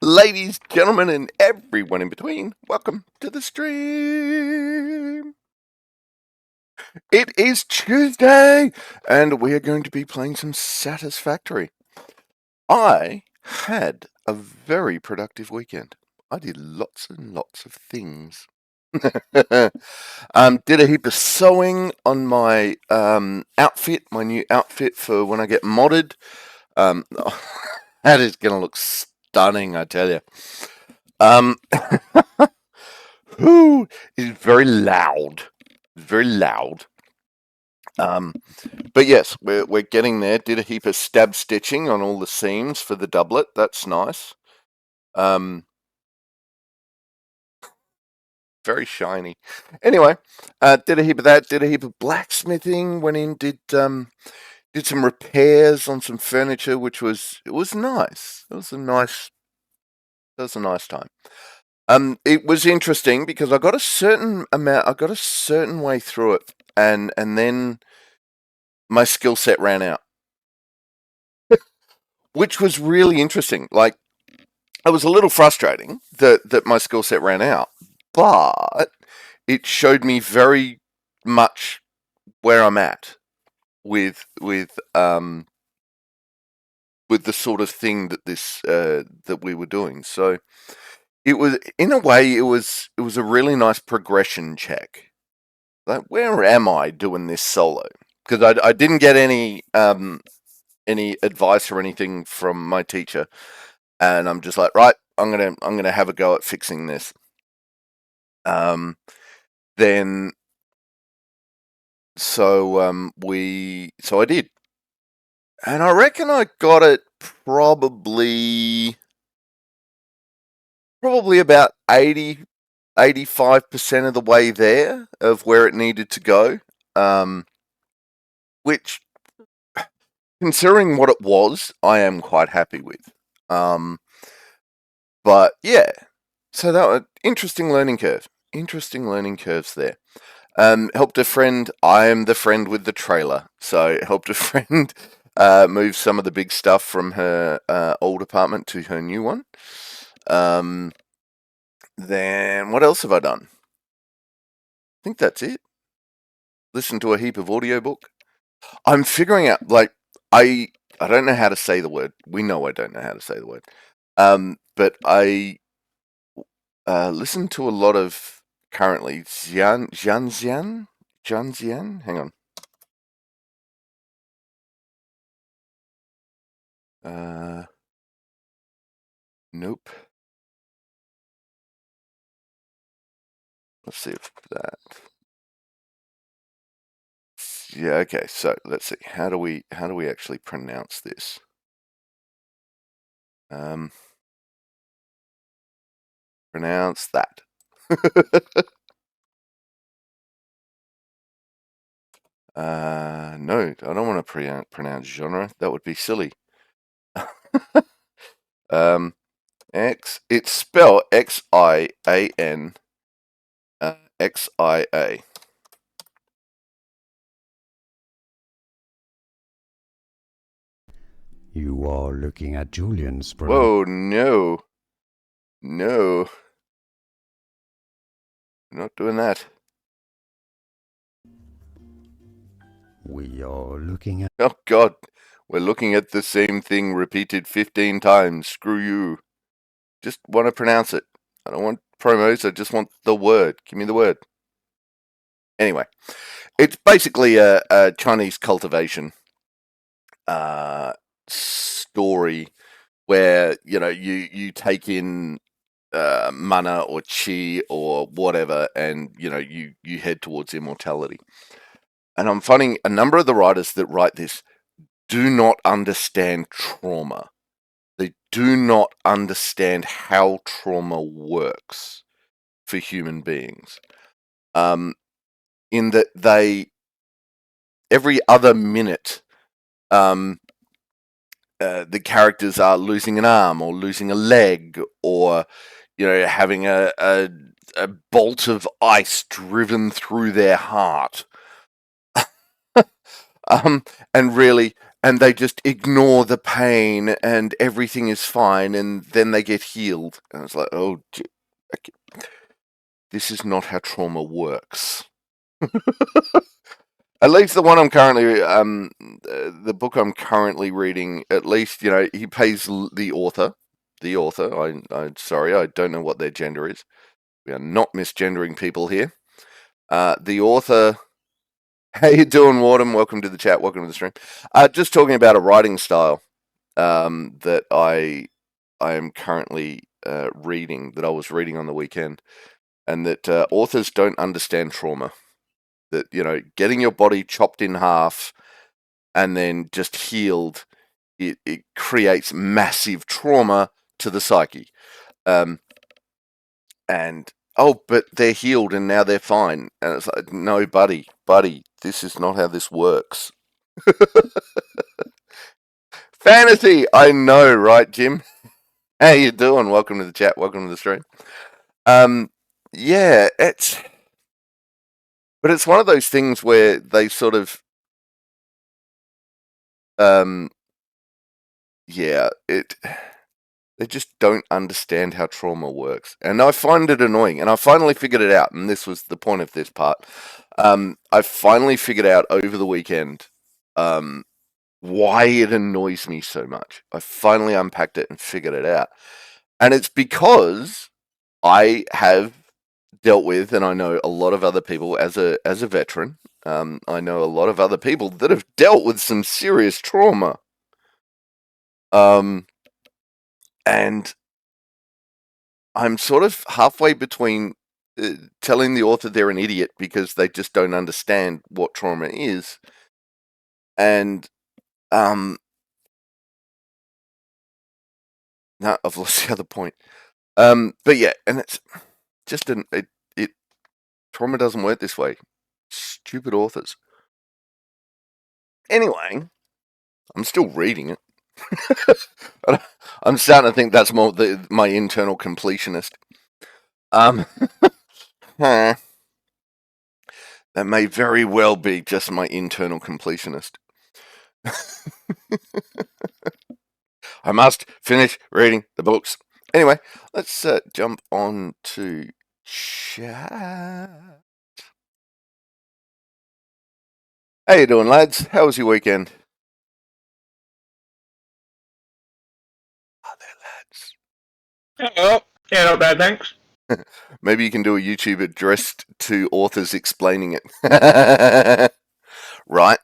Ladies, gentlemen, and everyone in between, welcome to the stream. It is Tuesday, and we are going to be playing some Satisfactory. I had a very productive weekend. I did lots and lots of things. Did a heap of sewing on my outfit, my new outfit for when I get modded. Um, that is going to look stunning, I tell you. Um, who is very loud, very loud. But yes, we're getting there. Did a heap of stab stitching on all the seams for the doublet. That's nice. Very shiny. Anyway, did a heap of that. Did a heap of blacksmithing. Went in, did some repairs on some furniture, which was nice. It was a nice time. It was interesting because I got a certain amount. I got a certain way through it, and then my skill set ran out, which was really interesting. Like, it was a little frustrating that my skill set ran out, but it showed me very much where I'm at with the sort of thing that we were doing. So it was, in a way, it was a really nice progression check. Like, where am I doing this solo? Because I didn't get any advice or anything from my teacher, and I'm just like, right, I'm gonna have a go at fixing this. Then so I did, and I reckon I got it probably about 85% of the way there of where it needed to go. Which, considering what it was, I am quite happy with. But yeah, so that was interesting learning curve. Interesting learning curves there. Helped a friend. I am the friend with the trailer, so helped a friend move some of the big stuff from her old apartment to her new one. Then what else have I done? I think that's it. Listen to a heap of audiobook. I'm figuring out, like, I don't know how to say the word. We know I don't know how to say the word. But I listen to a lot of currently Zhanxian. Hang on. Nope. Let's see if that. Yeah. Okay. So let's see. How do we actually pronounce this? Pronounce that. No, I don't want to pronounce genre. That would be silly. It's spelled Xian Xia. You are looking at Julian's Whoa, no. No. I'm not doing that. We are looking at. Oh, God. We're looking at the same thing repeated 15 times. Screw you. Just want to pronounce it. I don't want promos. I just want the word. Give me the word. Anyway, it's basically a Chinese cultivation story where, you take in mana or chi or whatever, and you head towards immortality. And I'm finding a number of the writers that write this do not understand trauma. They do not understand how trauma works for human beings. In that every other minute, the characters are losing an arm or losing a leg, or having a bolt of ice driven through their heart. And really, and they just ignore the pain and everything is fine, and then they get healed. And I was like, oh, okay, this is not how trauma works. At least the one I'm currently, the book I'm currently reading, at least, he pays the author. The author, I'm sorry, I don't know what their gender is. We are not misgendering people here. The author, how you doing, Wardem? Welcome to the chat, welcome to the stream. Just talking about a writing style that I am currently reading, that I was reading on the weekend, and that authors don't understand trauma. That, getting your body chopped in half and then just healed, it creates massive trauma to the psyche. And, oh, but they're healed and now they're fine. And it's like, no, buddy, this is not how this works. Fantasy, I know, right, Jim? How you doing? Welcome to the chat. Welcome to the stream. Yeah, it's one of those things where they sort of, yeah, they just don't understand how trauma works, and I find it annoying. And I finally figured it out, and this was the point of this part. I finally figured out over the weekend why it annoys me so much. I finally unpacked it and figured it out, and it's because I have dealt with, and I know a lot of other people as a veteran. I know a lot of other people that have dealt with some serious trauma. And I'm sort of halfway between telling the author they're an idiot because they just don't understand what trauma is, and no, I've lost the other point. But yeah, and it's just trauma doesn't work this way. Stupid authors. Anyway, I'm still reading it. I'm starting to think that's more my internal completionist. That may very well be just my internal completionist. I must finish reading the books. Anyway, let's jump on to chat. How you doing, lads? How was your weekend? Are there lads? Oh, yeah, not bad, thanks. Maybe you can do a YouTube addressed to authors explaining it. Right?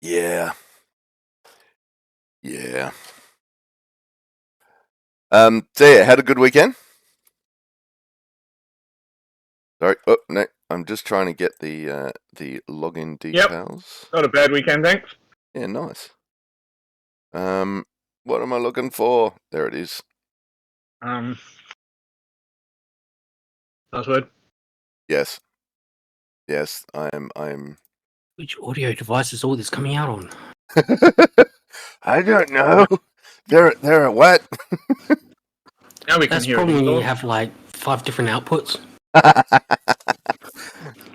Yeah. Yeah. So yeah, had a good weekend? Sorry. Oh, no. I'm just trying to get the login details. Not a bad weekend, thanks. Yeah, nice. What am I looking for? There it is. Password. Yes. Yes, I'm Which audio device is all this coming out on? I don't know. They're a what? Now we can That's hear probably it. when you have like 5 different outputs.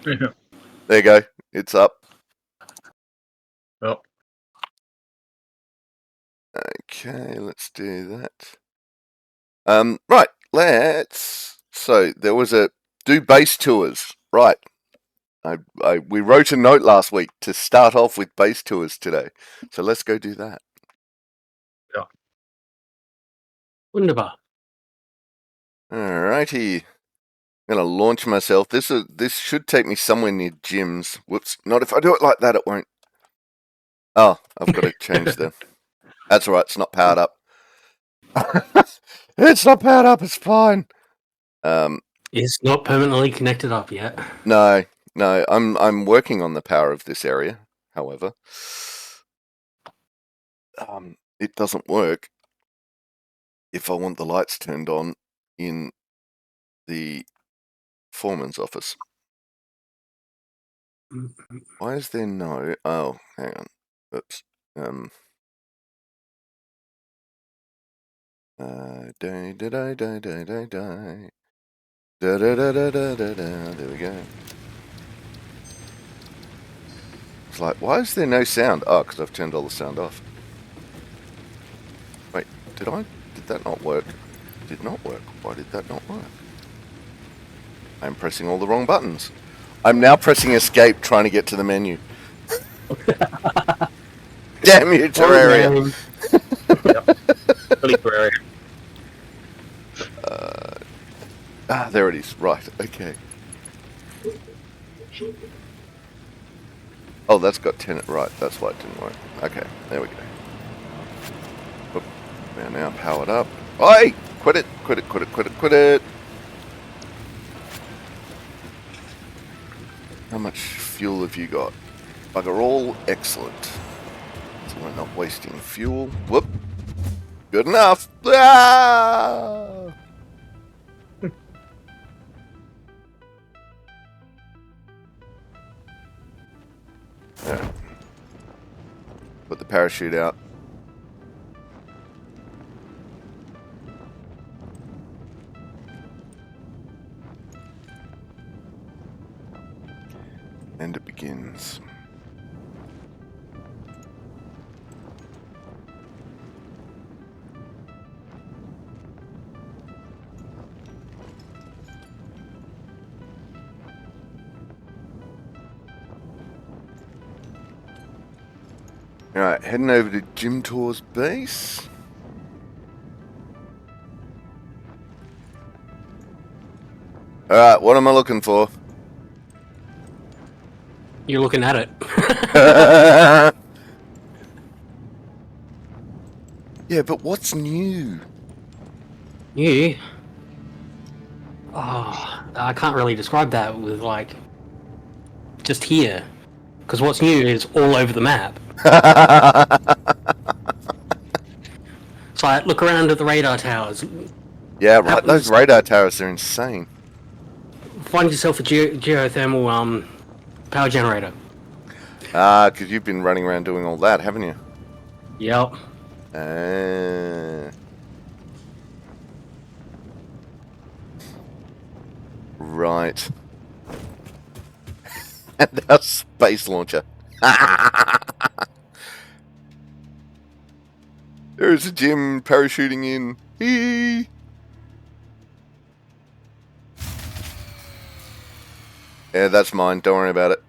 There you go. It's up. Well, Okay, let's do that. Right, let's. So there was a do base tours. Right. We wrote a note last week to start off with base tours today. So let's go do that. yeah. Wunderbar. Alrighty. I'm gonna launch myself. This should take me somewhere near Jim's. Whoops. Not if I do it like that, it won't. Oh, I've got to change the. That's alright, it's not powered up. It's not powered up, it's fine. It's not permanently connected up yet. No, I'm working on the power of this area, however. It doesn't work if I want the lights turned on in the foreman's office. Why is there no... Oh, hang on. Oops. There we go. It's like, why is there no sound? Oh, because I've turned all the sound off. Wait, did that not work? Did not work. Why did that not work? I'm pressing all the wrong buttons. I'm now pressing escape trying to get to the menu. Damn you, Terraria. Fully Terraria. There it is. Right, okay. Oh, that's got tenant. Right, that's why it didn't work. Okay, there we go. Oop. We're now powered up. Oi! Quit it! Quit it, quit it, quit it, quit it! How much fuel have you got? Bugger all. Excellent. So we're not wasting fuel. Whoop. Good enough. Ah! Alright. Put the parachute out. And it begins. Alright, heading over to Jim Tor's base. Alright, what am I looking for? You're looking at it. Yeah, but what's new? You? Oh, I can't really describe that with, like, just here. Because what's new is all over the map. So I look around at the radar towers. Yeah, right. Those radar towers are insane. Find yourself a geothermal power generator. Ah, because you've been running around doing all that, haven't you? Yep. Right. And our space launcher. There's a Jim parachuting in. Hee. Yeah, that's mine. Don't worry about it.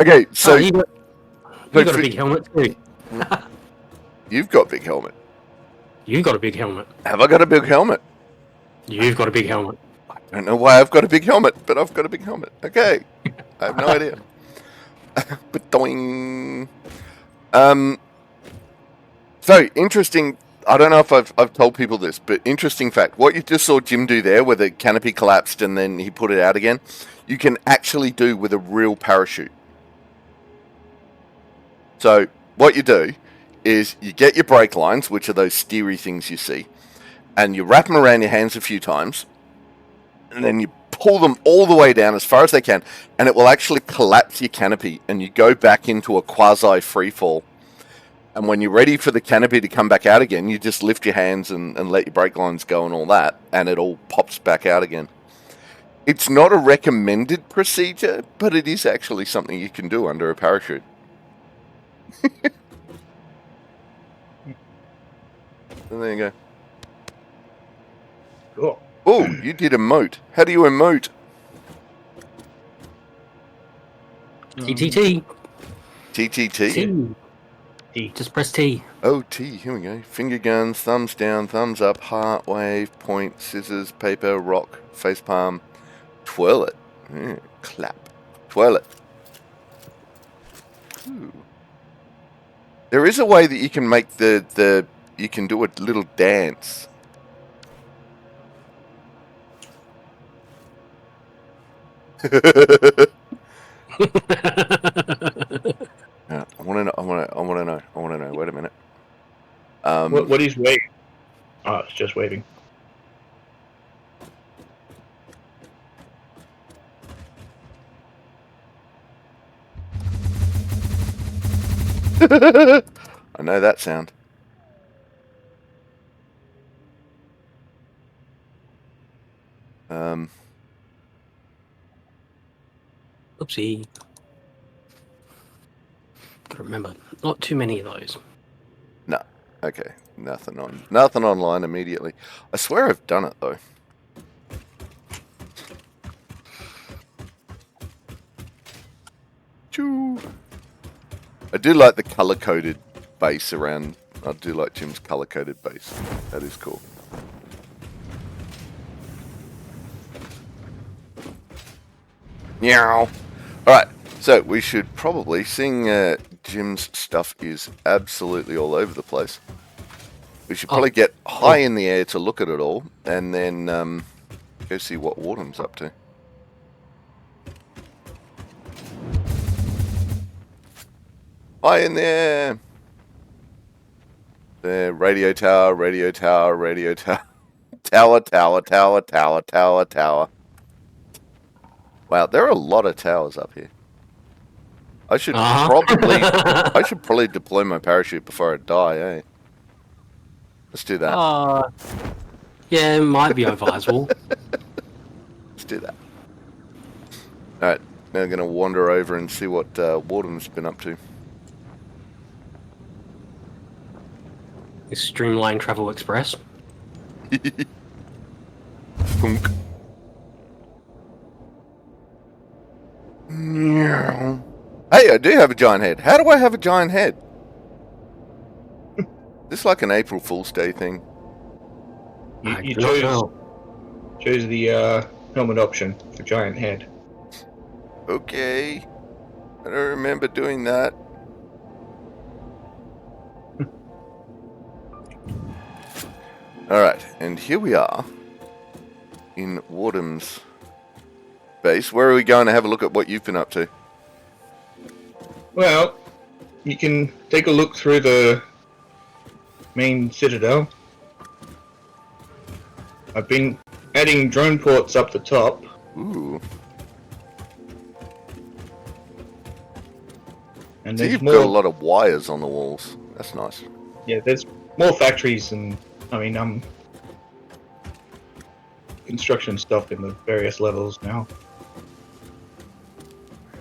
Okay, so you got a big helmet too. You've got big helmet. You got a big helmet. Have I got a big helmet? You've got a big helmet. I don't know why I've got a big helmet, but I've got a big helmet. Okay. I have no idea. Ba-doing. So, interesting. I don't know if I've told people this, but interesting fact. What you just saw Jim do there, where the canopy collapsed and then he put it out again, you can actually do with a real parachute. So, what you do is you get your brake lines, which are those steery things you see, and you wrap them around your hands a few times, and then you pull them all the way down as far as they can, and it will actually collapse your canopy, and you go back into a quasi-free fall. And when you're ready for the canopy to come back out again, you just lift your hands and let your brake lines go and all that, and it all pops back out again. It's not a recommended procedure, but it is actually something you can do under a parachute. And there you go. Cool. Oh, you did emote. How do you emote? TTT. TTT? T. Just press T. Oh, T. Here we go. Finger guns, thumbs down, thumbs up, heart, wave, point, scissors, paper, rock, facepalm, twirl it. Yeah, clap. Twirl it. Ooh. There is a way that you can make you can do a little dance. Yeah, I want to know. Wait a minute. What is waving? Oh, it's just waving. I know that sound. Oopsie. Gotta remember, not too many of those. No. Okay. Nothing online immediately. I swear I've done it though. Choo. I do like the color-coded base around. I do like Jim's color-coded base. That is cool. Meow. Alright, so we should probably, seeing Jim's stuff is absolutely all over the place, we should probably get high in the air to look at it all, and then go see what Autumn's up to. High in there! There, radio tower, radio tower, radio tower. Tower, tower, tower, tower, tower, tower. Wow, there are a lot of towers up here. I should probably deploy my parachute before I die, eh? Let's do that. Yeah, it might be advisable. Let's do that. Alright, now I'm going to wander over and see what Warden's been up to. Streamline Travel Express. Punk. Hey, I do have a giant head. How do I have a giant head? This is like an April Fool's Day thing. You chose the helmet option for giant head. Okay. I don't remember doing that. Alright, and here we are in Wardham's base. Where are we going to have a look at what you've been up to? Well, you can take a look through the main citadel. I've been adding drone ports up the top. Ooh. And So there's you've more, got a lot of wires on the walls. That's nice. Yeah, there's more factories and, construction stuff in the various levels now.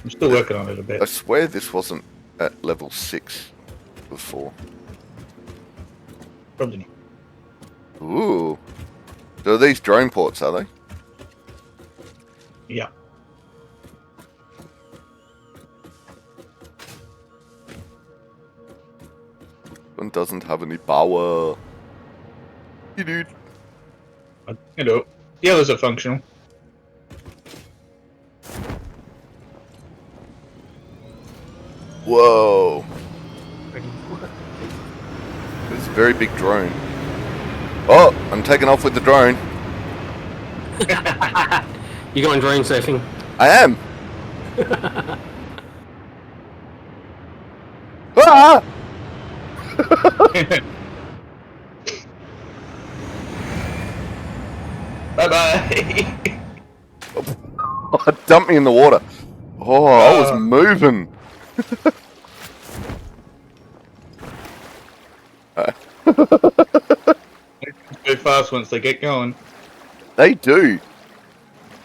I'm still working on it a bit. I swear this wasn't at level 6 before. Probably. Ooh. So are these drone ports, are they? Yeah. One doesn't have any power. Hey, dude. The others are functional. Whoa. It's a very big drone. Oh, I'm taking off with the drone. You going drone surfing? I am. Ah! Bye-bye! Oh, it dumped me in the water. Oh, I was moving. Go fast once they get going. They do.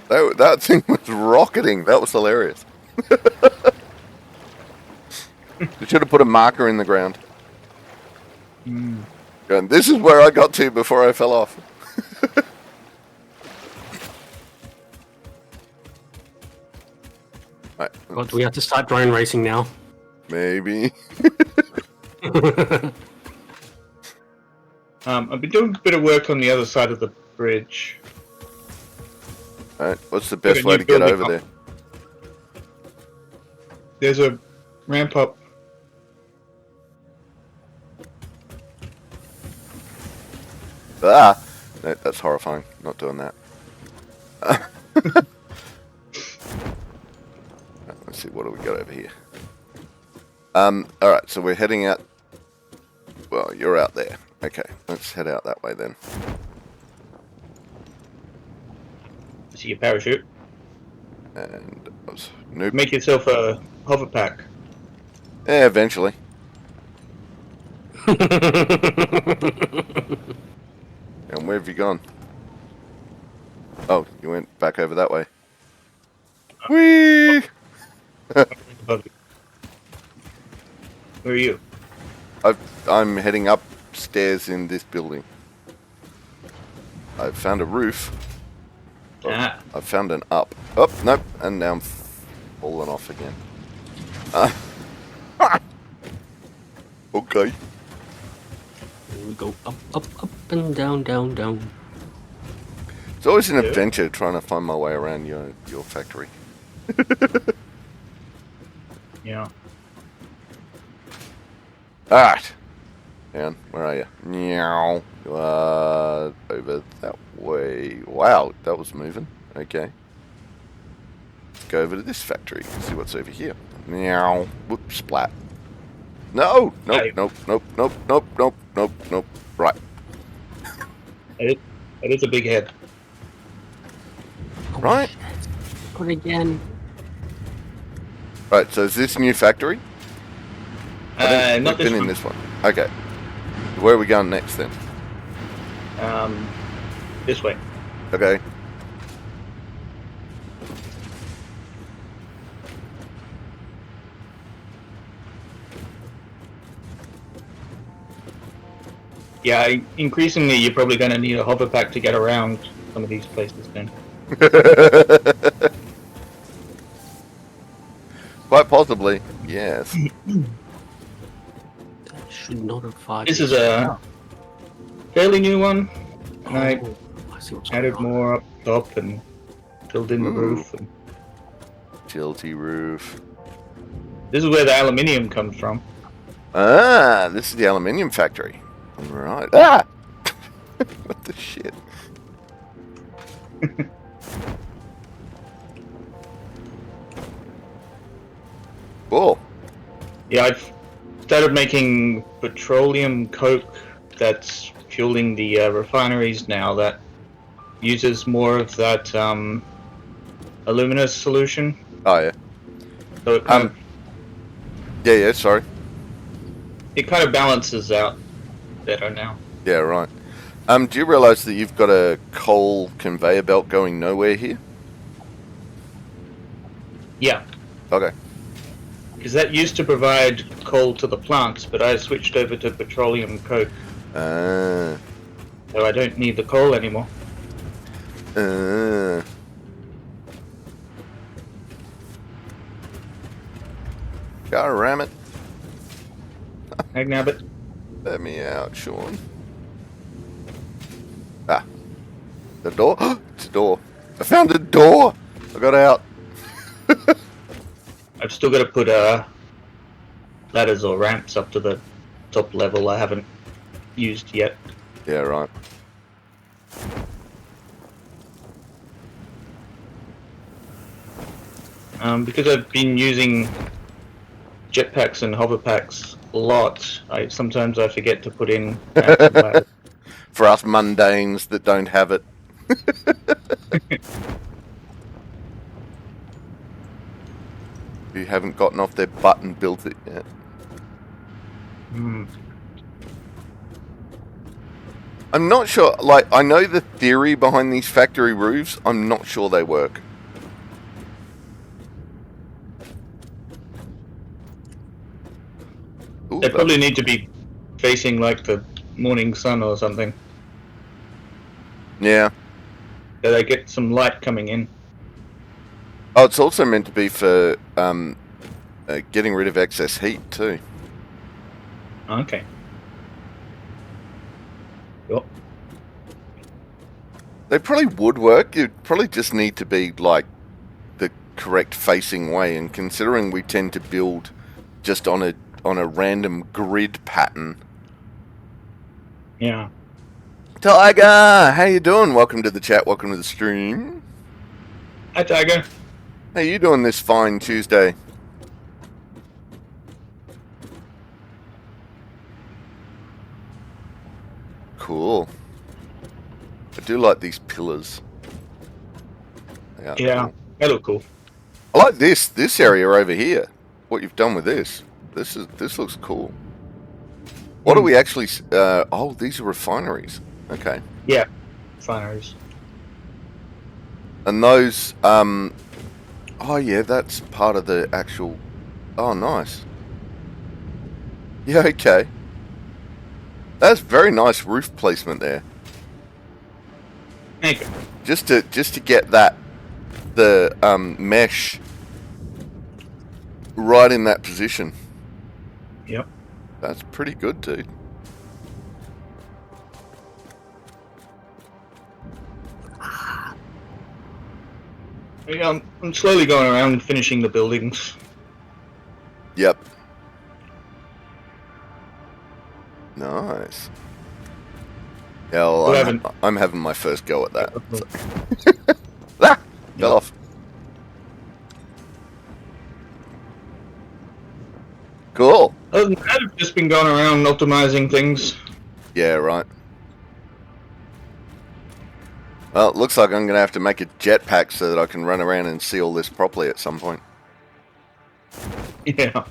That thing was rocketing. That was hilarious. They should have put a marker in the ground. And this is where I got to before I fell off. Right, God, do we have to start drone racing now? maybe. I've been doing a bit of work on the other side of the bridge. Alright, what's the best way to get over there? There's a ramp up. Ah! No, that's horrifying. Not doing that. Let's see, what do we got over here? Alright, so we're heading out. Well, you're out there. Okay, let's head out that way then. See your parachute. And nope. Make yourself a hover pack. Yeah, eventually. And where have you gone? Oh, you went back over that way. Whee! Above you. Where are you? I'm heading upstairs in this building. I've found a roof. Oh, Ah. I've found an up. Oh, nope. And now I'm falling off again. Okay. We go up, up, up, and down, down, down. It's always an Yeah. adventure trying to find my way around your factory. Yeah. Alright. Down. Where are you? Meow. Over that way. Wow, that was moving. Okay. Go over to this factory. See what's over here. Meow. Whoop, splat. No! Nope, Hey. nope, nope, nope, nope, nope, nope, nope. Right. It is a big head. Oh, Right. shit. Got it again. Right, so is this new factory? Not We've this been in one. this one. Okay. Where are we going next then? This way. Okay. Yeah, increasingly you're probably going to need a hover pack to get around some of these places then. Quite possibly, yes. That should not have fired. This me. is a fairly new one. And I Oh, I see what's added going on. more up top and filled in the Ooh. roof. And Tilty roof. this is where the aluminium comes from. Ah, this is the aluminium factory. Right. Ah! What the shit? Cool. Yeah, I've started making petroleum coke that's fueling the refineries now that uses more of that aluminous solution. Oh, yeah. So it kind Yeah, sorry. it kind of balances out better now. Yeah, right. Do you realise that you've got a coal conveyor belt going nowhere here? Yeah, Okay. because that used to provide coal to the plants, but I switched over to petroleum coke, Ah. so I don't need the coal anymore. God ram it. Agnabbit. Let me out, Sean. Ah. The door? It's a door. I found a door! I got out. I've still got to put ladders or ramps up to the top level I haven't used yet. Yeah, right. Because I've been using jetpacks and hoverpacks a lot, sometimes I forget to put in ramps and ladders. For us mundanes that don't have it. Who haven't gotten off their butt and built it yet. Hmm. I'm not sure, like, I know the theory behind these factory roofs, I'm not sure they work. Ooh, They probably need to be facing like the morning sun or something, yeah. so they get some light coming in. Oh, it's also meant to be for getting rid of excess heat, too. Okay. Yep. They probably would work. You'd probably just need to be, like, the correct facing way. And considering we tend to build just on a random grid pattern. Yeah. Tiger, how you doing? Welcome to the chat. Welcome to the stream. Hi, Tiger. How you doing this fine Tuesday? Cool. I do like these pillars. They are Yeah, cool. they look cool. I like this area over here. What you've done with this. This looks cool. What are we actually... oh, these are refineries. Okay. Yeah, refineries. And those... oh, yeah, that's part of the actual... Oh, nice. Yeah, okay. That's very nice roof placement there. Thank you. Just to get that... the mesh right in that position. Yep. That's pretty good, dude. Yeah, I'm slowly going around and finishing the buildings. Yep. Nice. Yeah, well, I'm having my first go at that. So. Ah! Fell off. Cool. Other than that, I've just been going around optimizing things. Yeah, right. Well, it looks like I'm going to have to make a jetpack so that I can run around and see all this properly at some point. Yeah.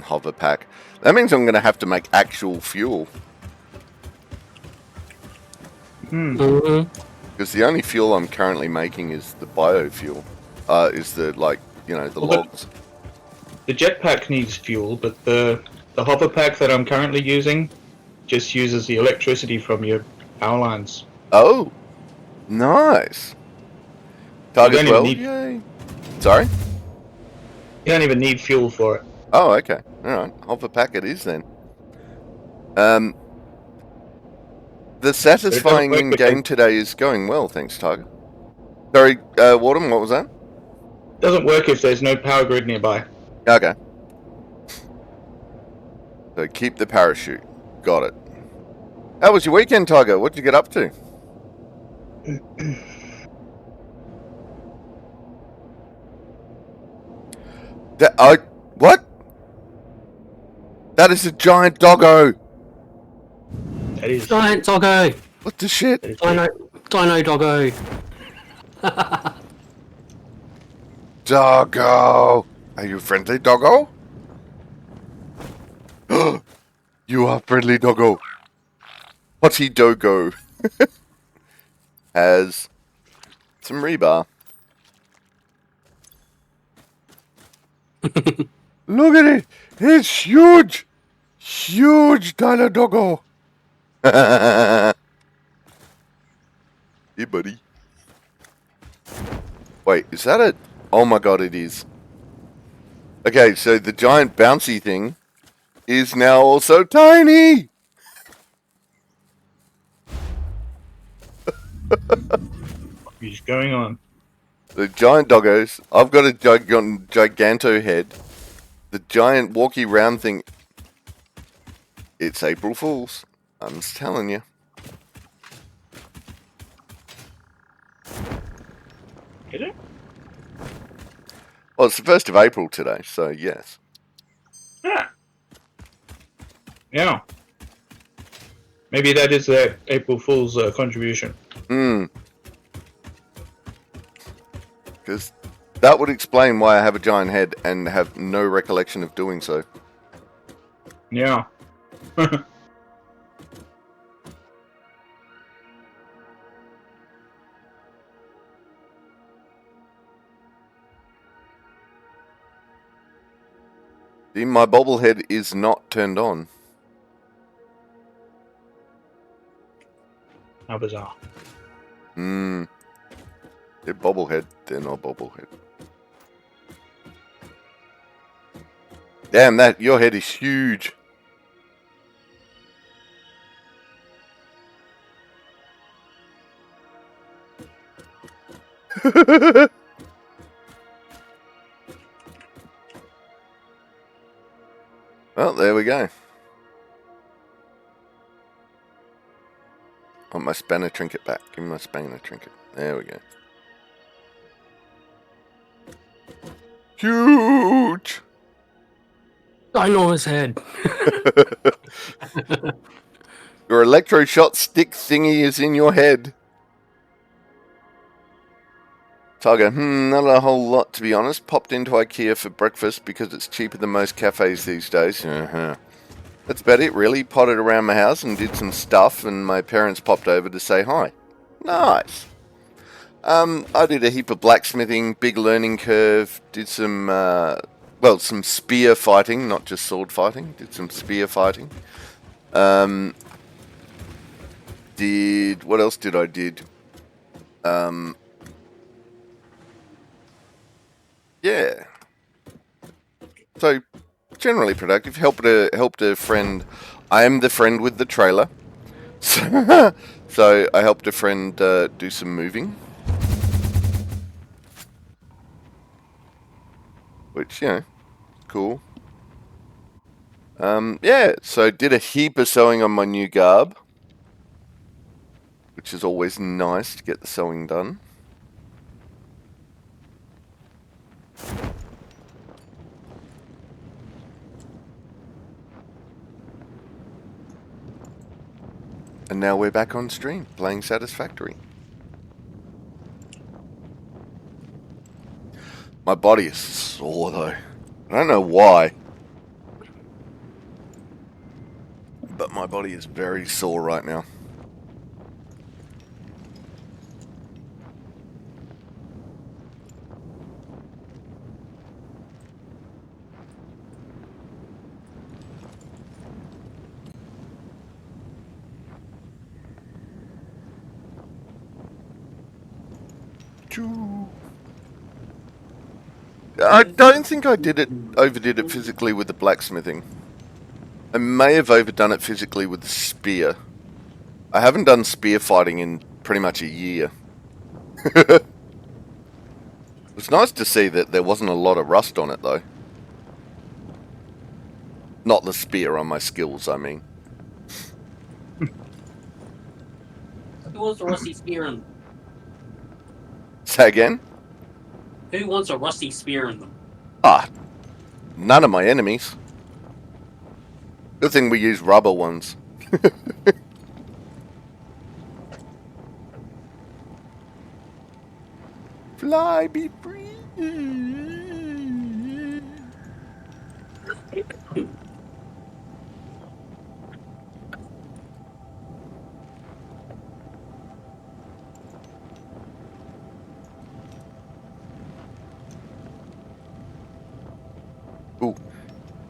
Hover pack. That means I'm going to have to make actual fuel. Mm-hmm. Because the only fuel I'm currently making is the biofuel. Is the, like, you know, the logs. The jetpack needs fuel, but the hover pack that I'm currently using just uses the electricity from your power lines. Oh, nice. Target You don't 12, even yay. Sorry? You don't even need fuel for it. Oh, okay. Alright, hover pack it is then. The satisfying in-game today is going well, thanks, Tiger. Sorry, Warden, what was that? Doesn't work if there's no power grid nearby. Okay. So keep the parachute. Got it. How was your weekend, Tiger? What did you get up to? What? That is a giant doggo. That is Giant doggo! What the shit? Dino doggo! Doggo. Are you friendly, doggo? You are friendly, doggo. Potty Dogo has some rebar. Look at it! It's huge! Huge Dino Doggo! Hey, buddy. Wait, is that it? Oh my god, it is. Okay, so the giant bouncy thing is now also tiny! What is going on? The giant doggos. I've got a giganto head. The giant walkie round thing. It's April Fool's. I'm just telling you. Is it? Well, it's the 1st of April today, so yes. Yeah. Yeah. Maybe that is their April Fool's contribution. Because that would explain why I have a giant head and have no recollection of doing so. Yeah. See, my bobblehead is not turned on. How bizarre. They're bobblehead, they're not bobblehead. Damn, your head is huge. Well, there we go. I want my spanner trinket back. Give me my spanner trinket. There we go. Huge! Dino's head! Your electroshock stick thingy is in your head. Tiger, not a whole lot to be honest. Popped into IKEA for breakfast because it's cheaper than most cafes these days. That's about it really. Potted around my house and did some stuff, and my parents popped over to say hi. Nice. I did a heap of blacksmithing, big learning curve, did some, some spear fighting, not just sword fighting, did some spear fighting. What else did I did? Yeah. So, generally productive. Helped a friend. I am the friend with the trailer. So I helped a friend do some moving. Which, cool. Yeah, so did a heap of sewing on my new garb. Which is always nice to get the sewing done. And now we're back on stream, playing Satisfactory. My body is sore though. I don't know why. But my body is very sore right now. I don't think I overdid it physically with the blacksmithing. I may have overdone it physically with the spear. I haven't done spear fighting in pretty much a year. It's nice to see that there wasn't a lot of rust on it though. Not the spear, on my skills, I mean. Who wants a rusty spear in them? Say again? Who wants a rusty spear in them? None of my enemies. Good thing we use rubber ones. Fly, be free. Ooh.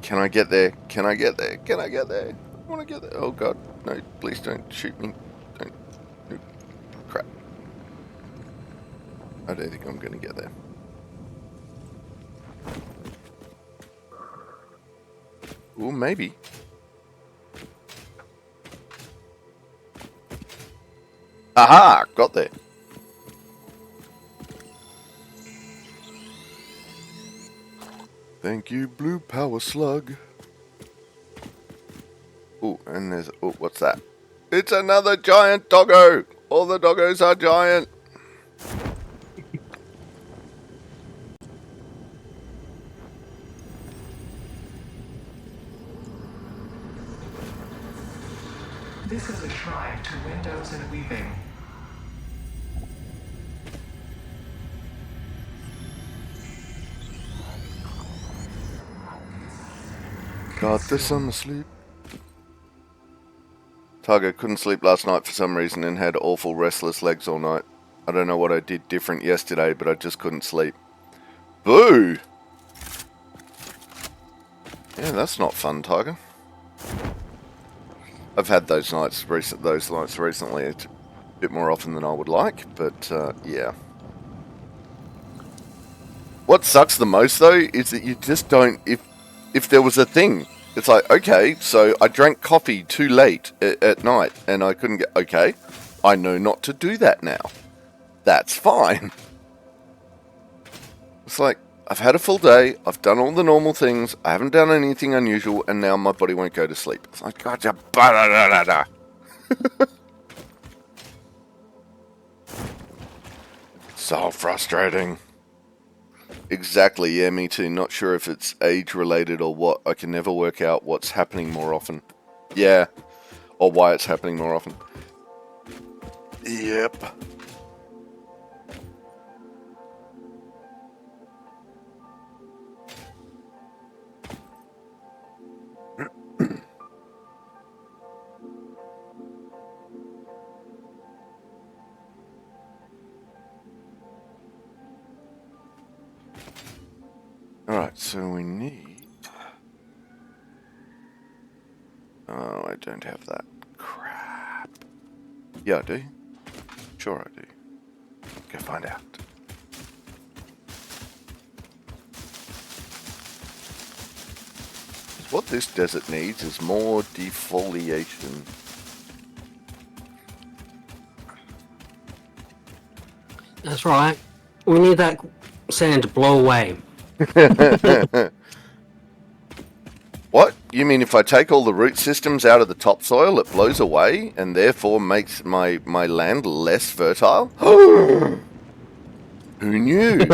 Can I get there? Can I get there? Can I get there? I want to get there. Oh god. No, please don't shoot me. Don't. No. Crap. I don't think I'm going to get there. Ooh, maybe. Aha! Got there. Thank you, Blue Power Slug. Ooh, and there's... Oh, what's that? It's another giant doggo! All the doggos are giant! This is a shrine to windows and weaving. Got this on the sleep. Tiger couldn't sleep last night for some reason and had awful restless legs all night. I don't know what I did different yesterday, but I just couldn't sleep. Boo! Yeah, that's not fun, Tiger. I've had those nights recently. It's a bit more often than I would like, but yeah. What sucks the most though is that you just don't. If there was a thing, it's like, okay, so I drank coffee too late at night and I couldn't get. Okay, I know not to do that now. That's fine. It's like, I've had a full day, I've done all the normal things, I haven't done anything unusual, and now my body won't go to sleep. It's like, God, you ba-da-da-da-da. So frustrating. Exactly, yeah, me too. Not sure if it's age-related or what. I can never work out what's happening more often. Yeah, or why it's happening more often. Yep. Alright, so we need... Oh, I don't have that. Crap. Yeah, I do. Sure I do. Go find out. What this desert needs is more defoliation. That's right. We need that sand to blow away. What? You mean if I take all the root systems out of the topsoil, it blows away and therefore makes my land less fertile? Who knew?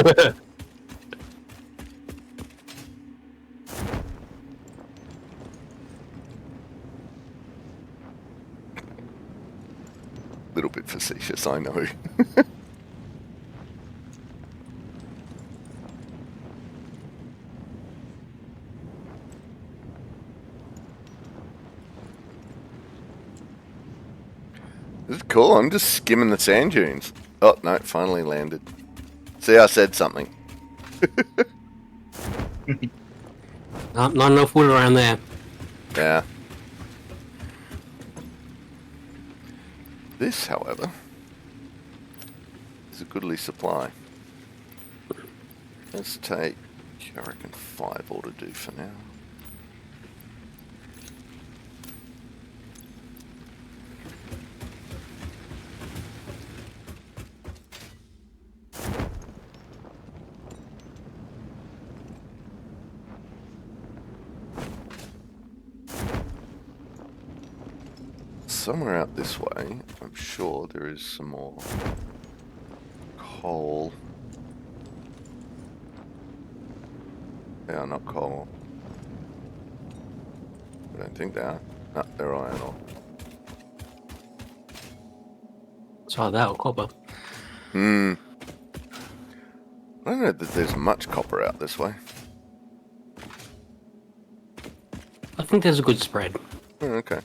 Little bit facetious, I know. This is cool. I'm just skimming the sand dunes. Oh, no, it finally landed. See, I said something. Not enough wood around there. Yeah. This, however, is a goodly supply. Let's take, I reckon 5 ought to do for now. Somewhere out this way, I'm sure there is some more coal. They are not coal. I don't think they are. No, they're iron ore. So that or copper. Hmm. I don't know that there's much copper out this way. I think there's a good spread. Oh, okay.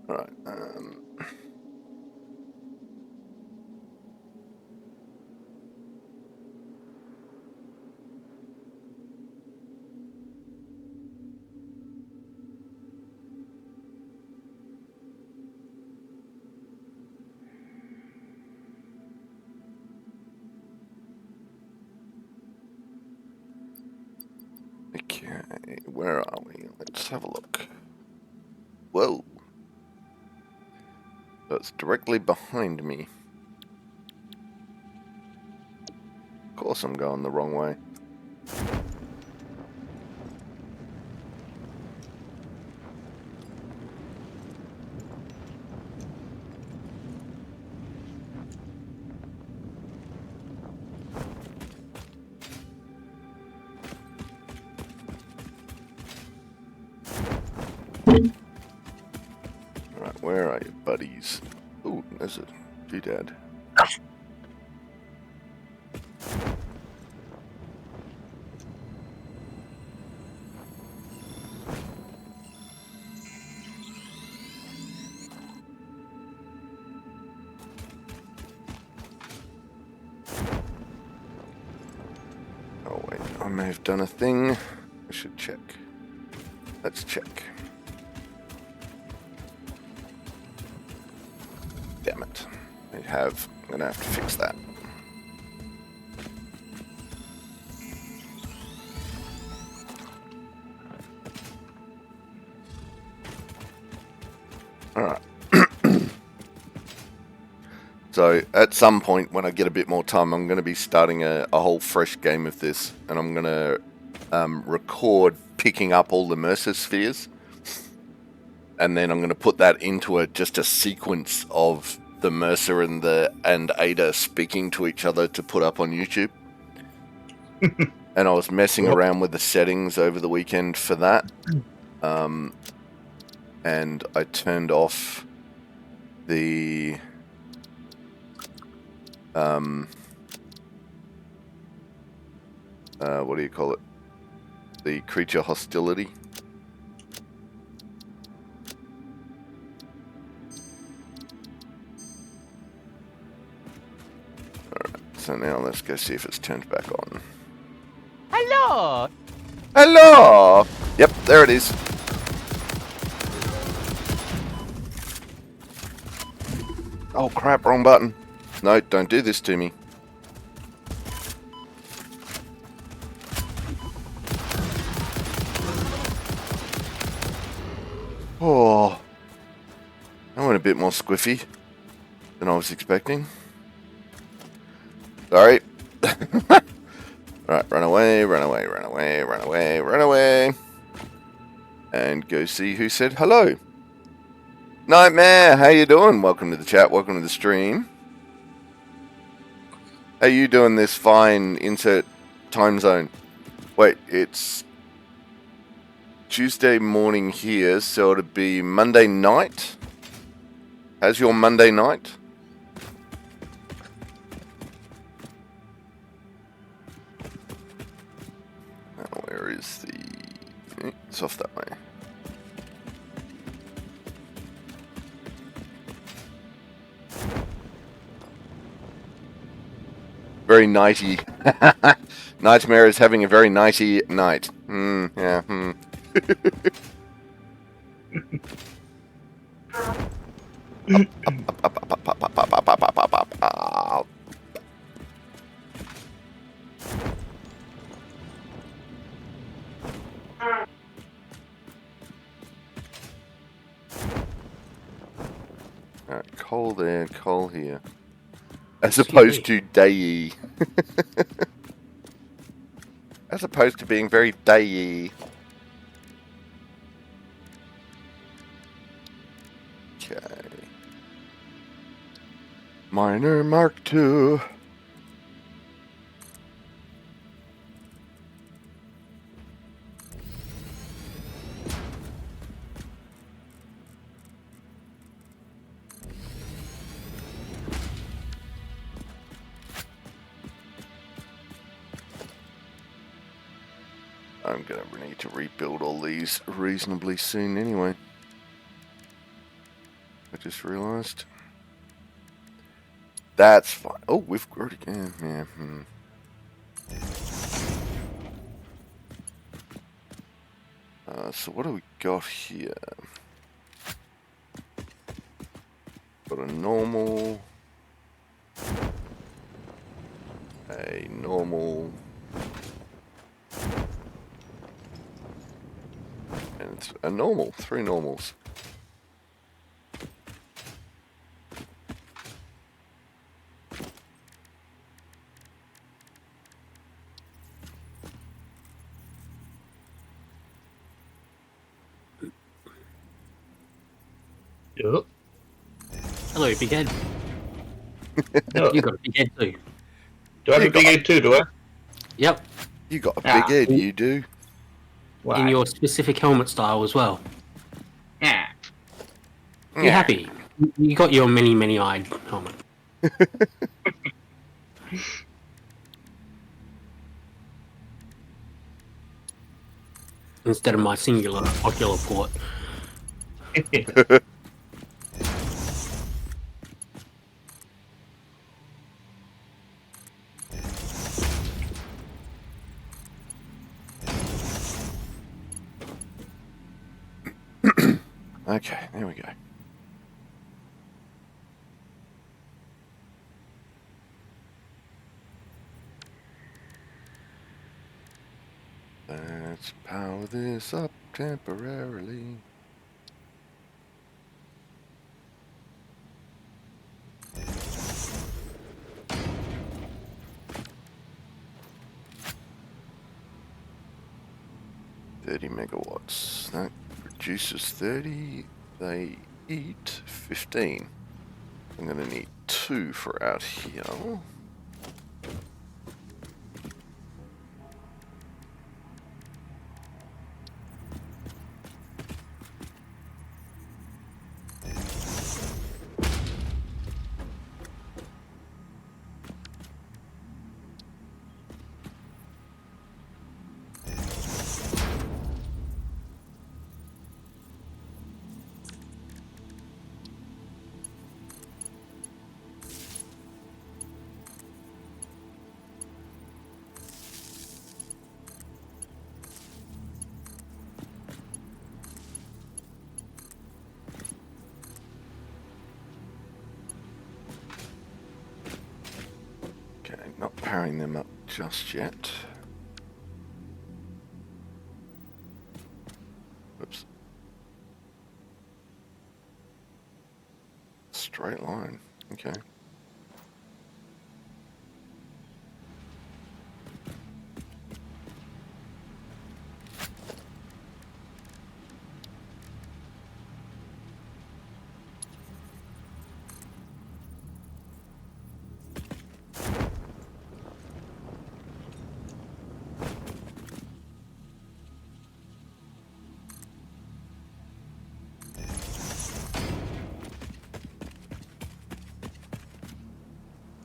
Alright, okay, where are we? Let's have a look. Whoa. That's directly behind me. Of course I'm going the wrong way. Alright, where are you, buddies? Ooh, there's a doodad. Oh wait, I may have done a thing. I should check. Let's check. Damn it. I'm gonna have to fix that. Alright. So, at some point when I get a bit more time, I'm going to be starting a whole fresh game of this. And I'm going to record picking up all the Mercer spheres. And then I'm going to put that into just a sequence of the Mercer and Ada speaking to each other to put up on YouTube. And I was messing around with the settings over the weekend for that. And I turned off the what do you call it? The creature hostility. Alright. So now let's go see if it's turned back on. Hello. Hello! Yep, there it is. Oh crap, wrong button. No, don't do this to me. Oh, that went a bit more squiffy than I was expecting. Sorry. Right, run away, run away, run away, run away, run away. And go see who said hello. Nightmare, how you doing? Welcome to the chat, welcome to the stream. How you doing this fine insert time zone? Wait, it's Tuesday morning here, so it'll be Monday night? How's your Monday night? Oh, where is the... It's off that way. Very nighty. Nightmare is having a very nighty night. Yeah, Alright, coal there, coal here. As opposed to day. As opposed to being very day. Okay. Miner Mark II. I'm gonna need to rebuild all these reasonably soon anyway. I just realised. That's fine. Oh, we've already... Yeah. So what do we got here? Got a normal... A normal... And it's a normal. 3 normals. Yep. Hello, big head. No. You got a big head too. Do I have a big head too, do I? Yep. You got a big head, you do. Why? In your specific helmet style as well. Yeah. You're happy. You got your many-eyed helmet. Instead of my singular ocular port. Okay, there we go. Let's power this up temporarily. $30 megawatts. That produces 30. They eat 15. I'm going to need 2 for out here. line them up just yet. Oops. Straight line. Okay.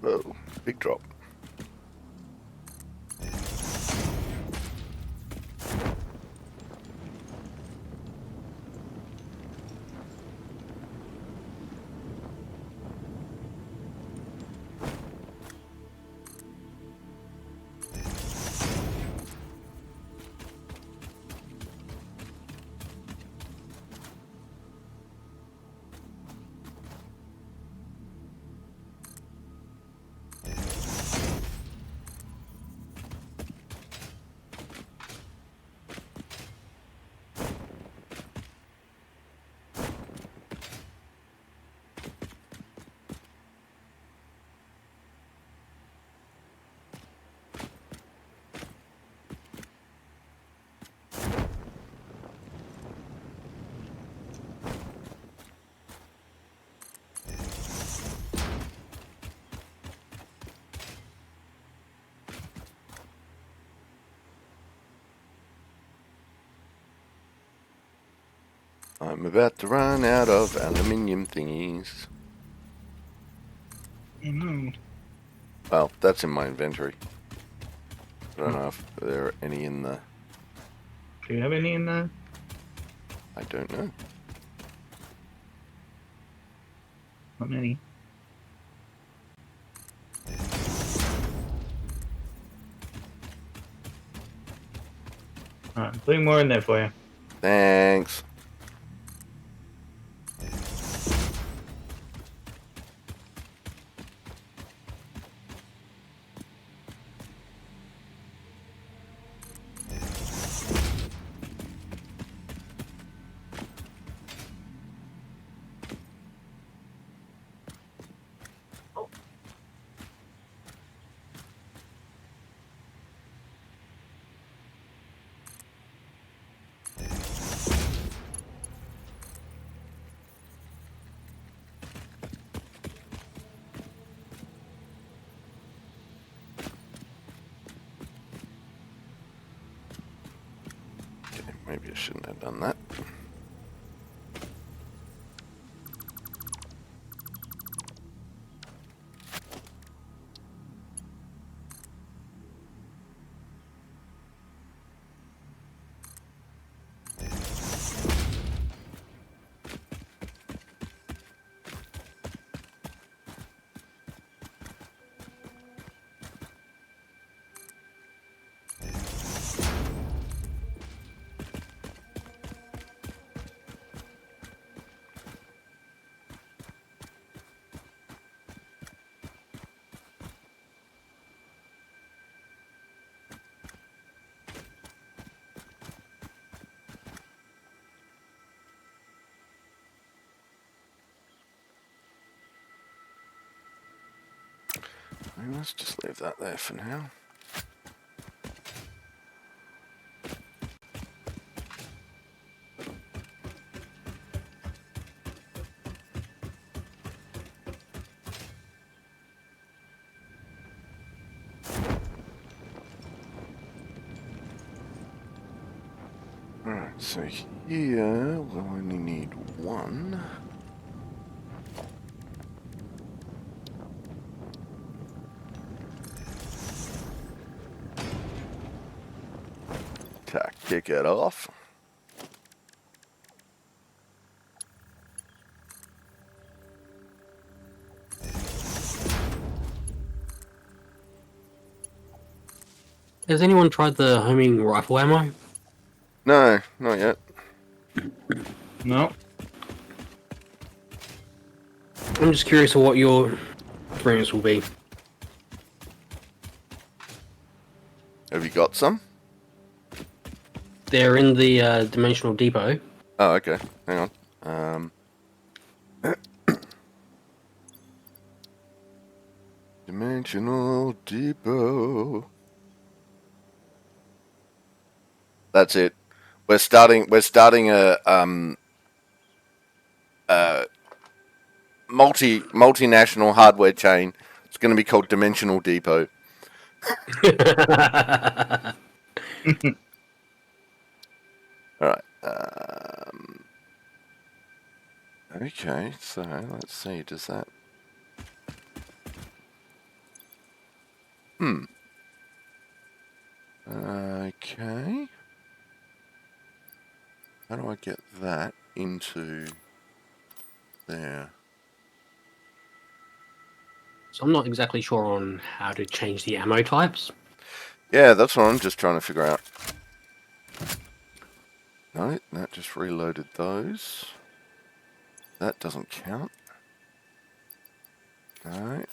Whoa, big drop. I'm about to run out of aluminium thingies. Well, that's in my inventory. I don't know if there are any in the... Do you have any in there? I don't know. Not many. Alright, putting more in there for you. Thanks. Maybe I shouldn't have done that. Let's just leave that there for now. Alright, so here we'll only need one. To kick it off. Has anyone tried the homing rifle ammo? No, not yet. No. I'm just curious of what your experience will be. Have you got some? They're in the dimensional depot. Oh, okay. Hang on. Dimensional Depot. That's it. We're starting a multinational hardware chain. It's going to be called Dimensional Depot. All right. Okay, so let's see. Does that? Okay. How do I get that into there? So I'm not exactly sure on how to change the ammo types. Yeah, that's what I'm just trying to figure out. No, that just reloaded those. That doesn't count. No.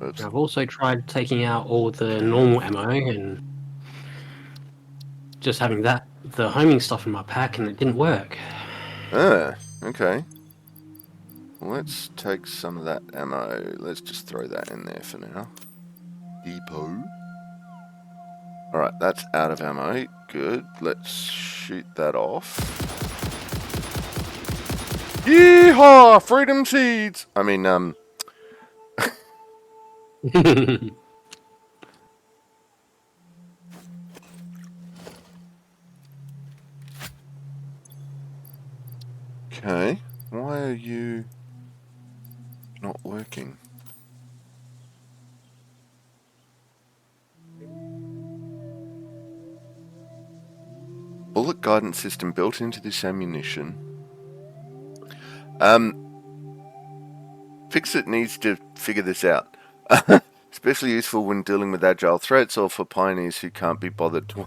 Oops. I've also tried taking out all the normal ammo and just having the homing stuff in my pack, and it didn't work. Okay. Let's take some of that ammo. Let's just throw that in there for now. Depot. Alright, that's out of ammo. Good. Let's shoot that off. Yeehaw! Freedom seeds! I mean, okay. Why are you not working? Bullet guidance system built into this ammunition. Fixit needs to figure this out. Especially useful when dealing with agile threats or for pioneers who can't be bothered to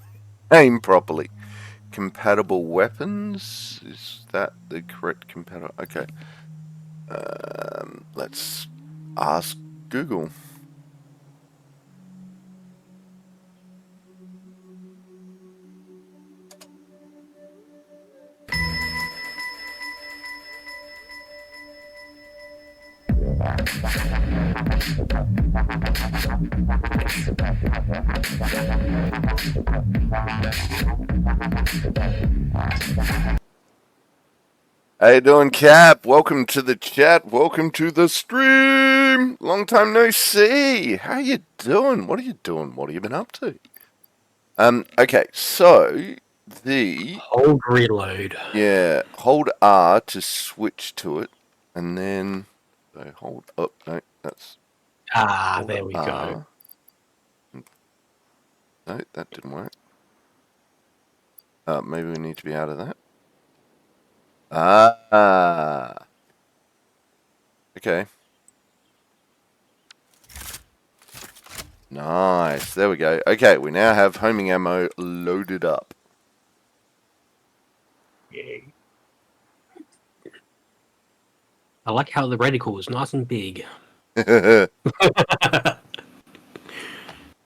aim properly. Compatible weapons? Is that the correct compatible? Okay. Let's ask Google. How you doing, Cap? Welcome to the chat. Welcome to the stream. Long time no see. How you doing? What are you doing? What have you been up to? Okay, so the Hold reload. yeah, hold R to switch to it, and then so hold up. No, that's hold There we go. R. No, that didn't work. Maybe we need to be out of that. Okay. Nice. There we go. Okay, we now have homing ammo loaded up. Yay. I like how the reticle is nice and big.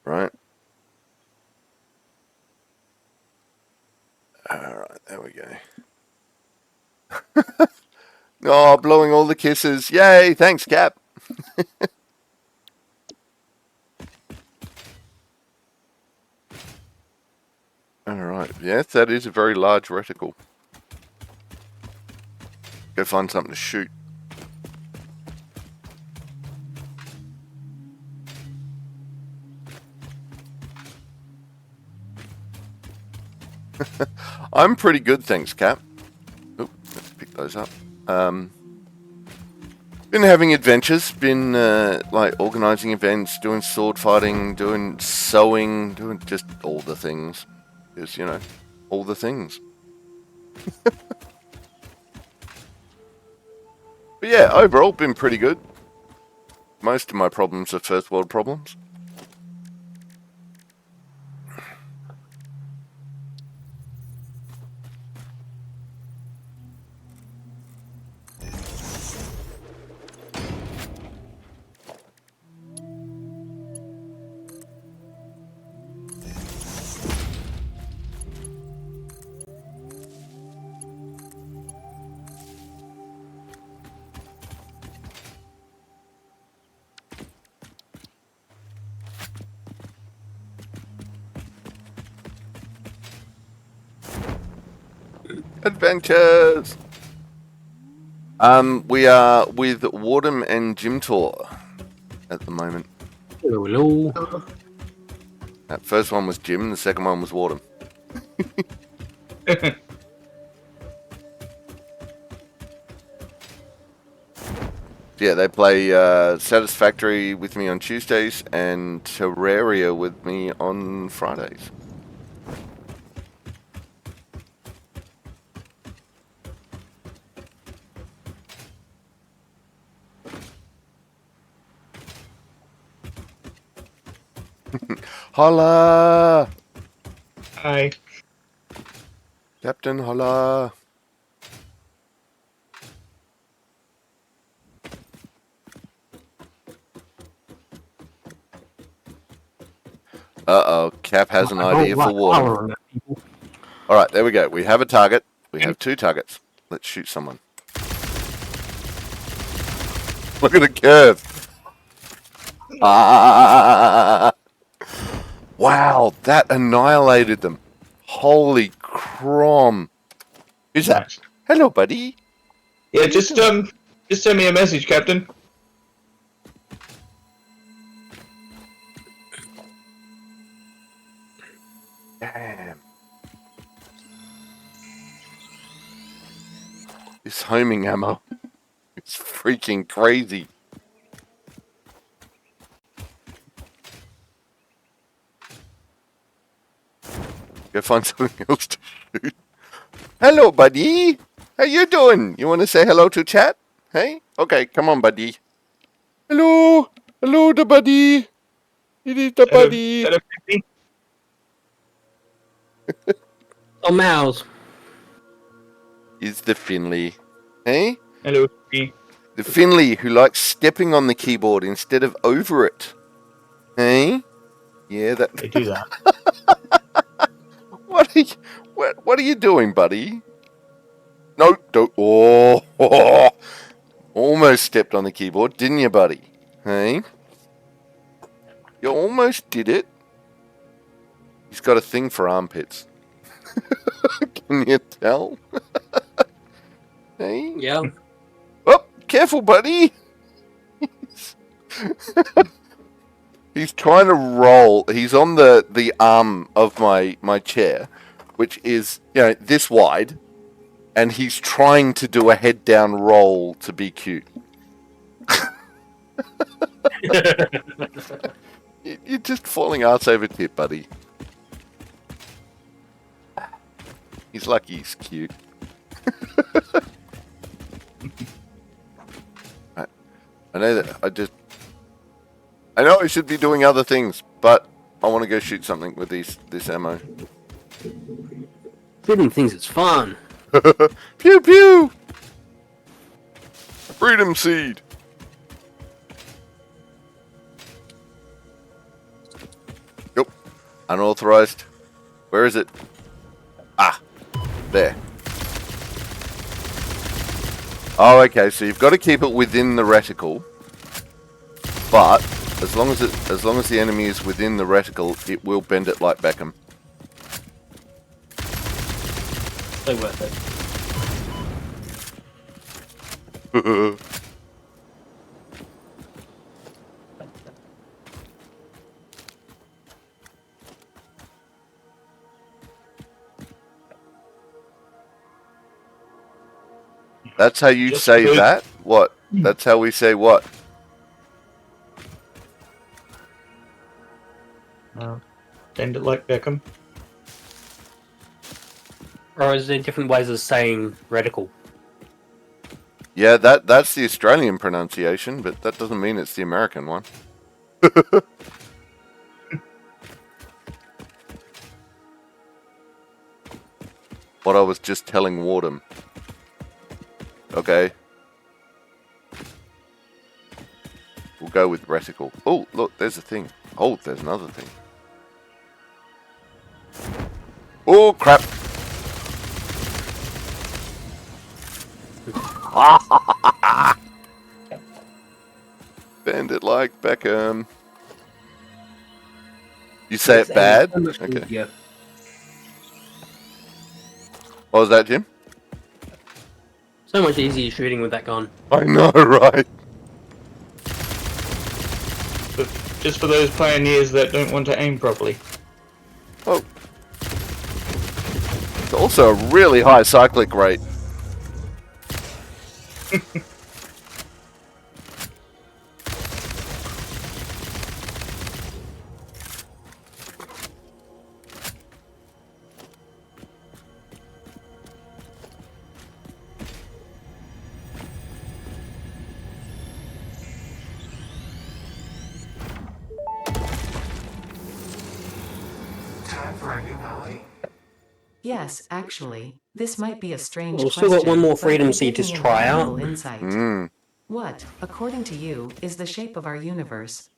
Right. Alright, there we go. Oh, blowing all the kisses. Yay, thanks, Cap. Alright, yes, that is a very large reticle. Go find something to shoot. I'm pretty good, thanks, Cap. Oop, let's pick those up. Been having adventures, been like organising events, doing sword fighting, doing sewing, doing just all the things. Just, you know, all the things. But yeah, overall been pretty good. Most of my problems are first world problems. Adventures. We are with Wardham and Jim Tour at the moment. Hello. That first one was Jim, the second one was Wardham. Yeah, they play Satisfactory with me on Tuesdays and Terraria with me on Fridays. Holla! Hi. Captain, holla! Uh-oh, Cap has an I don't idea for like Wardham. colour on it, people. Alright, there we go. We have a target. We have 2 targets. Let's shoot someone. Look at the curve. Ah! Wow, that annihilated them. Holy crom. Who's that? Nice. Hello, buddy. Yeah, just send me a message, Captain. Damn. This homing ammo is freaking crazy. Go find something else to shoot. Hello, buddy. How you doing? You want to say hello to chat? Hey? Okay, come on, buddy. Hello. Hello, the buddy. It is the buddy. Hello, Captain. Oh, Mouse. Is the Finley. Hey? Hello, Captain. The Finley who likes stepping on the keyboard instead of over it. Hey? Yeah, that. They do that. What are you doing, buddy? No, don't. Oh, almost stepped on the keyboard, didn't you, buddy? Hey? You almost did it. He's got a thing for armpits. Can you tell? Hey? Yeah. Oh, careful, buddy. He's trying to roll. He's on the arm of my chair, which is, this wide, and he's trying to do a head down roll to be cute. You're just falling arse over tit, buddy. He's lucky he's cute. I know that I know I should be doing other things, but I want to go shoot something with this ammo. Shooting things is fun. Pew pew! Freedom seed! Nope. Unauthorized. Where is it? Ah! There. Oh, okay, so you've got to keep it within the reticle, but as long as the enemy is within the reticle, it will bend it like Beckham. So worth it. That's how you Just say good. that? What? That's how we say what? Bend it like Beckham. Or is there different ways of saying reticle? Yeah, that's the Australian pronunciation, but that doesn't mean it's the American one. What I was just telling Wardham. Okay. We'll go with reticle. Oh, look, there's a thing. Oh, there's another thing. Oh, crap. Bend it like Beckham. You say it bad? Okay. Yeah. What was that, Jim? So much easier shooting with that gun. I know, right? But just for those pioneers that don't want to aim properly. Oh. It's also a really high cyclic rate. Time for a new melody. Yes, actually, this might be a strange We've question. still got one more but it freedom could seed give to me a try out. valuable insight. Mm. What, according to you, is the shape of our universe?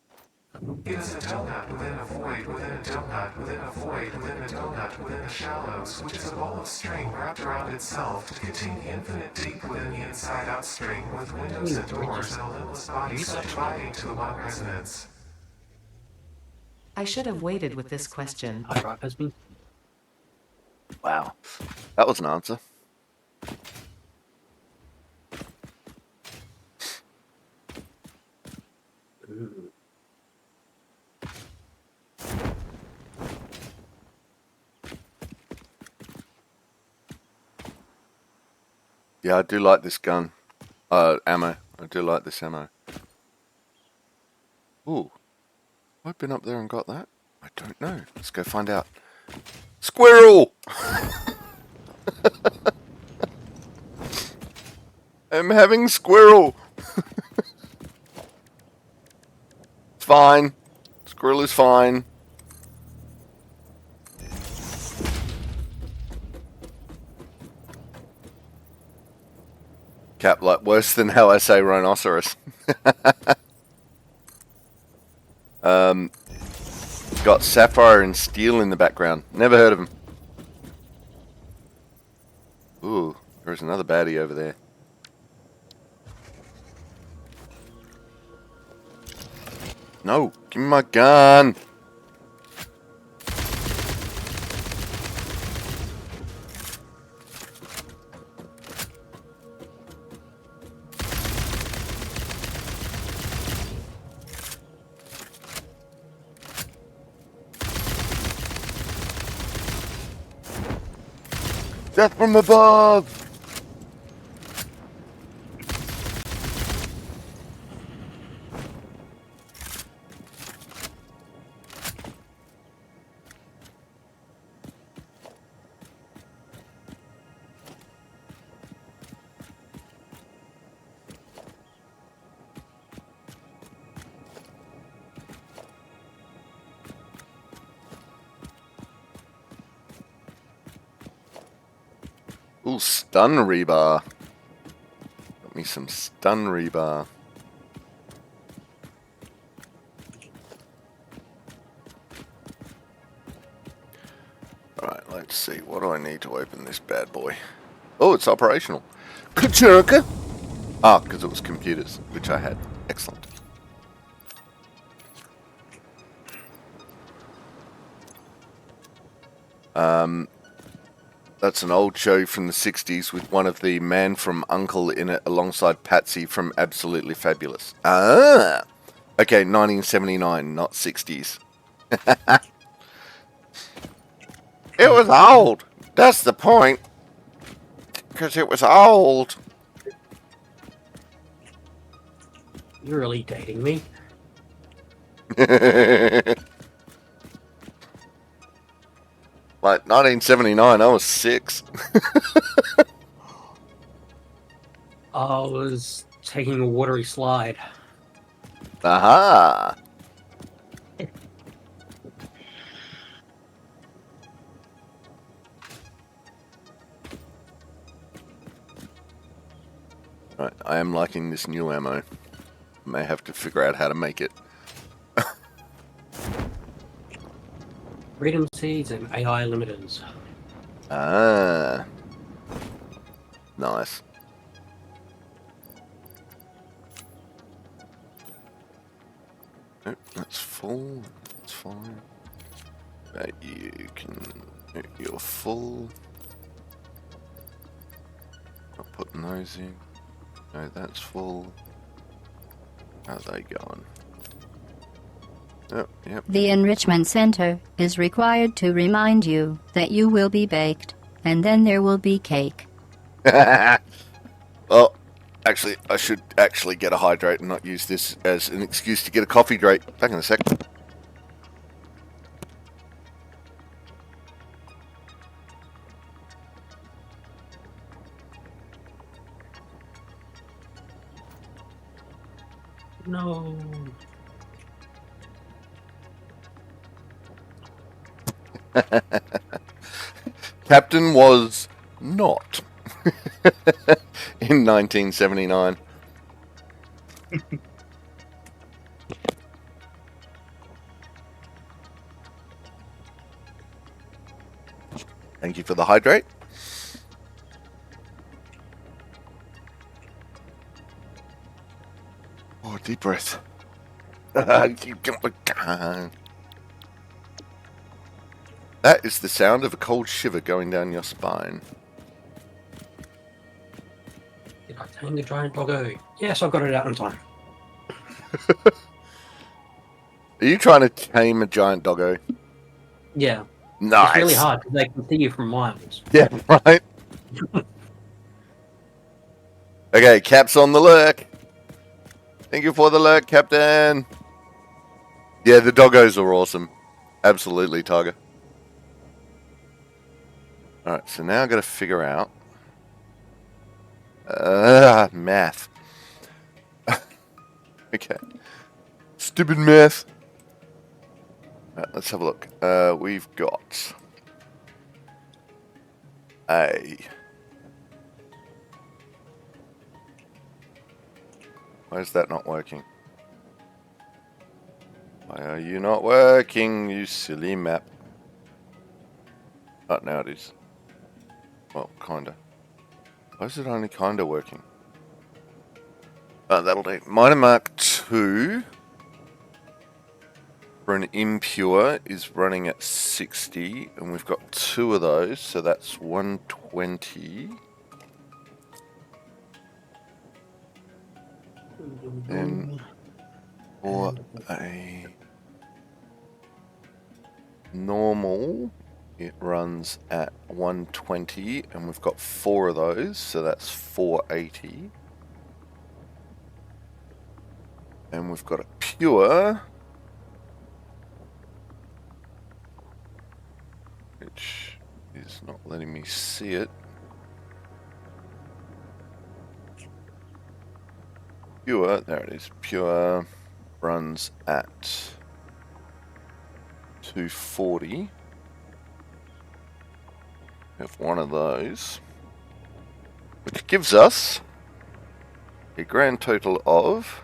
It is a donut within a void within a donut within a void within a donut within the shallows, which is a ball of string wrapped around itself to contain the infinite deep within the inside-out string, with windows and doors and a limitless body subdividing to the one resonance. I should have waited with this question. Hard drive has been. Wow. That was an answer. Yeah, I do like this gun. Ammo. I do like this ammo. Ooh. Have I been up there and got that? I don't know. Let's go find out. Squirrel! I'm having squirrel! It's fine. Squirrel is fine. Cap, like, worse than how I say rhinoceros. Got sapphire and steel in the background. Never heard of him. Ooh, there's another baddie over there. No, give me my gun. Death from above! Ooh, stun rebar. Got me some stun rebar. Alright, let's see. What do I need to open this bad boy? Oh, it's operational. Kachurka! Ah, because it was computers, which I had. Excellent. That's an old show from the 60s with one of the Man from Uncle in it alongside Patsy from Absolutely Fabulous. Ah! Okay, 1979, not 60s. It was old! That's the point! Because it was old! You're really dating me. Like, 1979, I was 6. I was taking a watery slide. Aha! Right, I am liking this new ammo. May have to figure out how to make it. Freedom seeds and AI limiters. Ah. Nice. Nope, that's full. That's fine. But you can... You're full. I'll putting those in. No, that's full. How's they going? Yep. The Enrichment Center is required to remind you that you will be baked, and then there will be cake. Well, actually, I should actually get a hydrate and not use this as an excuse to get a coffee drink. Back in a sec. No. Captain was not in 1979. Thank you for the hydrate. Oh, deep breath. That is the sound of a cold shiver going down your spine. Did I tame the giant doggo? Yes, I got it out in time. Are you trying to tame a giant doggo? Yeah. Nice. It's really hard because they can see you from miles. Yeah, right. Okay, Cap's on the lurk. Thank you for the lurk, Captain. Yeah, the doggos are awesome. Absolutely, Tiger. Alright, so now I've got to figure out... math. Okay. Stupid math. Right, let's have a look. We've got... Why is that not working? Why are you not working, you silly map? Oh, now it is. Well, kinda. Why is it only kinda working? Oh, that'll do. Minor Mark 2 for an impure is running at 60, and we've got 2 of those, so that's 120. And for a normal, it runs at 120, and we've got 4 of those, so that's 480. And we've got a pure, which is not letting me see it. Pure, there it is. Pure runs at 240. We have 1 of those, which gives us a grand total of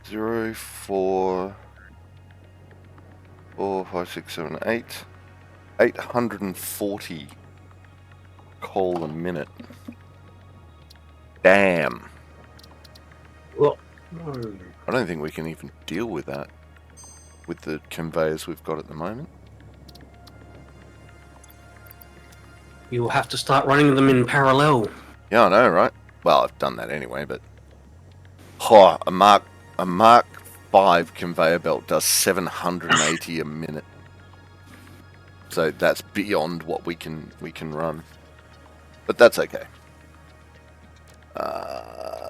0, 4, 5, 6, 7, 8, 840 coal a minute. Damn. Well, I don't think we can even deal with that with the conveyors we've got at the moment. you will have to start running them in parallel. Yeah, I know, right? Well, I've done that anyway, but oh, a Mark 5 conveyor belt does 780 a minute. So that's beyond what we can run. But that's okay.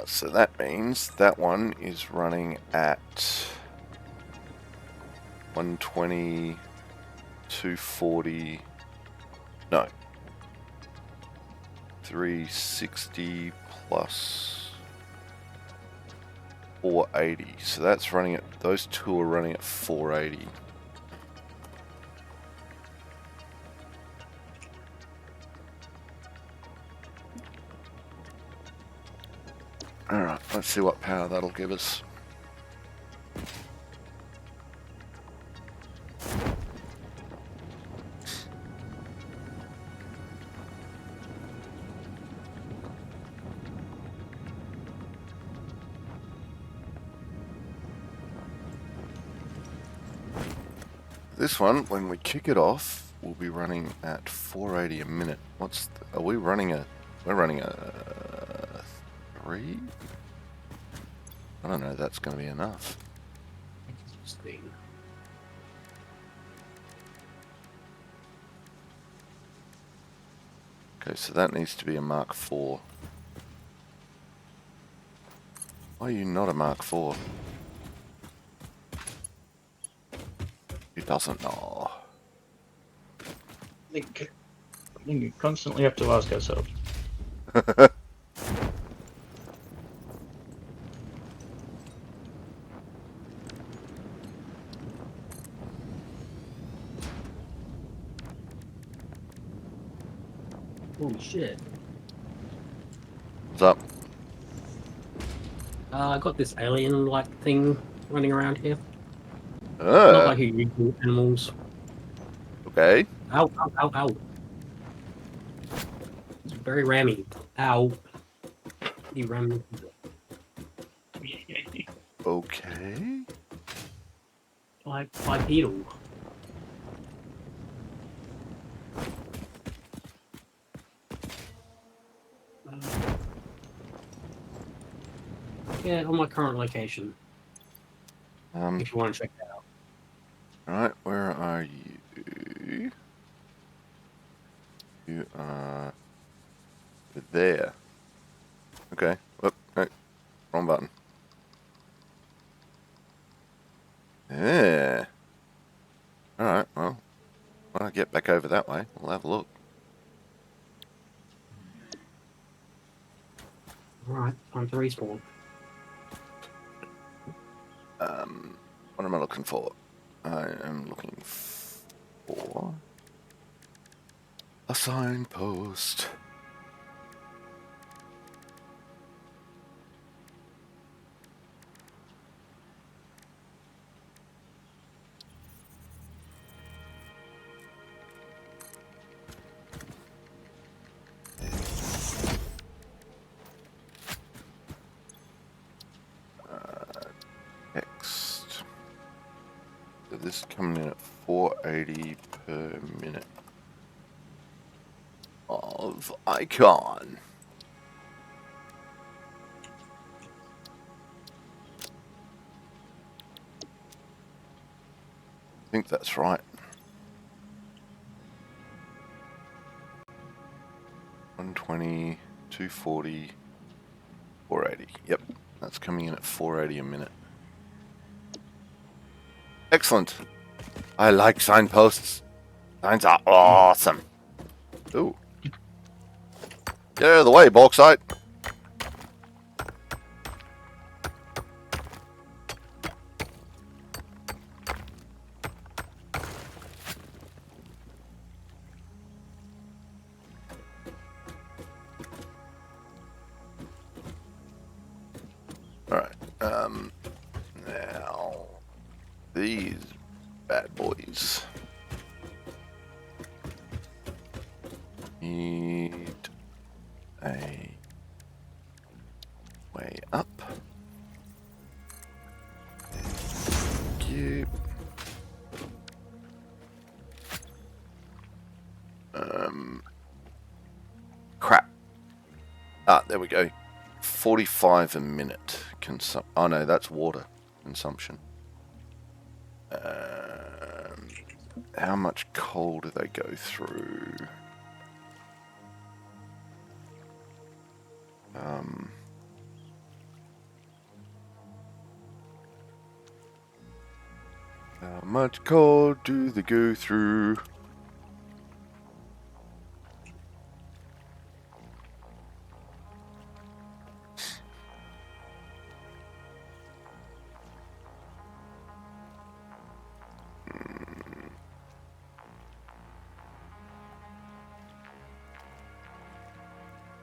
So that means that one is running at 120, 240, no, 360 plus 480. So that's running at, those 2 are running at 480. Alright, let's see what power that'll give us. This one, when we kick it off, will be running at 480 a minute. Are we running a we're running a 3. I don't know. That's going to be enough. Interesting. Okay, so that needs to be a Mark 4. Why are you not a Mark 4? He doesn't know. I think you constantly have to ask ourselves. Holy shit. What's up? I got this alien-like thing running around here. Not Uh, like you do animals. okay. Ow, ow, ow, ow. It's very rammy. Ow. You ram Okay. bipedal. Yeah, on my current location. If you want to check that out. Alright, where are you? You are there. Okay. Whoop, no, wrong button. Yeah. Alright, well, when I get back over that way, we'll have a look. Alright, time to respawn. What am I looking for? I am looking for a signpost. Text. So this is coming in at 480 per minute of icon. I think that's right. 120, 240, 480. Yep, that's coming in at 480 a minute. Excellent. I like signposts. Signs are awesome. Ooh. Get out of the way, bauxite. Alright, now, these bad boys need a way up. Cube. Crap. Ah, there we go. 45 a minute oh no, that's water consumption. How much coal do they go through? How much coal do they go through?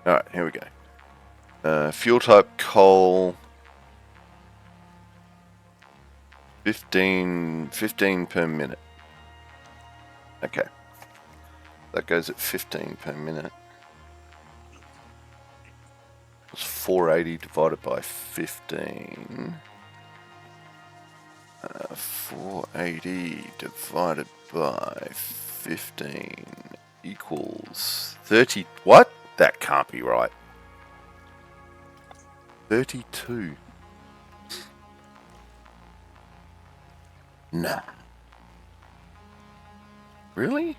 Alright, here we go. Fuel type coal. 15 per minute. Okay. That goes at 15 per minute. It's 480 divided by 15. 480 divided by 15 equals 30. What? That can't be right. 32. Nah. Really?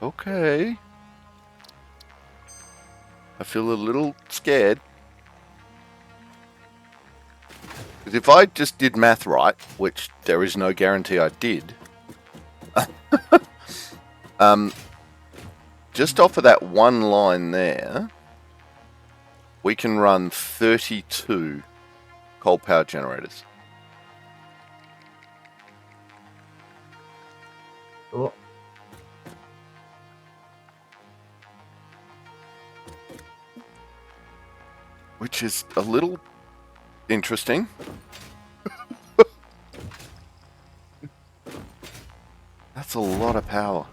Okay. I feel a little scared. Because if I just did math right, which there is no guarantee I did, just off of that one line there, we can run 32 coal power generators. Oh, Which is a little interesting. That's a lot of power.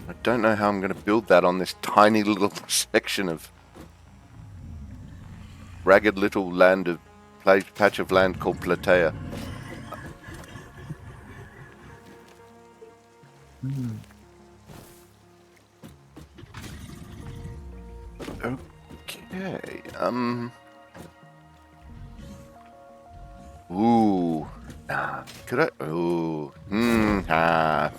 I don't know how I'm going to build that on this tiny little section of ragged little land of patch of land called Platea. Okay. Ooh. Nah. Could I? Ooh. Ah.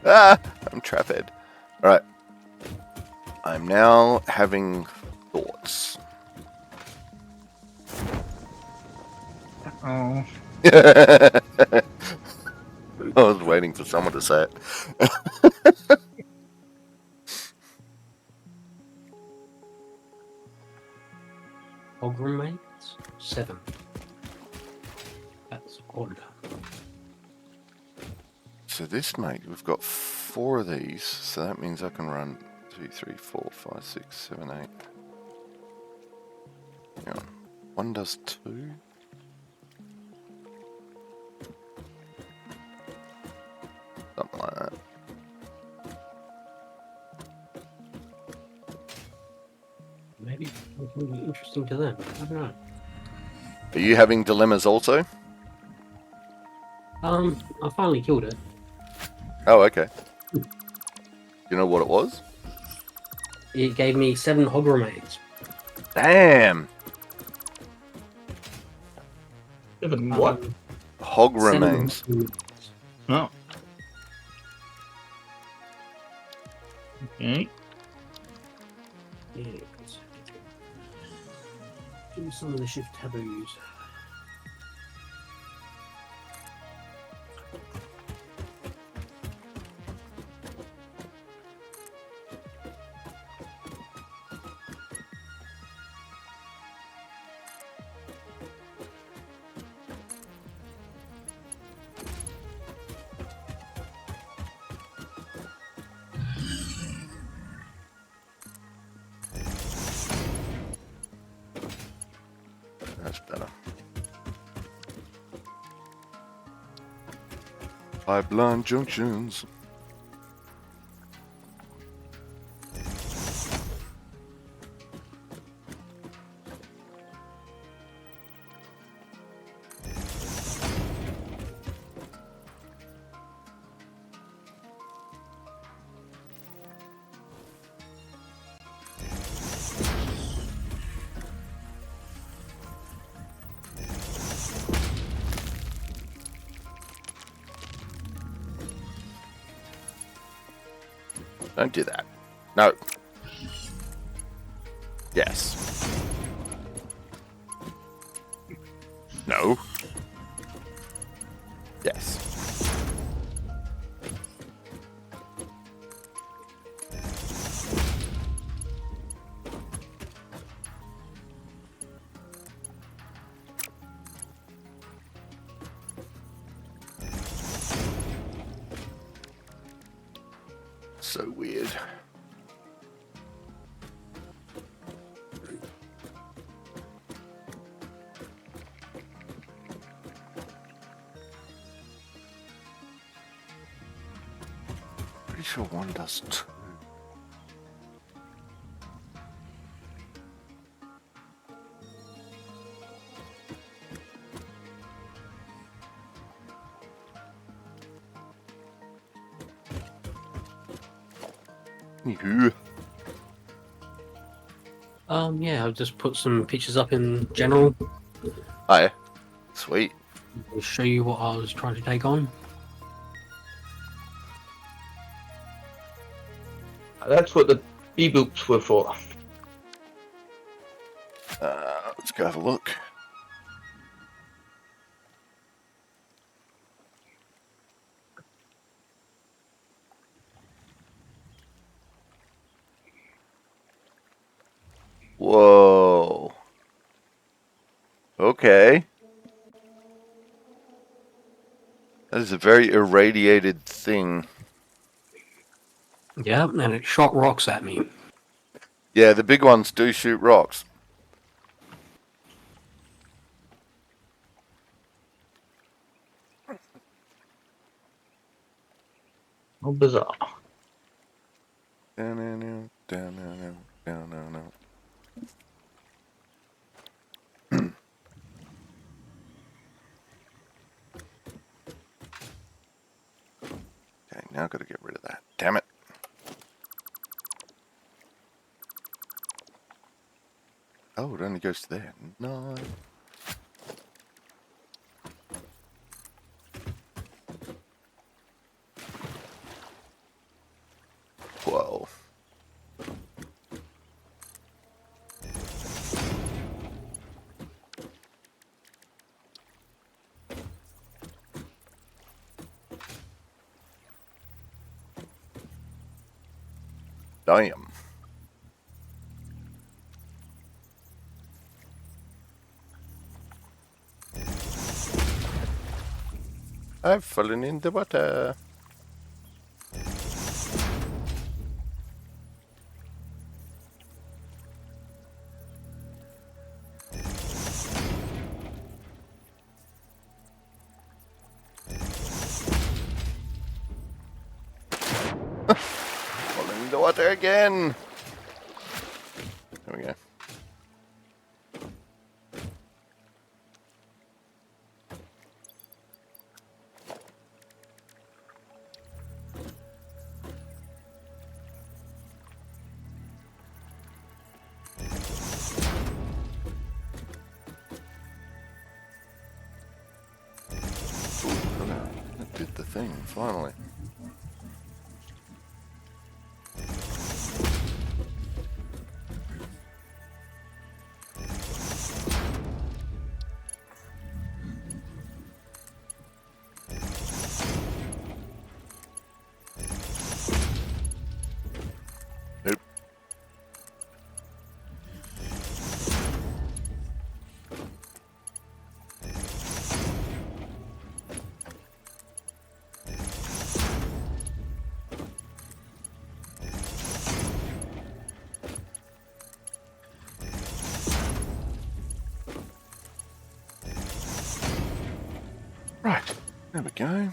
Ah. I'm trapped. All right. I'm now having thoughts. oh. I was waiting for someone to say it. Hog remains 7. That's odd. So this, mate, we've got 4 of these, so that means I can run 2, 3, 4, 5, 6, 7, 8. Hang on. 1 does 2. Something like that. Maybe it will be interesting to them. I don't know. Are you having dilemmas also? I finally killed it. Oh, okay. You know what it was? It gave me 7 hog remains. Damn! What? Hog 7 remains. hog remains. Oh. Okay. Yeah. Do some of the shift taboos. That's better. Pipeline junctions. Don't do that. No. Yes. No. Yes. So weird. Pretty sure 1 does 2. Anywho. Yeah, I've just put some pictures up in general. Oh, yeah. Sweet. I'll show you what I was trying to take on. That's what the B-boops were for. Let's go have a look. Whoa. Okay. That is a very irradiated thing. Yeah, and it shot rocks at me. Yeah, the big ones do shoot rocks. How bizarre. Down, down. Okay, now I've got to get rid of that. Damn it. Oh, it only goes to there. No. Whoa. Damn. I've fallen in the water. Fallen in the water again. There we go. That did the thing, finally. Nope. Right, there we go.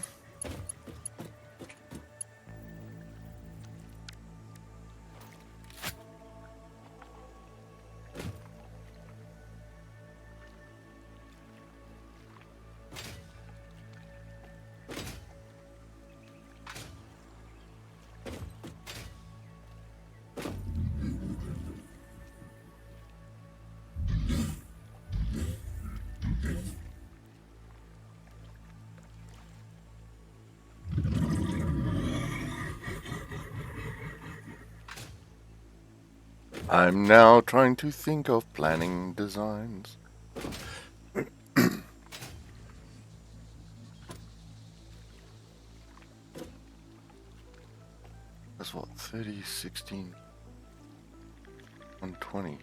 I'm now trying to think of planning designs. That's what, 30, 16, 120.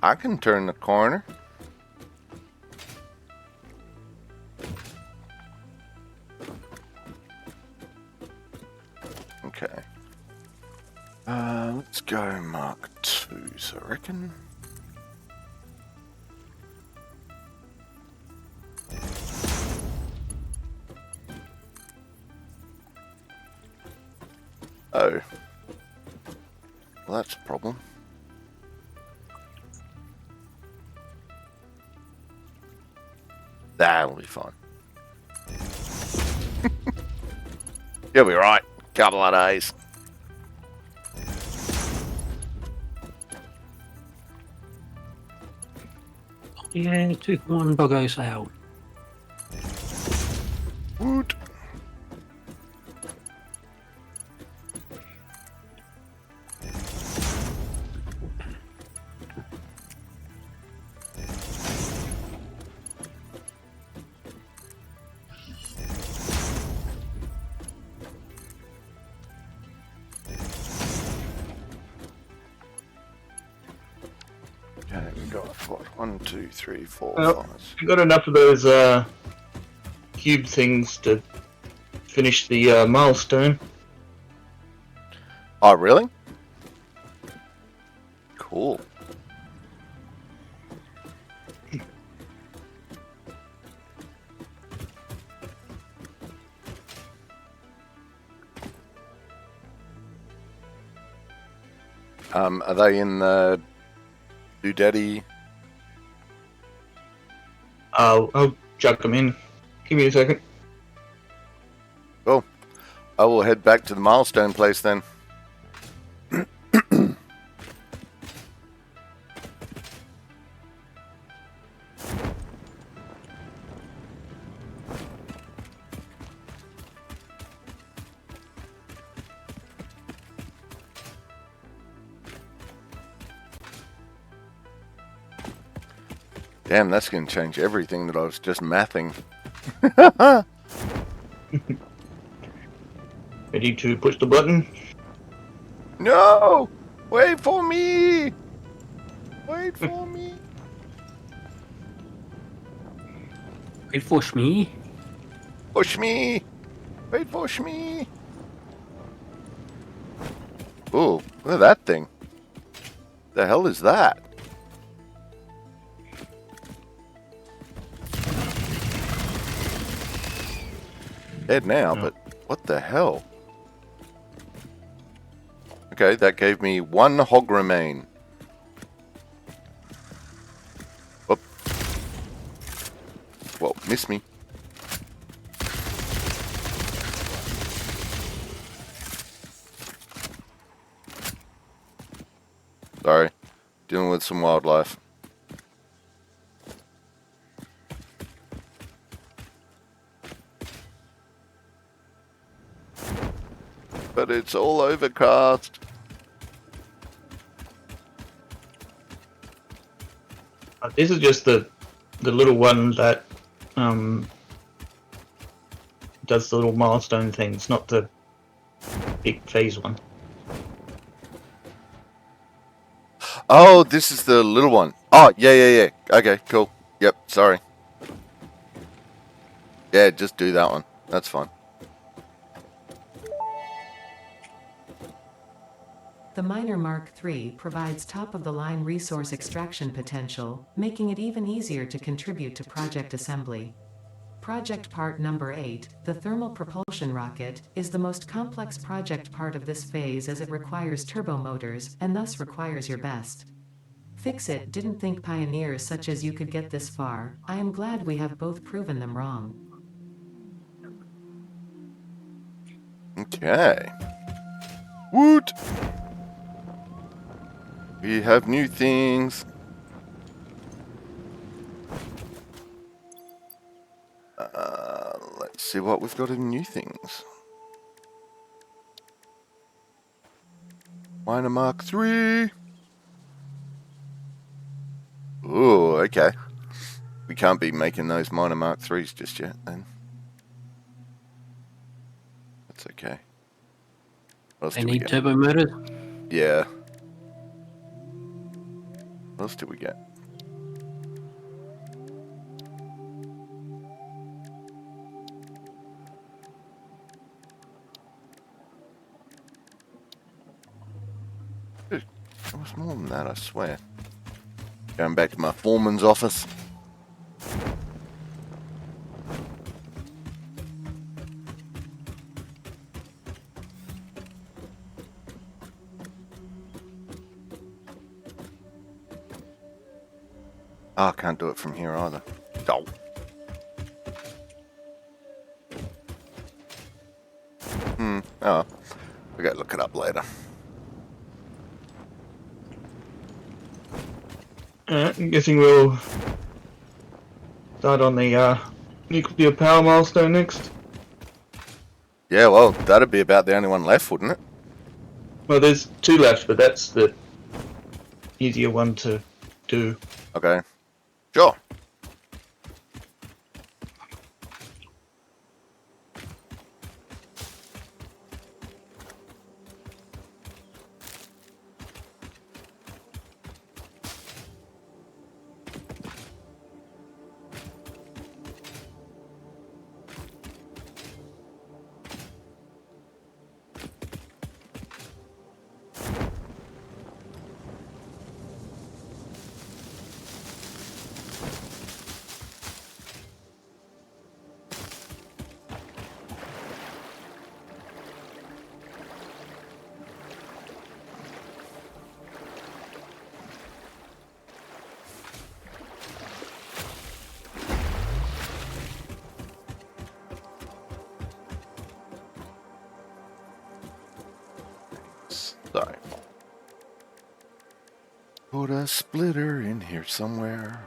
I can turn the corner. Okay. Let's go Mark 2s, I reckon. Oh. Well, that's a problem. That'll be fine. You'll be right. Couple of days. Yeah, took one buggo's out. Woot. Okay, we got what? 1, 2, 3, 4, Well, 5. I got enough of those cube things to finish the milestone. Oh, really? Cool. Are they in the Doodaddy? I'll chuck them in. Give me a second. Cool. I will head back to the milestone place then. Damn, that's going to change everything that I was just mathing. Ready to push the button? No! Wait for me! Wait for me! Wait for me. Push me! Wait for me! Oh, look at that thing. The hell is that? Dead now, but what the hell? Okay, that gave me 1 hog remain. Whoop. Well, miss me. Sorry, dealing with some wildlife. But it's all overcast. This is just the little one that does the little milestone things, not the big phase one. Oh, this is the little one. Oh, yeah. Okay, cool. Yep, sorry. Yeah, just do that one. That's fine. The Miner Mark III provides top-of-the-line resource extraction potential, making it even easier to contribute to project assembly. Project part number 8, the thermal propulsion rocket, is the most complex project part of this phase as it requires turbo motors, and thus requires your best. Fix it, didn't think pioneers such as you could get this far. I am glad we have both proven them wrong. Okay. Woot! We have new things. Let's see what we've got in new things. Miner Mark III. Ooh, okay. We can't be making those Miner Mark IIIs just yet, then. That's okay. What else They do we need get? turbo motors. Yeah. What else do we get? Dude, there was more than that, I swear. Going back to my foreman's office. Oh, I can't do it from here either. Oh. Oh. We gotta look it up later. Alright, I'm guessing we'll start on the nuclear power milestone next. Yeah, well, that'd be about the only one left, wouldn't it? Well, there's 2 left, but that's the easier one to do. Okay. Sure. Sorry. Put a splitter in here somewhere.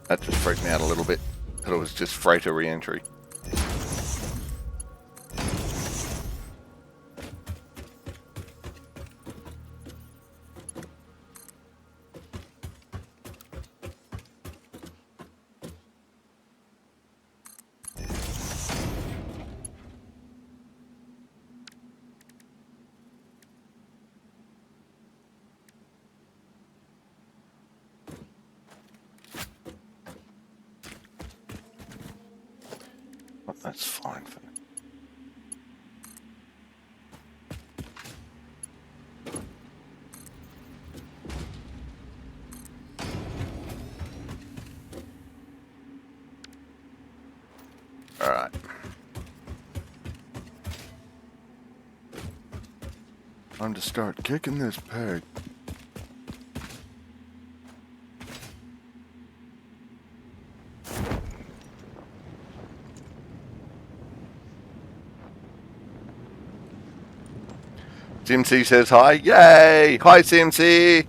That just freaked me out a little bit. Thought it was just freighter re-entry. Oh, that's fine for me. All right. Time to start kicking this peg. CMC says hi. Yay! Hi, CMC!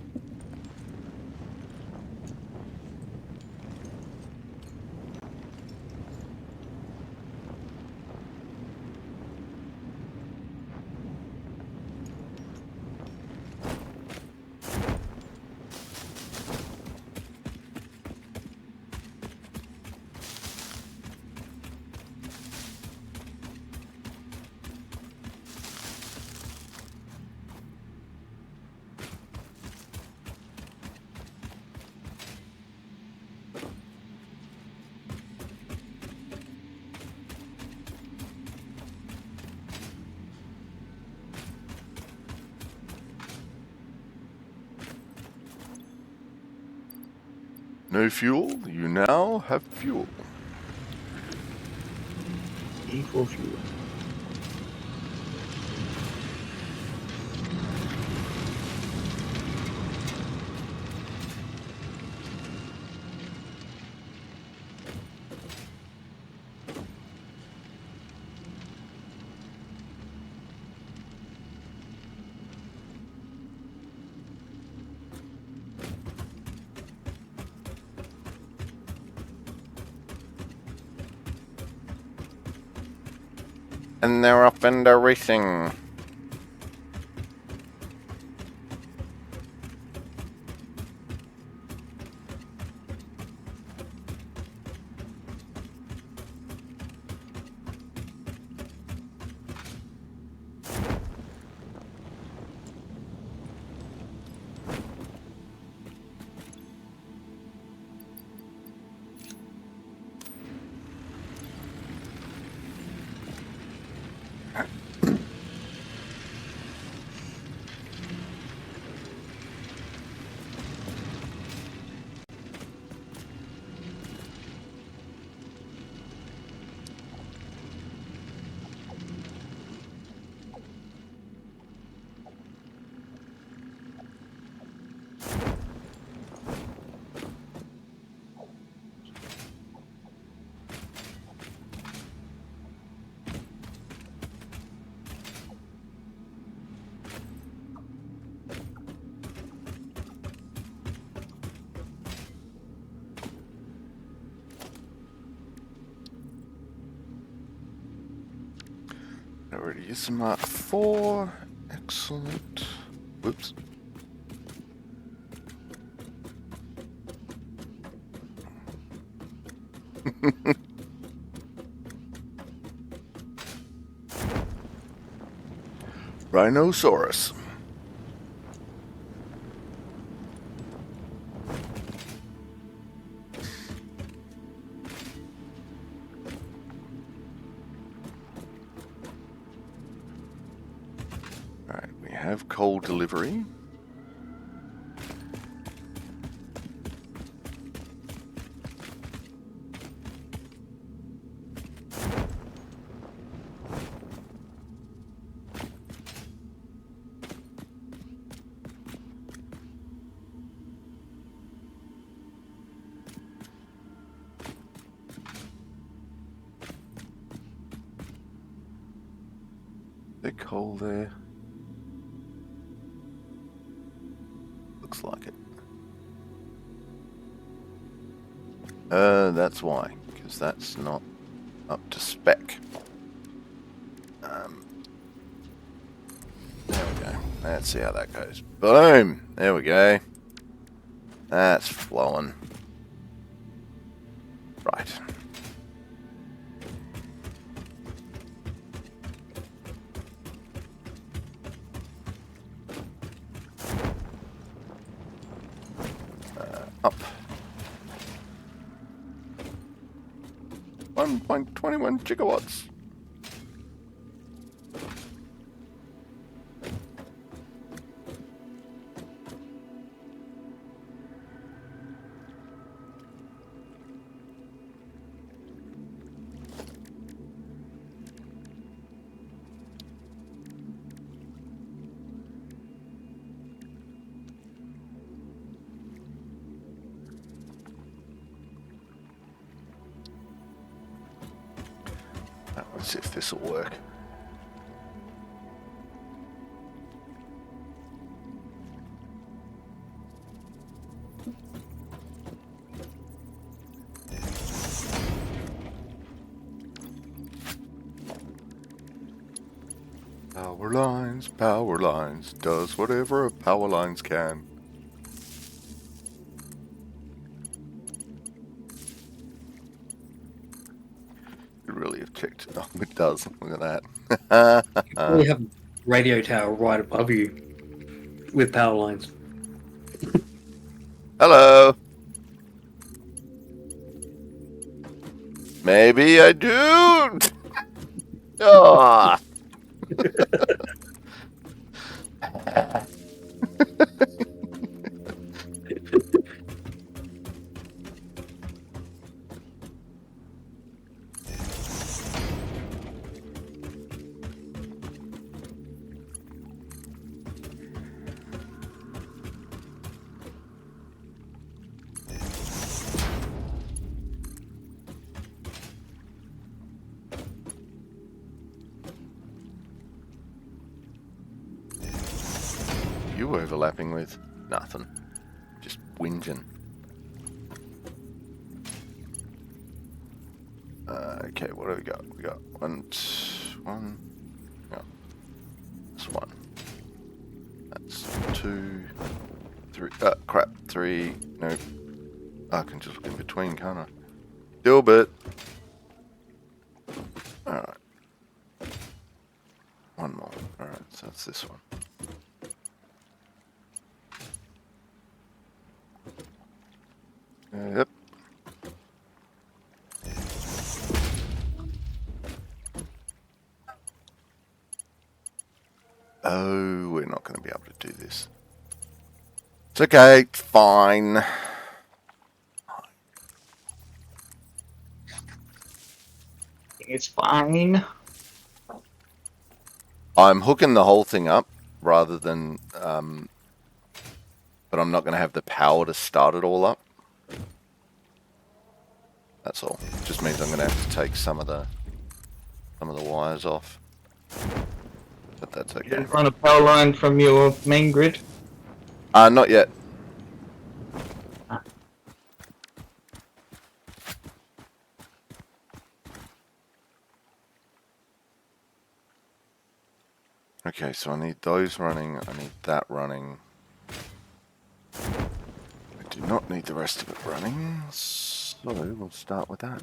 No fuel? You now have fuel. E4 fuel. And they're off and they're racing. Already used Mark 4. Excellent. Whoops. Rhinoceros. Alright, we have coal delivery. Big coal there. Looks like it. That's why, because that's not up to spec. There we go. Let's see how that goes. Boom! There we go. That's flowing. Right. Up. 1.21 gigawatts. Let's see if this will work. Power lines, does whatever a power lines can. Could really have checked. Oh, it does. Look at that. You probably have a radio tower right above you with power lines. Hello. Maybe I do. Oh. you overlapping with? Nothing. Just whinging. Okay, what do we got? We got one. Yeah, that's one. That's 2, 3. Crap. 3. No. I can just look in between, can't I? Dilbert. Alright. One more. Alright, so that's this one. Yep. Oh, we're not going to be able to do this. It's okay, fine. It's fine. I'm hooking the whole thing up rather than, but I'm not going to have the power to start it all up. That's all. Just means I'm going to have to take some of the wires off. But that's You okay. didn't run a power line from your main grid? Not yet. Okay, so I need those running, I need that running. I do not need the rest of it running, so we'll start with that.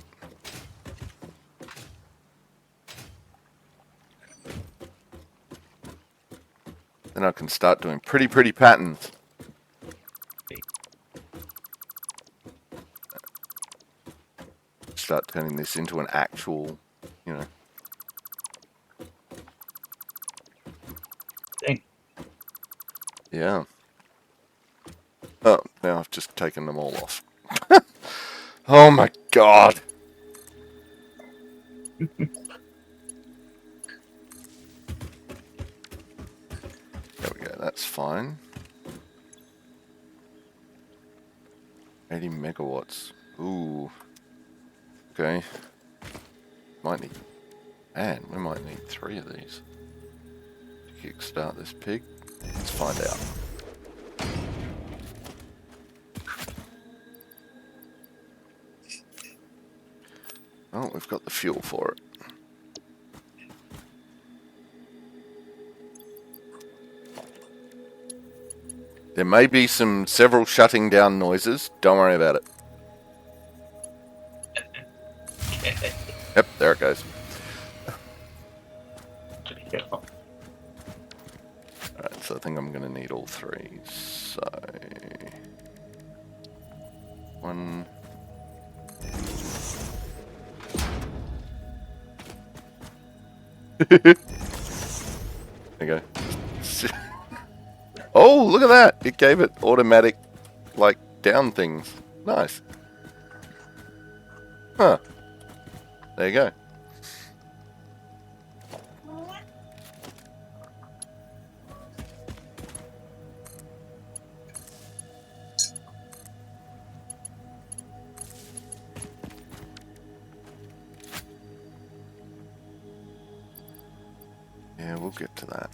Then I can start doing pretty patterns. Start turning this into an actual, you know. Dang. Yeah. Oh, now I've just taken them all off. Oh my god. There we go, that's fine. 80 megawatts. Ooh. Okay. Might need... Man, we might need 3 of these. To kickstart this pig. Let's find out. Oh, we've got the fuel for it. There may be several shutting down noises. Don't worry about it. Yep, there it goes. Alright, so I think I'm going to need all 3. So... 1... There you go. Oh, look at that! It gave it automatic, like, down things. Nice. Huh. There you go. Yeah, we'll get to that.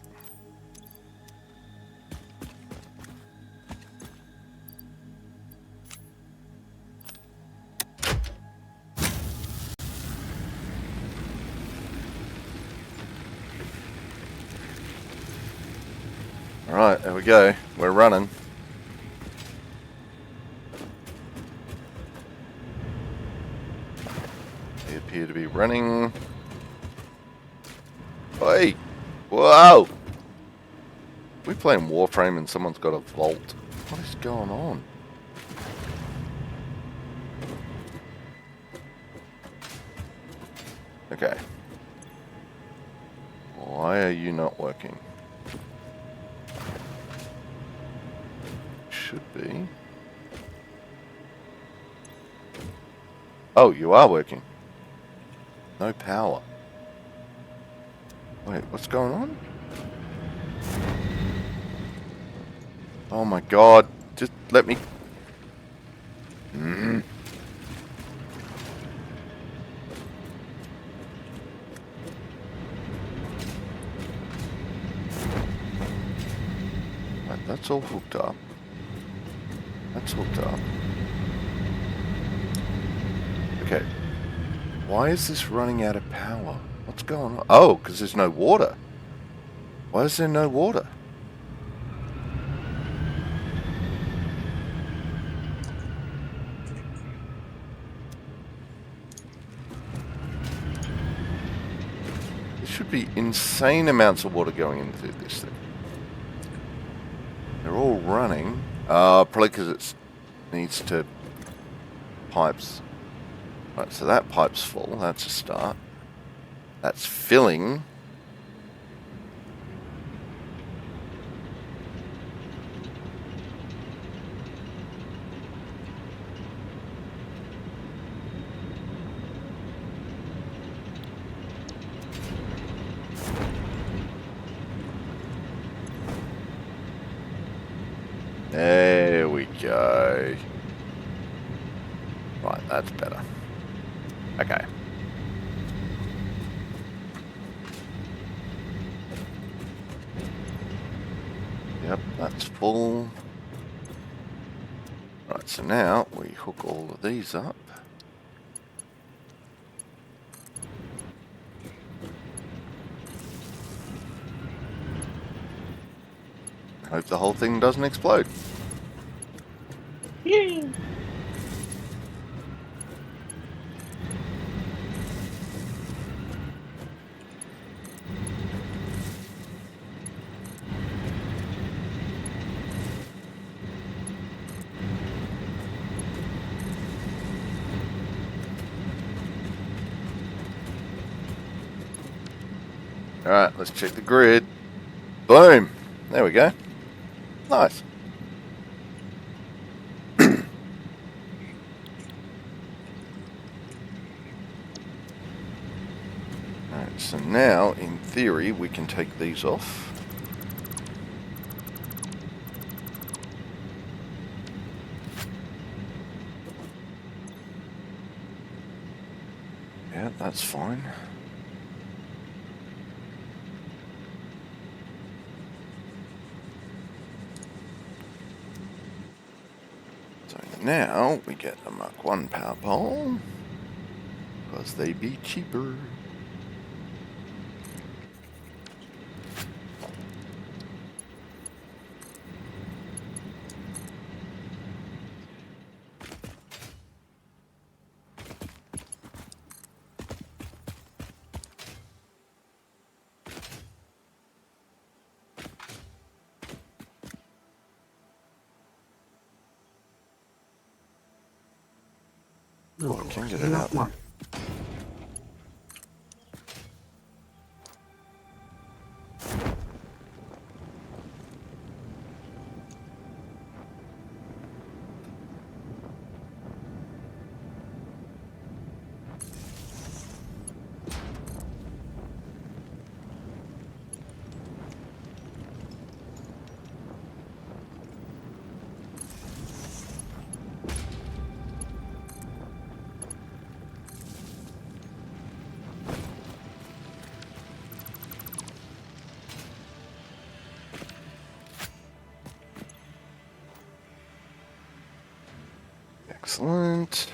Alright, there we go. We're running. They appear to be running. Hey! Whoa! We're playing Warframe and someone's got a vault. What is going on? Okay. Why are you not working? Should be. Oh, you are working. No power. Wait, what's going on? Oh my god. Just let me... Right, that's all hooked up. That's hooked up. Okay. Why is this running out of power? What's going on? Oh, because there's no water. Why is there no water? There should be insane amounts of water going into this thing. They're all running. Probably because it needs to pipes. Right, so that pipe's full. That's a start. That's filling. There we go. Right, that's better. Okay. Yep, that's full. Right, so now we hook all of these up. Hope the whole thing doesn't explode. Yay! Alright, let's check the grid. Boom! There we go. Nice. Alright, so now, in theory, we can take these off. Yeah, that's fine. So now we get the Mark 1 power pole, because they be cheaper. Oh, I can get it out there. Excellent.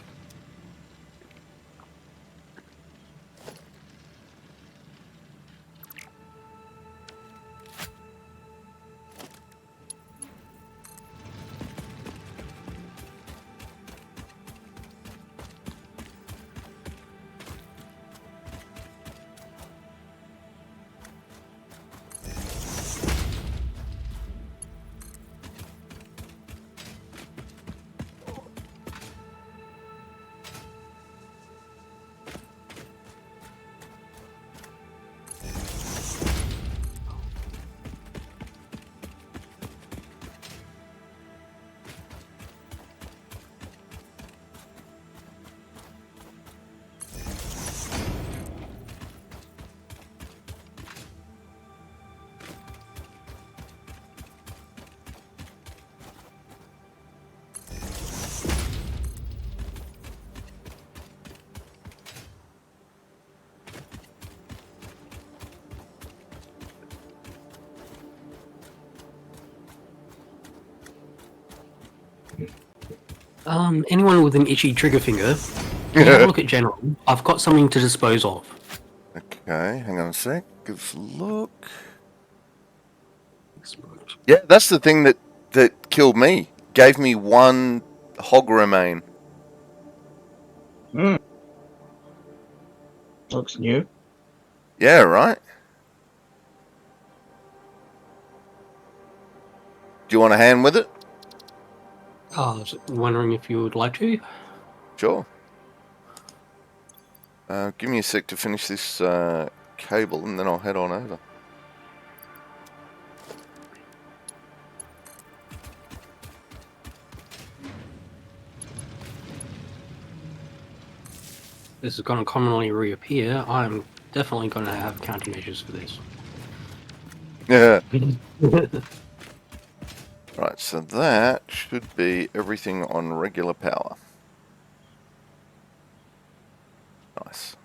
Anyone with an itchy trigger finger, can you have a look at general? I've got something to dispose of. Okay, hang on a sec. Give us a look. Yeah, that's the thing that killed me. Gave me 1 hog remain. Looks new. Yeah, right? Do you want a hand with it? I was wondering if you would like to. Sure. Give me a sec to finish this cable and then I'll head on over. This is going to commonly reappear. I'm definitely going to have countermeasures for this. Yeah. Right, so that should be everything on regular power. Nice.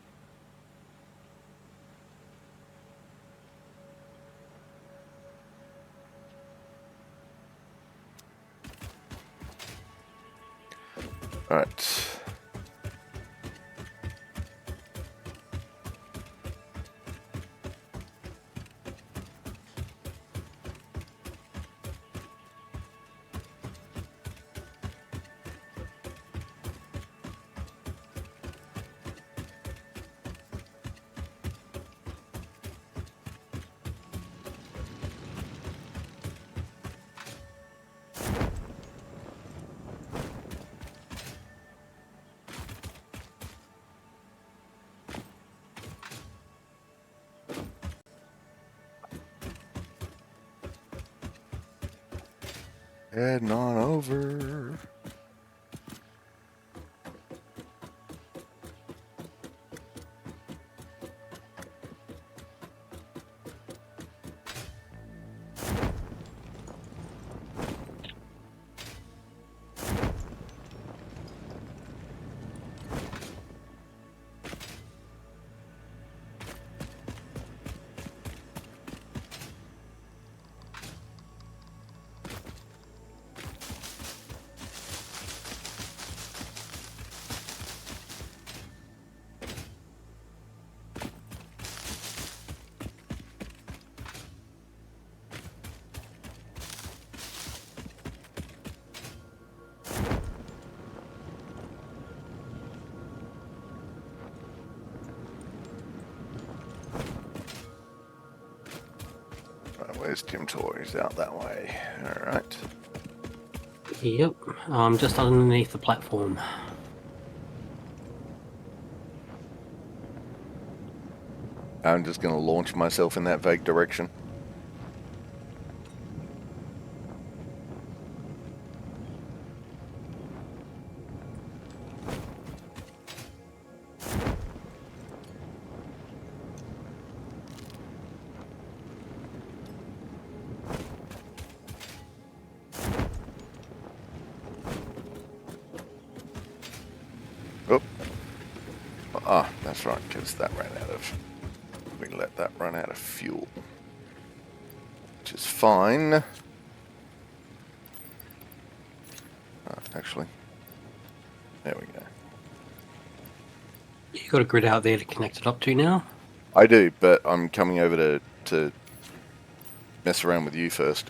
Alright. Heading on over. Right, where's Tim Toys? Out that way. Alright. Yep, just underneath the platform. I'm just going to launch myself in that vague direction. Oh. Ah, that's right, because that ran out of... We let that run out of fuel. Which is fine. Actually. There we go. You got a grid out there to connect it up to now? I do, but I'm coming over to mess around with you first.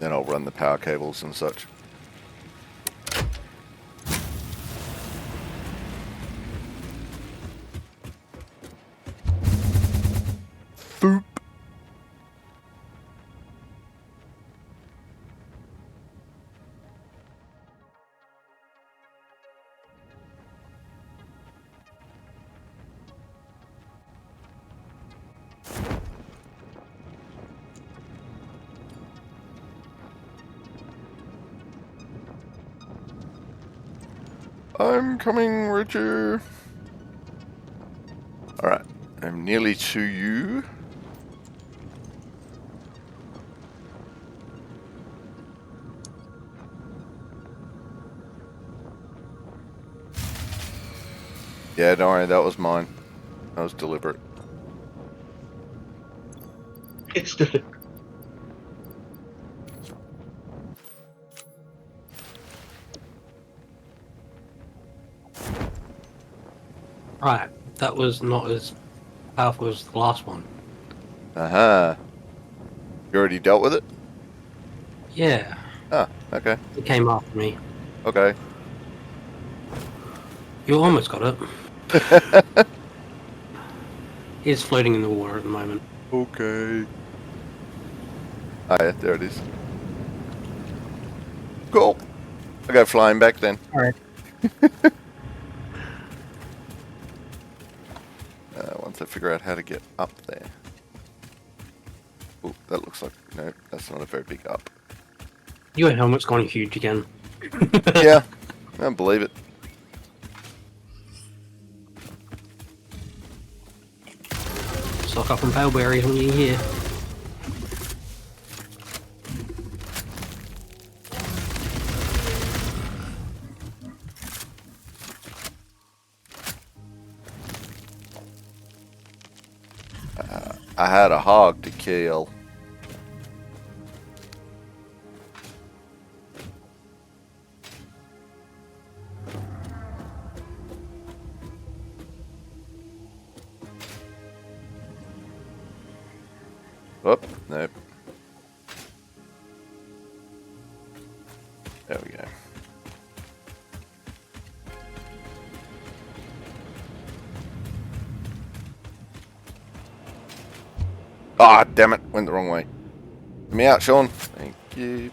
Then I'll run the power cables and such. Boop. I'm coming, Roger. Alright, I'm nearly to you. Yeah, don't worry, that was mine. That was deliberate. It's different. Right. That was not as powerful as the last one. Uh-huh. You already dealt with it? Yeah. Ah, okay. It came after me. Okay. You almost got it. It's floating in the water at the moment. Okay. Ah, yeah, there it is. Cool. I'll go flying back then. Alright. Once I figure out how to get up there. Oh, that looks like... No, that's not a very big up. Your helmet's gone huge again. Yeah, I don't believe it. Stock up on pale berries when you're here. I had a hog to kill. Oh, nope. There we go. Ah, damn it. Went the wrong way. Get me out, Sean. Thank you.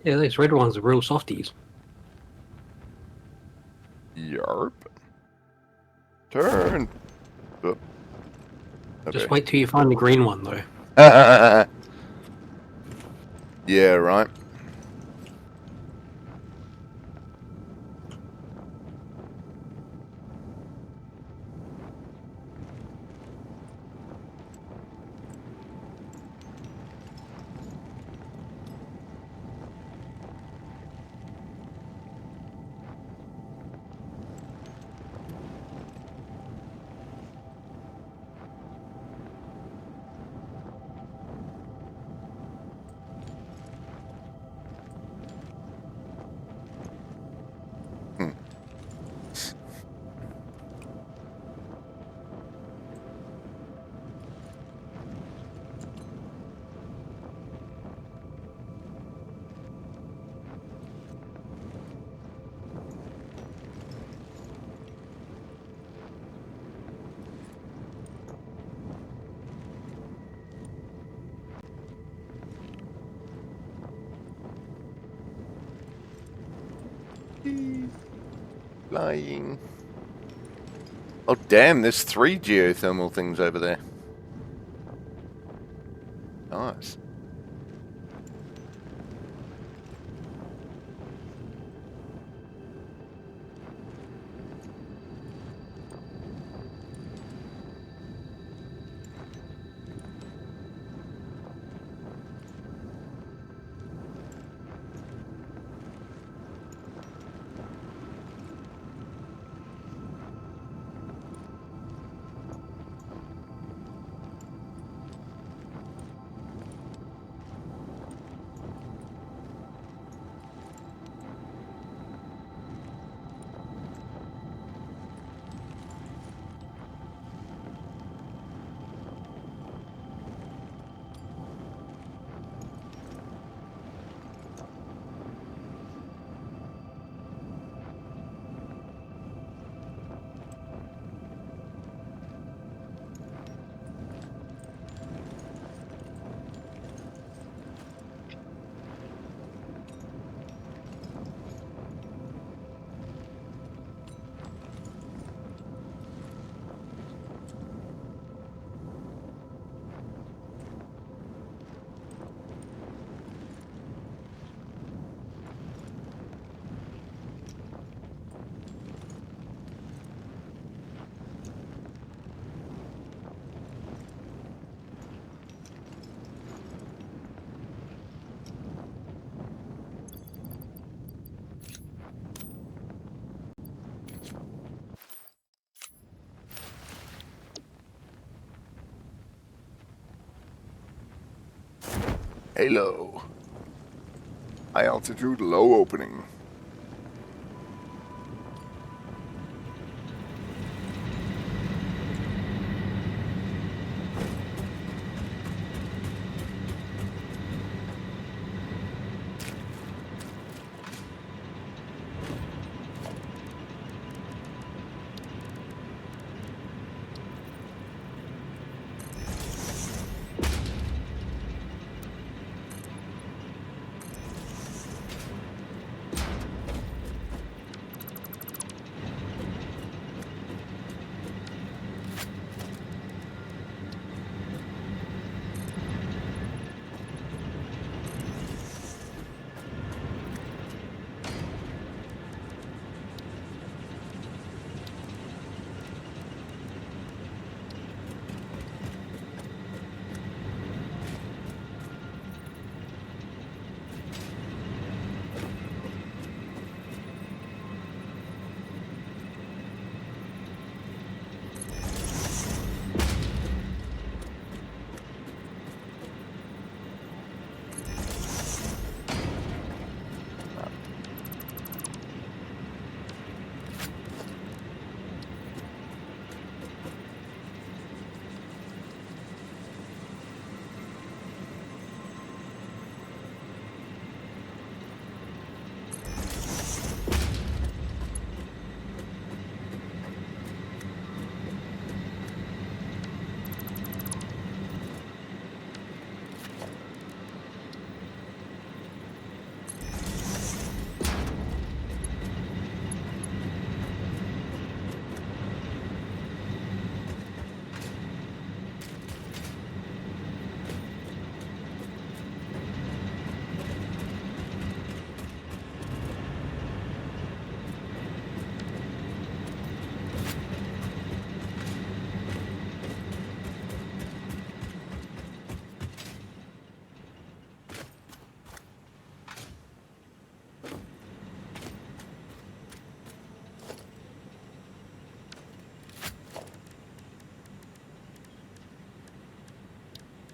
Yeah, those red ones are real softies. Yarp. Turn. Oop. Just Okay. wait till you find the green one, though. Yeah, right. Hmm. Flying. Oh, damn, there's 3 geothermal things over there. Nice. Hello. High altitude, low opening.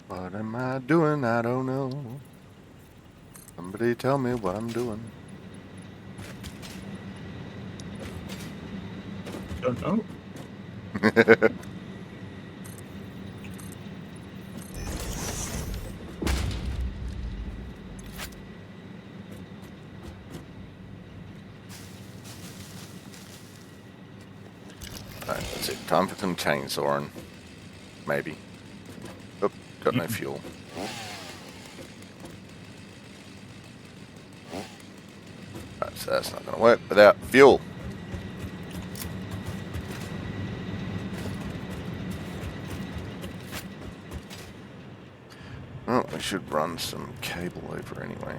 What am I doing? I don't know. Somebody tell me what I'm doing. Don't know. Alright, that's it. Time for some chainsawing. Maybe. Oop, got no fuel. Right, so that's not gonna work without fuel. Oh, we should run some cable over anyway.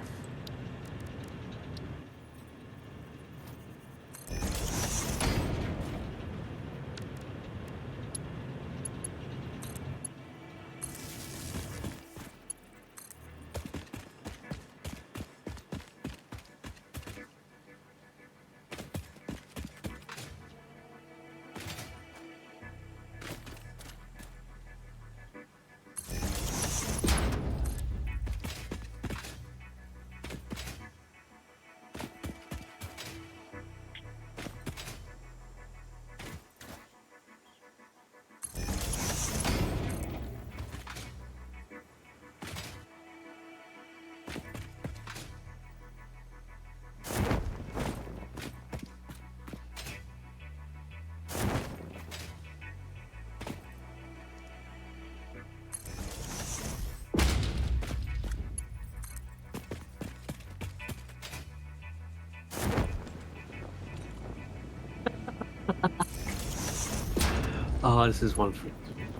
Oh, this is one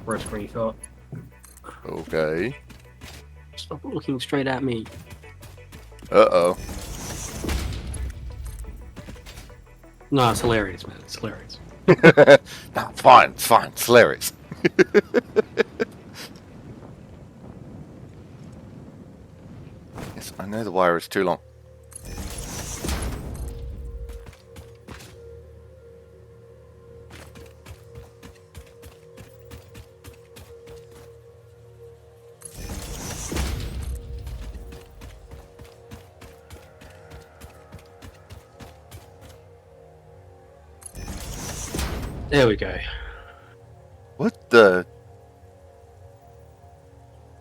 for a screenshot. Okay. Stop looking straight at me. Uh-oh. No, it's hilarious, man. It's hilarious. No, fine, it's fine. It's hilarious. Yes, I know the wire is too long. There we go. What the?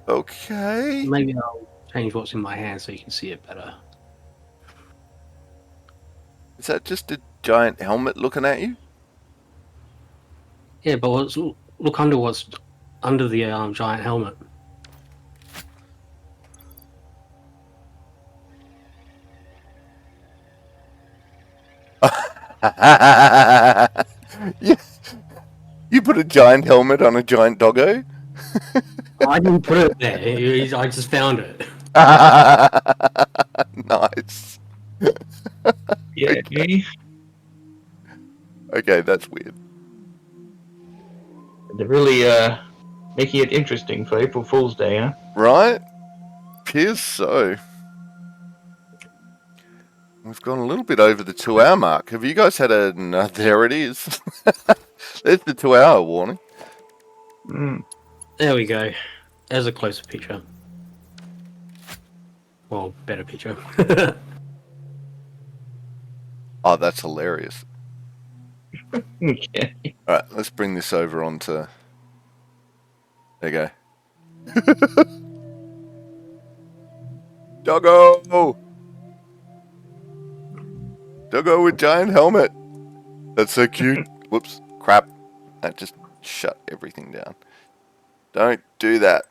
Okay. Maybe I'll change what's in my hand so you can see it better. Is that just a giant helmet looking at you? Yeah, but look under what's under the giant helmet. you, you put a giant helmet on a giant doggo? I didn't put it there. I just found it. Nice. Yeah. Okay, that's weird. They're really making it interesting for April Fool's Day, huh? Right? Appears so. We've gone a little bit over the 2-hour mark. Have you guys had a... No, there it is. There's the 2-hour warning. Mm. There we go. There's a closer picture. Well, better picture. Oh, that's hilarious. Okay. Alright, let's bring this over onto... There you go. Doggo! Doggo with giant helmet. That's so cute. Whoops. Crap. That just shut everything down. Don't do that.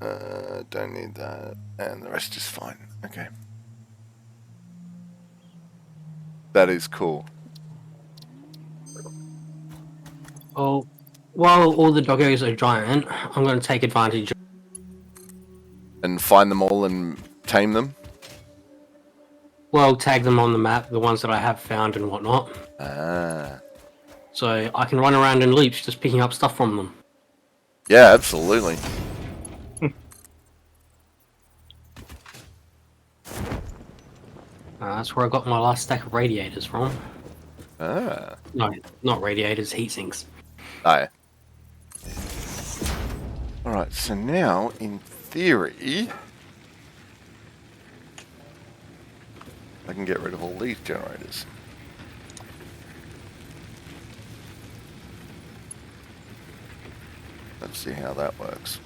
Don't need that. And the rest is fine. Okay. That is cool. Well, while all the doggos are giant, I'm going to take advantage. And find them all and tame them. Well, tag them on the map, the ones that I have found and whatnot. Ah. So I can run around in loops just picking up stuff from them. Yeah, absolutely. That's where I got my last stack of radiators from. Ah. No, not radiators, heat sinks. Oh, yeah. Alright, so now, in theory... I can get rid of all these generators. Let's see how that works.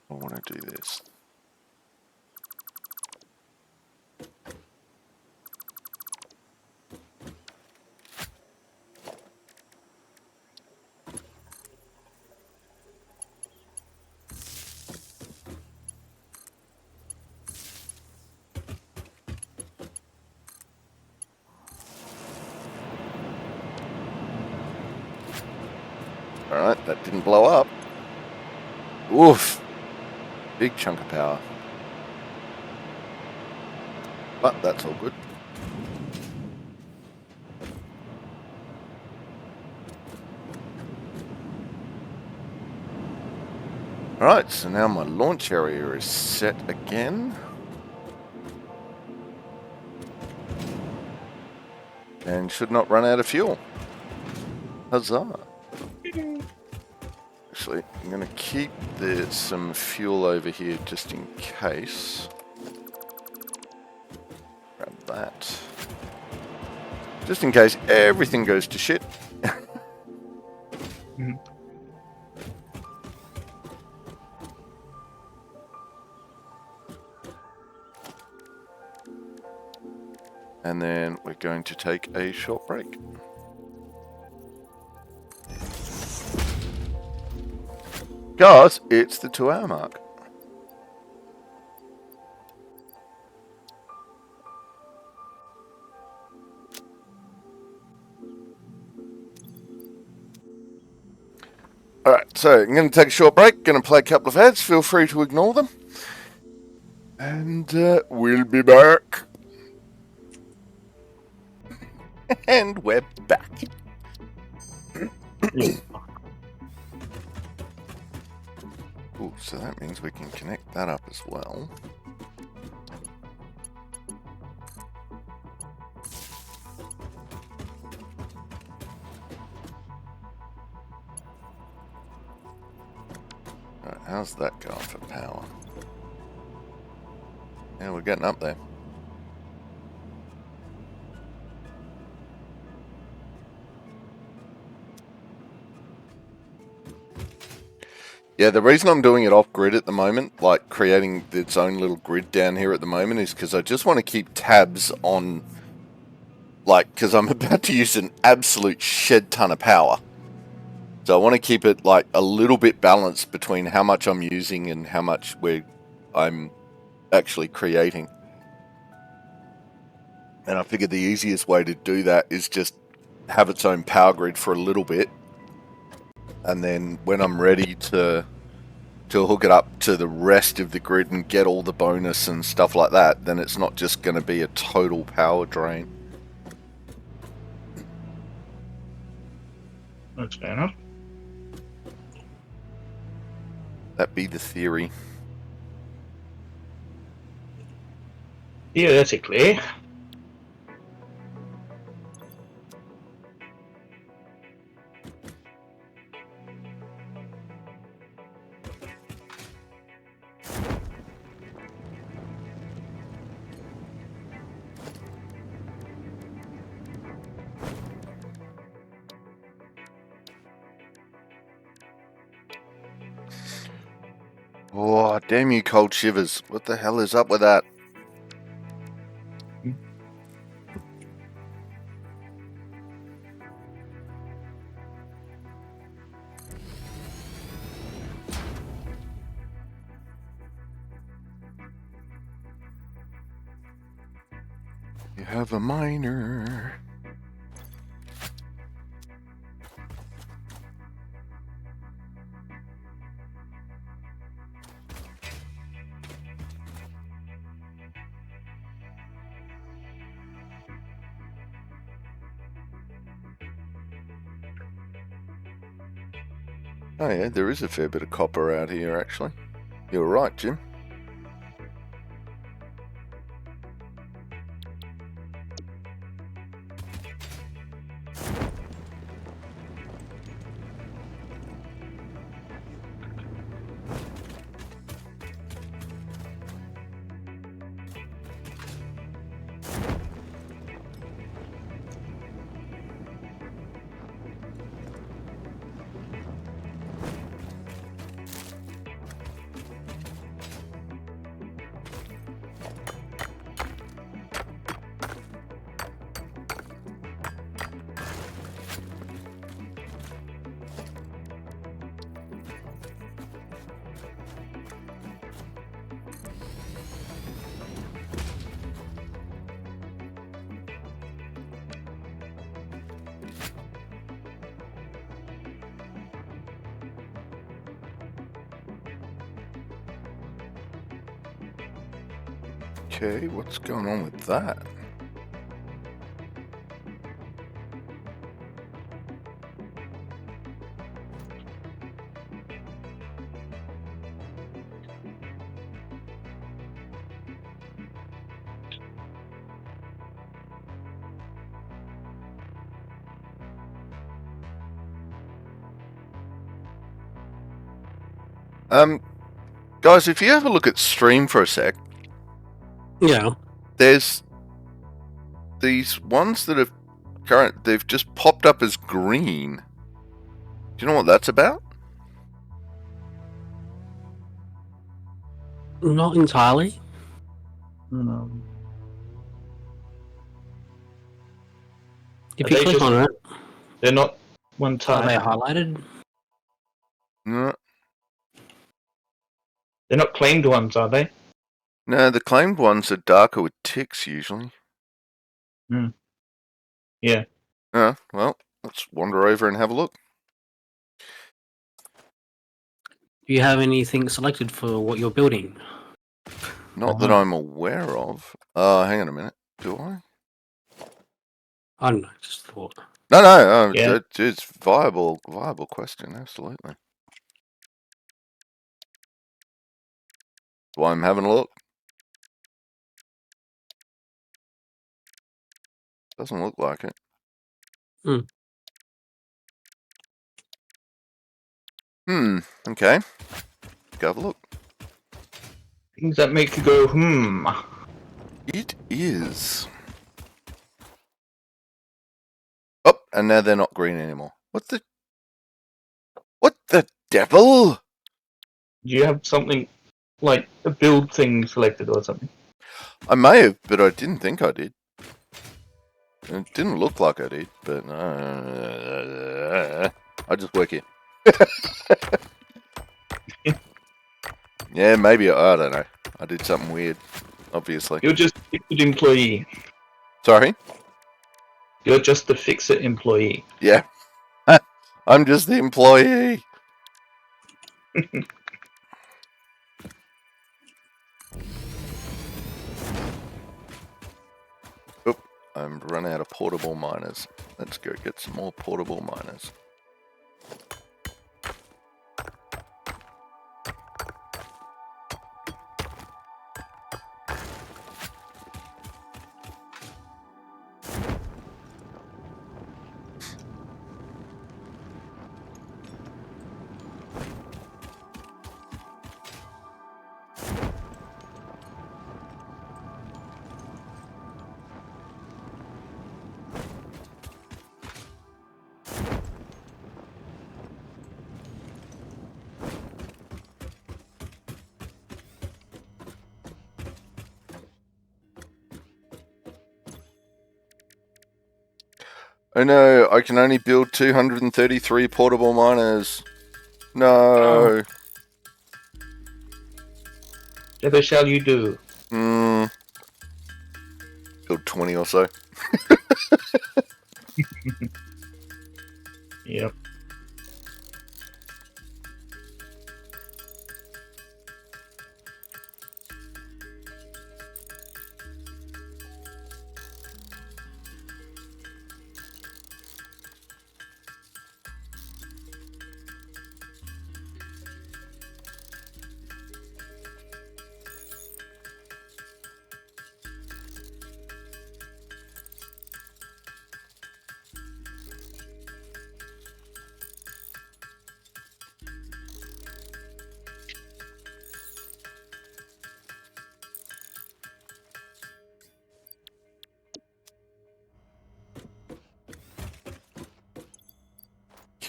I want to do this. Alright, that didn't blow up. Oof. Big chunk of power. But that's all good. Alright, so now my launch area is set again. And should not run out of fuel. Huzzah. Actually, I'm going to keep some fuel over here just in case. Grab that. Just in case everything goes to shit. And then we're going to take a short break. Because it's the 2-hour mark. Alright, so I'm going to take a short break, going to play a couple of ads, feel free to ignore them. And we'll be back. And we're back. Ooh, so that means we can connect that up as well. How's that going for power? Yeah, we're getting up there. Yeah, the reason I'm doing it off-grid at the moment, like creating its own little grid down here at the moment, is because I just want to keep tabs on, like, because I'm about to use an absolute shed ton of power. So I want to keep it, like, a little bit balanced between how much I'm using and how much I'm actually creating. And I figured the easiest way to do that is just have its own power grid for a little bit. And then when I'm ready to hook it up to the rest of the grid and get all the bonus and stuff like that, then it's not just going to be a total power drain. That's fair enough. That be the theory. Theoretically. Oh, damn you, cold shivers. What the hell is up with that? You have a miner. Oh yeah, there is a fair bit of copper out here, actually. You're right, Jim. Okay, what's going on with that? Guys, if you have a look at stream for a sec, Yeah. there's these ones that they've just popped up as green. Do you know what that's about? Not entirely. If Are you they click just- on it, They're not one are type. they highlighted? No, They're not claimed ones, are they? no, the claimed ones are darker with ticks usually. Yeah. Well, let's wander over and have a look. Do you have anything selected for what you're building? Not that I'm aware of. Hang on a minute. Do I? I don't know, just thought. No, Yeah. it's viable question, absolutely. Why I'm having a look. Doesn't look like it. Okay. Go have a look. Things that make you go, hmm. It is. Oh, and now they're not green anymore. What the devil? Do you have something like a build thing selected or something? I may have, but I didn't think I did. It didn't look like I did, but I just work here. Yeah, maybe, I don't know. I did something weird, obviously. You're just a good employee. Sorry? You're just a fix-it employee. Yeah. I'm just the employee. Oop, I'm run out of portable miners. Let's go get some more portable miners. Oh no, I can only build 233 portable miners. No. Never shall you do. Build 20 or so. Yep.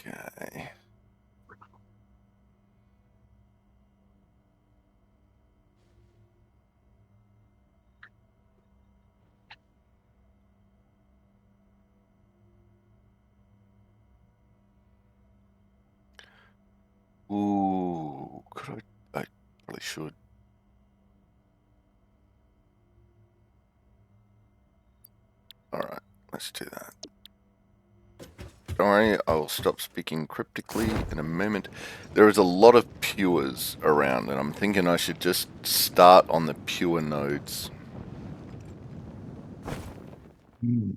Okay. Ooh, could I probably should. Alright, let's do that. Don't worry, I will stop speaking cryptically in a moment. There is a lot of pures around, and I'm thinking I should just start on the pure nodes. Hmm.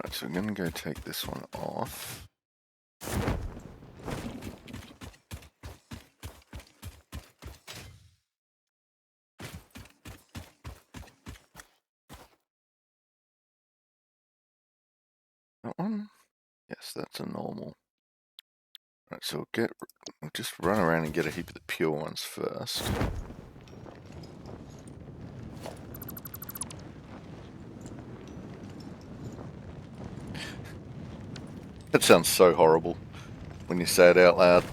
Right, so I'm going to go take this one off. That one? Yes, that's a normal. Right, so we'll just run around and get a heap of the pure ones first. That sounds so horrible when you say it out loud.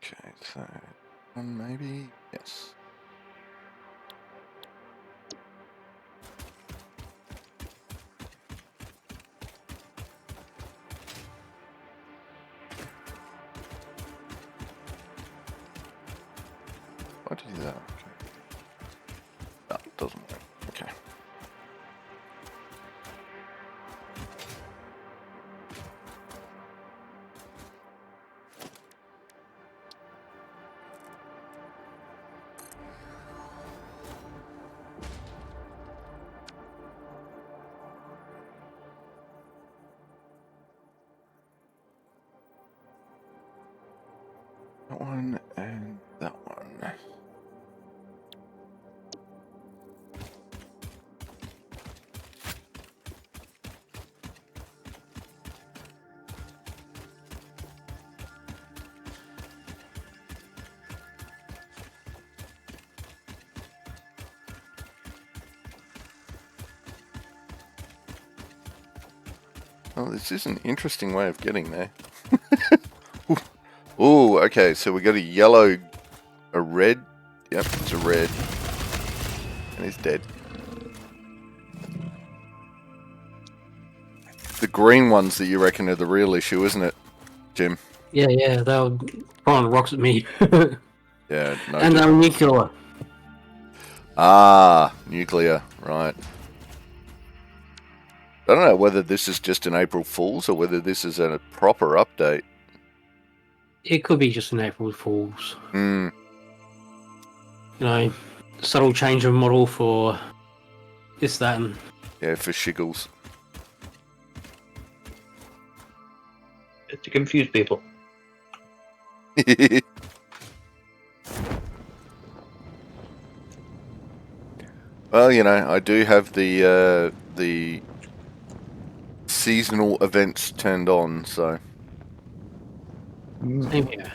Okay, so one maybe, yes. Why did you do that? Okay. No, it doesn't work. Okay. That one and that one. Well, this is an interesting way of getting there. Ooh, okay, so we got a yellow, a red. Yep, it's a red. And he's dead. The green ones that you reckon are the real issue, isn't it, Jim? Yeah, they were throwing rocks at me. Yeah, no. And they were nuclear. Ah, nuclear, right. I don't know whether this is just an April Fool's or whether this is a proper update. It could be just an April Fool's. Hmm. You know, subtle change of model for this, that, and... Yeah, for shiggles. To confuse people. Well, you know, I do have the seasonal events turned on, so Same here.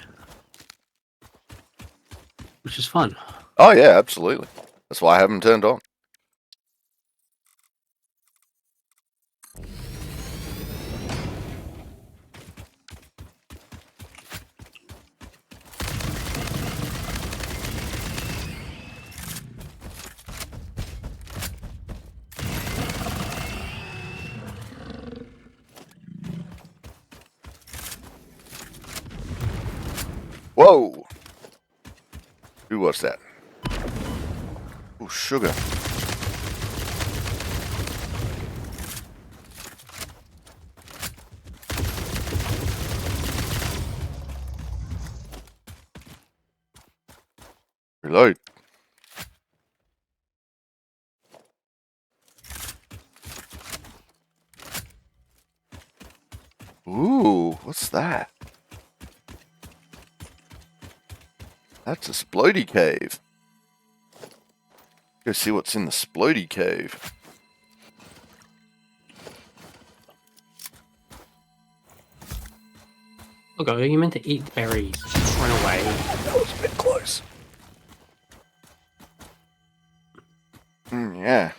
Which is fun. oh yeah, absolutely. That's why I have them turned on. Whoa! Who was that? Oh, sugar. Reload. Ooh, what's that? That's a splody cave. Go see what's in the splody cave. Okay, you meant to eat berries. Run away. That was a bit close. Yeah.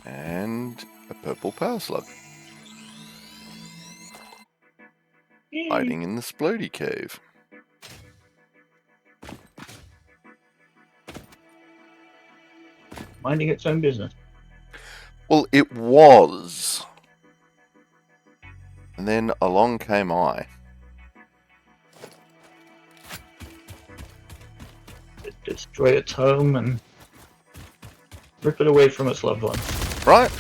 And a purple power slug. Hiding in the splody cave. Minding its own business. Well, it was. And then along came I. Destroy its home and rip it away from its loved ones. Right?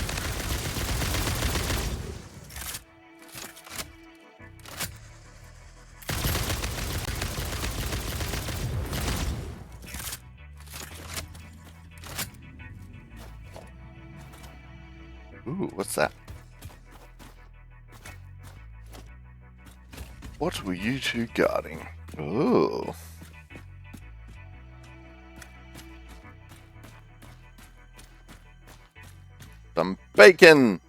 Ooh, what's that? What were you two guarding? Ooh. Some bacon!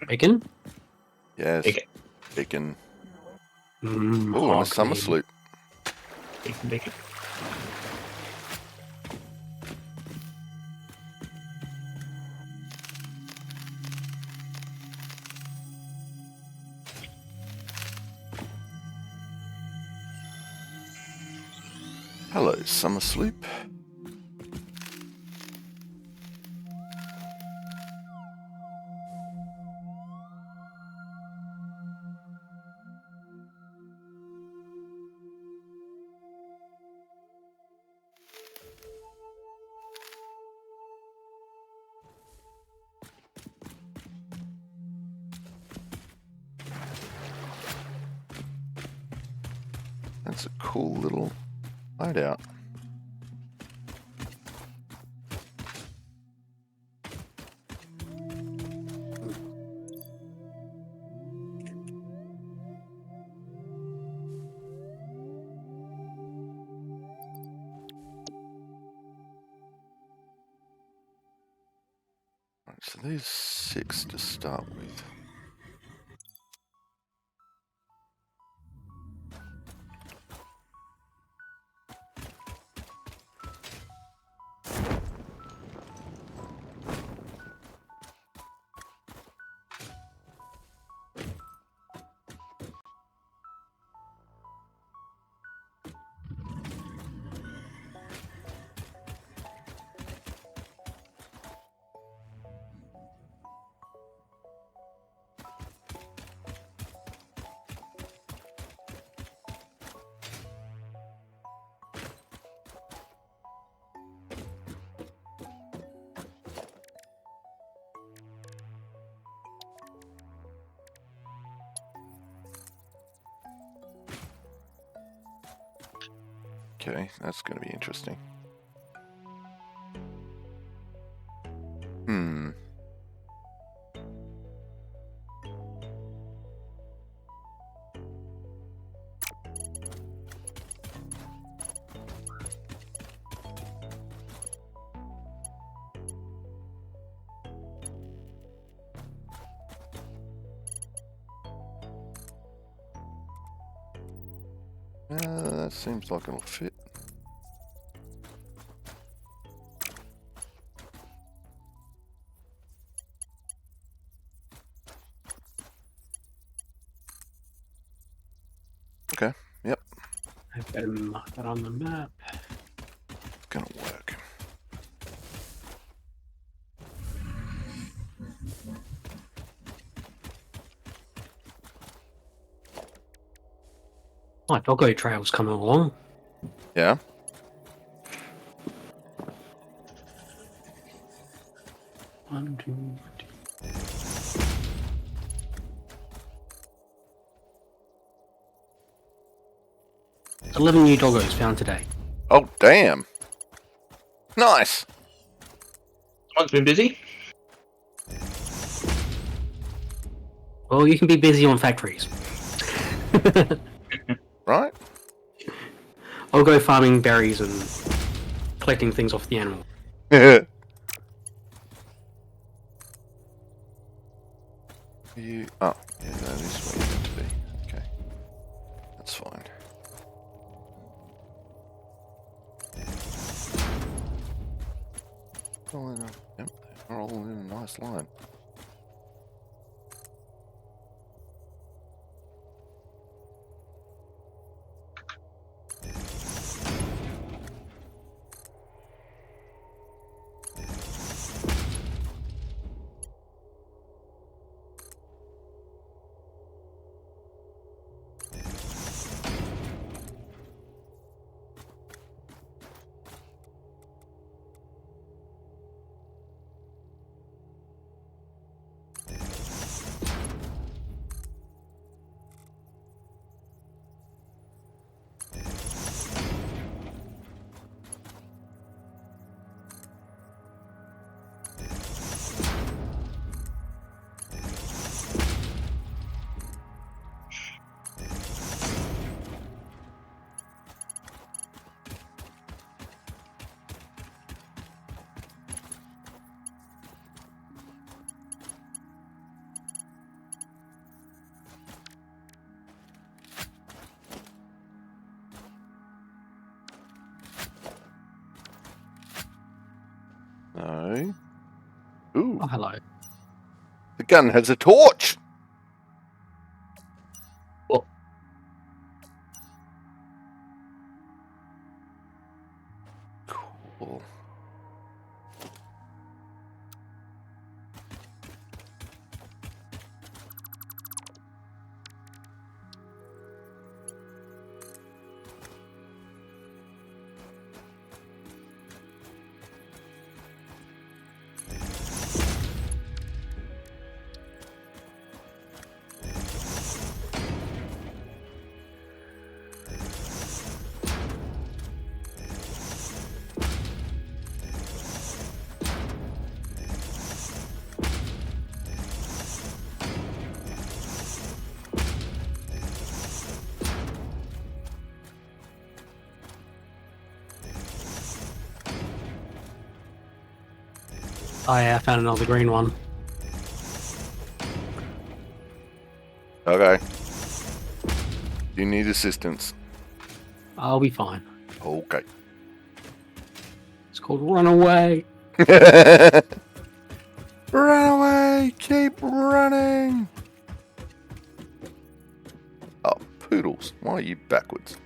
Bacon? Yes. Bacon. Bacon. Mmm, Ooh, and a summer sloop. Bacon, bacon. Hello, Summer Sloop. That's a cool little hideout. Right, so there's 6 to start with. Okay, that's going to be interesting. Hmm. That seems like it'll fit. Okay, yep, I better mark that on the map. it's gonna work. My doggo trail's coming along. Yeah. One, two, three. 11 new doggos found today. Oh, damn. Nice. Someone's been busy. Well, you can be busy on factories. Right? I'll go farming berries and collecting things off the animal. You. Oh, yeah, that is where you meant to be. Okay. That's fine. All in a, yep, they're all in a nice line. No. Ooh, Oh, hello. the gun has a torch. Cool. Oh yeah, I found another green one. Okay. You need assistance. I'll be fine. Okay. It's called Runaway. Run away! Keep running! Oh, poodles. Why are you backwards?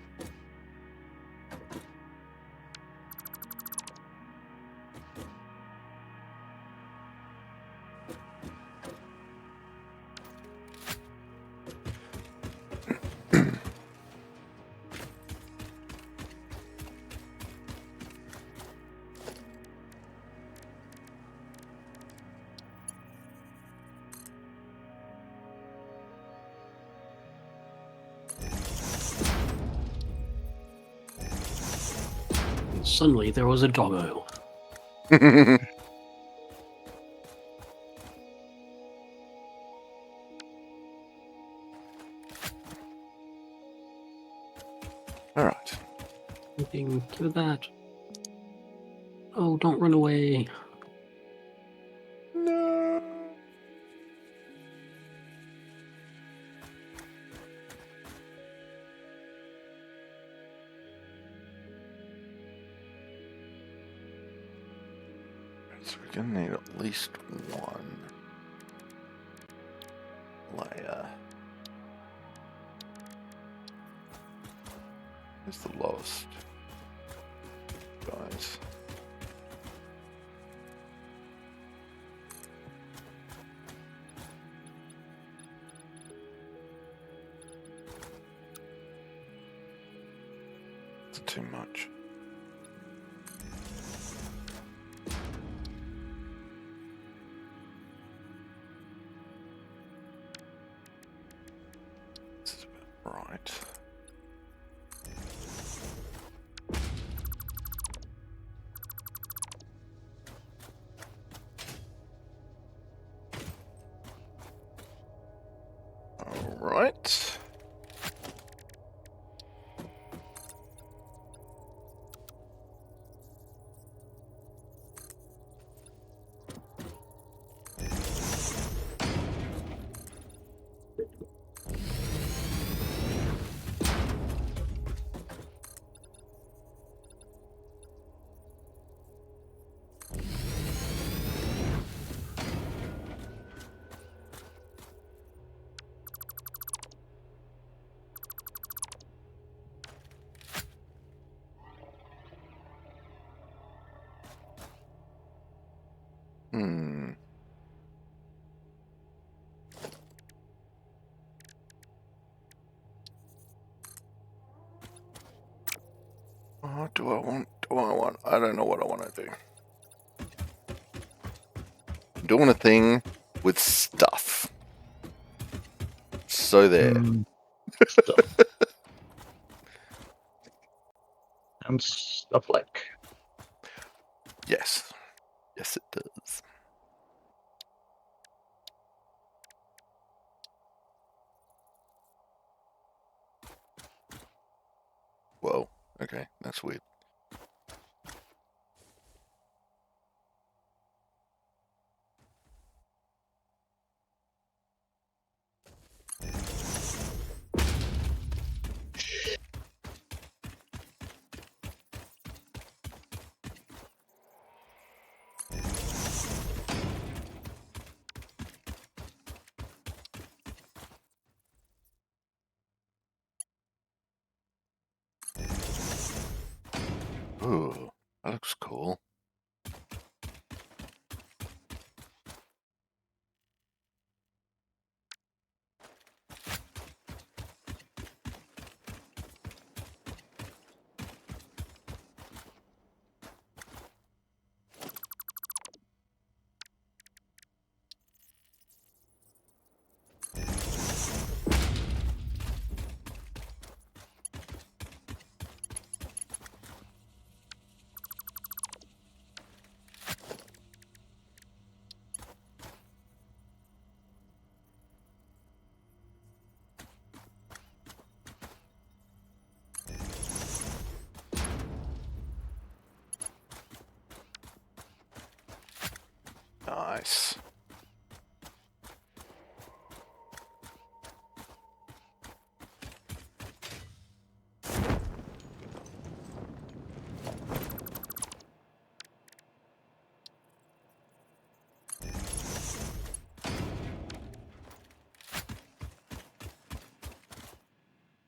And suddenly there was a doggo. All right. Looking to that. Oh, don't run away. No. So we're gonna need at least one layer. Where's the lowest? Guys. It's too much. This is about right. All right. Hmm. What do I want? I don't know what I want to do. I'm doing a thing with stuff. So there. Stuff. And stuff like. Yes. Yes, it does. Whoa. Okay, that's weird. Ooh. That looks cool. Nice.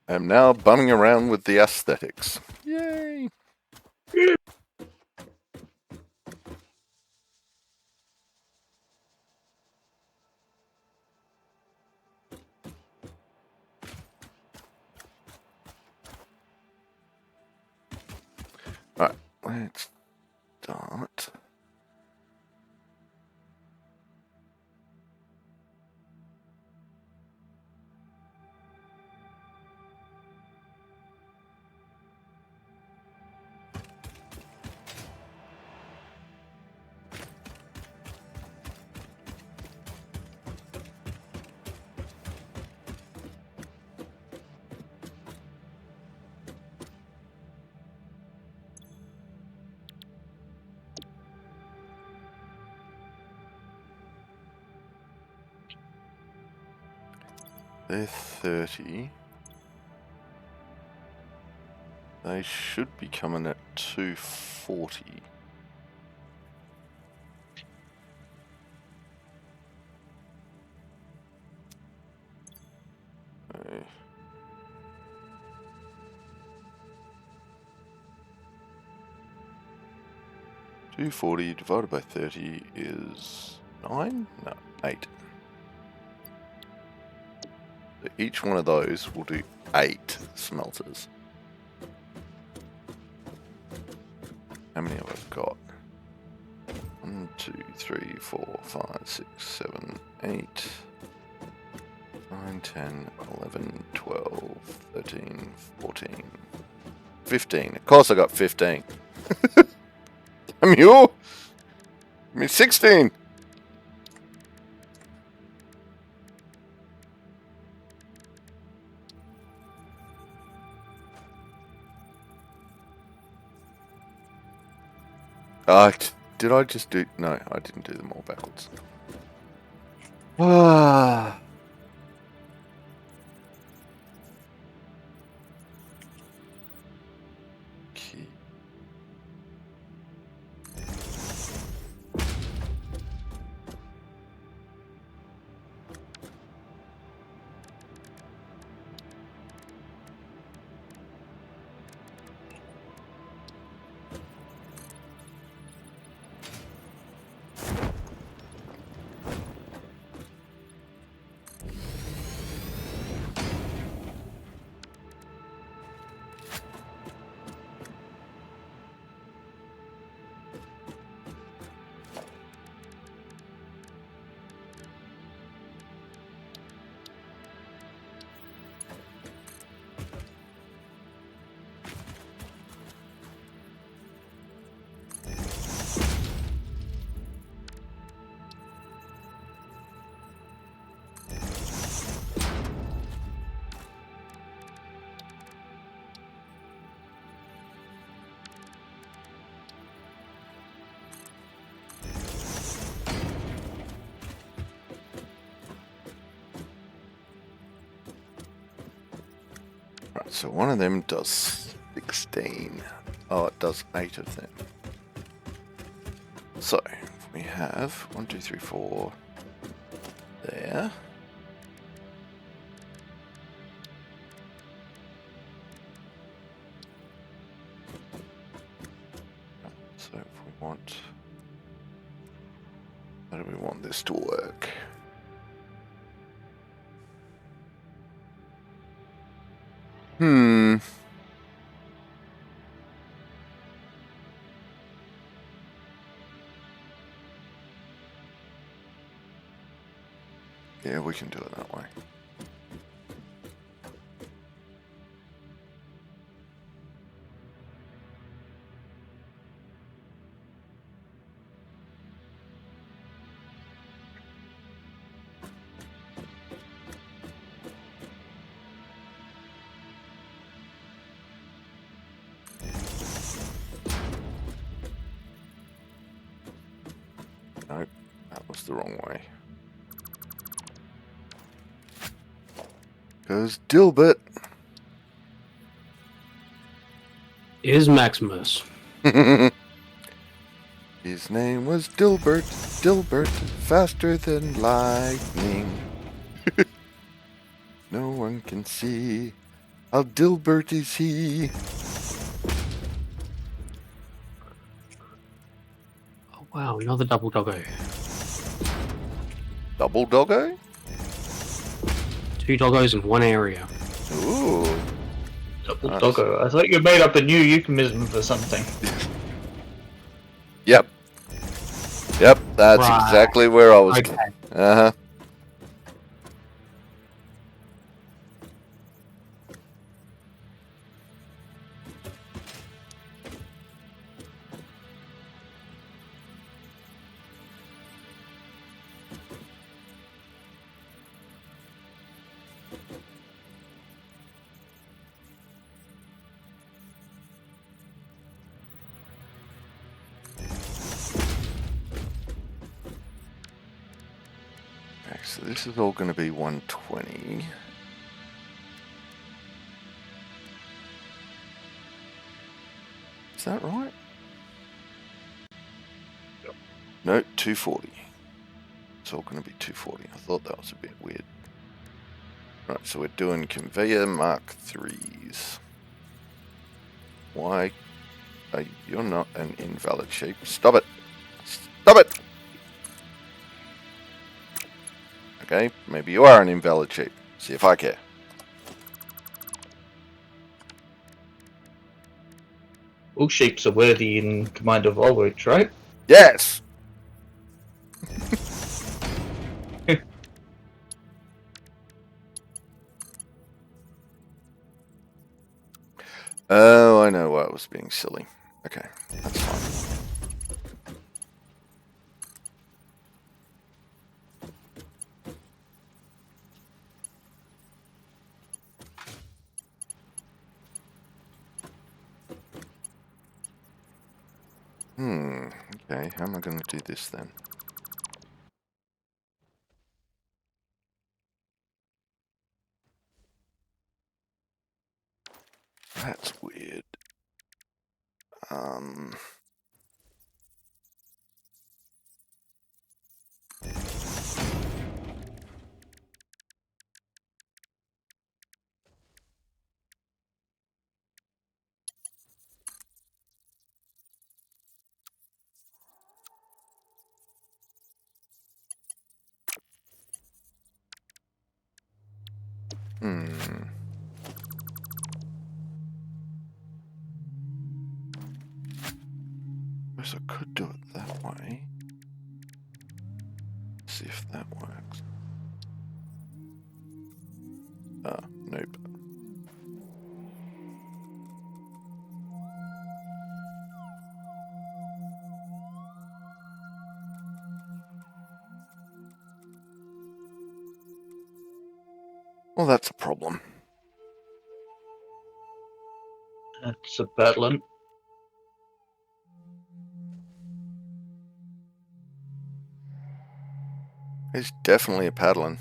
I'm now bumming around with the aesthetics. Yay! Right, let's start. They're 30. They should be coming at 240. Okay. 240 divided by 30 is 9? No, 8. So each one of those will do 8 smelters. How many have I got? 1, 2, 3, 4, 5, 6, 7, 8, 9, 10, 11, 12, 13, 14, 15. Of course I got 15. Damn you! I mean 16! Did I just do... No, I didn't do them all backwards. Ah. Okay. Right, so one of them does 16. Oh, it does 8 of them. So, we have 1, 2, 3, 4 there. So if we want... How do we want this to work? Yeah, we can do it that way. Nope, that was the wrong way. Goes Dilbert. Is Maximus. His name was Dilbert. Dilbert, faster than lightning. No one can see how Dilbert is he. Oh, wow, another double doggo. Double doggo? 2 doggos in one area. Ooh. Double Nice. doggo. I thought you made up a new euphemism for something. Yep. Yep, that's Right. exactly where I was. Okay. Uh-huh. Okay, so this is all going to be 120. Is that right? Yep. No, 240. It's all going to be 240. I thought that was a bit weird. Right, so we're doing conveyor Mark 3s. Why? You're not an invalid shape. Stop it! Stop it! Okay, maybe you are an invalid shape. See if I care. All shapes are worthy in Commander Volwich, right? Yes! Oh, I know why I was being silly. Okay, that's fine. Okay, how am I going to do this then? That's weird. Guess I could do it that way. See if that works. Ah, nope. Well, that's a problem. That's a paddling. It's definitely a paddling.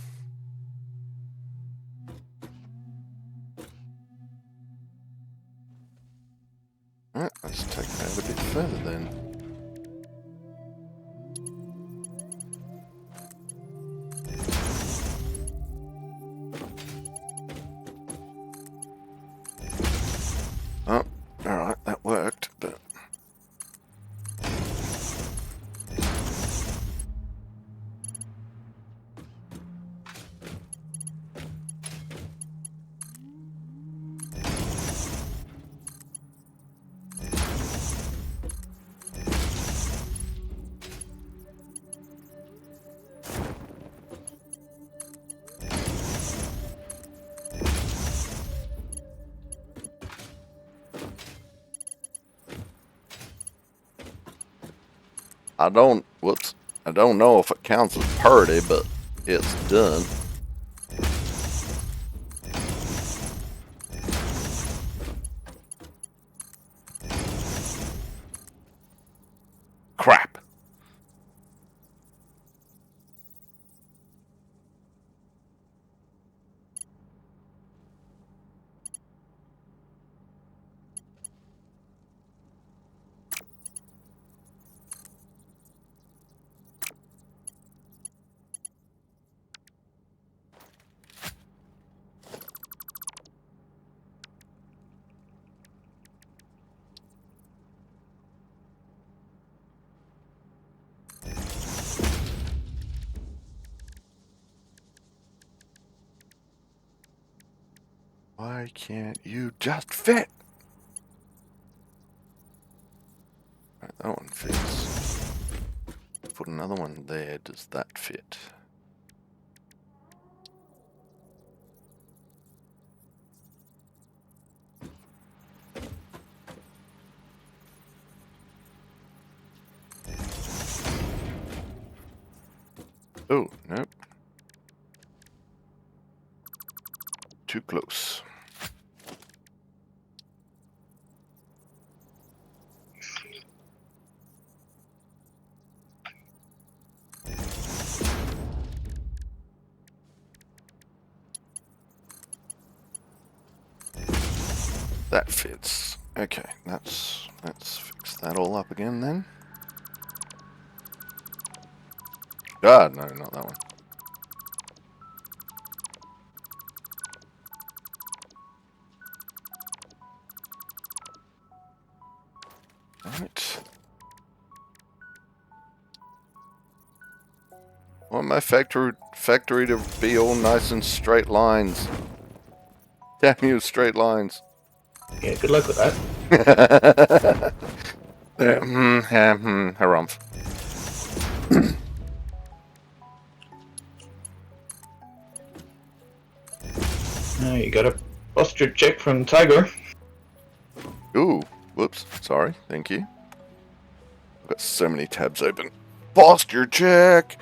Alright, let's take it out a bit further then. Oh, alright, that worked, but... I don't, whoops, I don't know if it counts as party, but it's done. Crap. Why can't you just fit? Right, that one fits. Put another one there. Does that fit? Oh, nope. Too close. That fits. Okay, let's fix that all up again then. God, no, not that one. Right. I want my factory to be all nice and straight lines. Damn you, straight lines. Yeah, good luck with that. Harumph. You got a posture check from Tiger. Ooh, whoops, sorry, thank you. I've got so many tabs open. Posture check!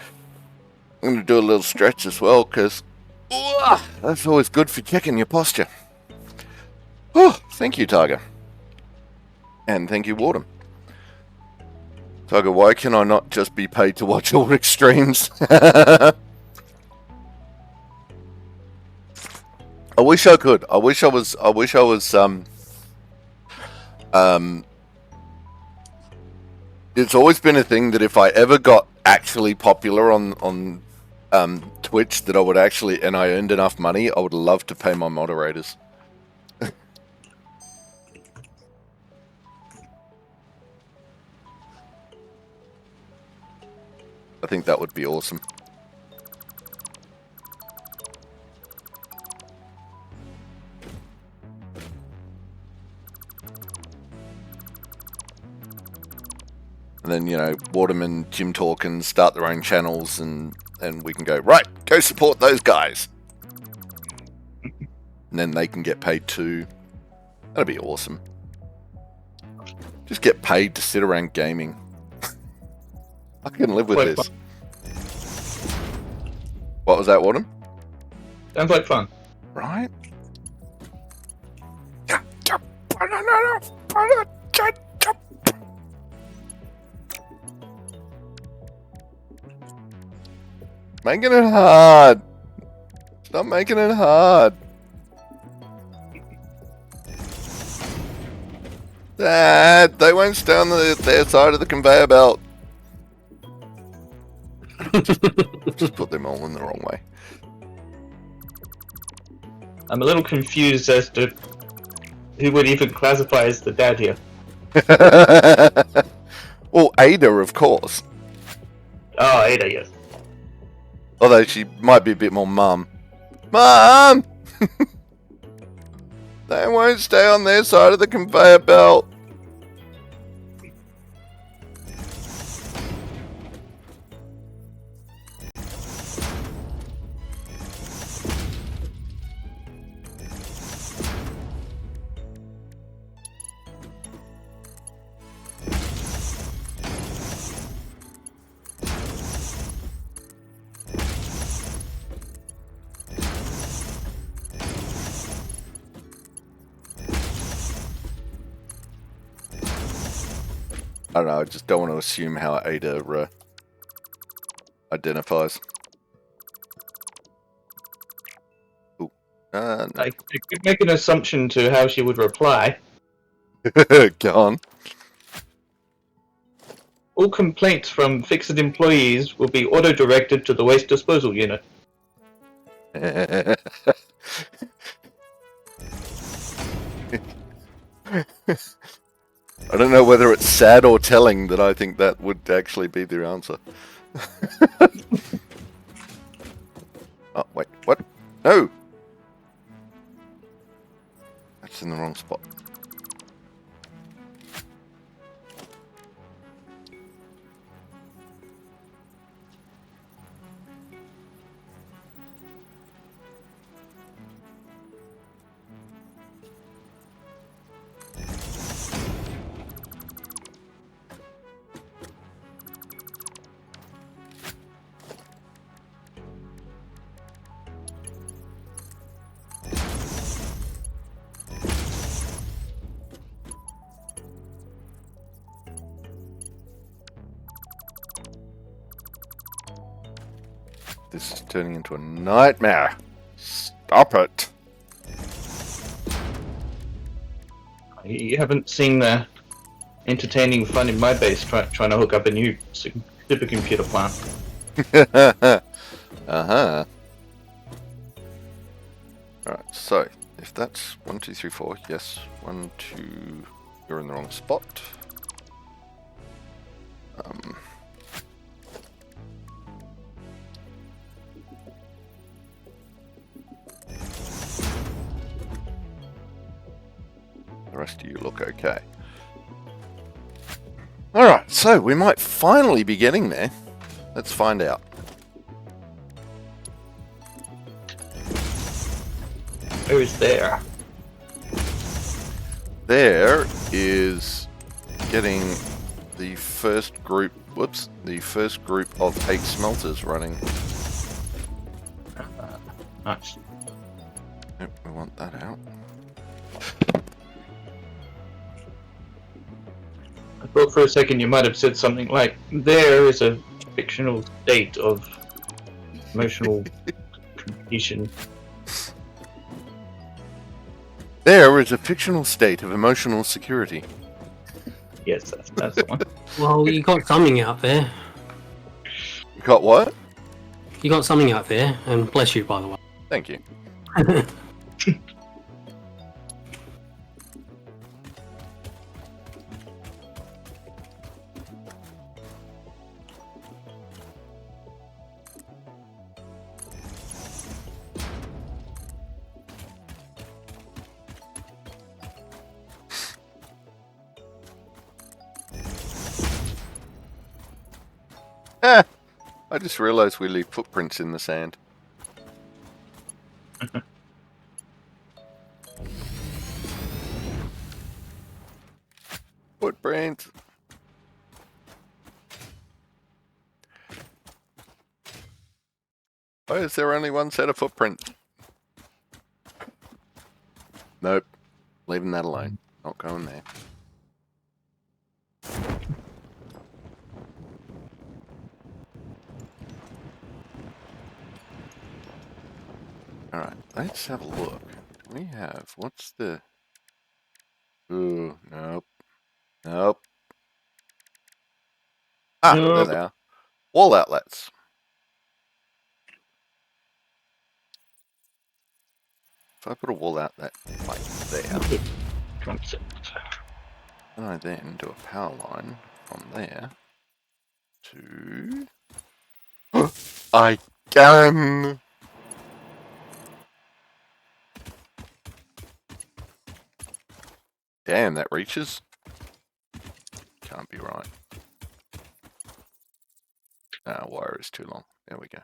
I'm going to do a little stretch as well, because that's always good for checking your posture. Oh, thank you, Tiger. And thank you, Wardem. Tiger, why can I not just be paid to watch all extremes? I wish I could. I wish I was it's always been a thing that if I ever got actually popular on Twitch, that I would actually, and I earned enough money, I would love to pay my moderators. I think that would be awesome. And then, you know, Waterman, Jim Talkin start their own channels and we can go, right, go support those guys. And then they can get paid too. That'd be awesome. Just get paid to sit around gaming. I can live with Quite this. What was that, Waterman? Sounds like fun. Right? Making it hard. Stop making it hard. Dad, they won't stay on their side of the conveyor belt. Just put them all in the wrong way. I'm a little confused as to who would even classify as the dad here. Well, Ada, of course. Oh, Ada, yes. Although she might be a bit more mum. Mum! They won't stay on their side of the conveyor belt. I don't know. I just don't want to assume how Ada identifies. Ooh. No. I could make an assumption to how she would reply. Go on. All complaints from fixed employees will be auto-directed to the waste disposal unit. I don't know whether it's sad or telling that I think that would actually be the answer. Oh, wait, what? No! That's in the wrong spot. This is turning into a nightmare. Stop it. You haven't seen the entertaining fun in my base trying to hook up a new supercomputer plant. Uh-huh. Alright, so if that's 1, 2, 3, 4, yes, 1, 2, you're in the wrong spot. The rest of you look okay. Alright, so we might finally be getting there. Let's find out. Where is there? There is getting the first group, the first group of 8 smelters running. Nice. Yep, we want that out. I thought for a second you might have said something like, there is a fictional state of emotional completion. There is a fictional state of emotional security. Yes, that's the one. Well, you got something out there. You got what? You got something out there, and bless you, by the way. Thank you. I just realized we leave footprints in the sand. Footprints. Why is there only one set of footprints? Nope. Leaving that alone. Not going there. Alright, let's have a look. We have, what's the... Ooh, nope. Nope. Ah, there they are. Wall outlets. If I put a wall outlet like there, and I then do a power line from there to... I can! Damn, that reaches? Can't be right. Wire is too long. There we go.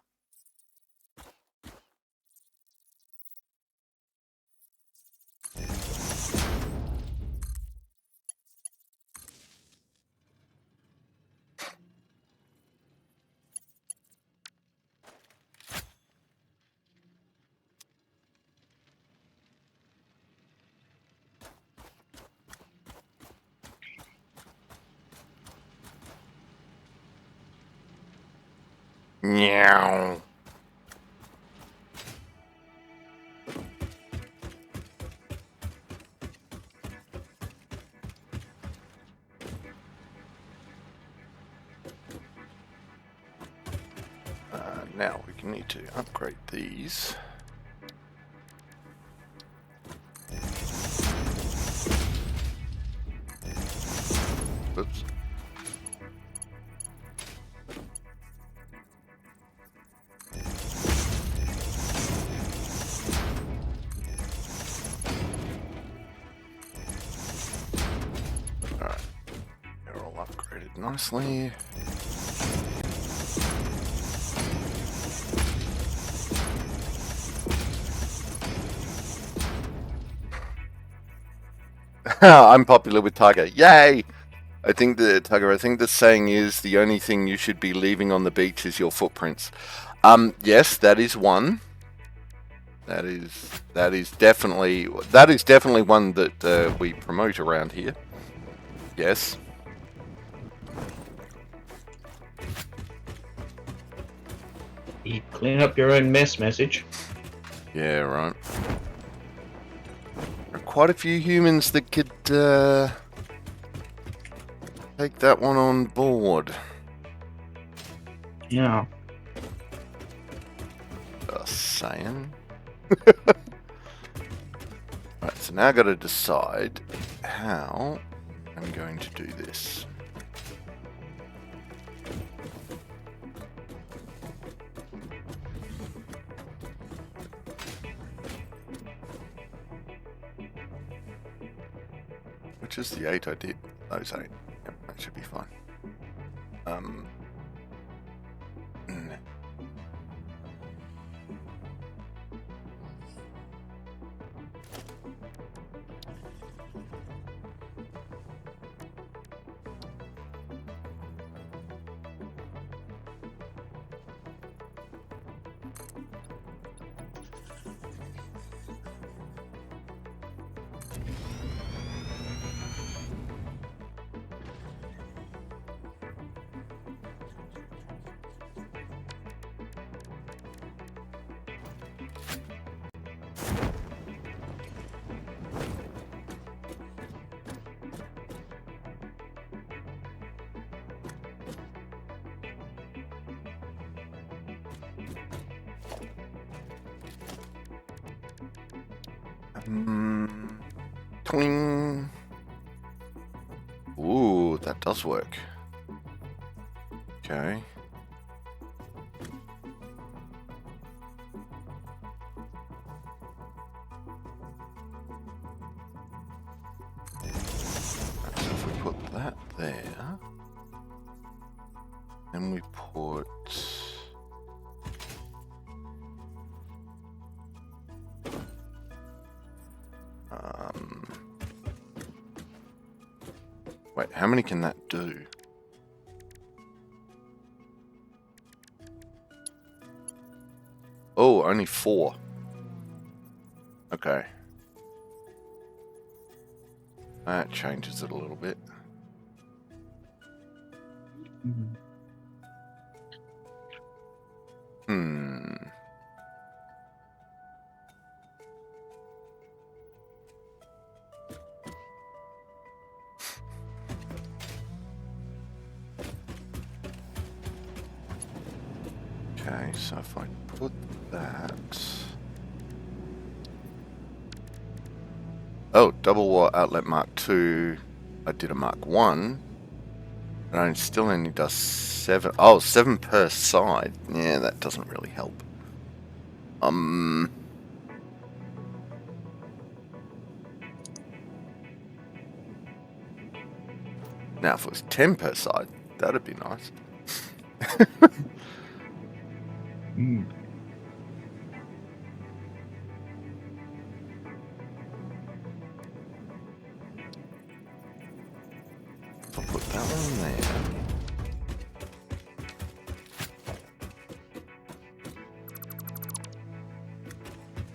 Meow. Now we can need to upgrade these. Oops. Alright, they're all upgraded nicely. I'm popular with Tiger. Yay! I think the saying is the only thing you should be leaving on the beach is your footprints. Yes, that is one. That is definitely one that we promote around here. Yes. You clean up your own mess message. Yeah, right. There are quite a few humans that could take that one on board. Yeah. Just saying. Right, so now I've got to decide how I'm going to do this. Which is the 8 I did? Those 8. Yep, that should be fine. Twing. Ooh, that does work. Okay. So if we put that there, then we put... Wait, how many can that do? Oh, only 4. Okay. That changes it a little bit. Okay, so if I put that... Oh, double wall outlet Mark 2. I did a Mark 1. And I still only does 7. Oh, 7 per side. Yeah, that doesn't really help. Now, if it was 10 per side, that'd be nice. I'll put that one there.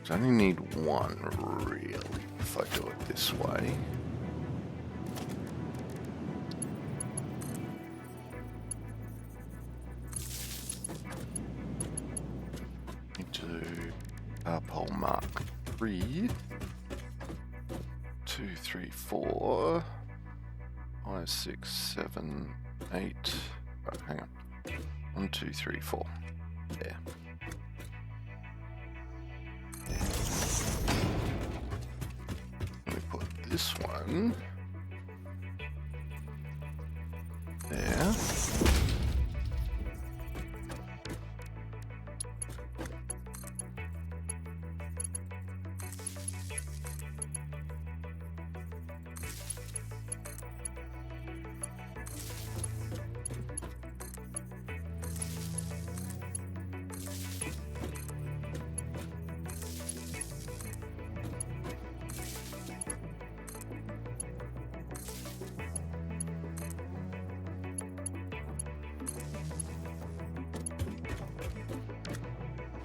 So I only need 1, really, if I do it this way. Power pole mark 3. 2, 3, 4, 5, 6, 7, 8. Oh, hang on. 1, 2, 3, 4. There. Let me put this one there.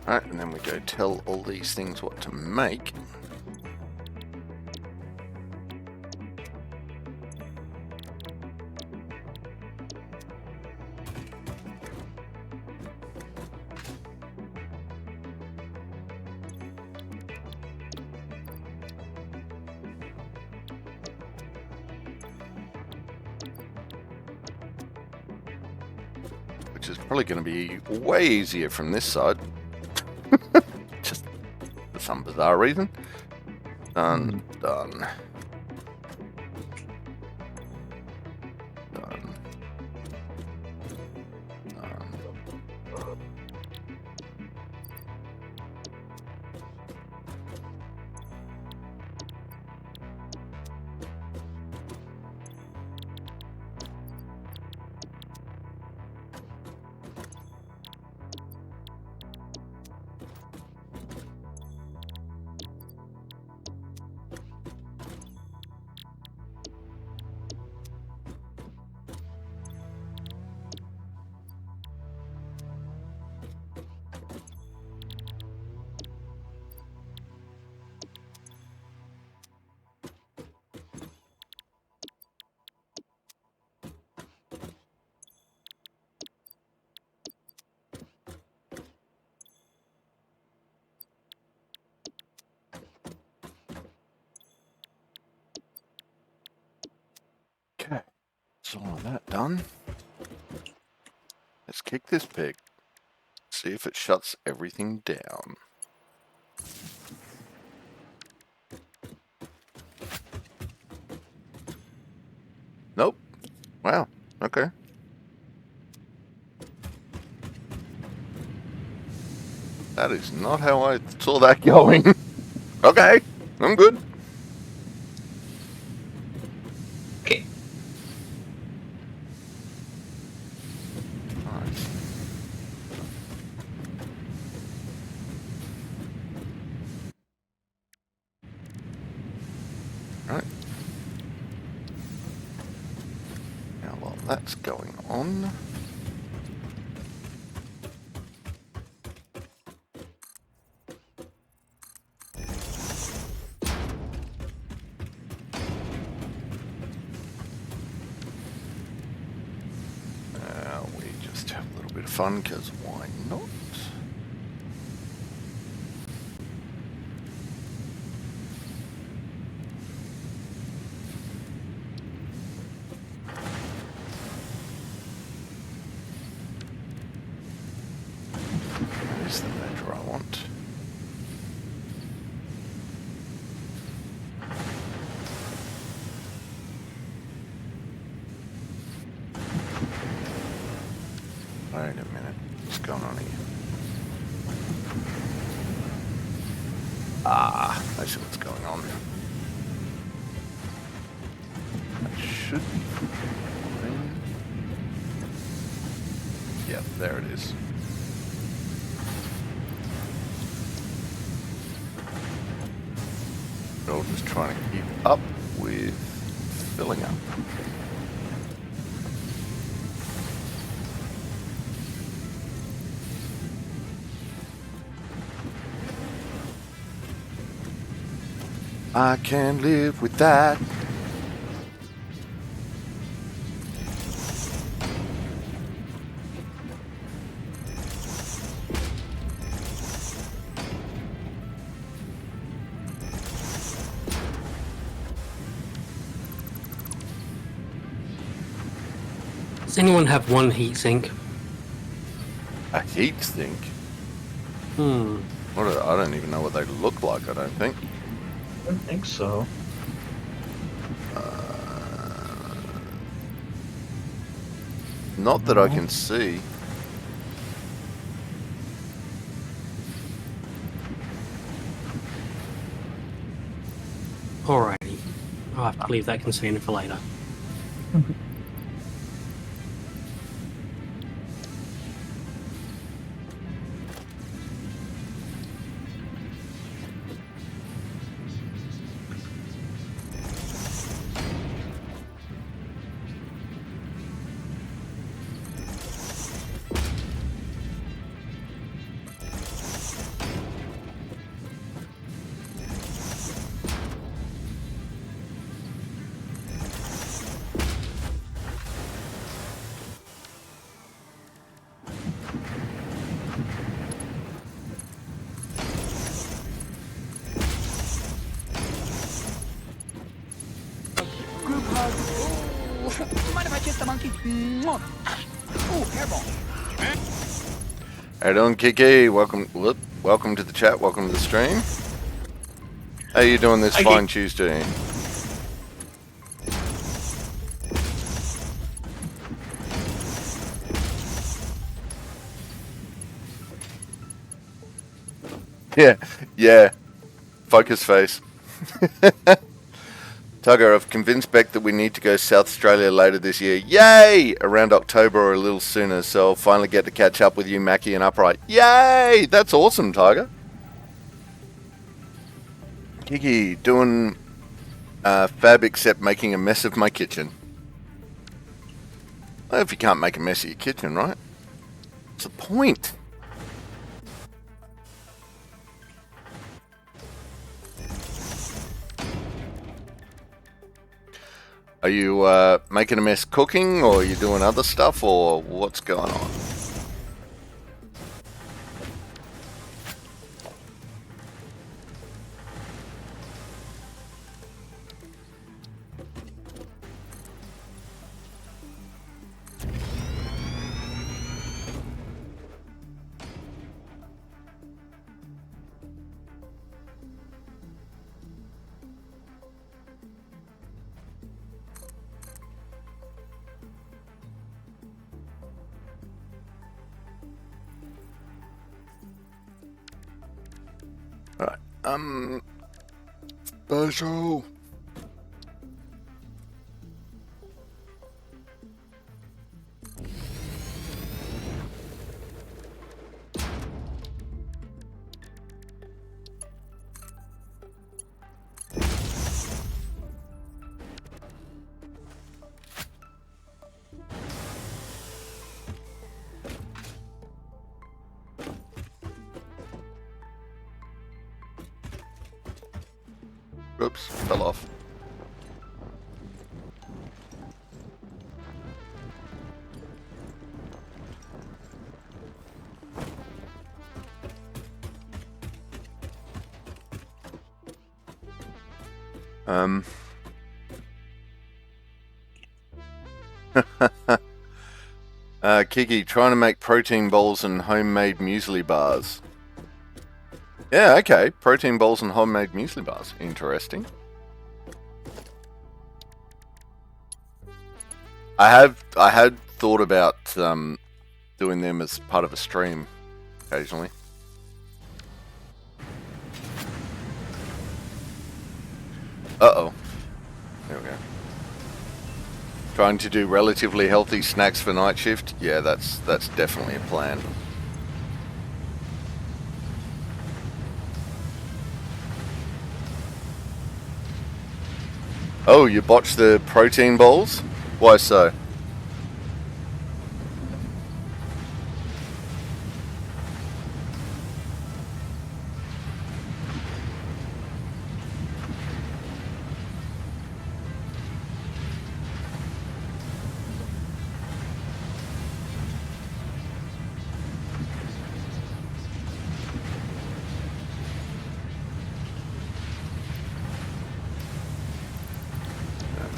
Right, and then we go tell all these things what to make. Which is probably going to be way easier from this side. Just for some bizarre reason. Done. Done. Done. Done. Okay, so all of that done. Let's kick this pig. See if it shuts everything down. Nope. Wow. Okay. That is not how I saw that going. Okay, I'm good. Okay. Nice. Right. Now while that's going on, we just have a little bit of fun, because why not? There's the measure I want. Wait a minute, what's going on here? Ah, I see what's going on. That should be fine. Yep, there it is. We're just trying to keep up with filling up. I can live with that. anyone have one heatsink? A heat sink? Hmm. I don't even know what they look like, I don't think. I don't think so. Not that I can see. Alrighty. I'll have to leave that container for later. Group hug. Oh, mind if I kiss the monkey? Oh, hairball. How you doing, Kiki? Welcome to the chat. Welcome to the stream. How you doing this fine Tuesday? Yeah. Focus face. Tugger, I've convinced Beck that we need to go South Australia later this year. Yay! Around October or a little sooner, so I'll finally get to catch up with you, Mackie and Upright. Yay! That's awesome, Tiger. Kiki, doing fab except making a mess of my kitchen. Well, if you can't make a mess of your kitchen, right? What's the point? Are you making a mess cooking, or are you doing other stuff, or what's going on? Alright, Basho. Oops, fell off. Kiki, trying to make protein bowls and homemade muesli bars. Yeah, okay. Protein bowls and homemade muesli bars. Interesting. I had thought about doing them as part of a stream occasionally. Uh-oh. There we go. Trying to do relatively healthy snacks for night shift? Yeah, that's definitely a plan. Oh, you botched the protein bowls? Why so?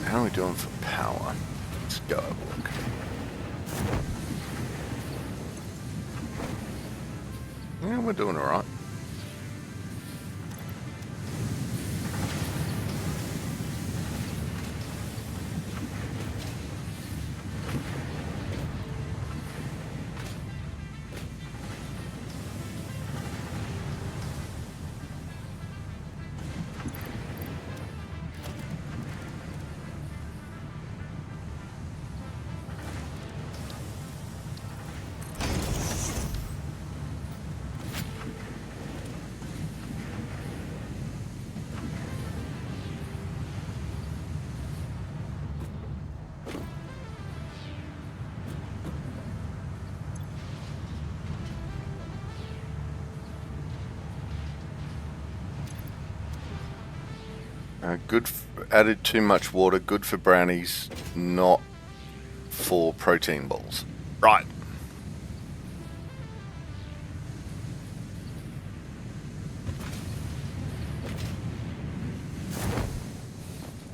How are we doing for power? Let's go have a look. Yeah, we're doing all right. Added too much water. Good for brownies, not for protein balls. Right.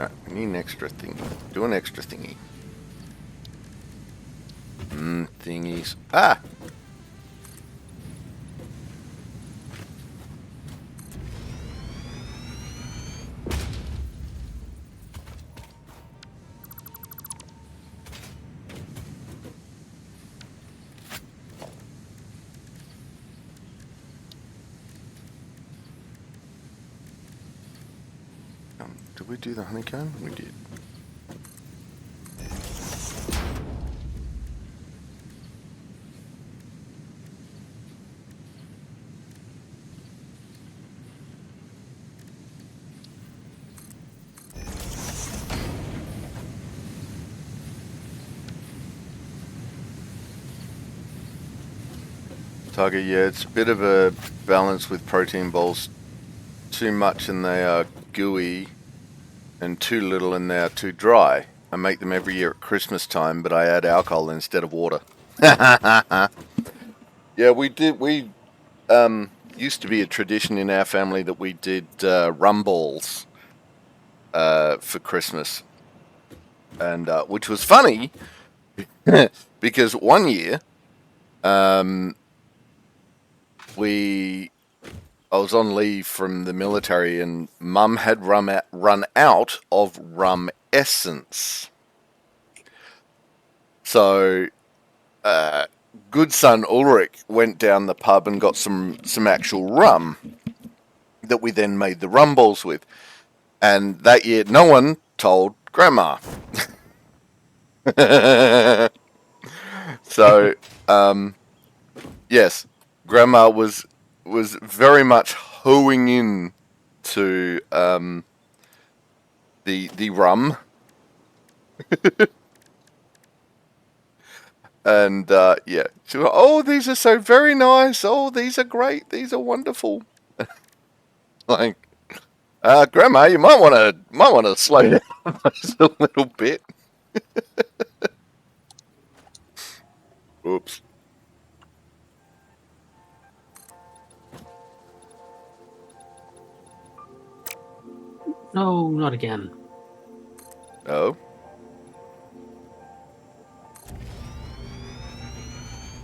Alright, we need an extra thingy. Do an extra thingy. Thingies. Ah! Did we do the honeycomb? We did. Tiger, yeah, it's a bit of a balance with protein balls. Too much and they are gooey, and too little and they are too dry. I make them every year at Christmas time, but I add alcohol instead of water. Yeah, we did. We used to be a tradition in our family that we did rum balls for Christmas, and which was funny because one year I was on leave from the military, and Mum had run out of rum essence. So, good son Ulrich went down the pub and got some actual rum that we then made the rum balls with. And that year, no one told Grandma. So, yes, Grandma was very much hoeing in to the rum, and yeah, she was, oh, these are so very nice. Oh, these are great. These are wonderful. Like, Grandma, you might want to slow down just a little bit. Oops. No, not again. Oh.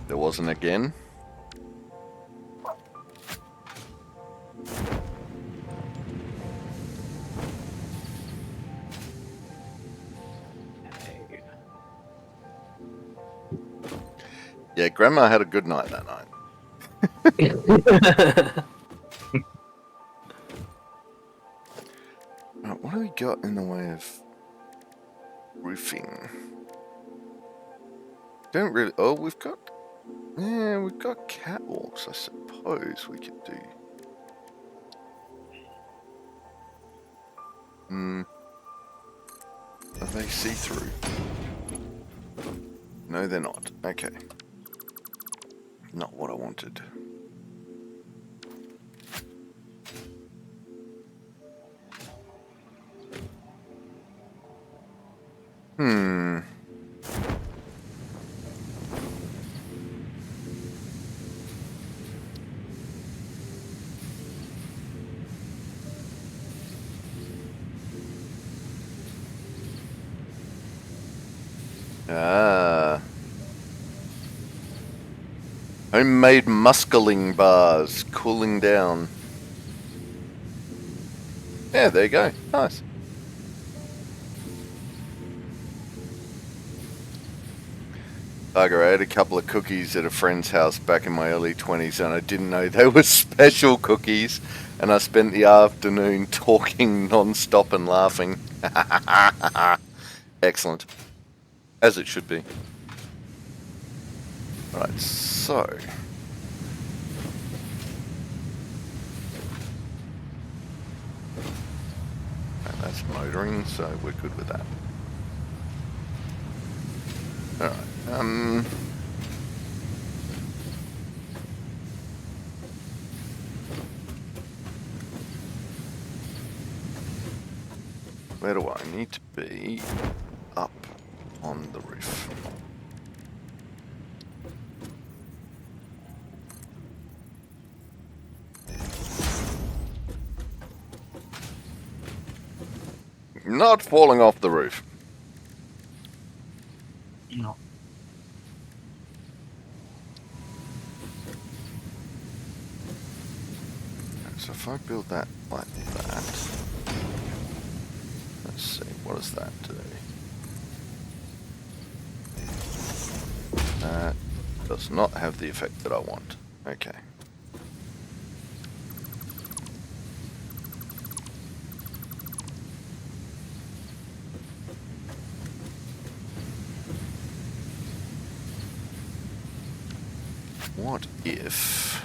There wasn't again. Yeah, Grandma had a good night that night. Right, what do we got in the way of roofing? Don't really. Oh, we've got catwalks. I suppose we could do. Are they see-through? No, they're not. Okay. Not what I wanted. Homemade muscaling bars, cooling down. Yeah, there you go. Nice. Bugger, I had a couple of cookies at a friend's house back in my early 20s and I didn't know they were special cookies, and I spent the afternoon talking non-stop and laughing. Excellent. As it should be. Right, so... and that's motoring, so we're good with that. Alright, where do I need to be? Up on the roof. Not falling off the roof. No. So if I build that like that, let's see, what does that do? That does not have the effect that I want. Okay. What if...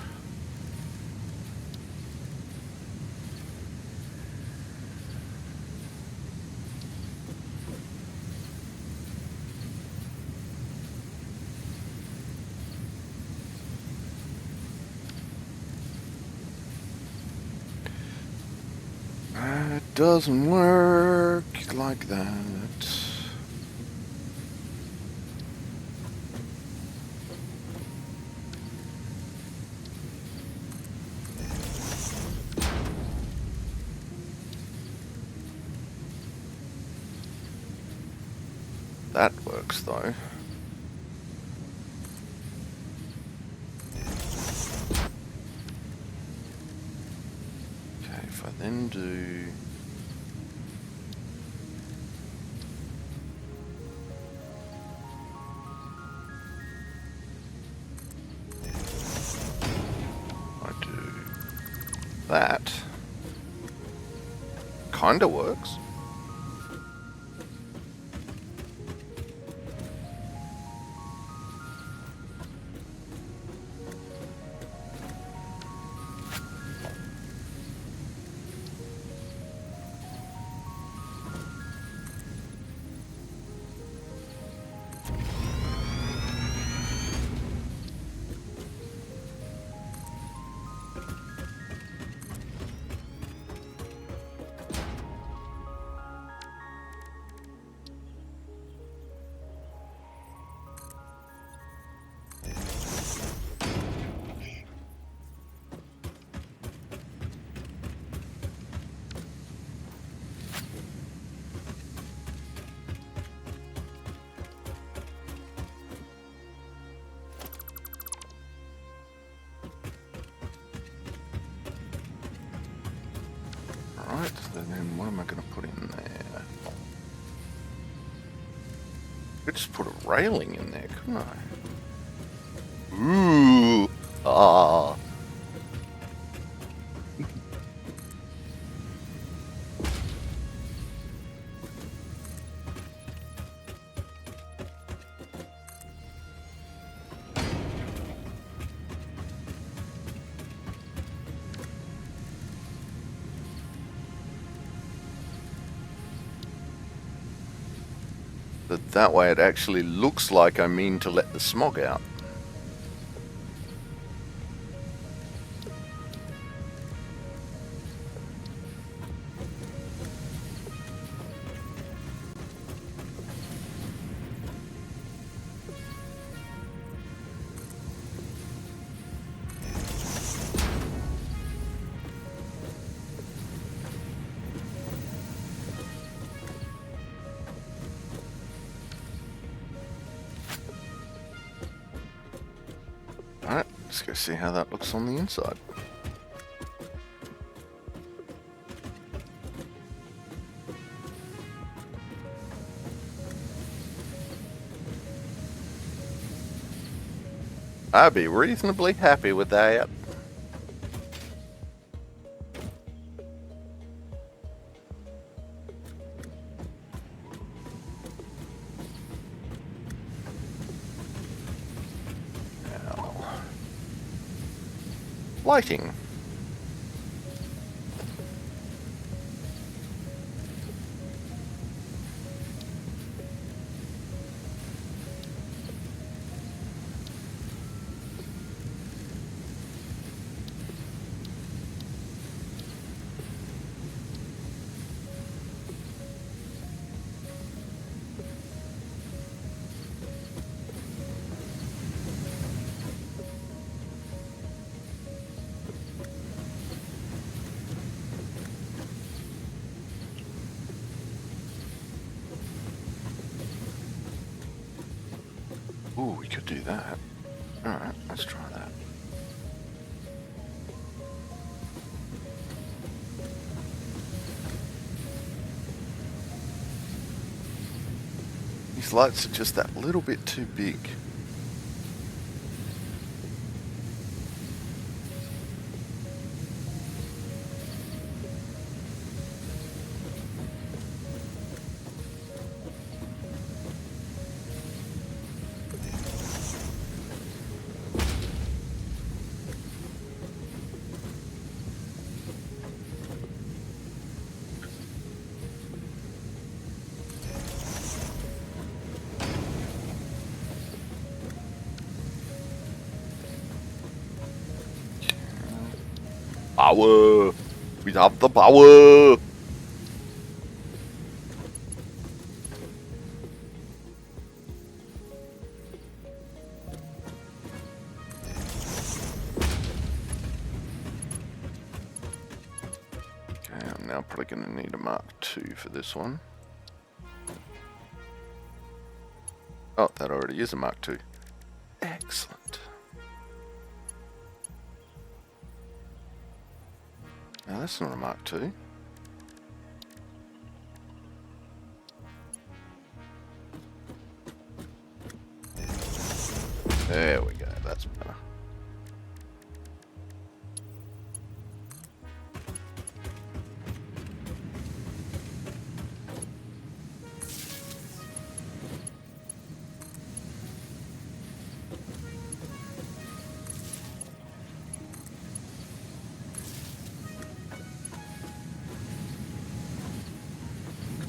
it doesn't work like that. That works though. Okay, if I then do... I do that. Kinda works. Alright, then what am I going to put in there? I could just put a railing in there, couldn't I? Ooh! Ah! But that way it actually looks like I mean to let the smog out. Let's go see how that looks on the inside. I'd be reasonably happy with that. Now, lighting. Ooh, we could do that. Alright, let's try that. These lights are just that little bit too big. Power! We have the power! Okay, I'm now probably going to need a Mark II for this one. Oh, that already is a Mark II. Excellent. Now that's not a Mark II. There we go, that's better.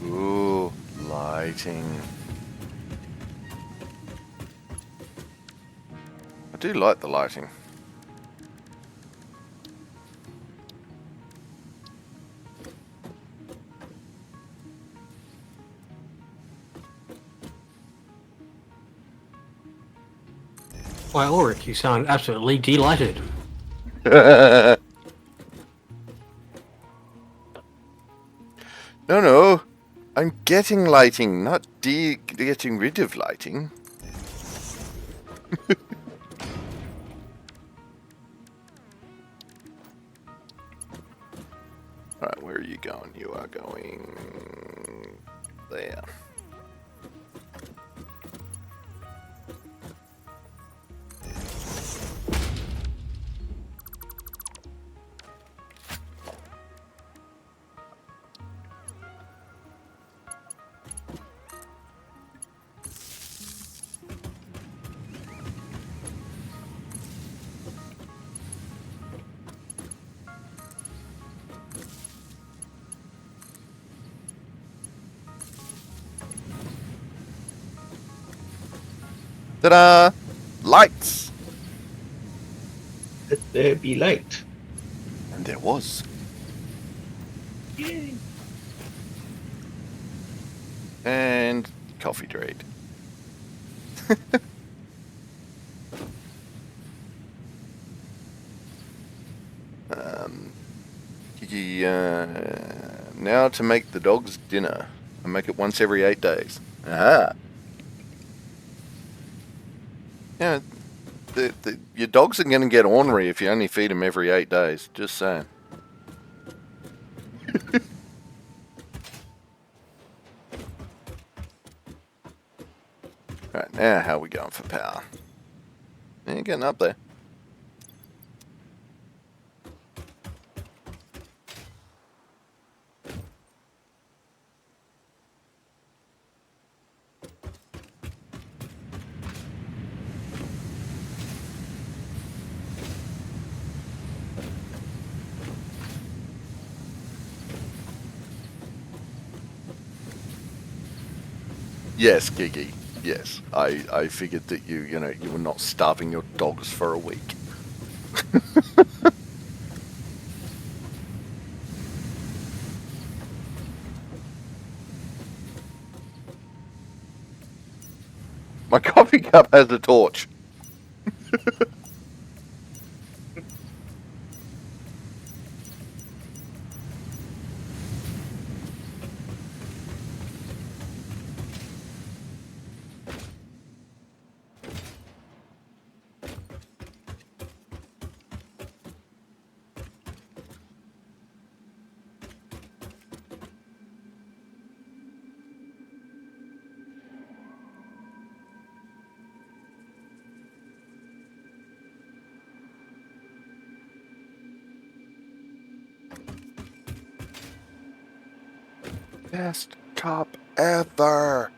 Ooh, lighting. I do like the lighting. Why, Ulrich, you sound absolutely delighted. No, no. I'm getting lighting, not getting rid of lighting. Alright, where are you going? You are going there. Ta-da! Lights! Let there be light. And there was. Yay. And coffee trade. Kiki, now to make the dog's dinner. I make it once every 8 days. Aha! Yeah, your dogs are going to get ornery if you only feed them every 8 days. Just saying. Right, now how are we going for power? Yeah, getting up there. Yes, Gigi. Yes, I figured that you were not starving your dogs for a week. My coffee cup has a torch. Best cup ever.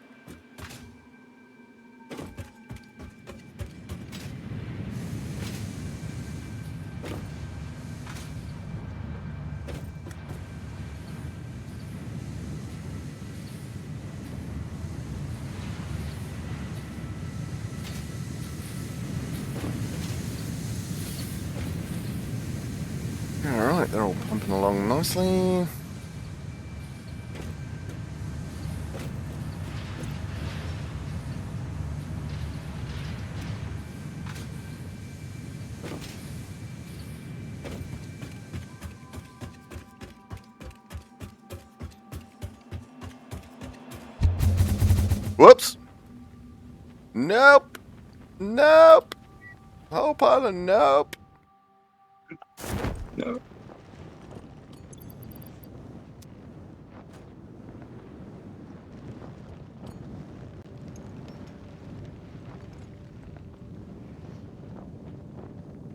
Alright, they're all pumping along nicely. Whoops. Nope. Nope. Whole pile of nope. No.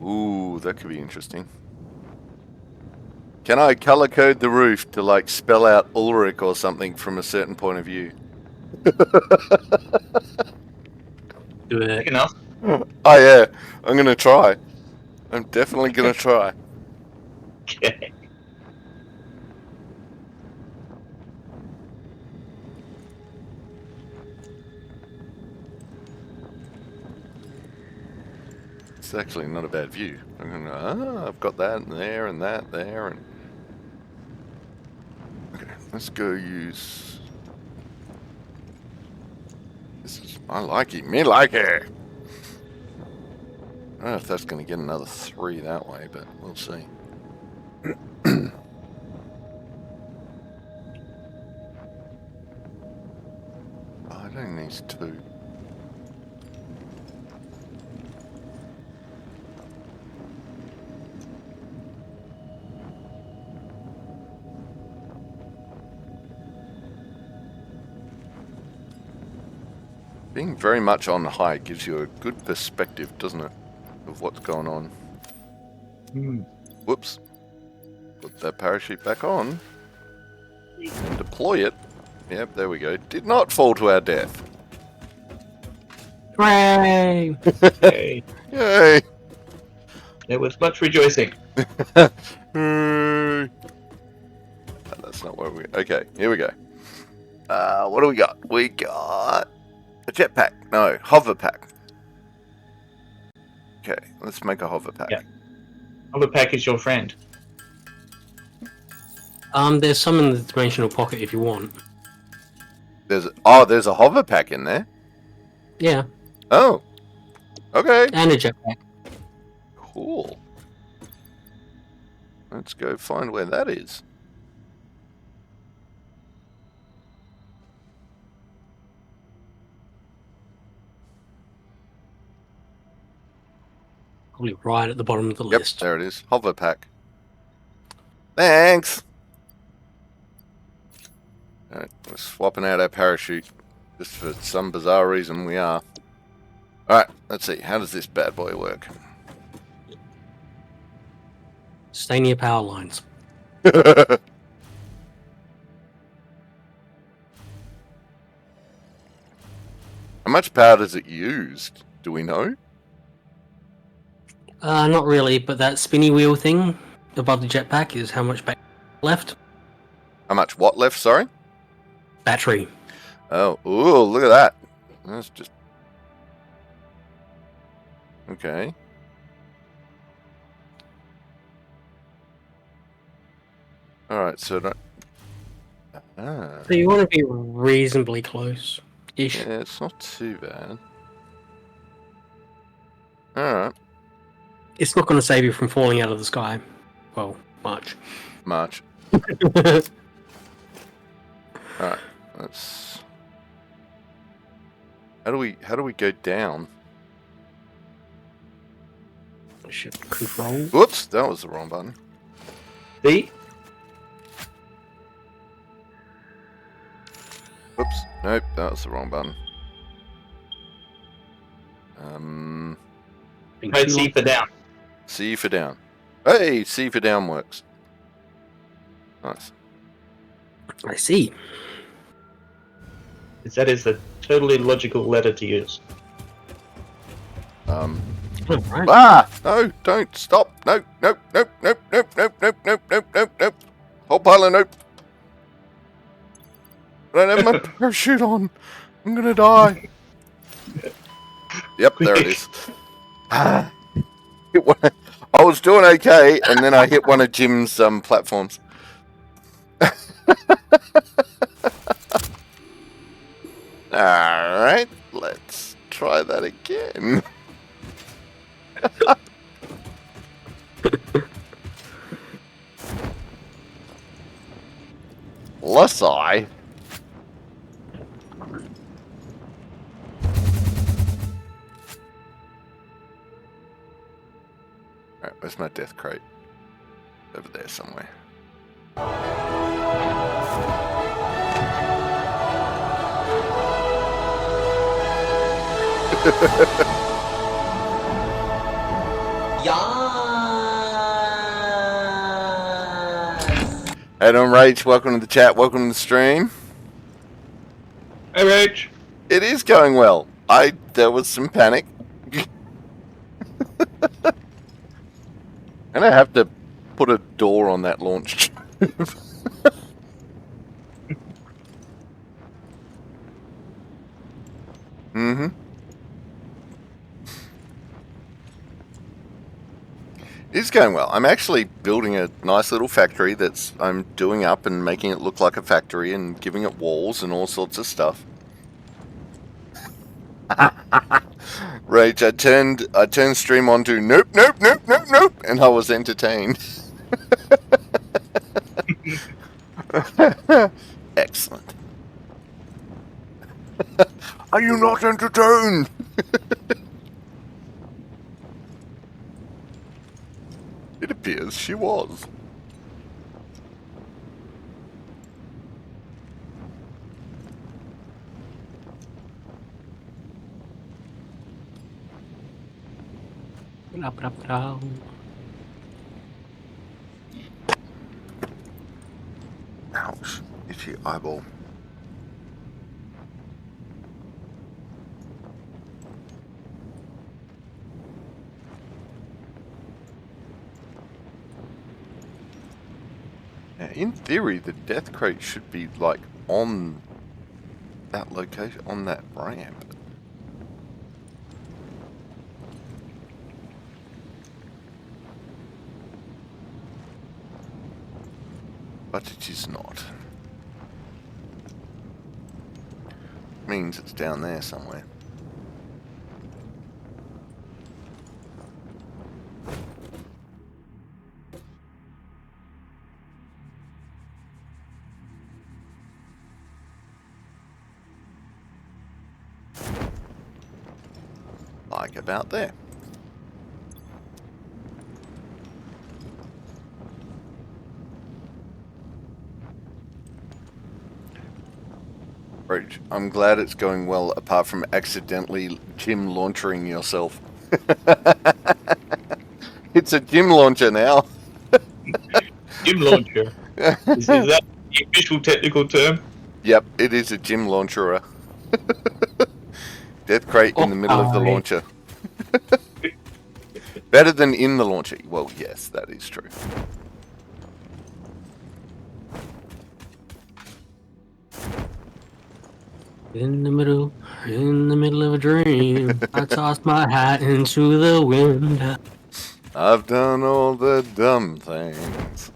Ooh, that could be interesting. Can I color code the roof to like spell out Ulrich or something from a certain point of view? Do Big it. enough. Oh yeah, I'm gonna try. I'm definitely gonna try. Okay. It's actually not a bad view. I'm gonna, I've got that and there and that there and... Okay, let's go use... This is, I like it, me like it! I don't know if that's gonna get another 3 that way, but we'll see. I don't need 2. Being very much on high gives you a good perspective, doesn't it? Of what's going on. Whoops. Put that parachute back on. And deploy it. Yep, there we go. Did not fall to our death. Hooray! Yay. Yay! There was much rejoicing. Hooray. That's not where we... Okay, here we go. What do we got? We got a jetpack. No, hover pack. Okay, let's make a hover pack. Yeah. Overpack is your friend. There's some in the dimensional pocket if you want. There's a hover pack in there. Yeah, Oh, okay, and a jetpack. cool. Let's go find where that is. Probably right at the bottom of the Yep, list. there it is. Hover pack. Thanks. All right, we're swapping out our parachute. Just for some bizarre reason, we are. Alright, let's see. How does this bad boy work? Stay near power lines. How much power does it use? Do we know? Not really, but that spinny wheel thing above the jetpack is how much battery left. How much what left, sorry? Battery. Oh, ooh, look at that. That's just... Okay. Alright, so... So you want to be reasonably close-ish. Yeah, it's not too bad. Alright. It's not going to save you from falling out of the sky. Well, much. March. Alright, let's... How do we go down? Ship control. Whoops, that was the wrong button. See? Whoops, nope, that was the wrong button. Right, C for down. C for down. Hey, C for down works. Nice. I see. That is a totally logical letter to use. Right. Ah! No, don't stop. No, nope, nope, nope, nope, nope, nope, nope, nope, nope, nope. Whole pile of nope. I don't have my parachute on. I'm gonna die. Yep, there it is. I was doing okay, and then I hit one of Jim's platforms. Alright, let's try that again. Lusai. Alright, where's my death crate? Over there somewhere. Hey, don't rage. Welcome to the chat. Welcome to the stream. Hey, Rach. It is going well. There was some panic. And I have to put a door on that launch tube. Mm-hmm. It's going well. I'm actually building a nice little factory I'm doing up and making it look like a factory and giving it walls and all sorts of stuff. Rage, I turned stream on to nope, nope, nope, nope, nope, and I was entertained. Excellent. Are you not entertained? It appears she was. Ouch. Itchy eyeball. Now, in theory, the death crate should be, like, on that location, on that ramp. But it is not. Means it's down there somewhere. Like about there. Right, I'm glad it's going well, apart from accidentally gym launchering yourself. It's a gym launcher now. Gym launcher. Is that the official technical term? Yep, it is a gym launcher. Death crate in the middle of the Okay. launcher. Better than in the launcher. Well, yes, that is true. In the middle of a dream, I tossed my hat into the wind. I've done all the dumb things.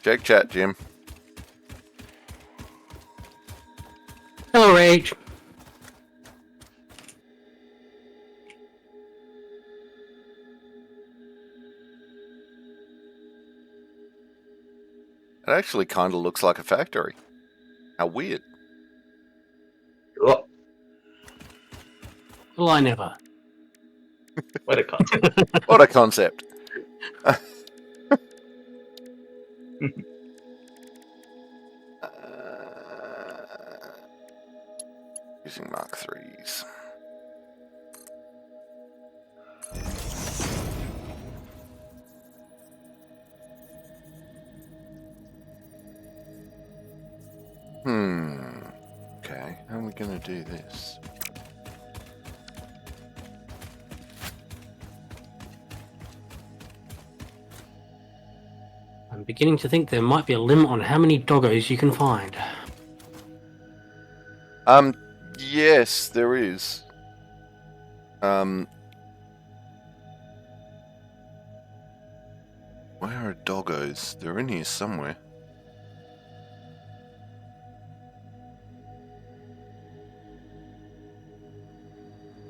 Check chat, Jim. Hello, Rage. It actually kind of looks like a factory. How weird. Oh, Well, I never. what a concept. What a concept. Using Mark 3s. Okay, how are we going to do this? I'm beginning to think there might be a limit on how many doggos you can find. Yes, there is. Where are doggos? They're in here somewhere.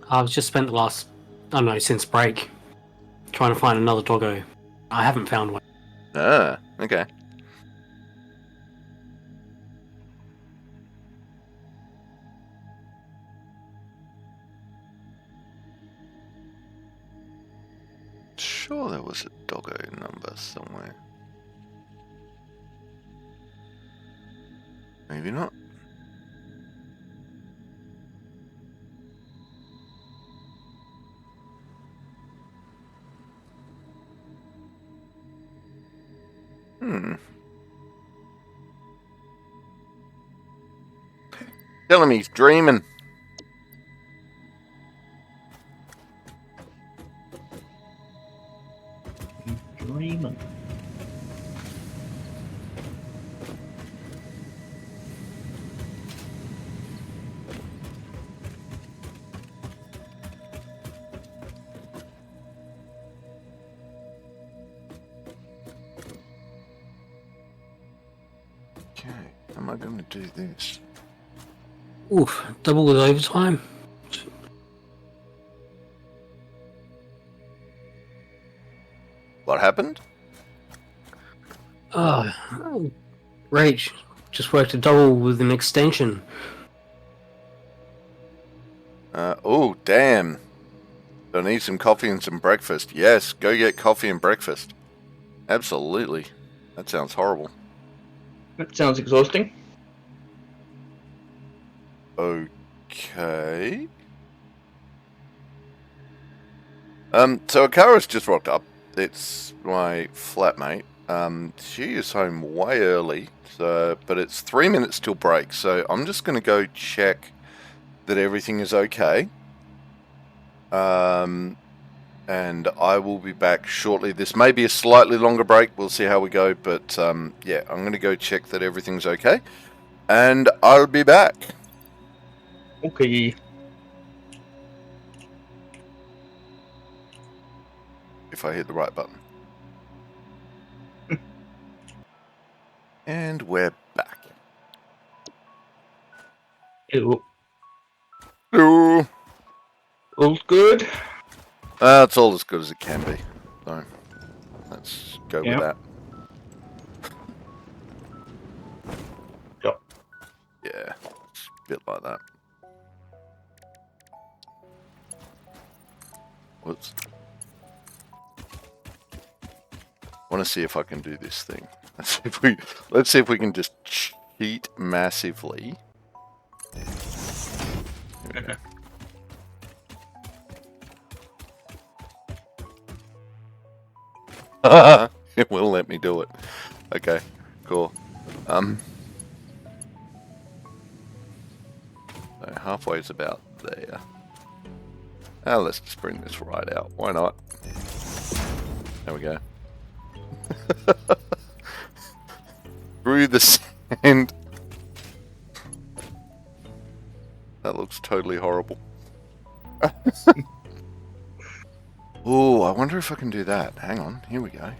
I've just spent the last, I don't know, since break, trying to find another doggo. I haven't found one. Ah, okay. Sure there was a doggo number somewhere. Maybe not. Tell him he's dreaming. Dreaming. Okay, how am I going to do this? Oof, double with overtime. What happened? Rage, just worked a double with an extension. Oh, damn. I need some coffee and some breakfast. Yes, go get coffee and breakfast. Absolutely. That sounds horrible. That sounds exhausting. Okay. So Akara's just rocked up. It's my flatmate. She is home way early, so but it's 3 minutes till break, so I'm just gonna go check that everything is okay. And I will be back shortly. This may be a slightly longer break. We'll see how we go, but yeah, I'm gonna go check that everything's okay, and I'll be back. Okay. If I hit the right button. And we're back. Ew. Hello. All's good. It's all as good as it can be. So let's go with that. Yep. Yeah, it's a bit like that. Whoops. Want to see if I can do this thing. Let's see if we can just cheat massively. It will let me do it. Okay, cool. So halfway's about there. Now let's just bring this right out. Why not? There we go. Through the sand. That looks totally horrible. Oh, I wonder if I can do that. Hang on, here we go.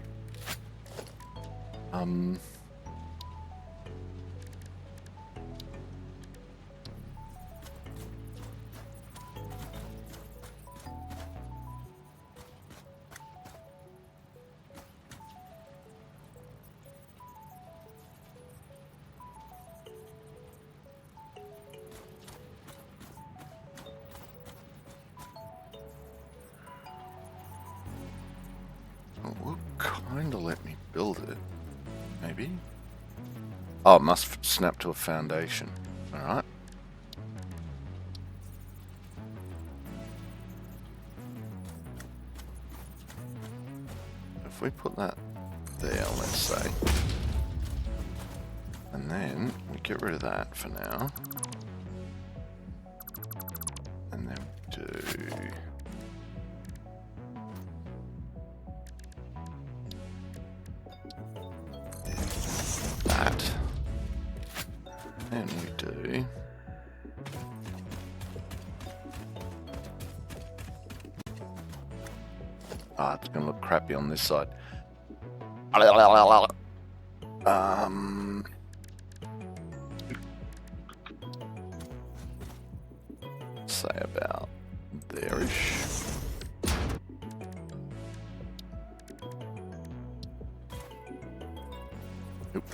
Oh, will kind of let me build it, maybe. Oh, it must snap to a foundation. All right. If we put that there, let's say, and then we get rid of that for now, and then we do that, and we do it's gonna look crappy on this side. Say about there-ish. Oop.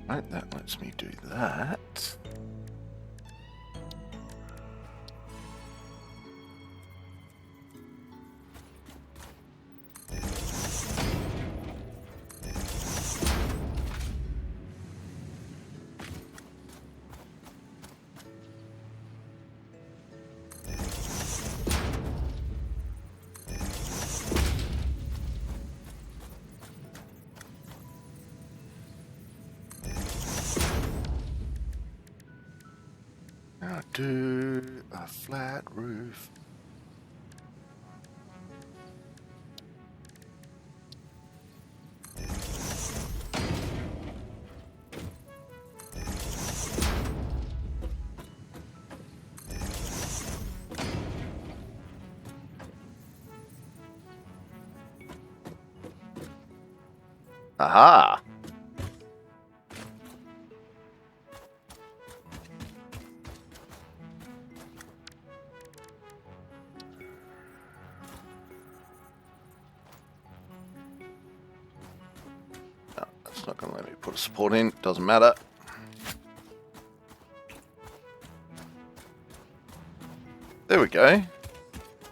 Right, that lets me do that. Now do a flat roof. Aha! No, that's not going to let me put a support in. Doesn't matter. There we go.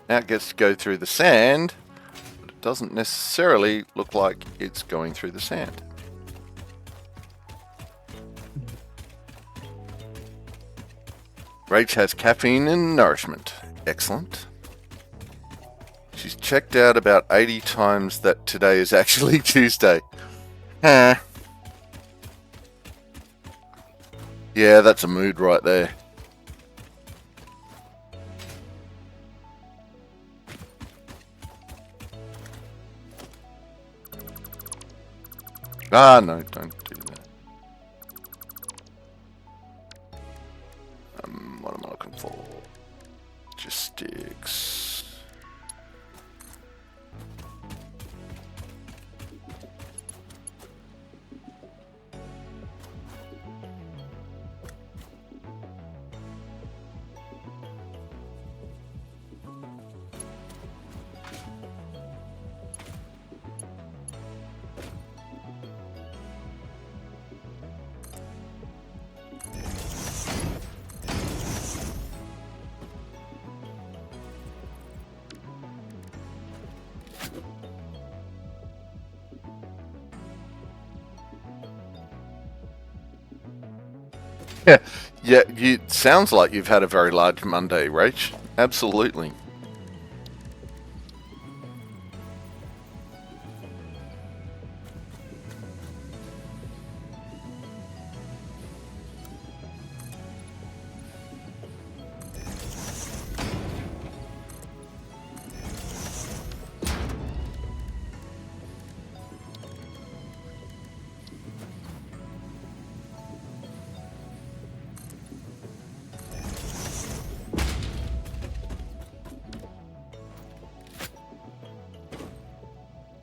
Now it gets to go through the sand, but it doesn't necessarily look like it's going through the sand. Rach has caffeine and nourishment. Excellent. She's checked out about 80 times that today is actually Tuesday. Huh. Yeah, that's a mood right there. Ah, no, don't do that. What am I looking for? Logistics. Yeah, yeah. You sounds like you've had a very large Monday, Rach. Absolutely.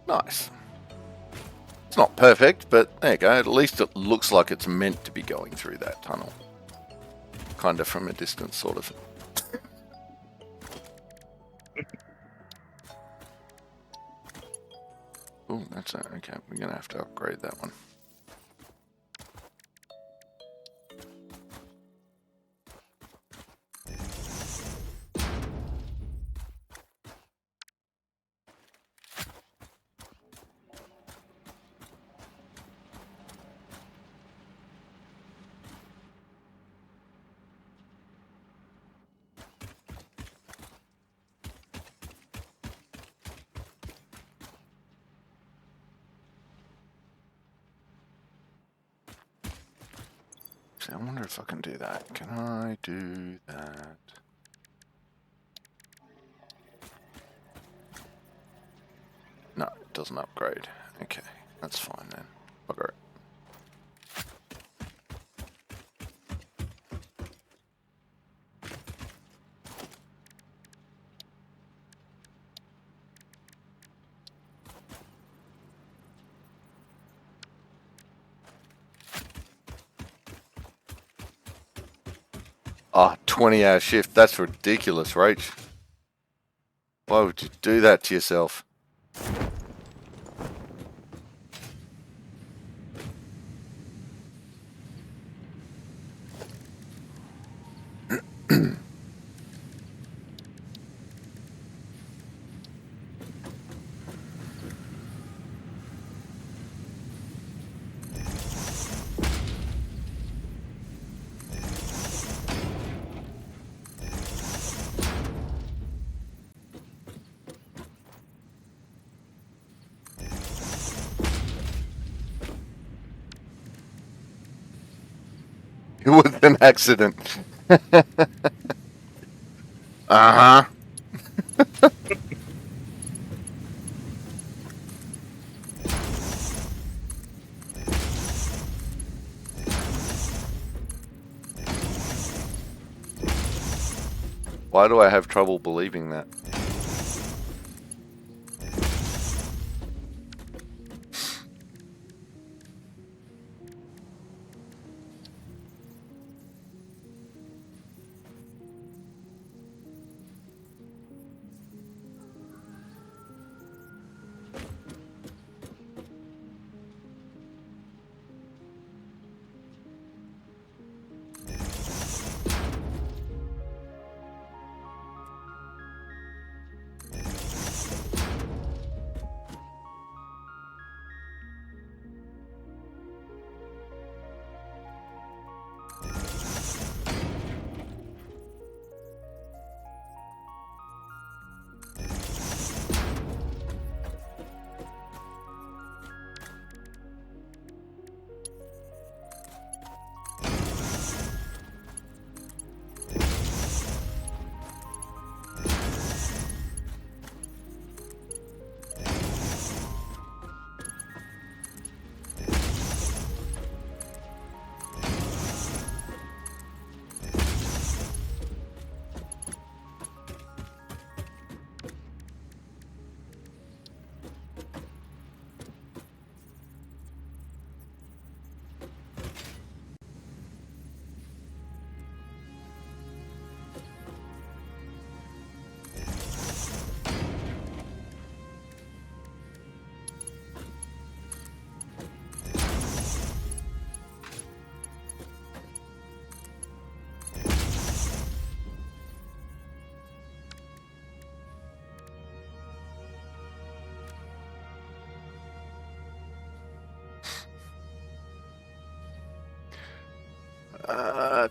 Nice. It's not perfect, but there you go. At least it looks like it's meant to be going through that tunnel. Kind of from a distance, sort of. Oh, that's it. Okay, we're going to have to upgrade that one. I wonder if I can do that. Can I do that? No, it doesn't upgrade. Okay, that's fine then. Bugger it. Oh, 20-hour shift. That's ridiculous, Rach. Why would you do that to yourself? It was an accident. Uh-huh. Why do I have trouble believing that?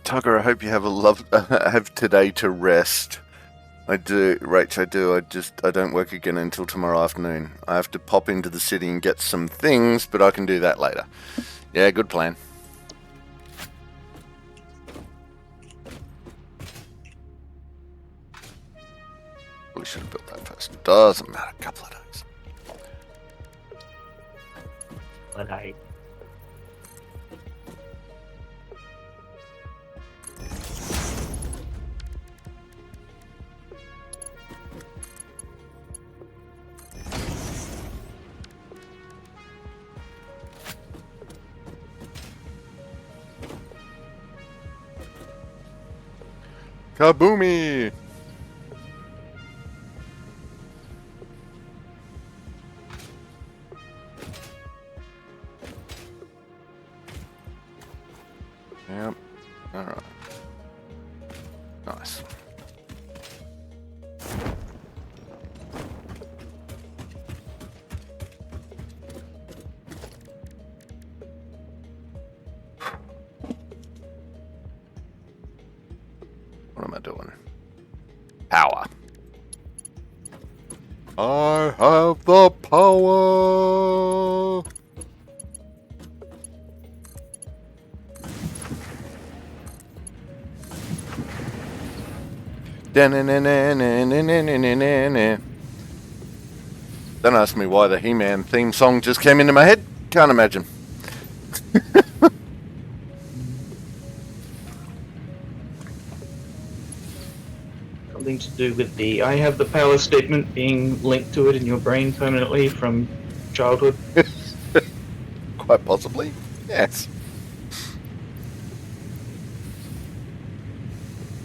Tugger, I hope you have have today to rest. I do, Rach, I do. I don't work again until tomorrow afternoon. I have to pop into the city and get some things, but I can do that later. Yeah, good plan. We should have built that first. Doesn't matter, a couple of days. But I Kaboomy! Yep. Alright. Nice. What am I doing? Power. I have the power. Don't ask me why the He-Man theme song just came into my head. Can't imagine. something to do with the I have the power statement being linked to it in your brain permanently from childhood. Quite possibly. Yes.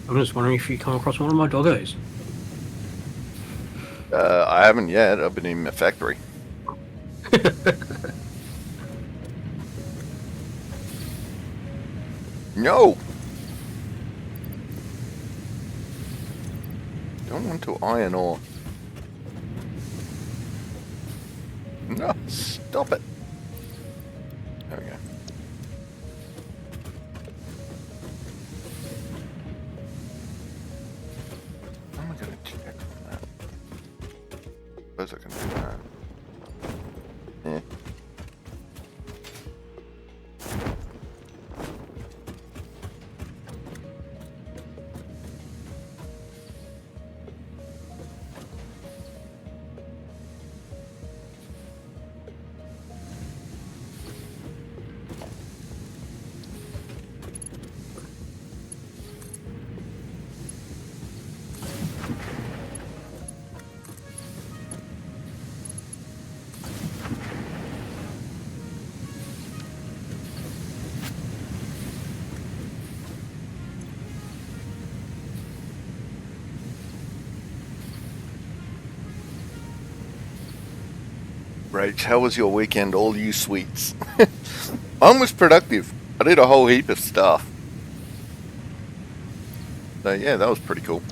I'm just wondering if you come across one of my doggos. I haven't yet. I've been in my factory. No. Don't want to iron ore. No, stop it. There we go. How am I going to check on that? Suppose I can do that. Yeah. Rach, how was your weekend, all you sweets? Mine was productive. I did a whole heap of stuff. So yeah, that was pretty cool.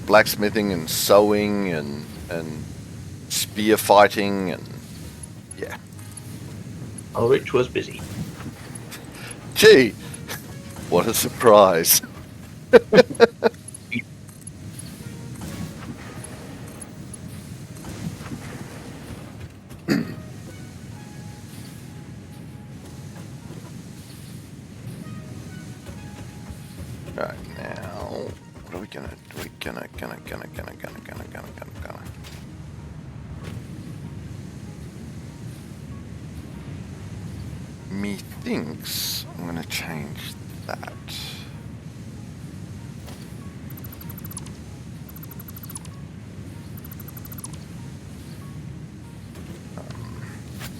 Blacksmithing and sewing and spear fighting and yeah. Oh, Rich was busy. Gee, what a surprise. Right now, what are we gonna do? Gonna. Methinks I'm gonna change that.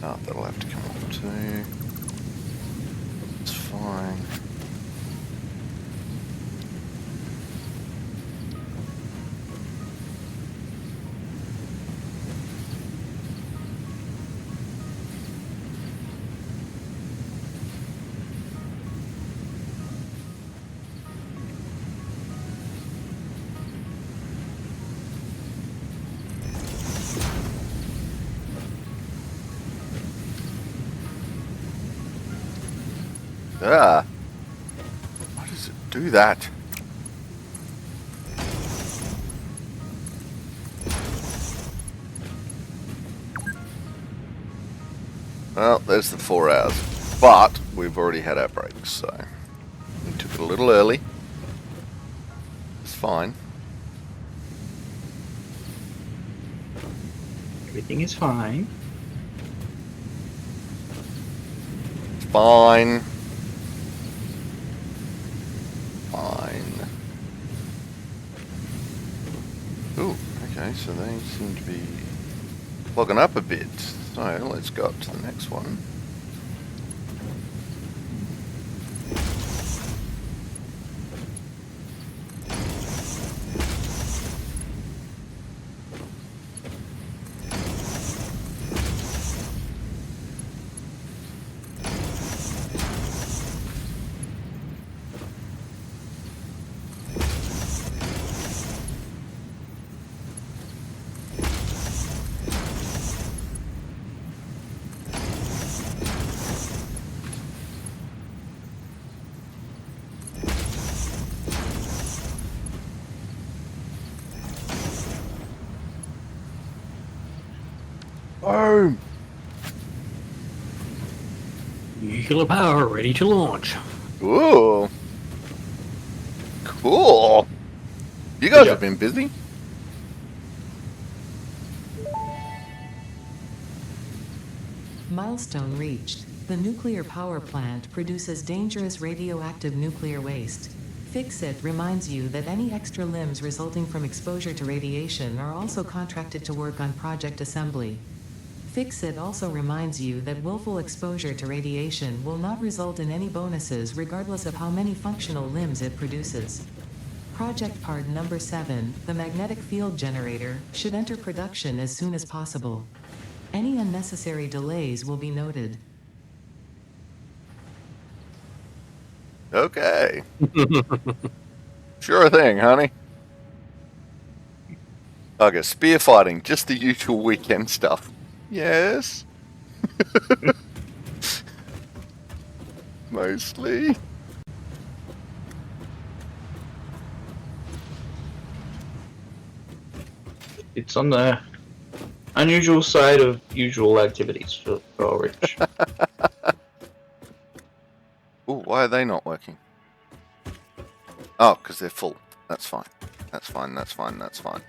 No, that'll have to come off too. It's fine. Ah. Why does it do that? Well, there's the 4 hours. But we've already had our breaks, so we took it a little early. It's fine. Everything is fine. It's fine. Fine. Ooh, okay, so they seem to be clogging up a bit. So let's go up to the next one. Boom! Nuclear power ready to launch. Ooh. Cool. You guys have been busy. Milestone reached. The nuclear power plant produces dangerous radioactive nuclear waste. Fix-It reminds you that any extra limbs resulting from exposure to radiation are also contracted to work on project assembly. Fix-It also reminds you that willful exposure to radiation will not result in any bonuses regardless of how many functional limbs it produces. Project part number 7, the magnetic field generator, should enter production as soon as possible. Any unnecessary delays will be noted. Okay. Sure thing, honey. Okay, spear fighting, just the usual weekend stuff. Yes. Mostly. It's on the unusual side of usual activities for Ulrich. Ooh, why are they not working? Oh, because they're full. That's fine. That's fine, that's fine, that's fine.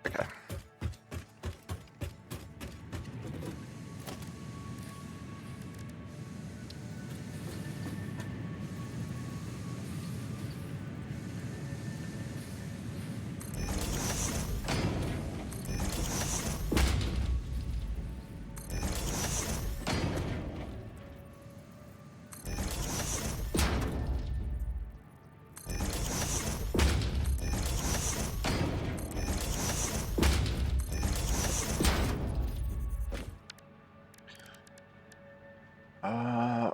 Okay.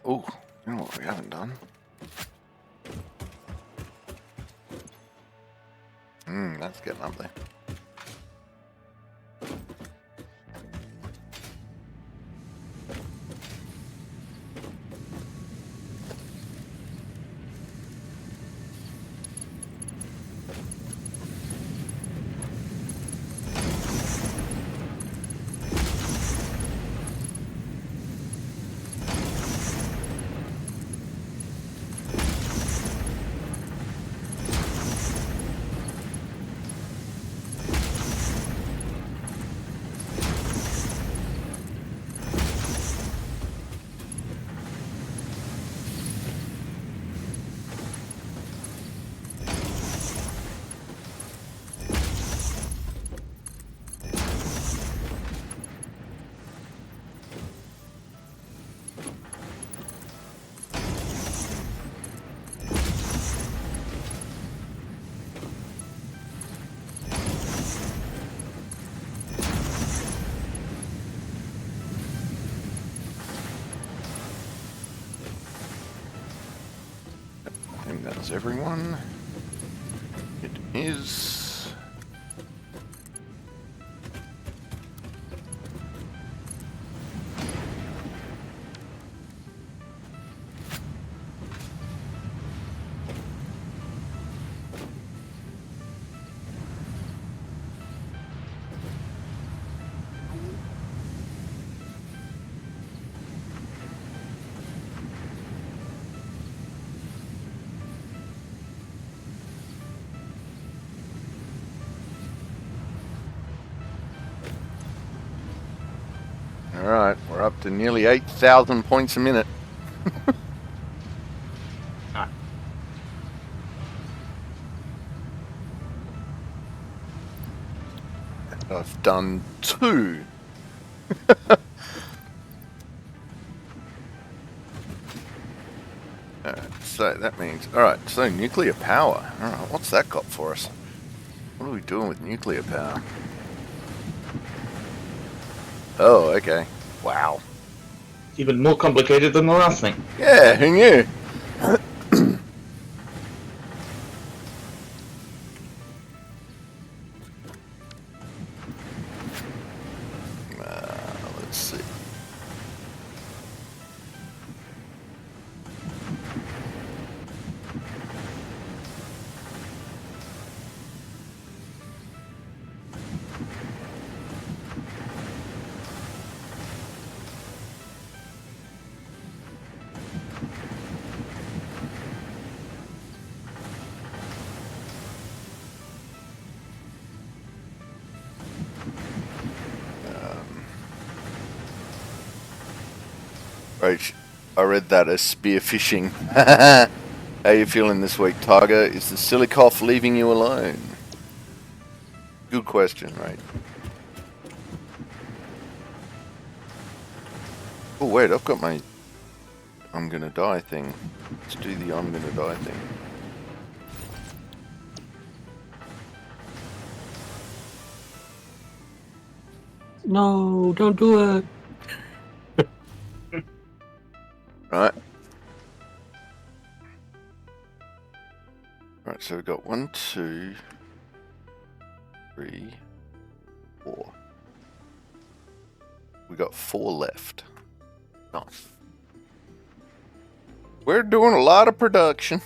Oh, you know what we haven't done? That's getting up there. And that's everyone. It is. up to nearly 8,000 points a minute. And I've done 2. So that means, alright, so nuclear power. Alright, what's that got for us? What are we doing with nuclear power? Oh, okay. Wow. It's even more complicated than the last thing. Yeah, who knew? Let's see. Right, I read that as spearfishing. How you feeling this week, Tiger? Is the silly cough leaving you alone? Good question, right? Oh wait, I've got my I'm gonna die thing. Let's do the I'm gonna die thing. No, don't do it. Right. Right, so we've got 1, 2, 3, 4. We got 4 left. Nice. We're doing a lot of production.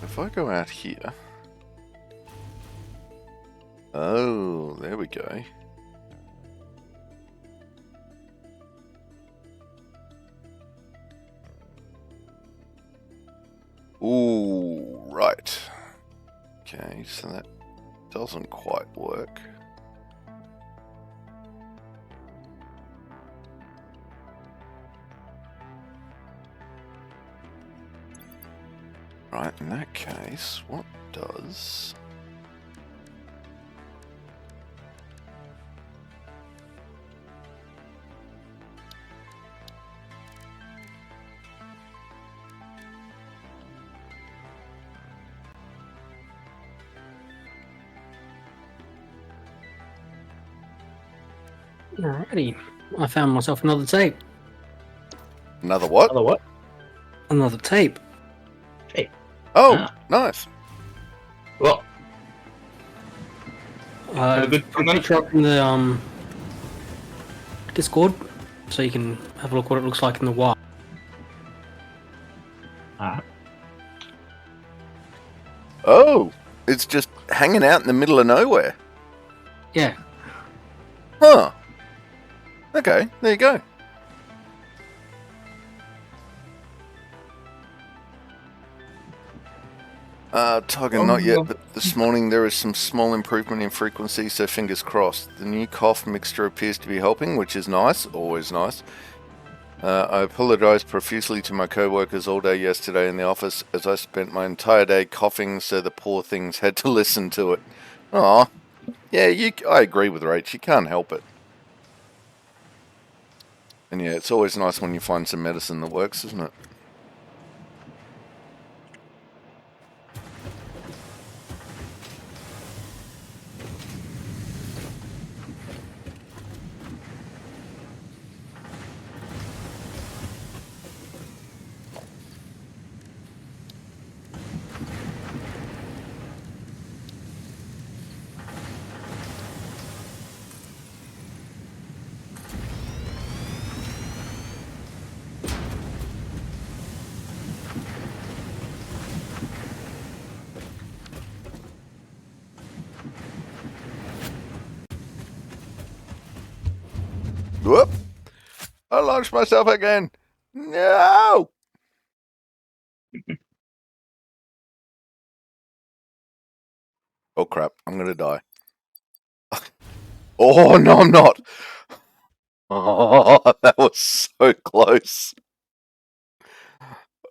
If I go out here... Oh, there we go. Ooh, right. Okay, so that doesn't quite work. Right, in that case, what does... Alrighty. I found myself another tape. Another what? Another what? Another tape. Hey. Oh, nice. Well, I've good put a picture up in the Discord, so you can have a look what it looks like in the wild. Oh, it's just hanging out in the middle of nowhere. Yeah. Huh. Okay, there you go. Tiger, not yet, but this morning there is some small improvement in frequency, so fingers crossed. The new cough mixture appears to be helping, which is nice, always nice. I apologise profusely to my co-workers all day yesterday in the office, as I spent my entire day coughing, so the poor things had to listen to it. Aw. Yeah, I agree with Rach, you can't help it. And yeah, it's always nice when you find some medicine that works, isn't it? Whoop! I launched myself again. No! Oh crap, I'm gonna die. Oh no, I'm not. Oh, that was so close.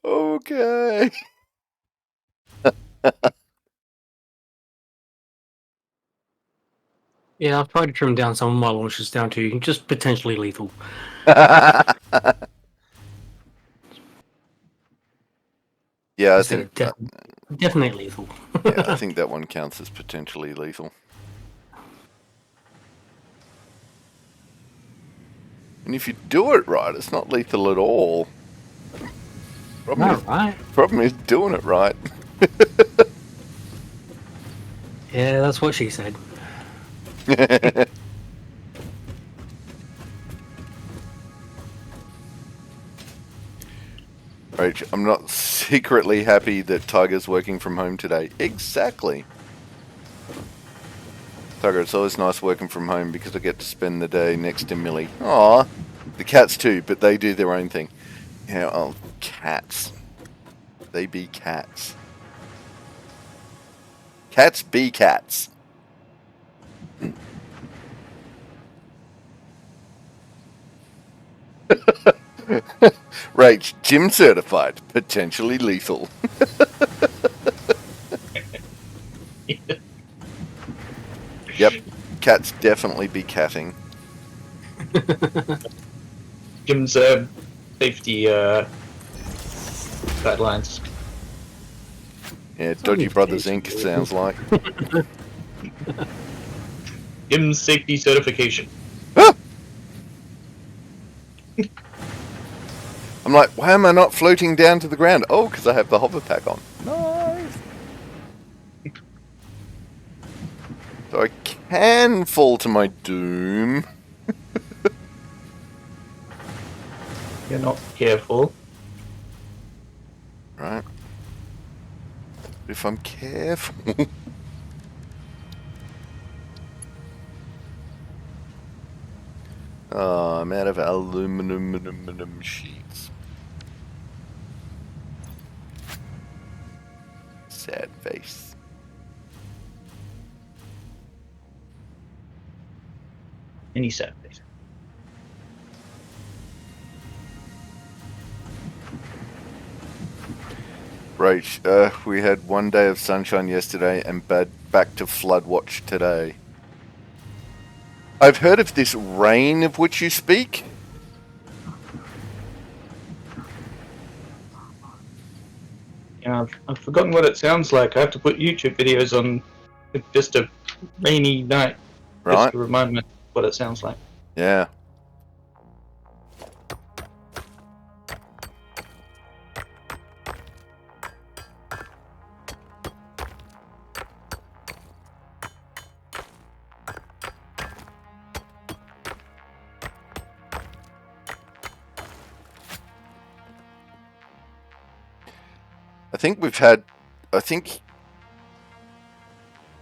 Okay. Yeah, I've tried to trim down some of my launches down to just potentially lethal. Yeah, I Instead think of definitely lethal. yeah, I think that one counts as potentially lethal. And if you do it right, it's not lethal at all. Right. Problem is doing it right. Yeah, that's what she said. Rach, I'm not secretly happy that Tiger's working from home today. Exactly. Tiger, it's always nice working from home because I get to spend the day next to Millie. Aw, the cats too, but they do their own thing. Yeah, oh, cats. They be cats. Cats be cats. Rach, gym certified, potentially lethal. Yep, cats definitely be catting. Jim's safety guidelines. Yeah, Dodgy Brothers Inc. sounds like. Jim's safety certification. I'm like, why am I not floating down to the ground? Oh, because I have the hover pack on. Nice. So I can fall to my doom. You're not careful. Right. If I'm careful. Oh, I'm out of aluminum sheets. Sad face. Any set, please. Right, we had one day of sunshine yesterday and back to flood watch today. I've heard of this rain of which you speak. Yeah, I've forgotten what it sounds like. I have to put YouTube videos on just a rainy night just Right? to remind me what it sounds like. Yeah. I think,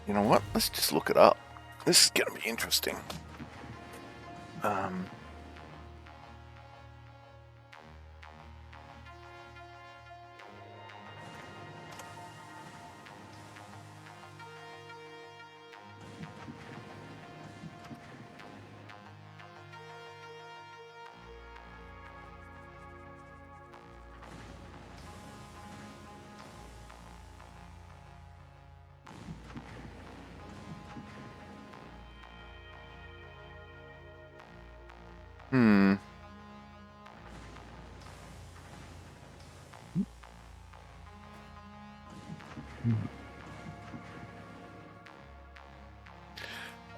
you know what? Let's just look it up. This is going to be interesting. Hmm.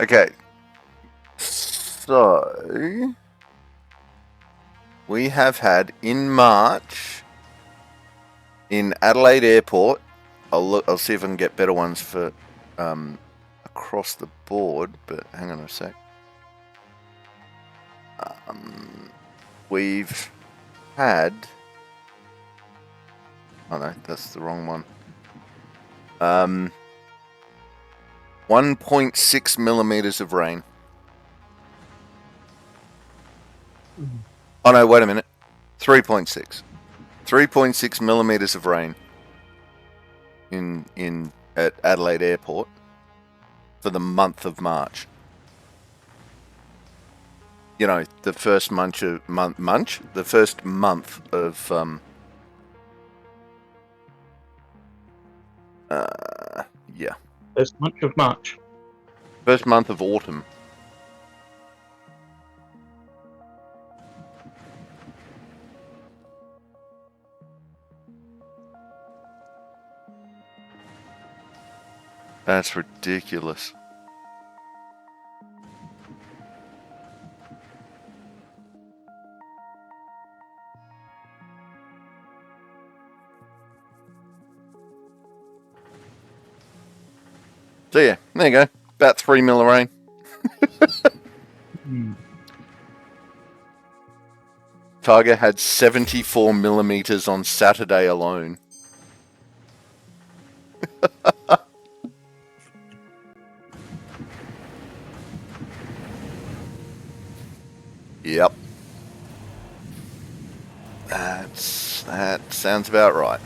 Okay. So, we have had in March in Adelaide Airport. I'll see if I can get better ones for across the board. But hang on a sec. We've had. Oh no, that's the wrong one. 1.6 millimeters of rain. Oh no, wait a minute. 3.6. 3.6 millimeters of rain in at Adelaide Airport for the month of March. You know, the first the first month of yeah, First month of March. first month of autumn. That's ridiculous. So yeah, there you go. About 3 mil of rain. Tiger had 74 millimeters on Saturday alone. Yep. That sounds about right.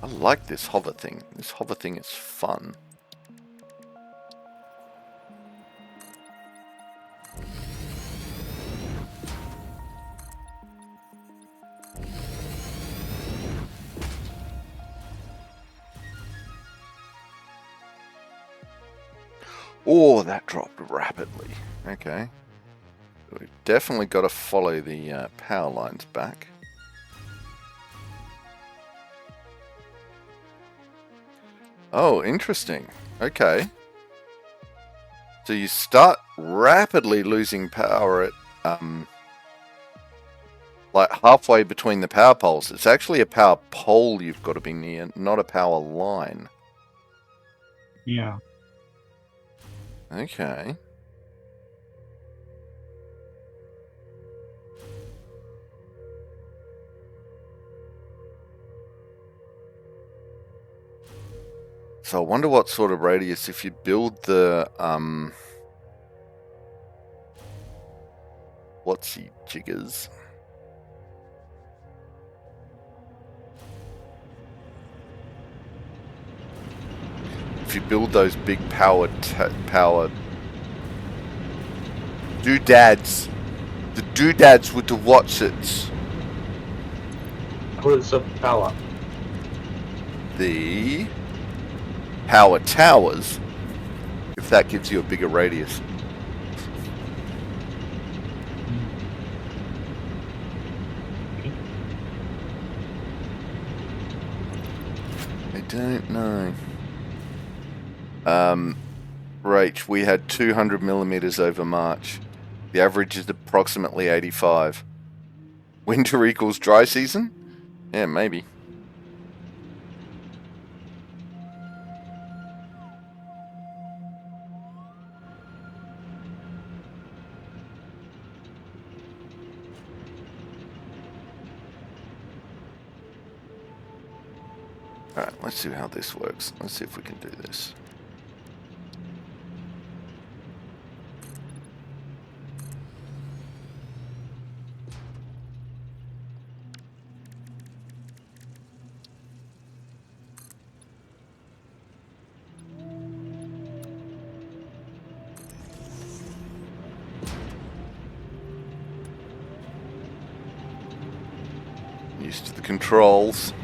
I like this hover thing. This hover thing is fun. Oh, that dropped rapidly. Okay. We've definitely got to follow the power lines back. Oh, interesting. Okay. So you start rapidly losing power at like halfway between the power poles. It's actually a power pole you've got to be near, not a power line. Yeah. Okay. So I wonder what sort of radius if you build the what's he jiggers? If you build those big power doodads, the doodads with the Watsits, Hours of power. the power towers, if that gives you a bigger radius. I don't know. Rach, we had 200 millimeters over March. The average is approximately 85. Winter equals dry season? Yeah, maybe. Alright, let's see how this works. Let's see if we can do this. Used to the controls.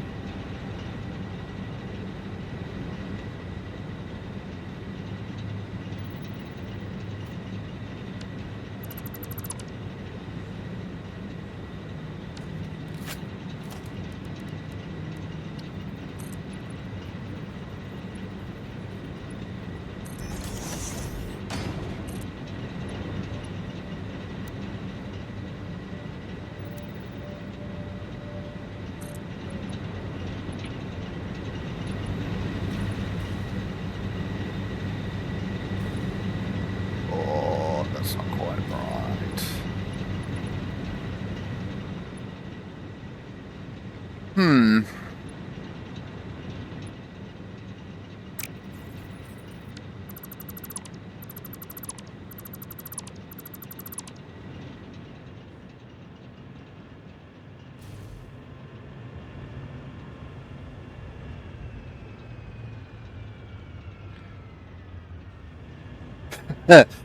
Oh, that's not quite right.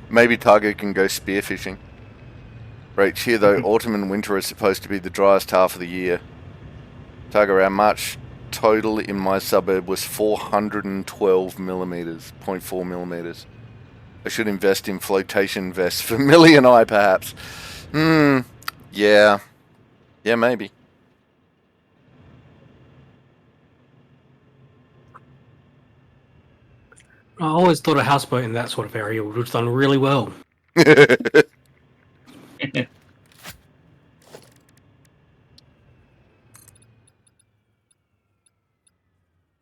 Maybe Targo can go spearfishing. Right here, though, autumn and winter are supposed to be the driest half of the year. Targo, our March total in my suburb was 412 millimeters, 0.4 millimeters. I should invest in flotation vests for Millie and I, perhaps. Yeah. Yeah, maybe. I always thought a houseboat in that sort of area would have done really well.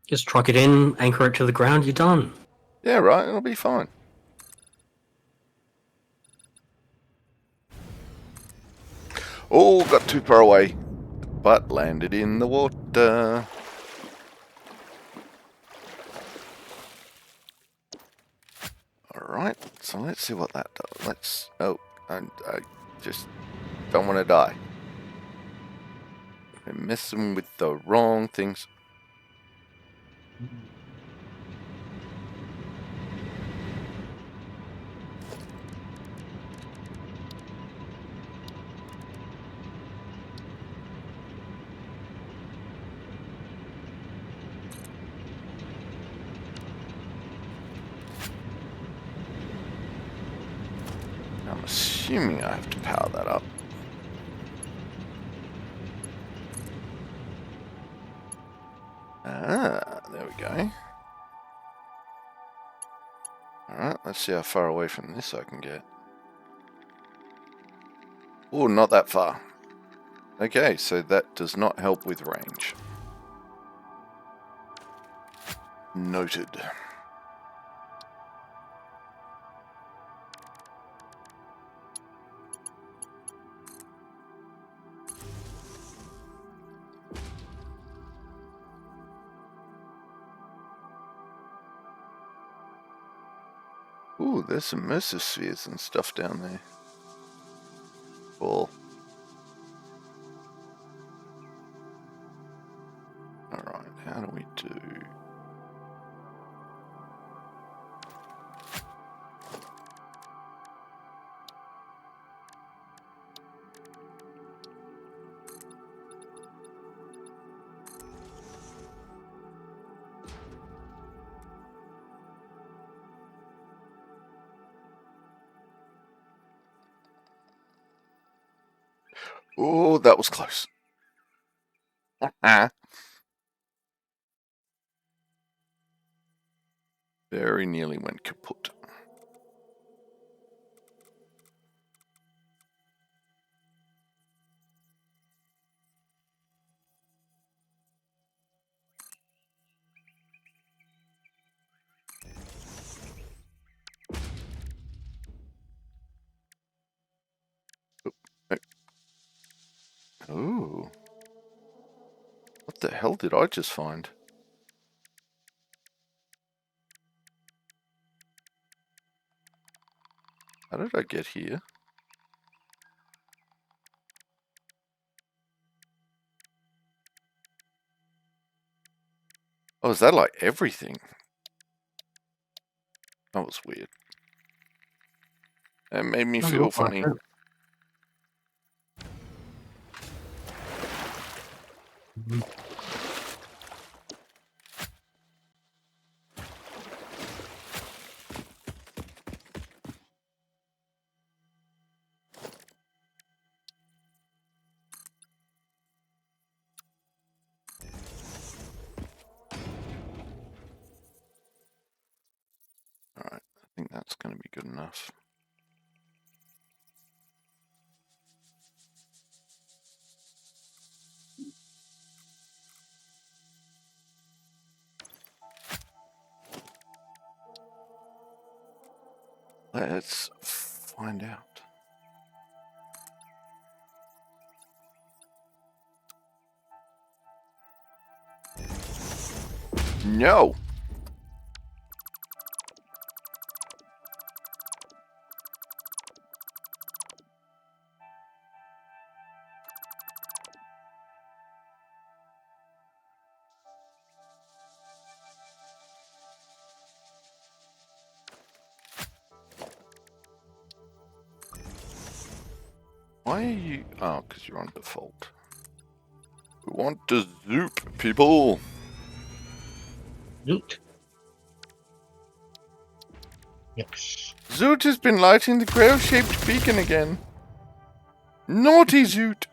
Just truck it in, anchor it to the ground, you're done. Yeah, right, it'll be fine. Oh, got too far away, but landed in the water. Alright, so let's see what that does. Let's... Oh, I just don't want to die. I'm messing with the wrong things. I'm assuming I have to power that up. Ah, there we go. Alright, let's see how far away from this I can get. Oh, not that far. Okay, so that does not help with range. Noted. Ooh, there's some mesospheres and stuff down there. Cool. Alright, how do we do... Oh, that was close. Very nearly went kaput. Oh. What the hell did I just find? How did I get here? Oh, is that like everything? That was weird. It made me Doesn't feel look like funny. it. Alright, I think that's going to be good enough. Let's find out. No! Why are you... Oh, because you're on default. We want to zoop, people! Zoot. Yes. Zoot has been lighting the grail-shaped beacon again. Naughty Zoot!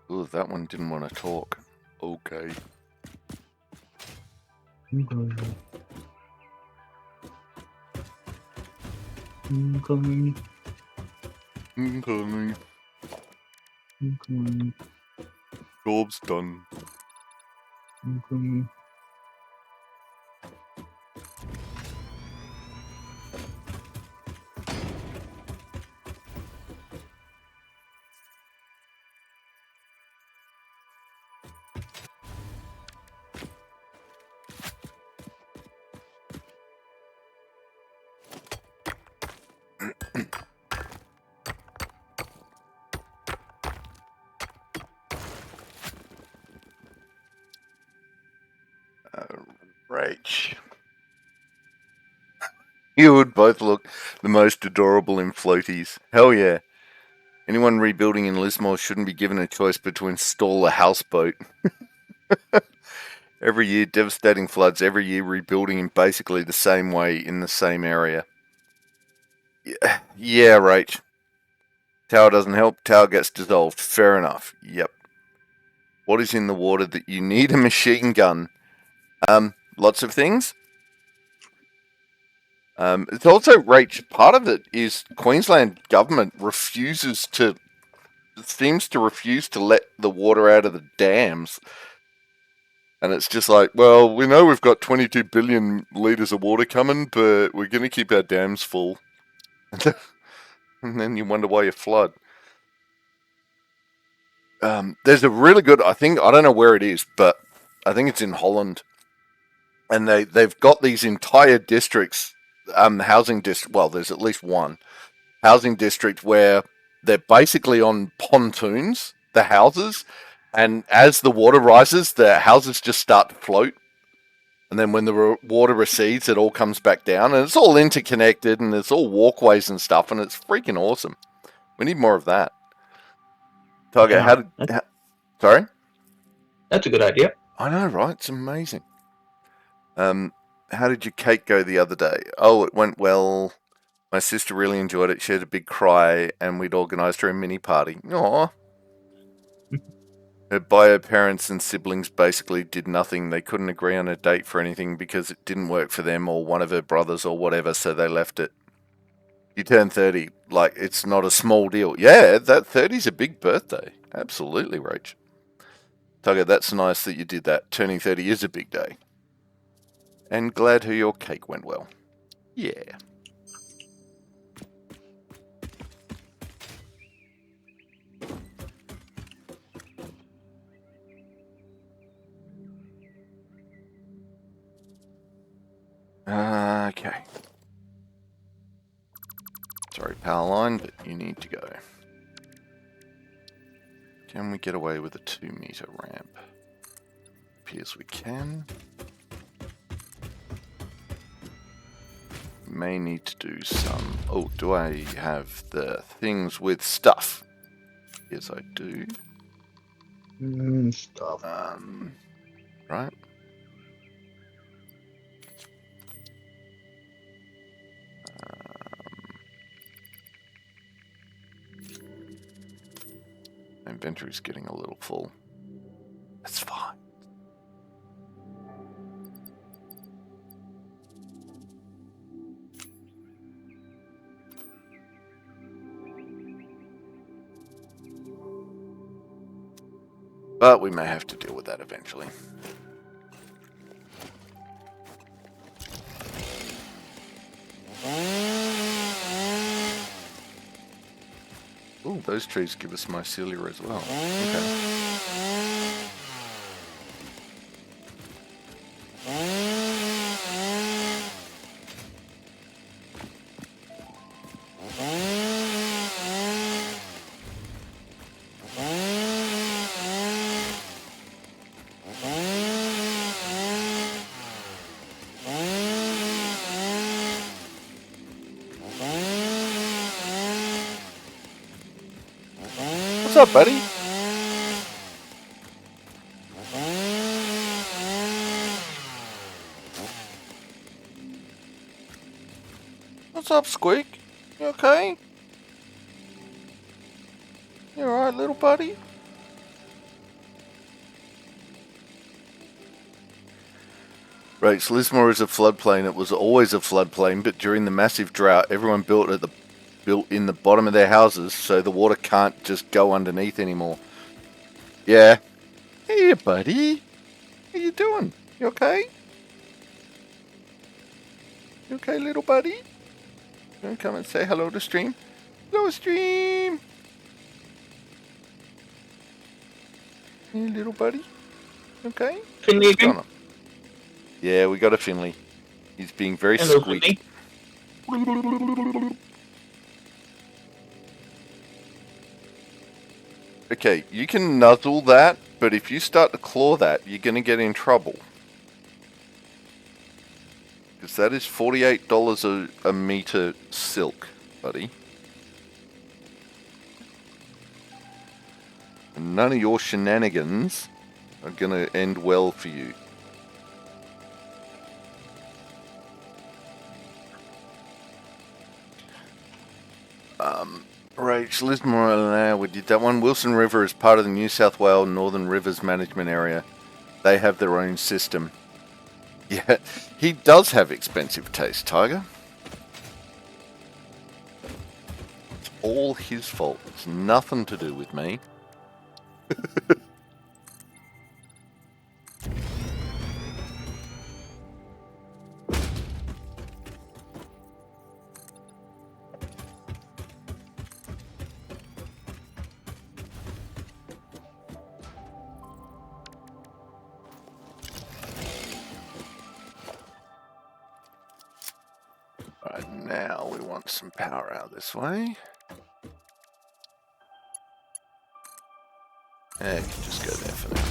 Ooh, that one didn't want to talk. Okay. Okay. Job's done. Rach. You would both look the most adorable in floaties. Hell yeah. Anyone rebuilding in Lismore shouldn't be given a choice between install a houseboat. Every year, devastating floods. Every year, rebuilding in basically the same way in the same area. Yeah, Rach. Tower doesn't help. Tower gets dissolved. Fair enough. Yep. What is in the water that you need a machine gun? Lots of things. It's also, Rach, part of it is Queensland government seems to refuse to let the water out of the dams. And it's just like, well, we know we've got 22 billion litres of water coming, but we're going to keep our dams full. And then you wonder why you flood. There's a really good, I don't know where it is, but I think it's in Holland. And they've got these entire districts, housing district, well, there's at least one housing district where they're basically on pontoons, the houses, and as the water rises, the houses just start to float. And then when the water recedes, it all comes back down, and it's all interconnected, and it's all walkways and stuff, and it's freaking awesome. We need more of that. Target, Yeah, sorry? that's a good idea. I know, right? It's amazing. How did your cake go the other day? Oh, it went well. My sister really enjoyed it. She had a big cry, and we'd organised her a mini party. Aww. Her bio parents and siblings basically did nothing. They couldn't agree on a date for anything because it didn't work for them or one of her brothers or whatever, so they left it. You turn 30, like, it's not a small deal. Yeah, that 30's a big birthday. Absolutely, Rach. Tugger, that's nice that you did that. Turning 30 is a big day. And glad your cake went well. Yeah. Okay. Sorry, power line, but you need to go. Can we get away with a 2-meter ramp? Appears we can. May need to do some... Oh, do I have the things with stuff? Yes, I do. Stuff. Right. My inventory's getting a little full. That's fine. But we may have to deal with that eventually. Ooh, those trees give us mycelia as well. Okay. What's up, buddy? What's up, Squeak? You okay? You alright, little buddy? Right, so Lismore is a floodplain. It was always a floodplain, but during the massive drought, everyone built in the bottom of their houses, so the water can't just go underneath anymore. Yeah. Hey, buddy. How you doing? You okay? You okay, little buddy? You wanna come and say hello to stream? Hello, stream. Hey, little buddy. Okay. Finley What's going again? on? Yeah, we got a Finley. He's being very Hello, squeaky. Finley. Okay, you can nuzzle that, but if you start to claw that, you're going to get in trouble. Because that is $48 a meter silk, buddy. And none of your shenanigans are going to end well for you. Right, so Lismore, we did that one. Wilson River is part of the New South Wales Northern Rivers Management Area. They have their own system. Yeah, he does have expensive taste, Tiger. It's all his fault. It's nothing to do with me. Alright, now we want some power out this way. Yeah, you can just go there for now.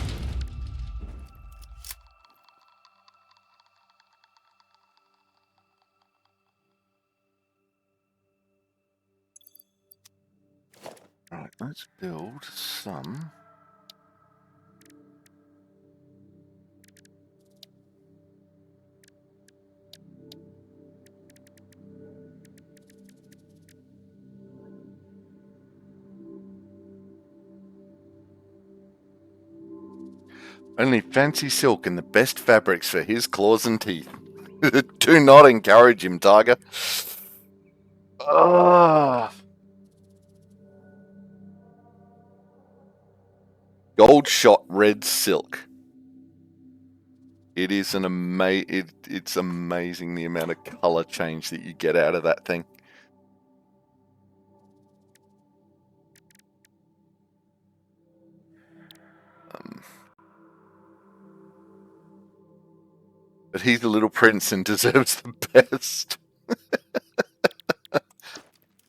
Alright, let's build some. Only fancy silk and the best fabrics for his claws and teeth. Do not encourage him, Tiger. Ah. Gold shot red silk. It is it's amazing the amount of color change that you get out of that thing. But he's a little prince and deserves the best.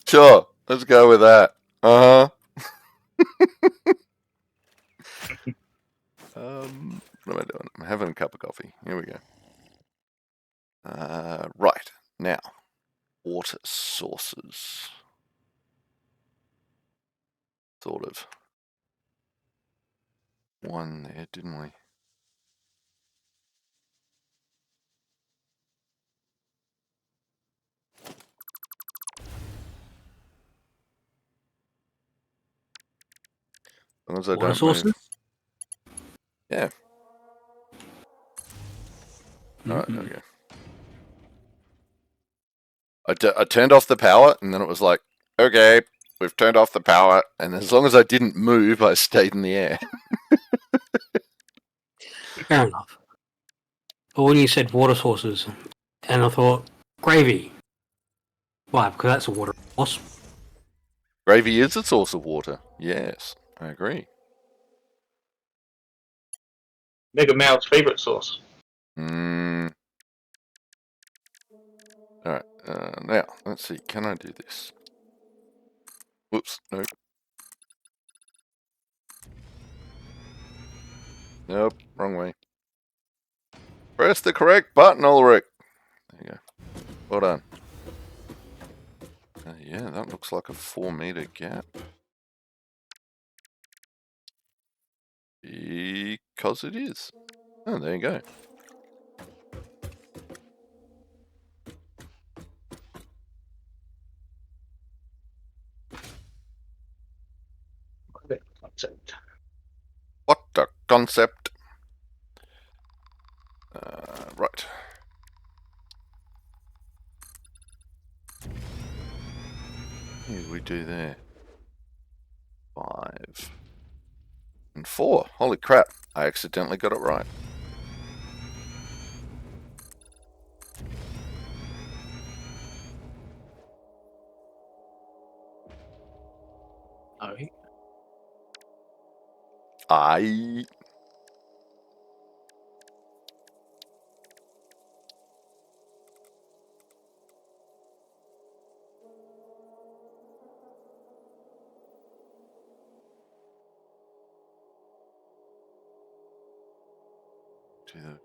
Sure, let's go with that. Uh-huh. What am I doing? I'm having a cup of coffee. Here we go. Right, now, water sources. Sort of. One there, didn't we? As long as I Water don't sources? move. Yeah. Alright, there we go. I turned off the power, and then it was like, okay, we've turned off the power, and as long as I didn't move, I stayed in the air. Fair enough. But when you said water sources, and I thought, gravy. Why? Because that's a water source. Gravy is a source of water. Yes, I agree. Mega Mal's favorite sauce. Alright, now, let's see, can I do this? Whoops, no. Nope, wrong way. Press the correct button, Ulrich. There you go. Well done. Yeah, that looks like a 4 meter gap. Because it is. Oh, there you go. Concept. What a concept. Right. What did we do there? 5 and 4. Holy crap. I accidentally got it right. Oh, I... Do the...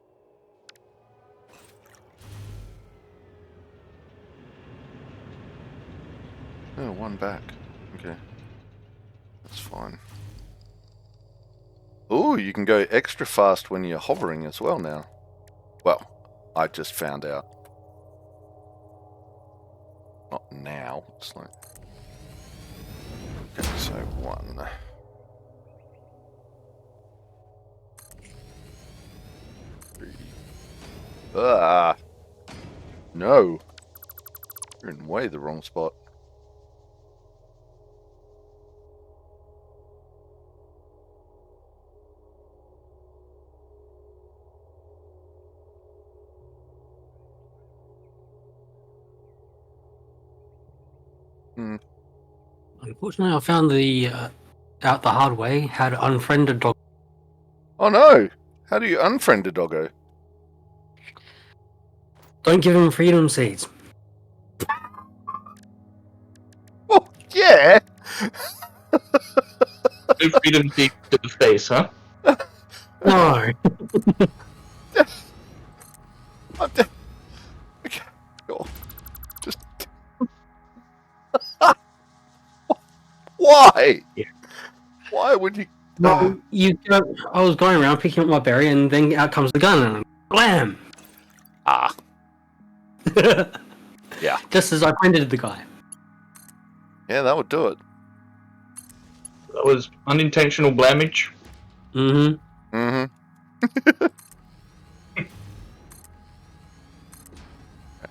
Oh, 1 back. Okay. That's fine. Ooh, you can go extra fast when you're hovering as well now. Well, I just found out. Not now. It's like... Okay, so 1. Ah! No! You're in way the wrong spot. unfortunately, I found the out the hard way how to unfriend a dog. Oh no! How do you unfriend a doggo? Don't give him freedom seeds. Oh, yeah! No freedom deep to the face, huh? No. Okay. Oh, just... Why? Yeah. Why would you... No, I was going around picking up my berry, and then out comes the gun, and blam! Ah. Yeah. Just as I friended the guy. Yeah, that would do it. That was unintentional blamage. Mm-hmm. Mm-hmm.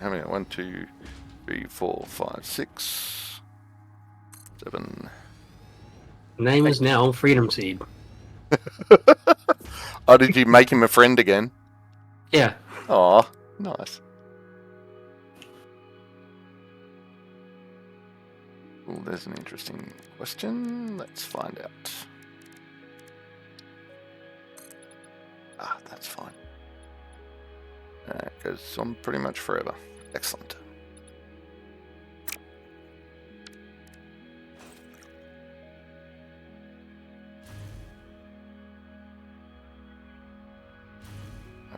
How many? 1, 2, 3, 4, 5, 6, 7. Name is now Freedom Seed. Oh, did you make him a friend again? Yeah. Aw, nice. Oh, there's an interesting question. Let's find out. Ah, that's fine. It goes on pretty much forever. Excellent.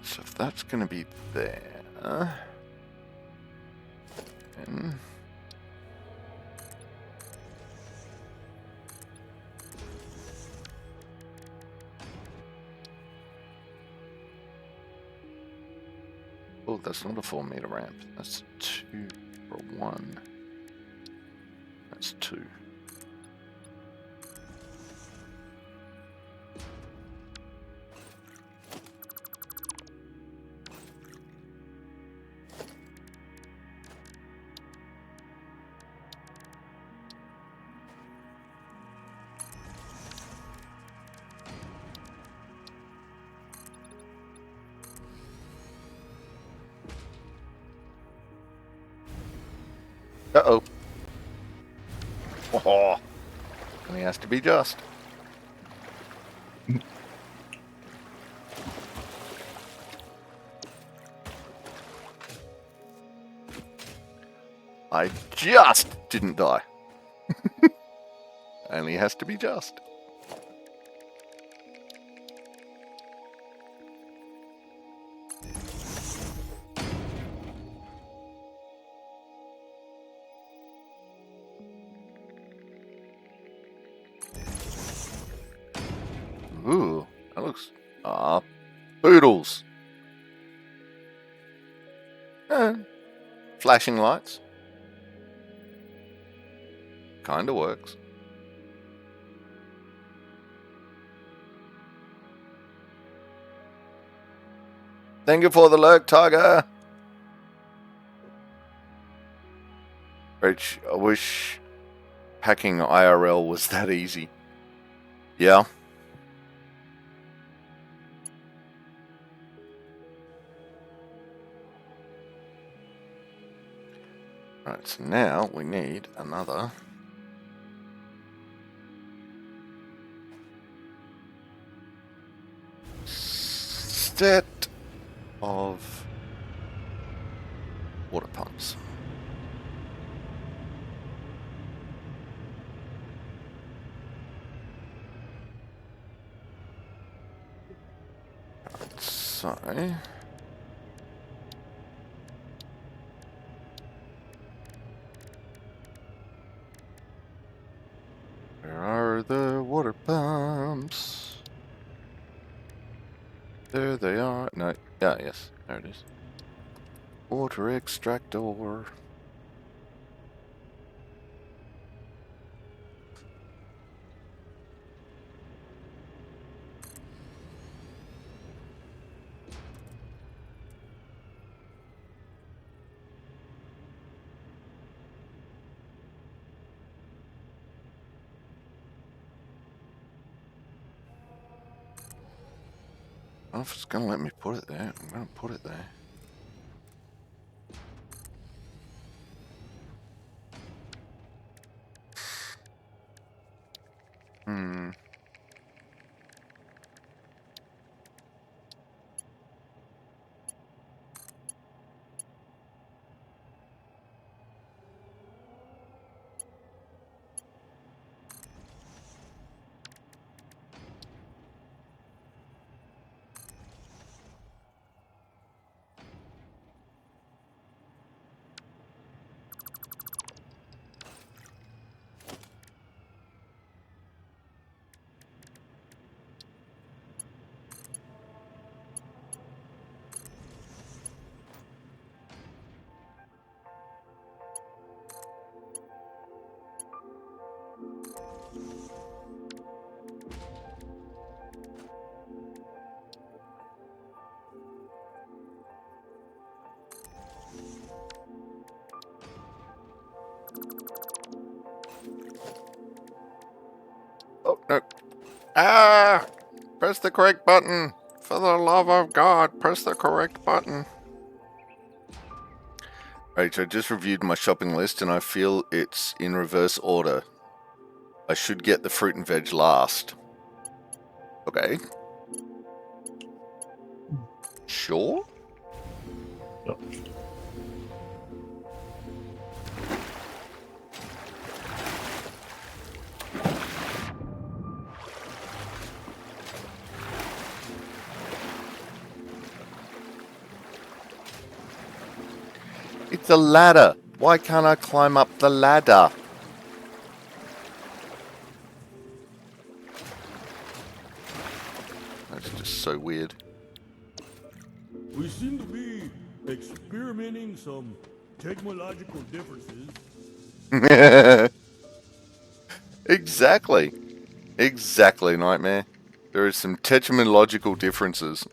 So if that's going to be there, then oh, that's not a 4-meter ramp. That's 2 or 1. That's 2. Uh-oh. Oh, and he has to be just. I just didn't die. Only has to be just. Ooh, Ah, poodles. Flashing lights. Kinda works. Thank you for the lurk, Tiger. Rich, I wish hacking IRL was that easy. Yeah. Right, so now we need another set of water pumps. Right, so where are the water pumps? There they are. No, yeah, yes, there it is. Water extractor. Oh, if it's gonna let me put it there, I'm gonna put it there. Oh, no. Ah! Press the correct button. For the love of God, press the correct button. Right, I just reviewed my shopping list and I feel it's in reverse order. I should get the fruit and veg last. Okay. Sure? Yep. It's a ladder. Why can't I climb up the ladder? That's just so weird. We seem to be experimenting some technological differences. Exactly. Exactly, Nightmare. There is some technological differences.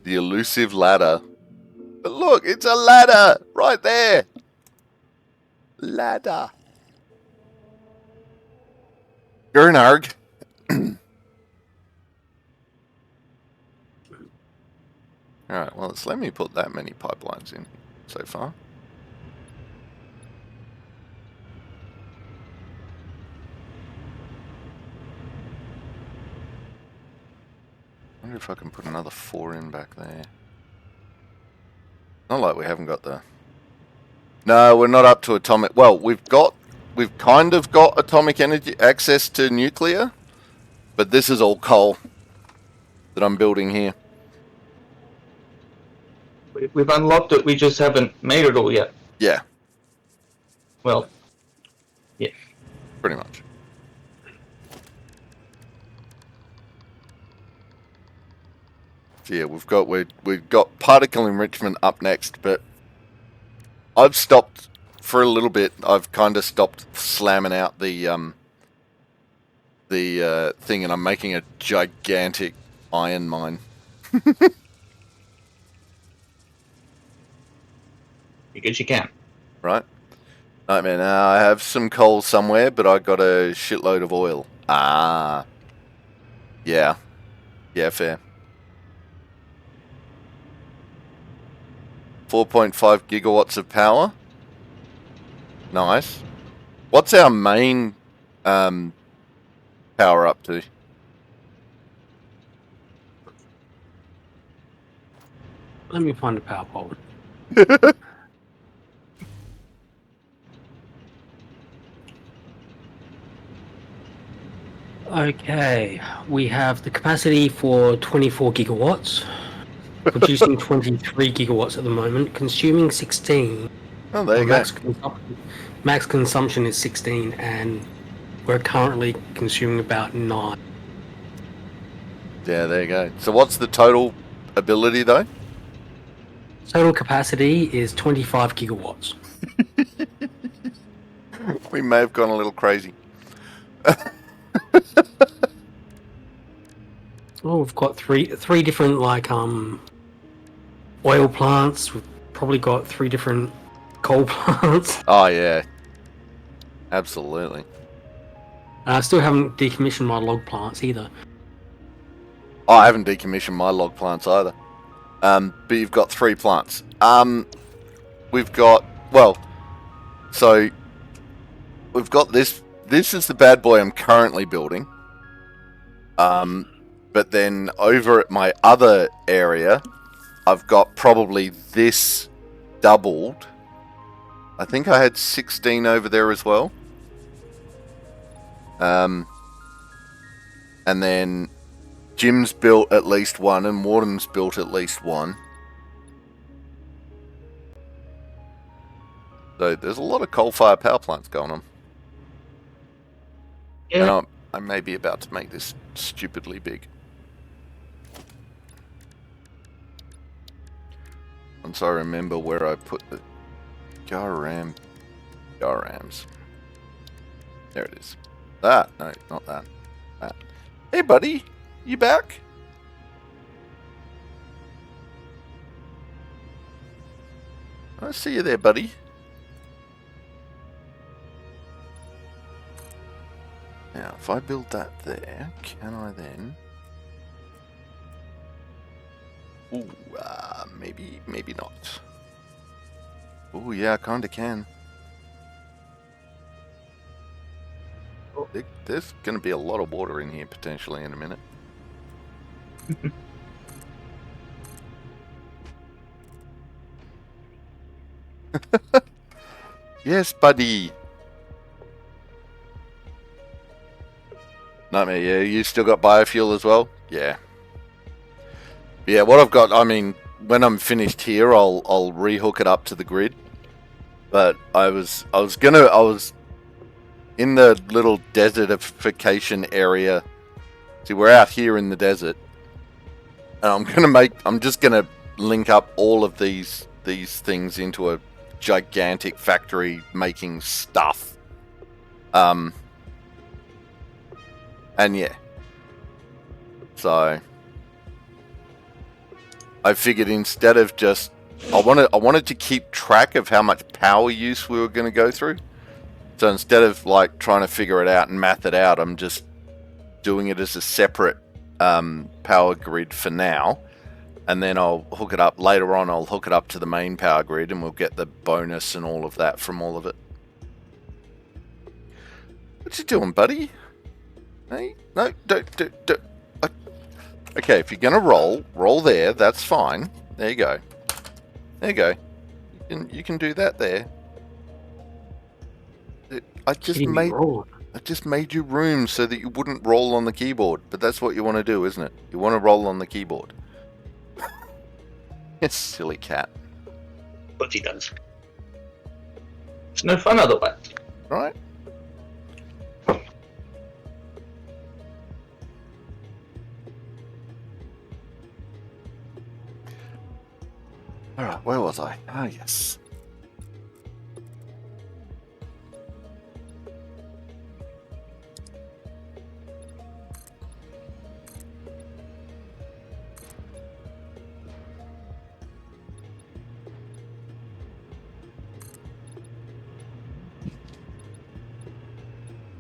The elusive ladder. But look, it's a ladder! Right there! Ladder. Gernarg. Alright, well, it's let me put that many pipelines in so far. I wonder if I can put another 4 in back there. Not like we haven't got the... No, we're not up to atomic... Well, we've kind of got atomic energy access to nuclear, but this is all coal that I'm building here. Wait. we've unlocked it. We just haven't made it all yet. Yeah, Well, pretty much. So yeah, we've got particle enrichment up next, but I've stopped for a little bit. I've kind of stopped slamming out the thing, and I'm making a gigantic iron mine. because you can. Right? Nightmare. Now I have some coal somewhere, but I got a shitload of oil. Ah. Yeah. Yeah, fair. 4.5 gigawatts of power. Nice. What's our main power up to? Let me find a power pole. Okay, we have the capacity for 24 gigawatts, producing 23 gigawatts at the moment, consuming 16. Oh, there you go. Max consumption is 16, and we're currently consuming about 9. Yeah, there you go. So what's the total ability, though? Total capacity is 25 gigawatts. We may have gone a little crazy. Oh, we've got three different oil plants. We've probably got 3 different coal plants. Oh, yeah. Absolutely. I still haven't decommissioned my log plants either. Oh, I haven't decommissioned my log plants either. But you've got 3 plants. We've got, well, so we've got this. This is the bad boy I'm currently building. But then over at my other area, I've got probably this doubled. I think I had 16 over there as well. And then Jim's built at least 1 and Warden's built at least 1. So there's a lot of coal-fired power plants going on. Yeah. And I may be about to make this stupidly big. Once I remember where I put the Garams. There it is. That. No, not that. That. Hey, buddy. You back? I see you there, buddy. Now, if I build that there, can I then... Ooh, maybe not. Ooh, yeah, I kinda can. There's gonna be a lot of water in here, potentially, in a minute. Yes, buddy! Nightmare, yeah, you still got biofuel as well? Yeah. Yeah, what I've got, I mean, when I'm finished here, I'll rehook it up to the grid. But I was in the little desertification area. See, we're out here in the desert. And I'm just gonna link up all of these things into a gigantic factory making stuff. And yeah. So I figured instead of just I wanted to keep track of how much power use we were going to go through. So instead of like trying to figure it out and math it out, I'm just doing it as a separate power grid for now. And then I'll hook it up later on. I'll hook it up to the main power grid, and we'll get the bonus and all of that from all of it. What you doing, buddy? Hey, no, don't. Okay, if you're gonna roll there. That's fine. There you go. There you go. You can do that there. I just made you room so that you wouldn't roll on the keyboard. But that's what you want to do, isn't it? You want to roll on the keyboard. It's silly cat. But he does. It's no fun otherwise. Right? Alright, where was I? Ah, yes.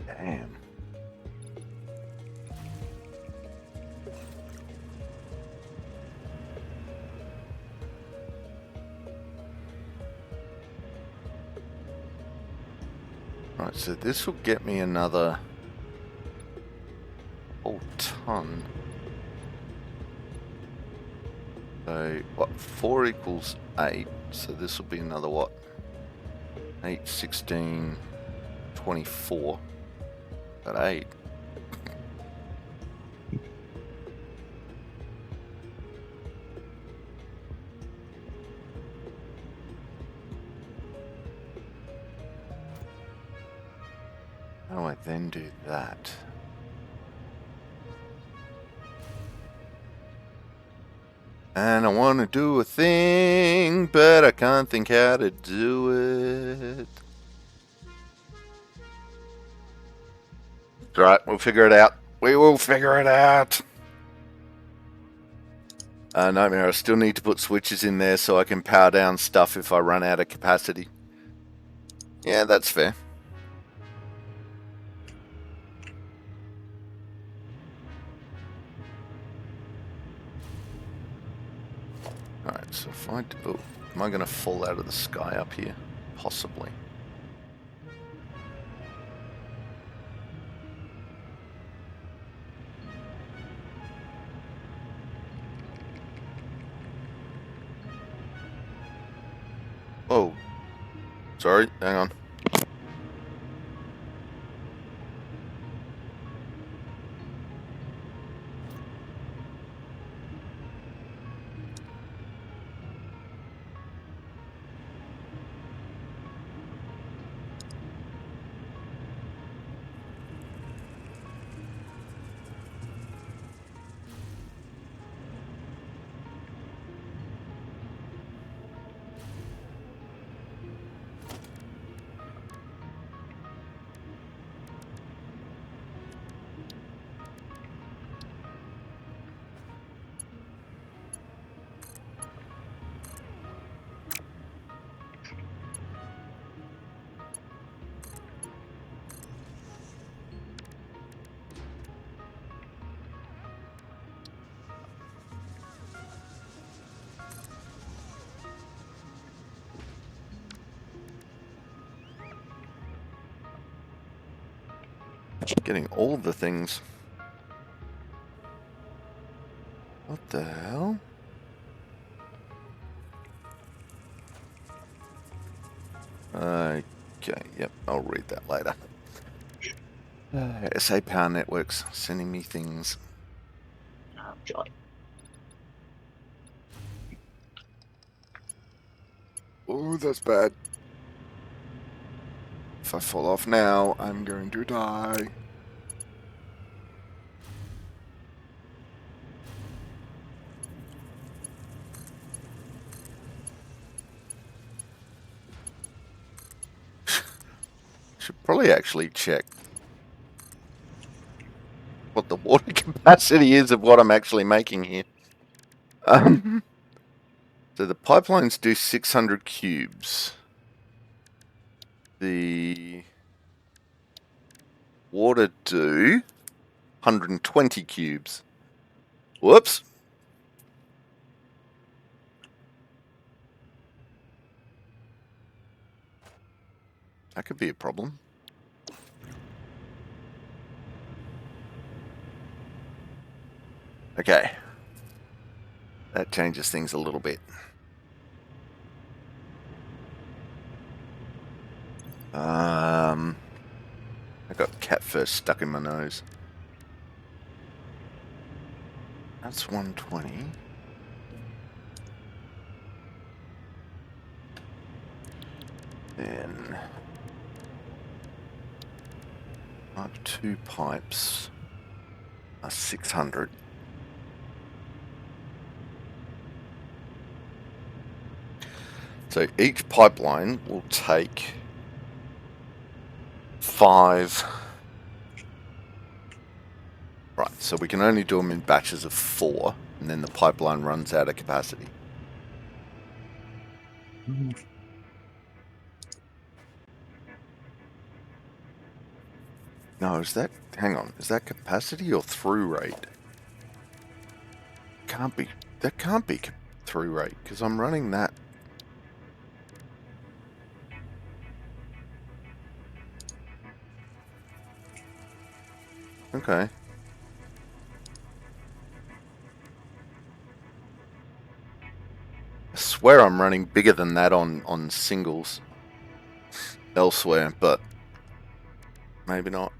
Damn. Right, so this will get me another whole ton. So, what, 4 equals 8, so this will be another, what, 8, 16, 24, at 8. How do I then do that? And I want to do a thing, but I can't think how to do it. It's alright, we'll figure it out. We will figure it out. Nightmare, I still need to put switches in there so I can power down stuff if I run out of capacity. Yeah, that's fair. Alright, so if I do... Oh, am I going to fall out of the sky up here? Possibly. Oh. Sorry, hang on. Getting all the things. What the hell? Okay, yep, I'll read that later. SA Power Networks sending me things. Oh, God. Oh, that's bad. If I fall off now, I'm going to die. Should probably actually check what the water capacity is of what I'm actually making here. So the pipelines do 600 cubes. The water do 120 cubes. Whoops. That could be a problem. Okay. That changes things a little bit. I got cat fur stuck in my nose. That's 120. Then I have 2 pipes are 600. So each pipeline will take 5. Right, so we can only do them in batches of 4, and then the pipeline runs out of capacity. No, is that, hang on, is that capacity or through rate? Can't be, that can't be through rate, because I'm running that. Okay. I swear I'm running bigger than that on singles elsewhere, but maybe not.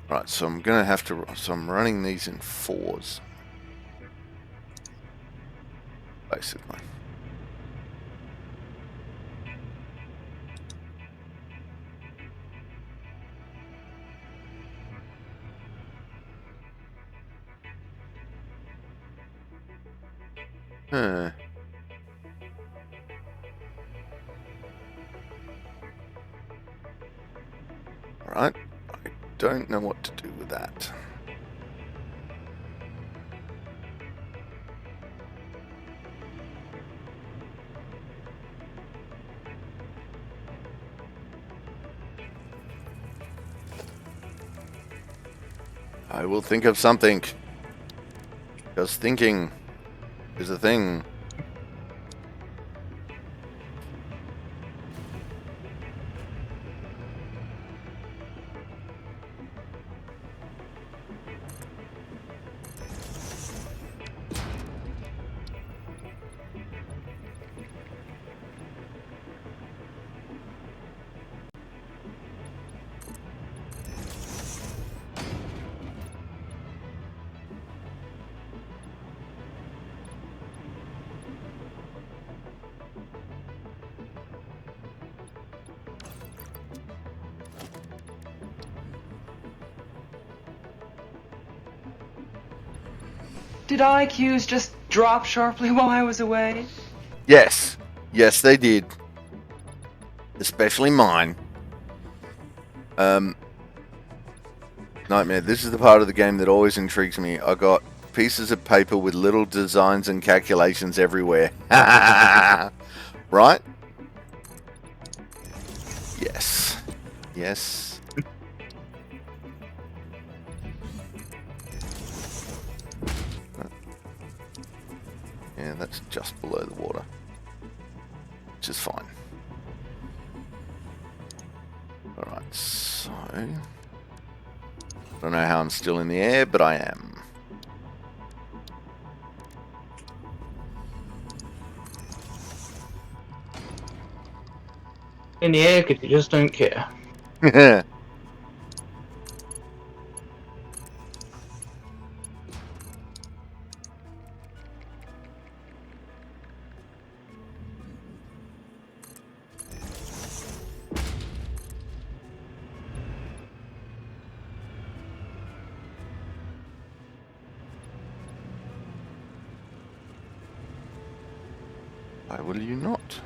Right, so I'm gonna have to, so I'm running these in 4s. Basically. Huh. Right, I don't know what to do with that. I will think of something. Because thinking is a thing. Did IQs just drop sharply while I was away? Yes. Yes, they did. Especially mine. Nightmare. This is the part of the game that always intrigues me. I got pieces of paper with little designs and calculations everywhere. Right? Yes. Yes. Yeah, that's just below the water. Which is fine. Alright, so... I don't know how I'm still in the air, but I am. In the air because you just don't care. Why will you not?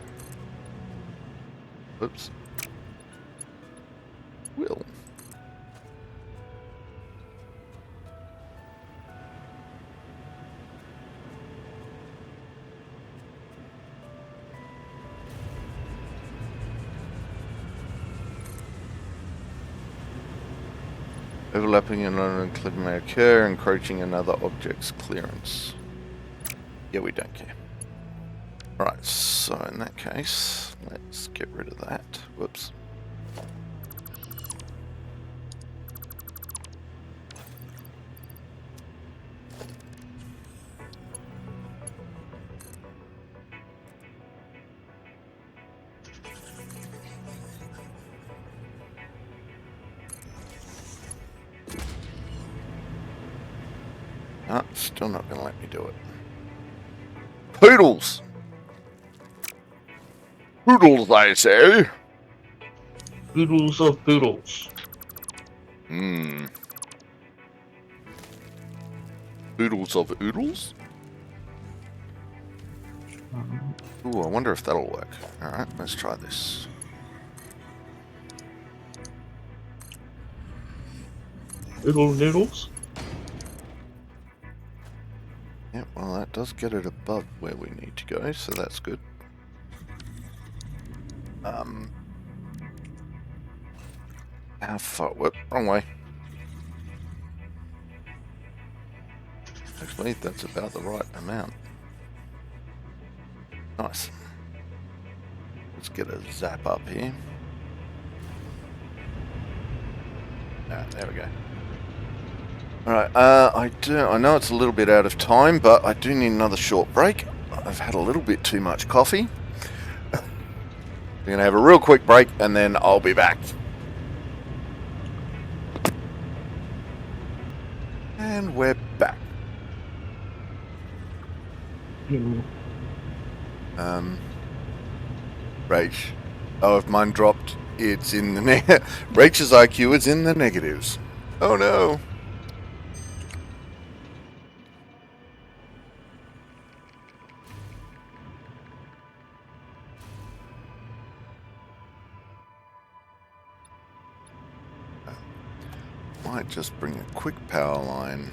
Oops. Will. Overlapping another clip may occur, encroaching another object's clearance. Yeah, we don't care. Right, so in that case, let's get rid of that. Whoops. Ah, still not going to let me do it. Poodles! Poodles, I say. Oodles of poodles. Hmm. Poodles of oodles? Ooh, I wonder if that'll work. Alright, let's try this. Oodle noodles. Yeah, well, that does get it above where we need to go, so that's good. How far? Whoop, wrong way. Actually, that's about the right amount. Nice. Let's get a zap up here. Ah, there we go. Alright, I know it's a little bit out of time, but I do need another short break. I've had a little bit too much coffee. We're going to have a real quick break, and then I'll be back. And we're back. Rach. Oh, if mine dropped, it's in the Rach's IQ is in the negatives. Oh no. Might just bring a quick power line.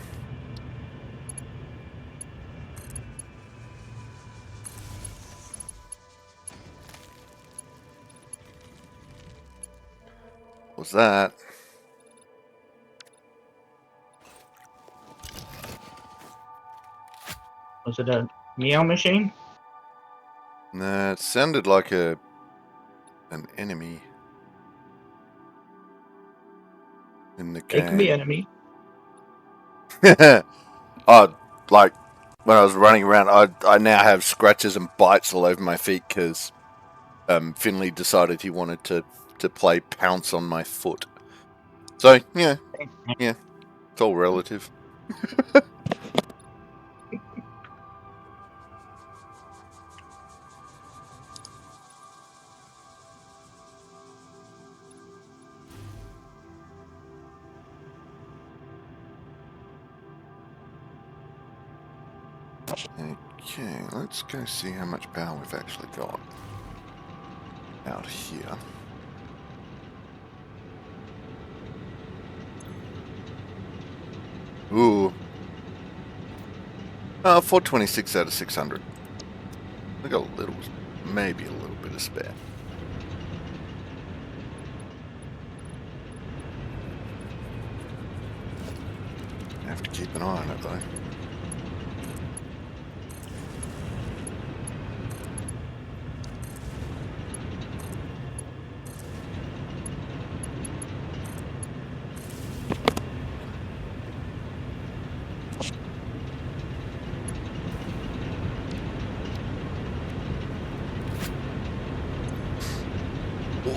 What's that? Was it a meow machine? Nah, it sounded like an enemy in the game. It can be enemy. Oh, like when I was running around, I now have scratches and bites all over my feet because Finley decided he wanted to play pounce on my foot. So yeah, it's all relative. Okay, let's go see how much power we've actually got out here. Ooh. 426 out of 600. We got a little, maybe a little bit of spare. Have to keep an eye on it though.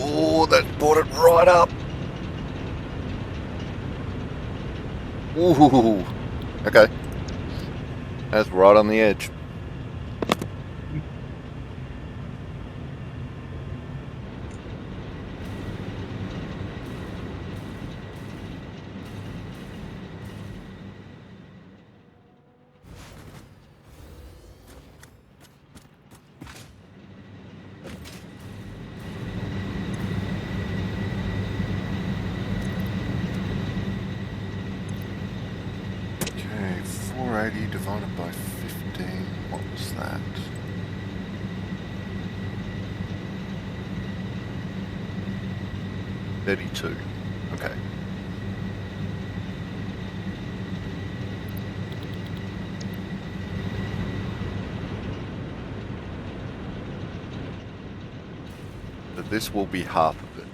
Oh, that brought it right up. Ooh. Okay. That's right on the edge. Okay, 480 divided by 15. What was that? $32. Okay. So this will be half of it.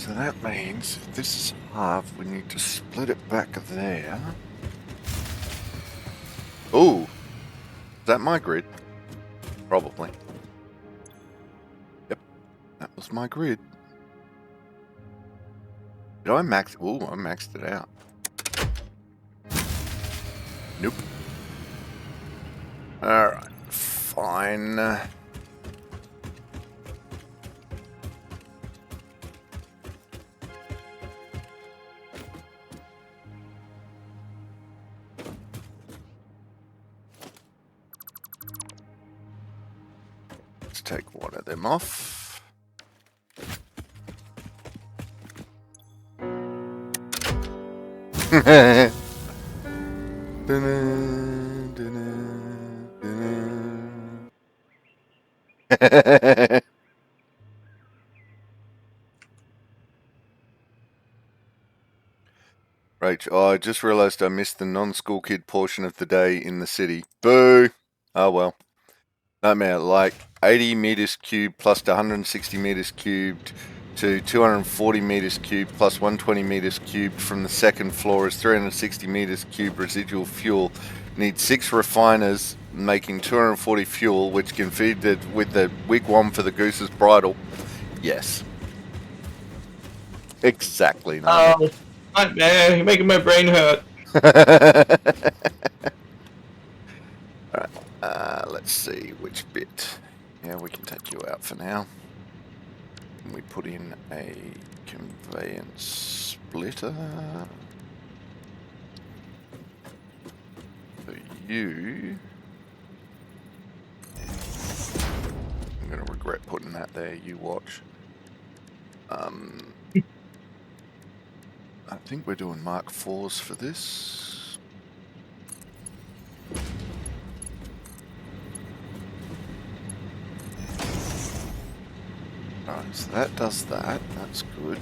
So that means if this is half, we need to split it back there. Oh, is that my grid? Probably. Yep, that was my grid. Did I max? Oh, I maxed it out. Nope. Alright, fine. Let's take one of them off. Rach, oh, I just realised I missed the non-school kid portion of the day in the city. Boo! Oh well. Nightmare, like 80 meters cubed plus to 160 meters cubed to 240 meters cubed plus 120 meters cubed from the second floor is 360 meters cubed residual fuel. Need 6 refiners making 240 fuel, which can feed it with the wigwam for the goose's bridle. Yes. Exactly, Nightmare. Oh, Nightmare, you're making my brain hurt. Alright, let's see which bit. Yeah, we can take you out for now. And we put in a conveyance splitter. So you... I'm going to regret putting that there, you watch. I think we're doing Mark 4s for this. Alright, so that does that. That's good.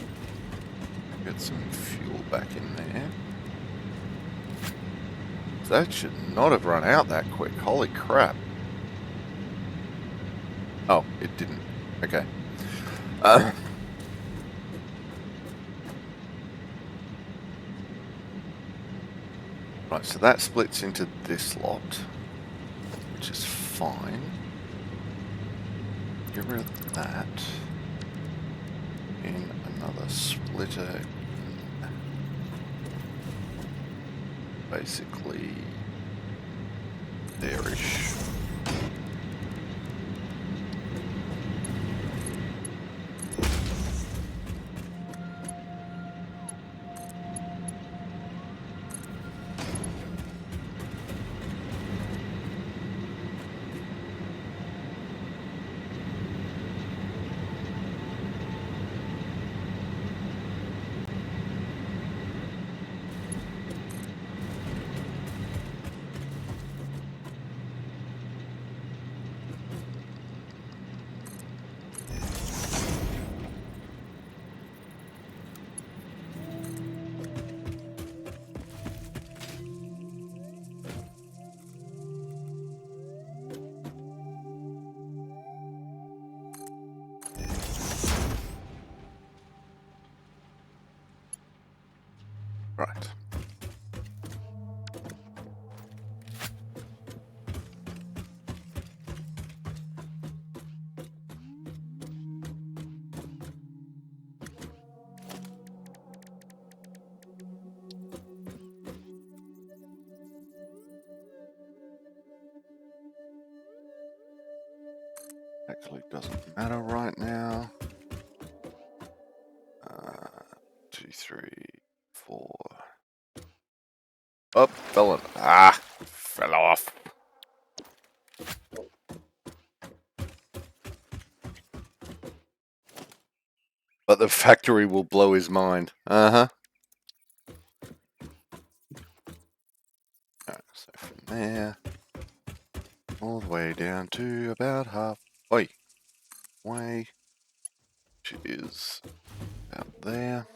Get some fuel back in there. That should not have run out that quick. Holy crap. Oh, it didn't. Okay. Right, so that splits into this lot, which is fine. Get rid of that. In another splitter. Basically, there-ish. Right. Actually, doesn't matter right now. 2, 3, 4. Up, fell on. Ah, fell off. But the factory will blow his mind. Uh-huh. Alright, so from there, all the way down to about half. Oi. Way. Which is about there.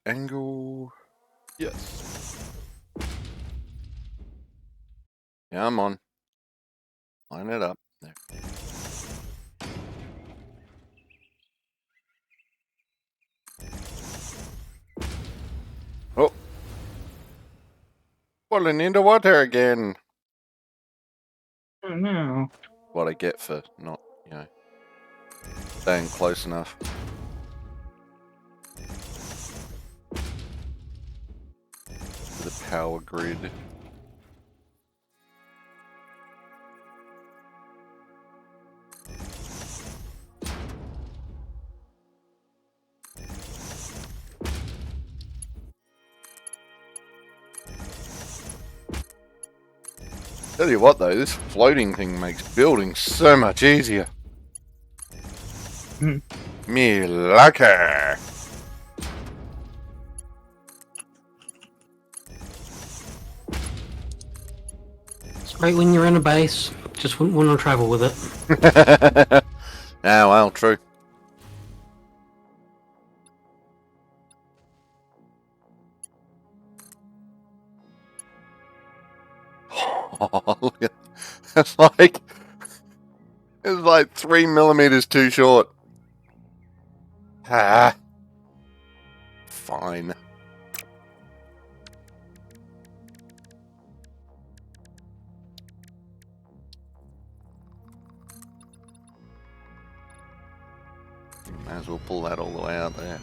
angle. Yes. Yeah, I'm on. Line it up. There. Oh. Falling into water again. Oh no. What I get for not, staying close enough. To the power grid. Tell you what though, this floating thing makes building so much easier. Me lucky. It's great when you're in a base. Just wouldn't want to travel with it. Ah, well, true. Oh, look at, it's like 3 millimeters too short. Ah, fine. Might as well pull that all the way out there.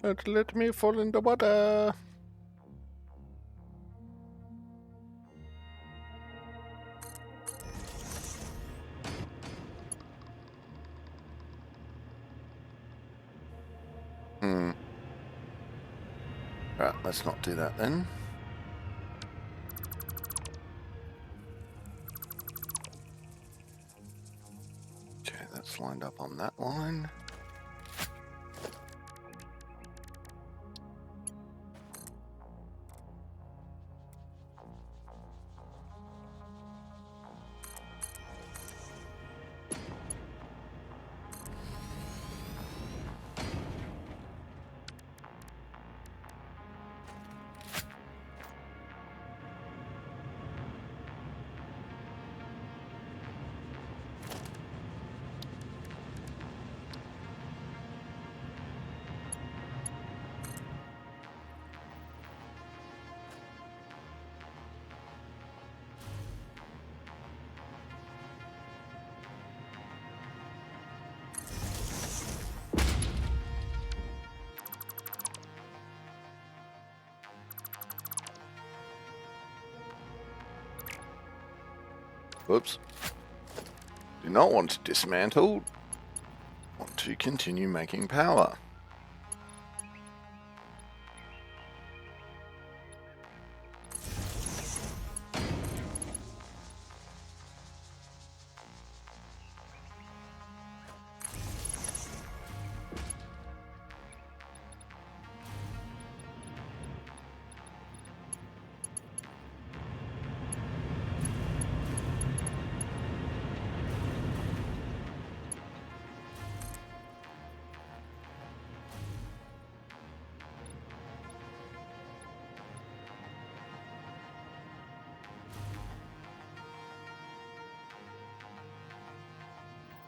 Don't let me fall in the water. Right, let's not do that then. Okay, that's lined up on that line. Whoops. Do not want to dismantle. Want to continue making power.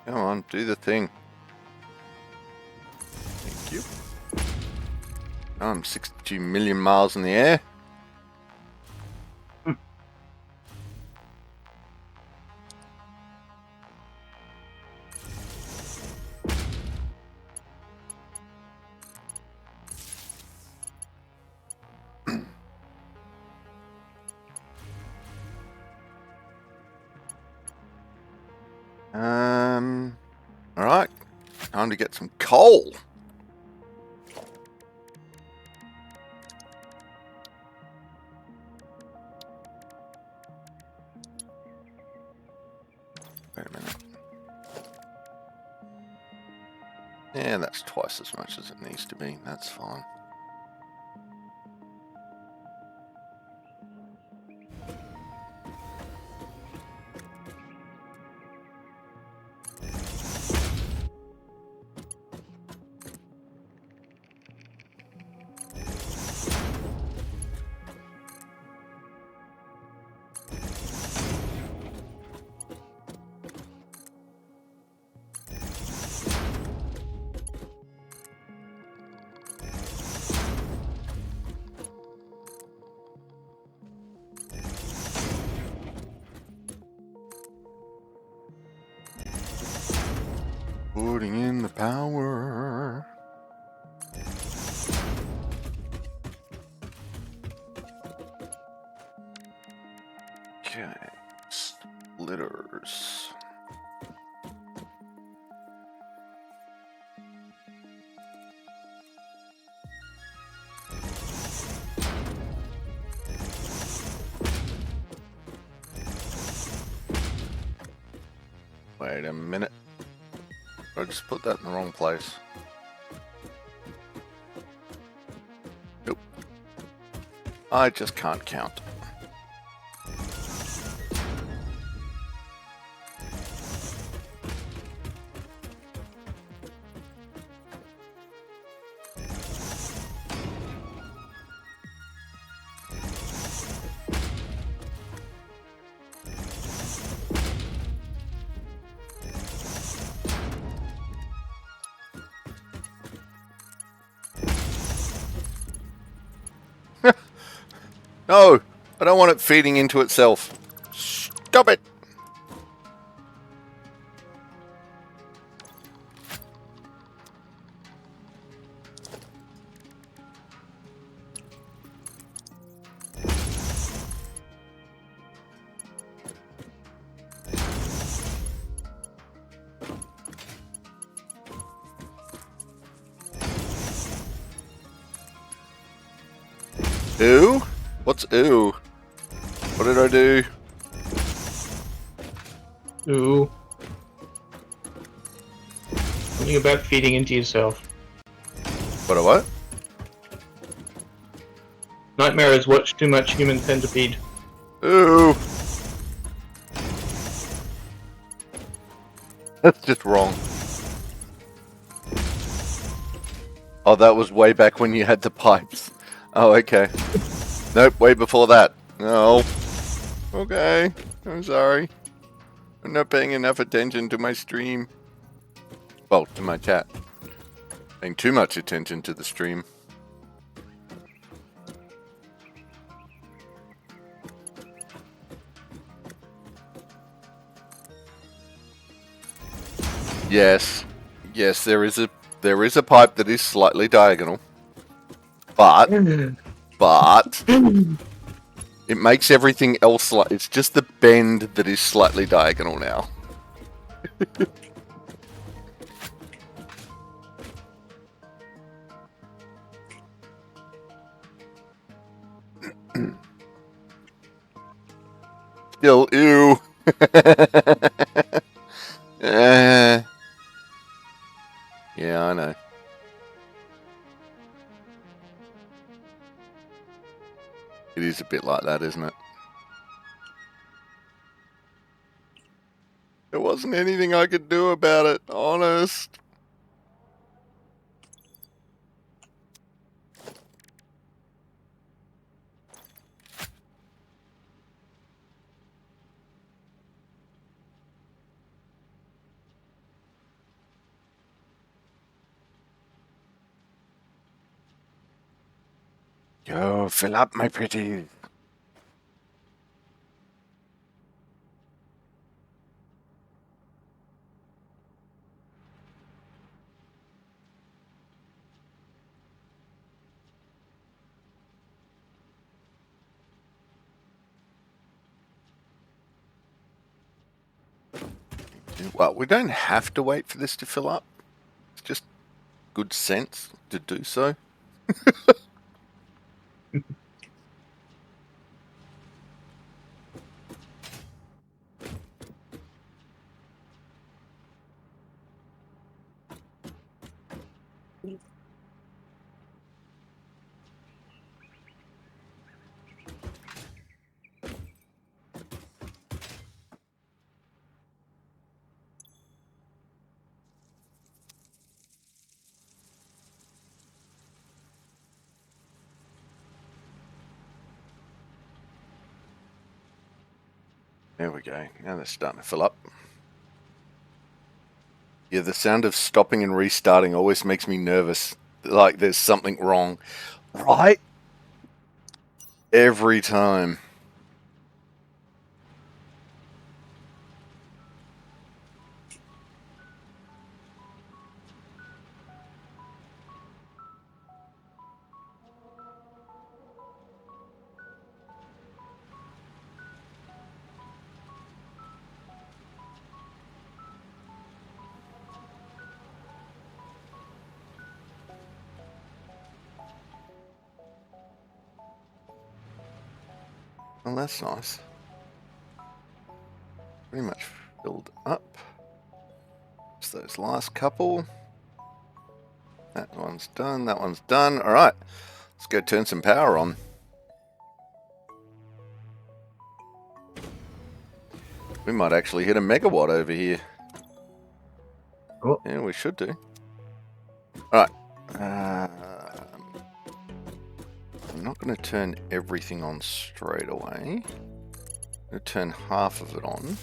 Come on, do the thing. Thank you. Oh, I'm 62 million miles in the air. Alright. Time to get some coal. Wait a minute. Yeah, that's twice as much as it needs to be. That's fine. Putting in the power. Okay, splitters. Wait a minute. I just put that in the wrong place. Nope. I just can't count. No, I don't want it feeding into itself. Stop it! Ooh? What's ooh? What did I do? Ooh. Something about feeding into yourself. What a what? Nightmare has watched too much Human Centipede. Ooh. That's just wrong. Oh, that was way back when you had the pipes. Oh, okay. Nope, way before that. No. Okay. I'm sorry. I'm not paying enough attention to my stream. Well, to my chat. Paying too much attention to the stream. Yes. Yes, there is a pipe that is slightly diagonal. But it makes everything else like it's just the bend that is slightly diagonal now. Still, ew. Yeah, I know. It is a bit like that, isn't it? There wasn't anything I could do about it, honest. Yo, fill up, my pretty. Well, we don't have to wait for this to fill up. It's just good sense to do so. There we go. Now they're starting to fill up. Yeah, the sound of stopping and restarting always makes me nervous. Like there's something wrong. Right? Every time. Well, that's nice. Pretty much filled up. Just those last couple. That one's done. That one's done. All right. Let's go turn some power on. We might actually hit a megawatt over here. Cool. Yeah, we should do. All right. I'm not going to turn everything on straight away. I'm going to turn half of it on.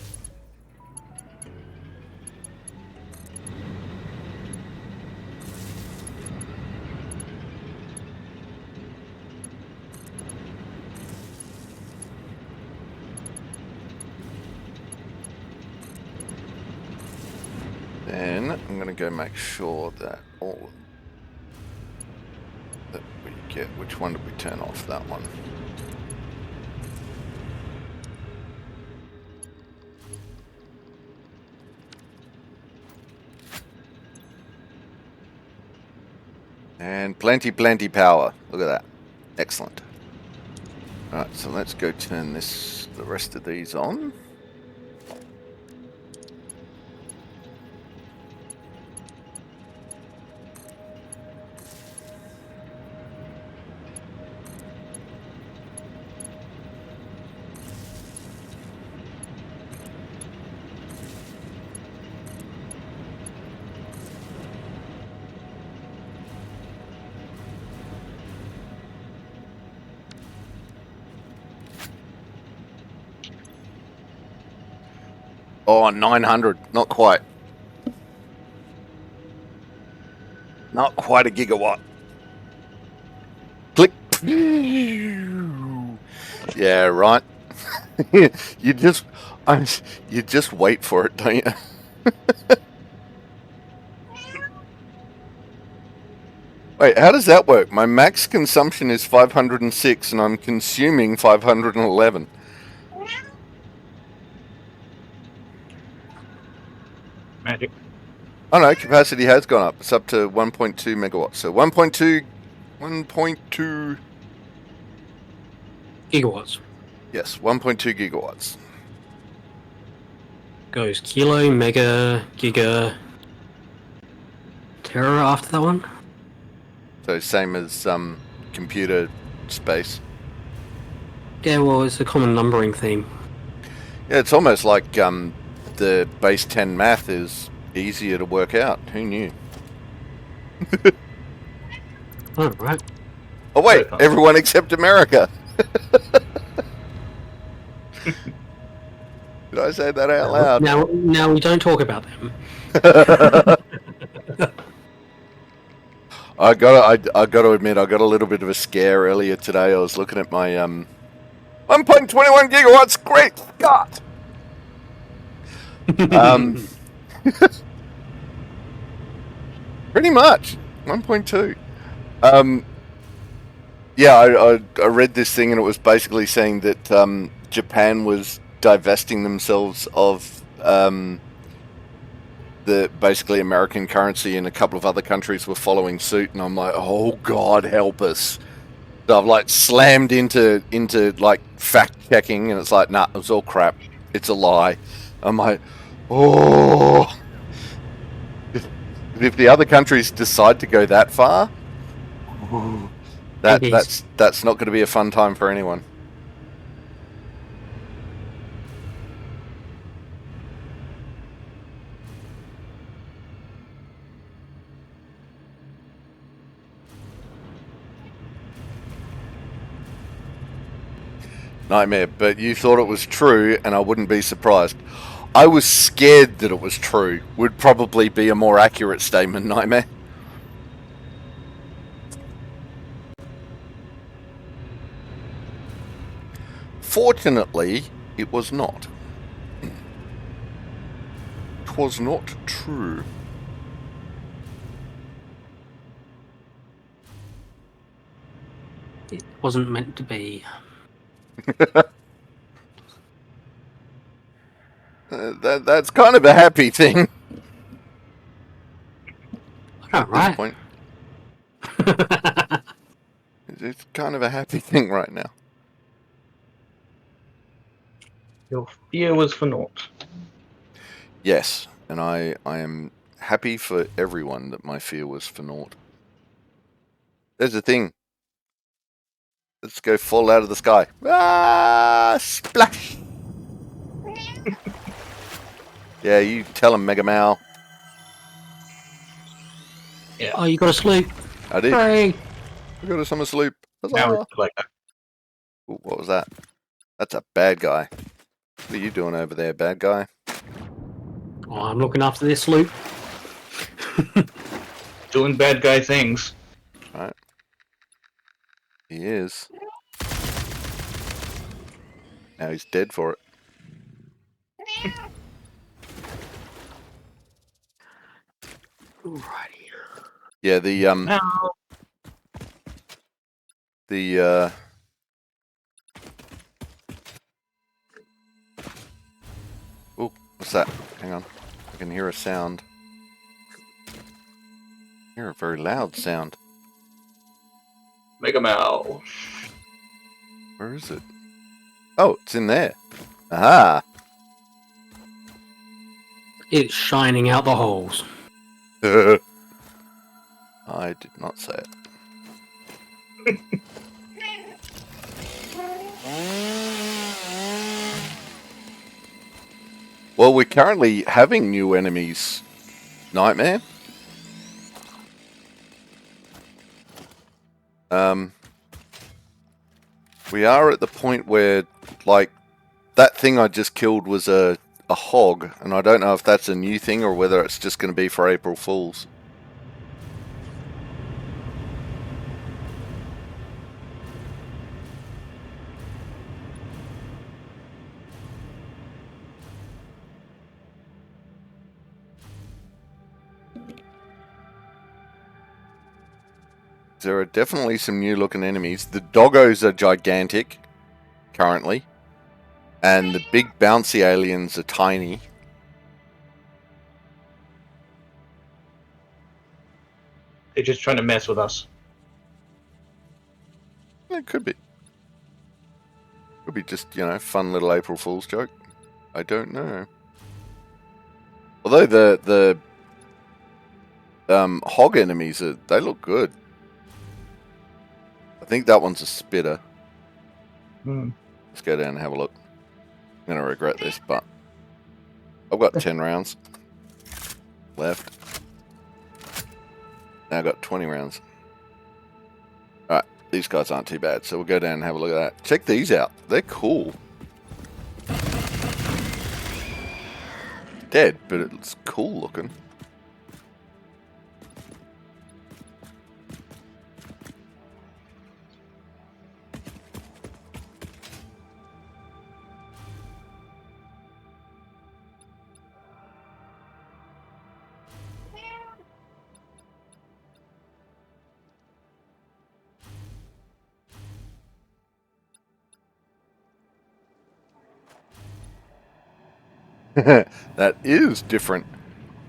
Then I'm going to go make sure that all that we get. Which one did we turn off? That one. And plenty power. Look at that. Excellent. Alright, so let's go turn the rest of these on. Oh, 900. Not quite. Not quite a gigawatt. Click. Yeah, right. you just wait for it, don't you? Wait, how does that work? My max consumption is 506 and I'm consuming 511. Magic. Oh no, capacity has gone up. It's up to 1.2 megawatts. So 1.2 Gigawatts. Yes, 1.2 gigawatts. Goes kilo, mega, giga, tera after that one. So same as computer space. Yeah, well, it's a common numbering theme. Yeah, it's almost like the base 10 math is easier to work out. Who knew? Oh, right. Oh wait, everyone except America. Did I say that out loud? Now we don't talk about them. I gotta admit, I got a little bit of a scare earlier today. I was looking at my 1.21 gigawatts. Great Scott! Pretty much 1.2. Yeah, I read this thing and it was basically saying that Japan was divesting themselves of the basically American currency, and a couple of other countries were following suit, and I'm like, oh God, help us. So I've like slammed into like fact checking, and it's like, nah, it was all crap. It's a lie. I'm like, oh. If the other countries decide to go that far, that's not going to be a fun time for anyone. Nightmare, but you thought it was true, and I wouldn't be surprised. I was scared that it was true. Would probably be a more accurate statement, Nightmare. Fortunately, it was not. 'Twas not true. It wasn't meant to be. That's kind of a happy thing. All right. Point. It's kind of a happy thing right now. Your fear was for naught. Yes, and I am happy for everyone that my fear was for naught. There's the thing. Let's go fall out of the sky. Ah, splash! Yeah, you tell him, Mega Mal. Yeah. Oh, you got a sloop. I did. Hooray. I got a summer sloop. Now it's like that. Ooh, what was that? That's a bad guy. What are you doing over there, bad guy? Oh, I'm looking after this sloop. Doing bad guy things. Right. He is. Now he's dead for it. Alrighty. Yeah, the oh, what's that? Hang on. I can hear a sound. I hear a very loud sound. Mega Mal. Where is it? Oh, it's in there. Aha! It's shining out the holes. I did not say it. Well, we're currently having new enemies, Nightmare. We are at the point where, like, that thing I just killed was a hog, and I don't know if that's a new thing or whether it's just going to be for April Fools. There are definitely some new looking enemies. The doggos are gigantic, currently. And the big bouncy aliens are tiny. They're just trying to mess with us. It could be. Could be just, you know, fun little April Fool's joke. I don't know. Although the hog enemies, they look good. I think that one's a spitter. Let's go down and have a look. I'm going to regret this, but I've got 10 rounds left. Now I've got 20 rounds. Alright, these guys aren't too bad, so we'll go down and have a look at that. Check these out. They're cool. Dead, but it's cool looking. That is different.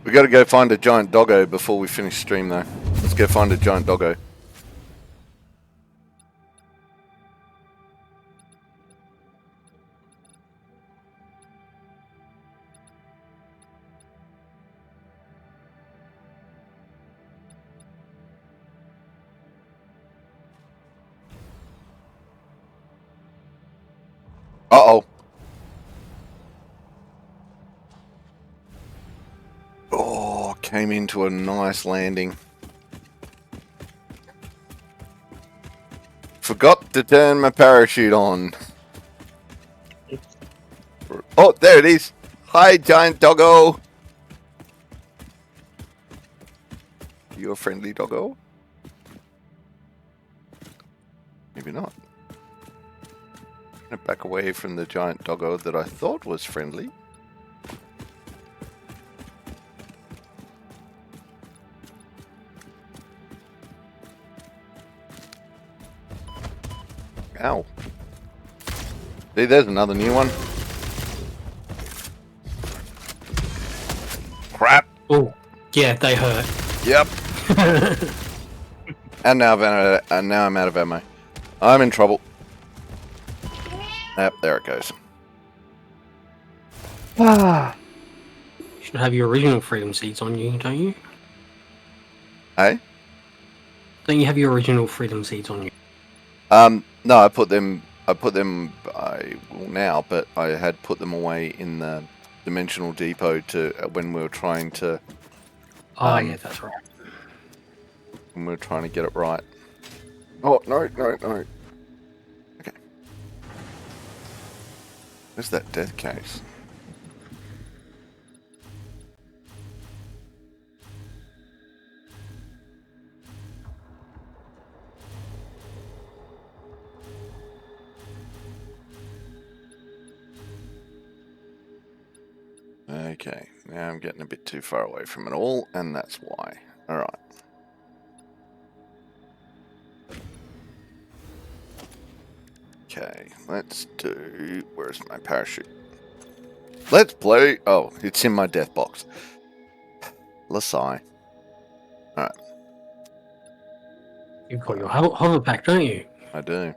We got to go find a giant doggo before we finish stream, though. Let's go find a giant doggo. Uh-oh. Oh, came into a nice landing. Forgot to turn my parachute on. Oh, there it is. Hi, giant doggo. You a friendly doggo? Maybe not. I'm gonna back away from the giant doggo that I thought was friendly. Ow. See, there's another new one. Crap. Oh, yeah, they hurt. Yep. And now I'm out of ammo. I'm in trouble. Yep, there it goes. You should have your original freedom seeds on you, don't you? Hey? Don't you have your original freedom seeds on you? No, I put them, now, but I had put them away in the dimensional depot when we were trying to... Oh, yeah, that's right. When we were trying to get it right. Oh, no. Okay. Where's that death case? Okay, now I'm getting a bit too far away from it all, and that's why. Alright. Okay, let's do... Where's my parachute? Let's play... Oh, it's in my death box. Lasai. Alright. You've got your hover pack, don't you? I do.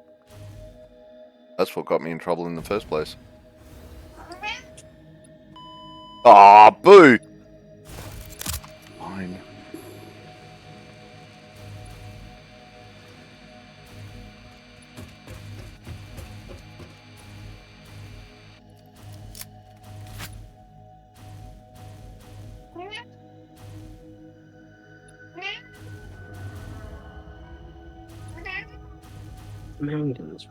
That's what got me in trouble in the first place. Aw, boo! Fine. Mountains.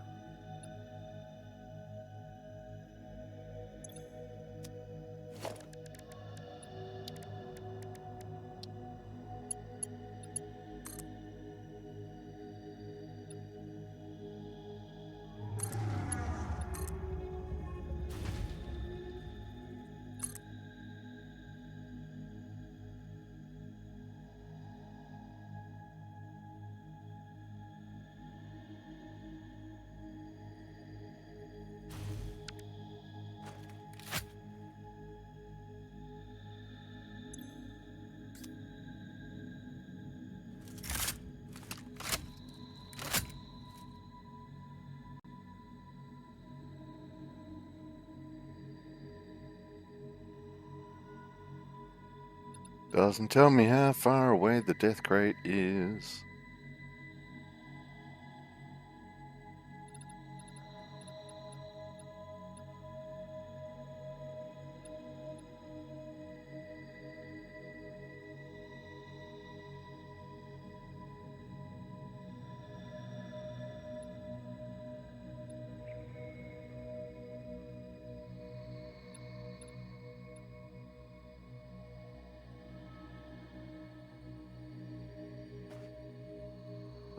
Doesn't tell me how far away the death crate is.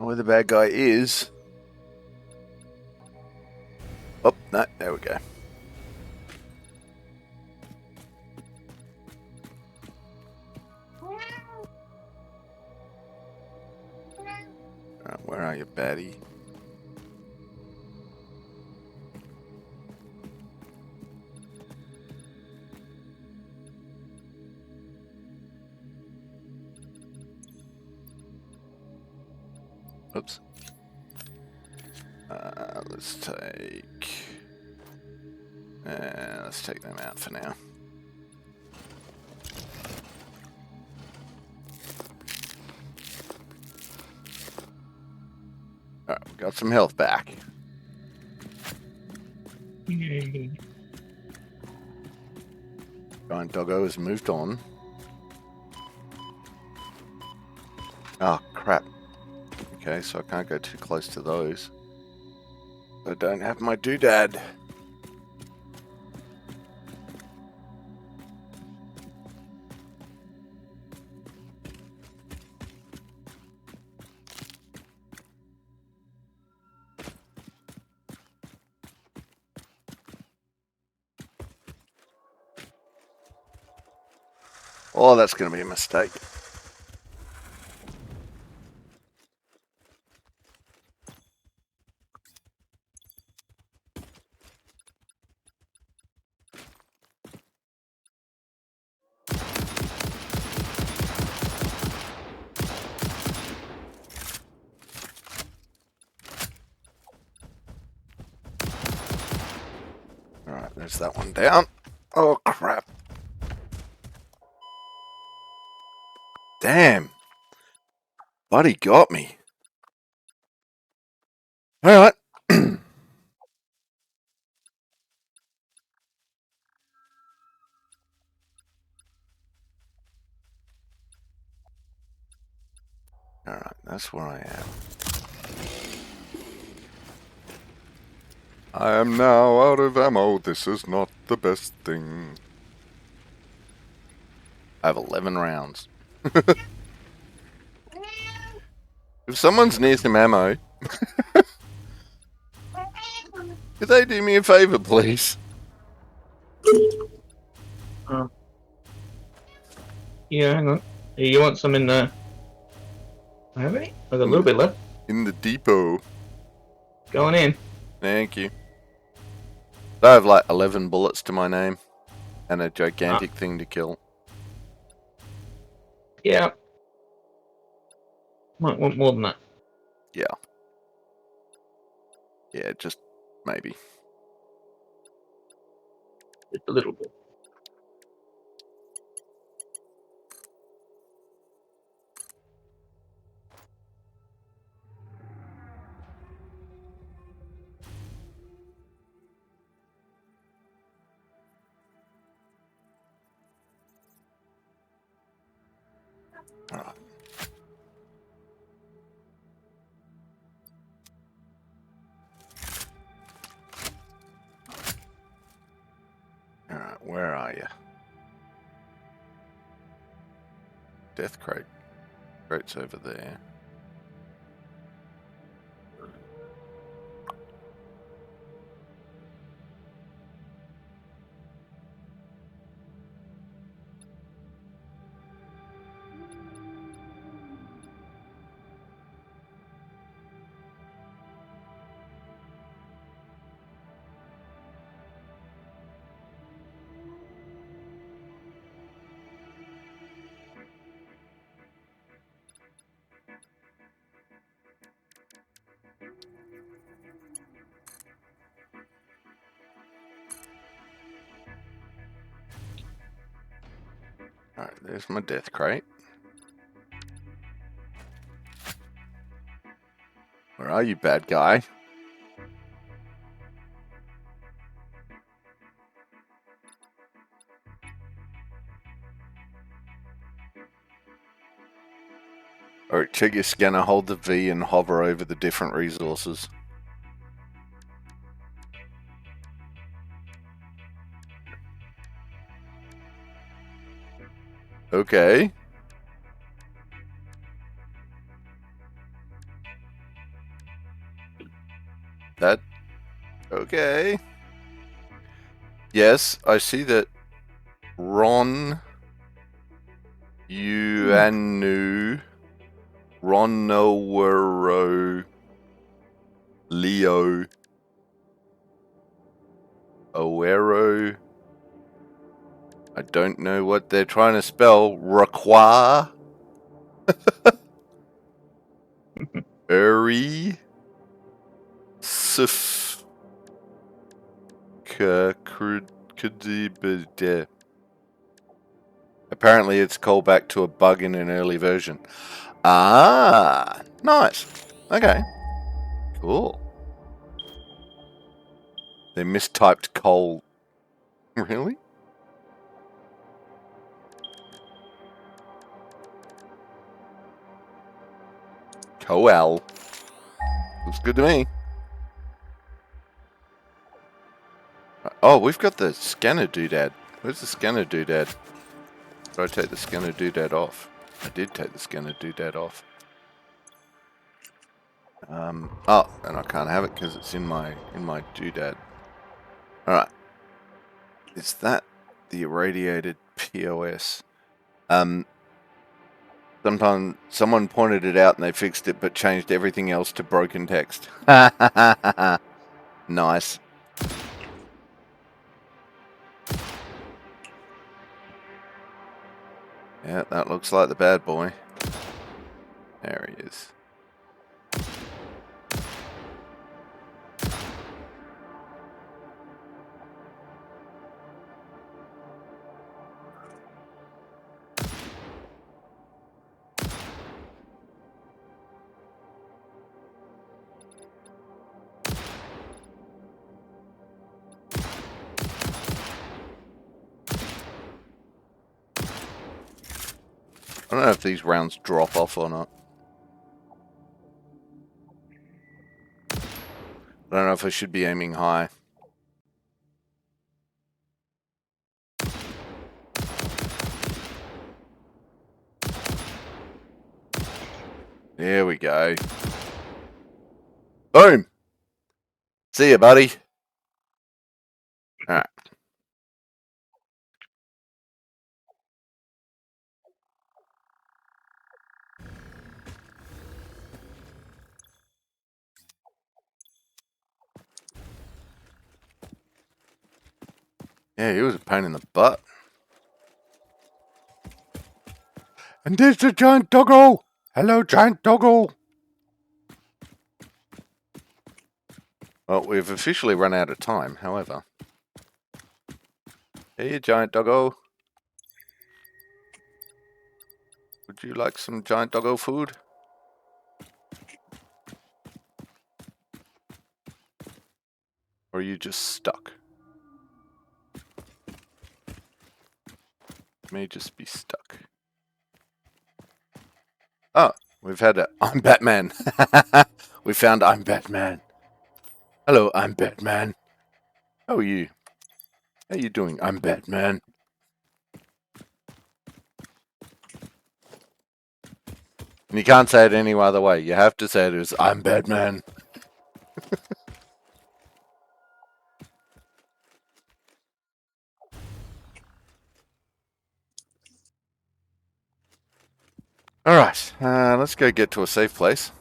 Where the bad guy is. Oh, no, there we go. Where are you, baddie? Oops. Let's take them out for now. Alright, we got some health back. Giant doggo has moved on. Oh, crap. Okay, so I can't go too close to those. I don't have my doodad. Oh, that's going to be a mistake. Alright, there's that one down. Oh, crap. Damn. Buddy got me. Alright. Alright, that's where I am. I am now out of ammo. This is not the best thing. I have 11 rounds. If someone's near some ammo, could they do me a favor, please? Yeah, hang on. You want some in there? I have any? I've got a little bit left. In the depot. Going in. Thank you. I have like 11 bullets to my name and a gigantic thing to kill. Yeah. Might want more than that. Yeah. Yeah, just maybe. Just a little bit. Alright. Alright, where are you? Death crate. Crate's over there. Alright, there's my death crate. Where are you, bad guy? Alright, check your scanner, hold the V and hover over the different resources. Okay. That... Okay. Yes, I see that Ron... Uanu... Ronowero... Leo... Oero... I don't know what they're trying to spell. Require... Uri... Sif... Apparently it's called back to a bug in an early version. Ah, nice. Okay. Cool. They mistyped coal. Really? Coal. Looks good to me. Oh, we've got the scanner doodad. Where's the scanner doodad? Did I take the scanner doodad off? I did take the scanner doodad off. Oh, and I can't have it because it's in my doodad. Alright. Is that the irradiated POS? Sometimes someone pointed it out and they fixed it, but changed everything else to broken text. Nice. Yeah, that looks like the bad boy. There he is. I don't know if these rounds drop off or not. I don't know if I should be aiming high. There we go. Boom! See ya, buddy. Alright. Yeah, he was a pain in the butt. And there's the giant doggo! Hello, giant doggo! Well, we've officially run out of time, however. Hey, giant doggo. Would you like some giant doggo food? Or are you just stuck? May just be stuck. Oh, we've had a I'm Batman. We found I'm Batman. Hello, I'm Batman. How are you? How you doing? I'm Batman. And you can't say it any other way. You have to say it as I'm Batman. Alright, let's go get to a safe place.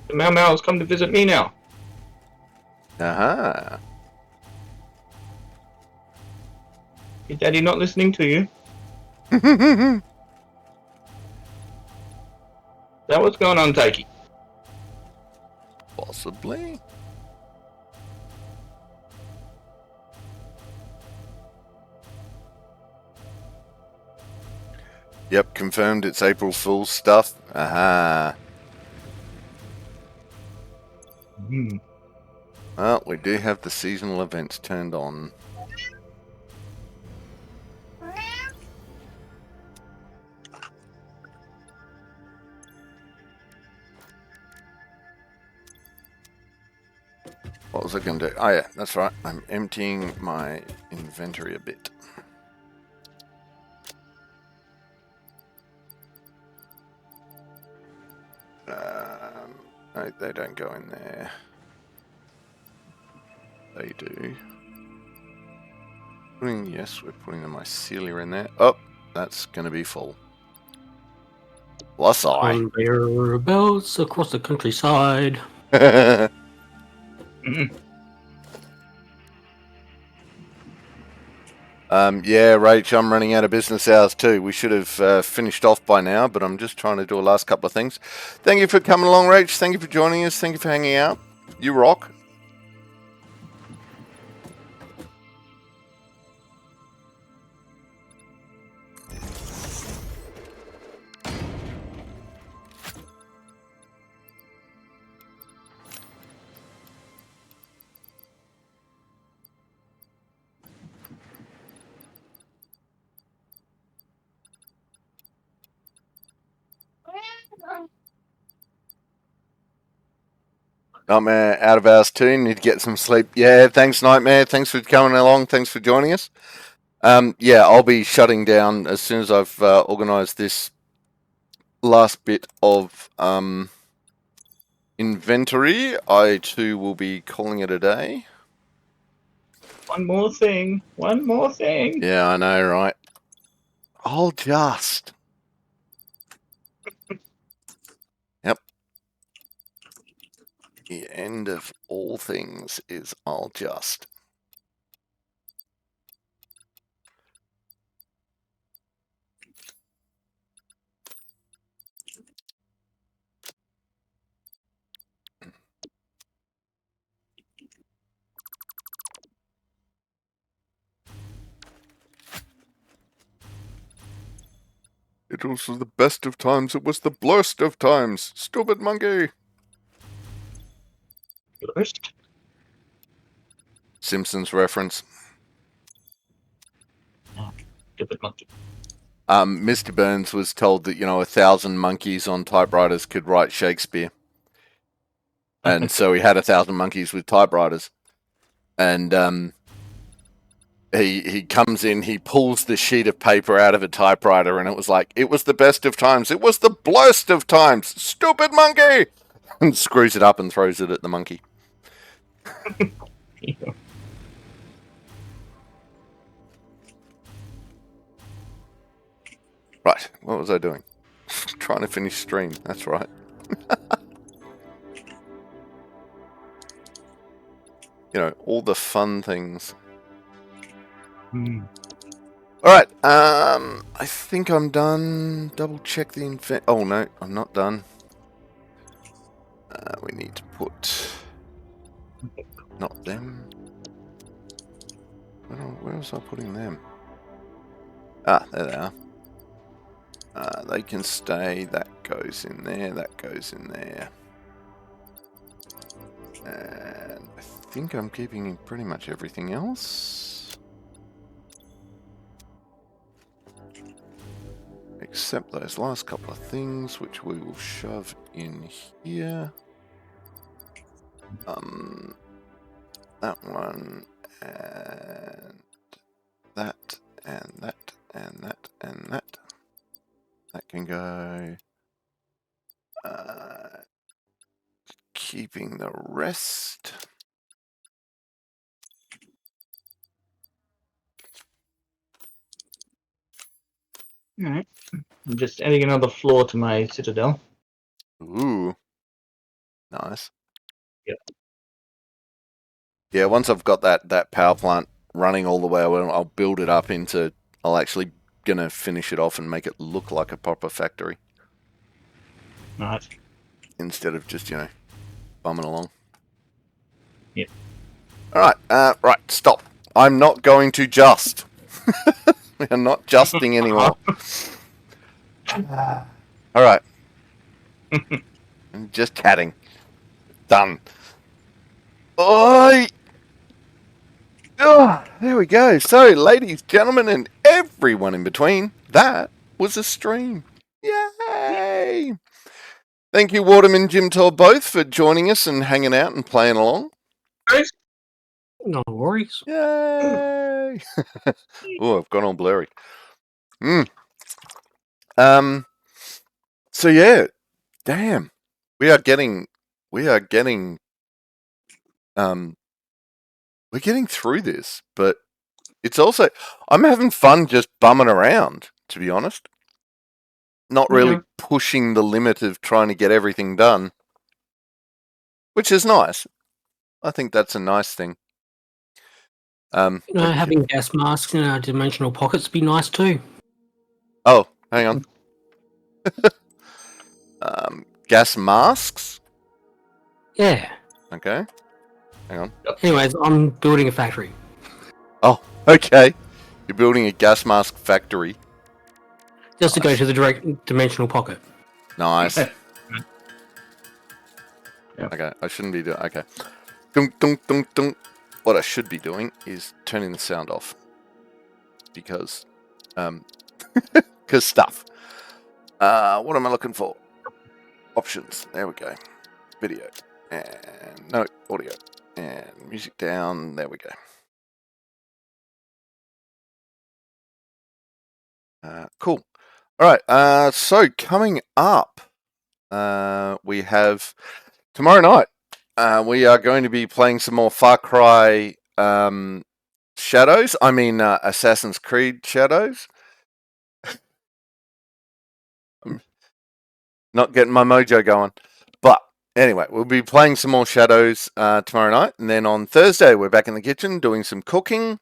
The Mau Mau's come to visit me now. Aha. Is Daddy not listening to you? Is that what's going on, Taiki? Possibly. Yep, confirmed it's April Fool's stuff. Aha. Well, we do have the seasonal events turned on. What was I going to do? Oh yeah, that's right. I'm emptying my inventory a bit. No, they don't go in there. They do. Yes, we're putting the mycelia in there. Oh, that's going to be full. Plus I. Conveyor belts across the countryside. Yeah, Rach, I'm running out of business hours too. We should have finished off by now, but I'm just trying to do a last couple of things. Thank you for coming along, Rach. Thank you for joining us. Thank you for hanging out. You rock. Nightmare out of hours too. Need to get some sleep. Yeah, thanks, Nightmare. Thanks for coming along. Thanks for joining us. Yeah, I'll be shutting down as soon as I've organised this last bit of inventory. I too will be calling it a day. One more thing. One more thing. Yeah, I know, right? I'll just. Yep. The end of all things is I'll just. It was the best of times. It was the blurst of times. Stupid monkey. First. Simpsons reference. Stupid monkey. Mr. Burns was told that 1,000 monkeys on typewriters could write Shakespeare, and so he had 1,000 monkeys with typewriters, and he comes in, he pulls the sheet of paper out of a typewriter, and it was like, it was the best of times. It was the blurst of times. Stupid monkey, and screws it up and throws it at the monkey. Right, what was I doing? Trying to finish stream, that's right. All the fun things. Alright, I think I'm done. Double check the oh no, I'm not done. We need to put... Not them. Where was I putting them? Ah, there they are. They can stay. That goes in there. That goes in there. And I think I'm keeping pretty much everything else. Except those last couple of things, which we will shove in here. That one, and that, and that, and that, and that. That can go. Keeping the rest. Alright. I'm just adding another floor to my citadel. Ooh. Nice. Yep. Yeah, once I've got that power plant running all the way, I'll build it up into... I'll actually gonna finish it off and make it look like a proper factory. Nice. Instead of just, bumming along. Yep. Alright, right, stop. I'm not going to just. We are not justing anymore. Alright. I'm just chatting. Done. Oi! Oh, there we go. So, ladies, gentlemen, and everyone in between, that was a stream. Yay! Thank you, Waterman, Jim Tor, both for joining us and hanging out and playing along. No worries. Yay! Oh, I've gone all blurry. So yeah, damn, we're getting through this, but it's also, I'm having fun just bumming around, to be honest. Not really pushing the limit of trying to get everything done, which is nice. I think that's a nice thing. Having gas masks in our dimensional pockets be nice too. Oh, hang on. Gas masks? Yeah. Okay. Hang on. Anyways, I'm building a factory. Oh, okay. You're building a gas mask factory. Just to go to the direct dimensional pocket. Nice. Okay, I shouldn't be doing... Okay. Dunk, dunk, dunk, dunk. What I should be doing is turning the sound off. Because... because stuff. What am I looking for? Options. There we go. Video. And no, audio. And music down. There we go. Cool. All right. So coming up, we have tomorrow night. We are going to be playing some more Far Cry Shadows. I mean, Assassin's Creed Shadows. I'm not getting my mojo going, but anyway, we'll be playing some more Shadows tomorrow night, and then on Thursday we're back in the kitchen doing some cooking.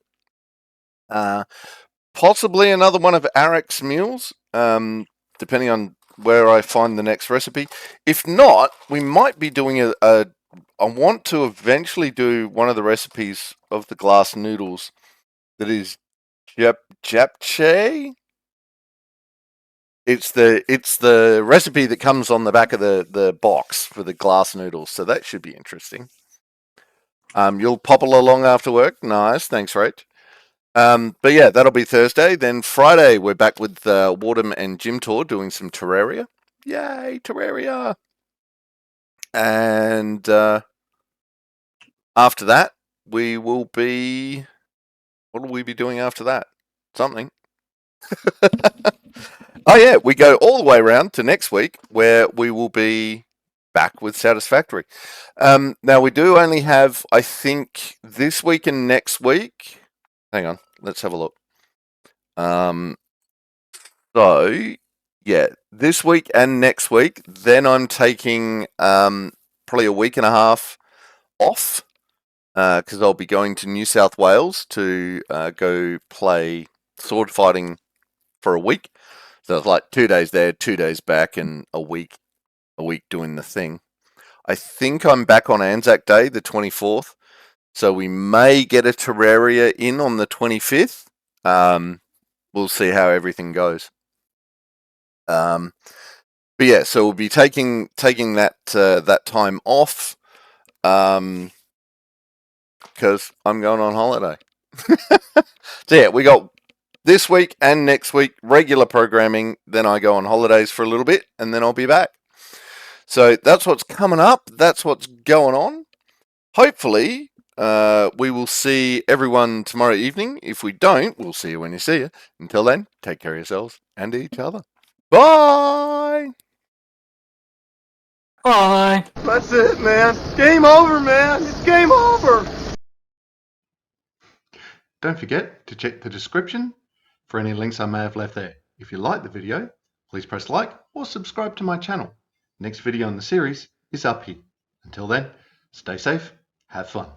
Possibly another one of Arek's meals, depending on where I find the next recipe. If not, we might be doing I want to eventually do one of the recipes of the glass noodles that is japchae. It's the recipe that comes on the back of the box for the glass noodles, so that should be interesting. You'll popple along after work. Nice, thanks, Rach. But yeah, that'll be Thursday. Then Friday, we're back with Wardham and Jim Tor doing some Terraria. Yay, Terraria! And after that, we will be. What will we be doing after that? Something. Oh yeah, we go all the way around to next week, where we will be back with Satisfactory. Now we do only have, I think, this week and next week. Hang on, let's have a look. So yeah, this week and next week. Then I'm taking probably a week and a half off because I'll be going to New South Wales to go play sword fighting for a week. So it's like 2 days there, 2 days back, and a week doing the thing. I think I'm back on Anzac Day, the 24th. So we may get a Terraria in on the 25th. We'll see how everything goes. But yeah, so we'll be taking that that time off because I'm going on holiday. So yeah, we got this week and next week regular programming. Then I go on holidays for a little bit, and then I'll be back. So that's what's coming up. That's what's going on. Hopefully, we will see everyone tomorrow evening. If we don't, we'll see you when you see you. Until then, take care of yourselves and each other. Bye! Bye! That's it, man. Game over, man. It's game over. Don't forget to check the description for any links I may have left there. If you like the video, please press like or subscribe to my channel. Next video in the series is up here. Until then, stay safe, have fun.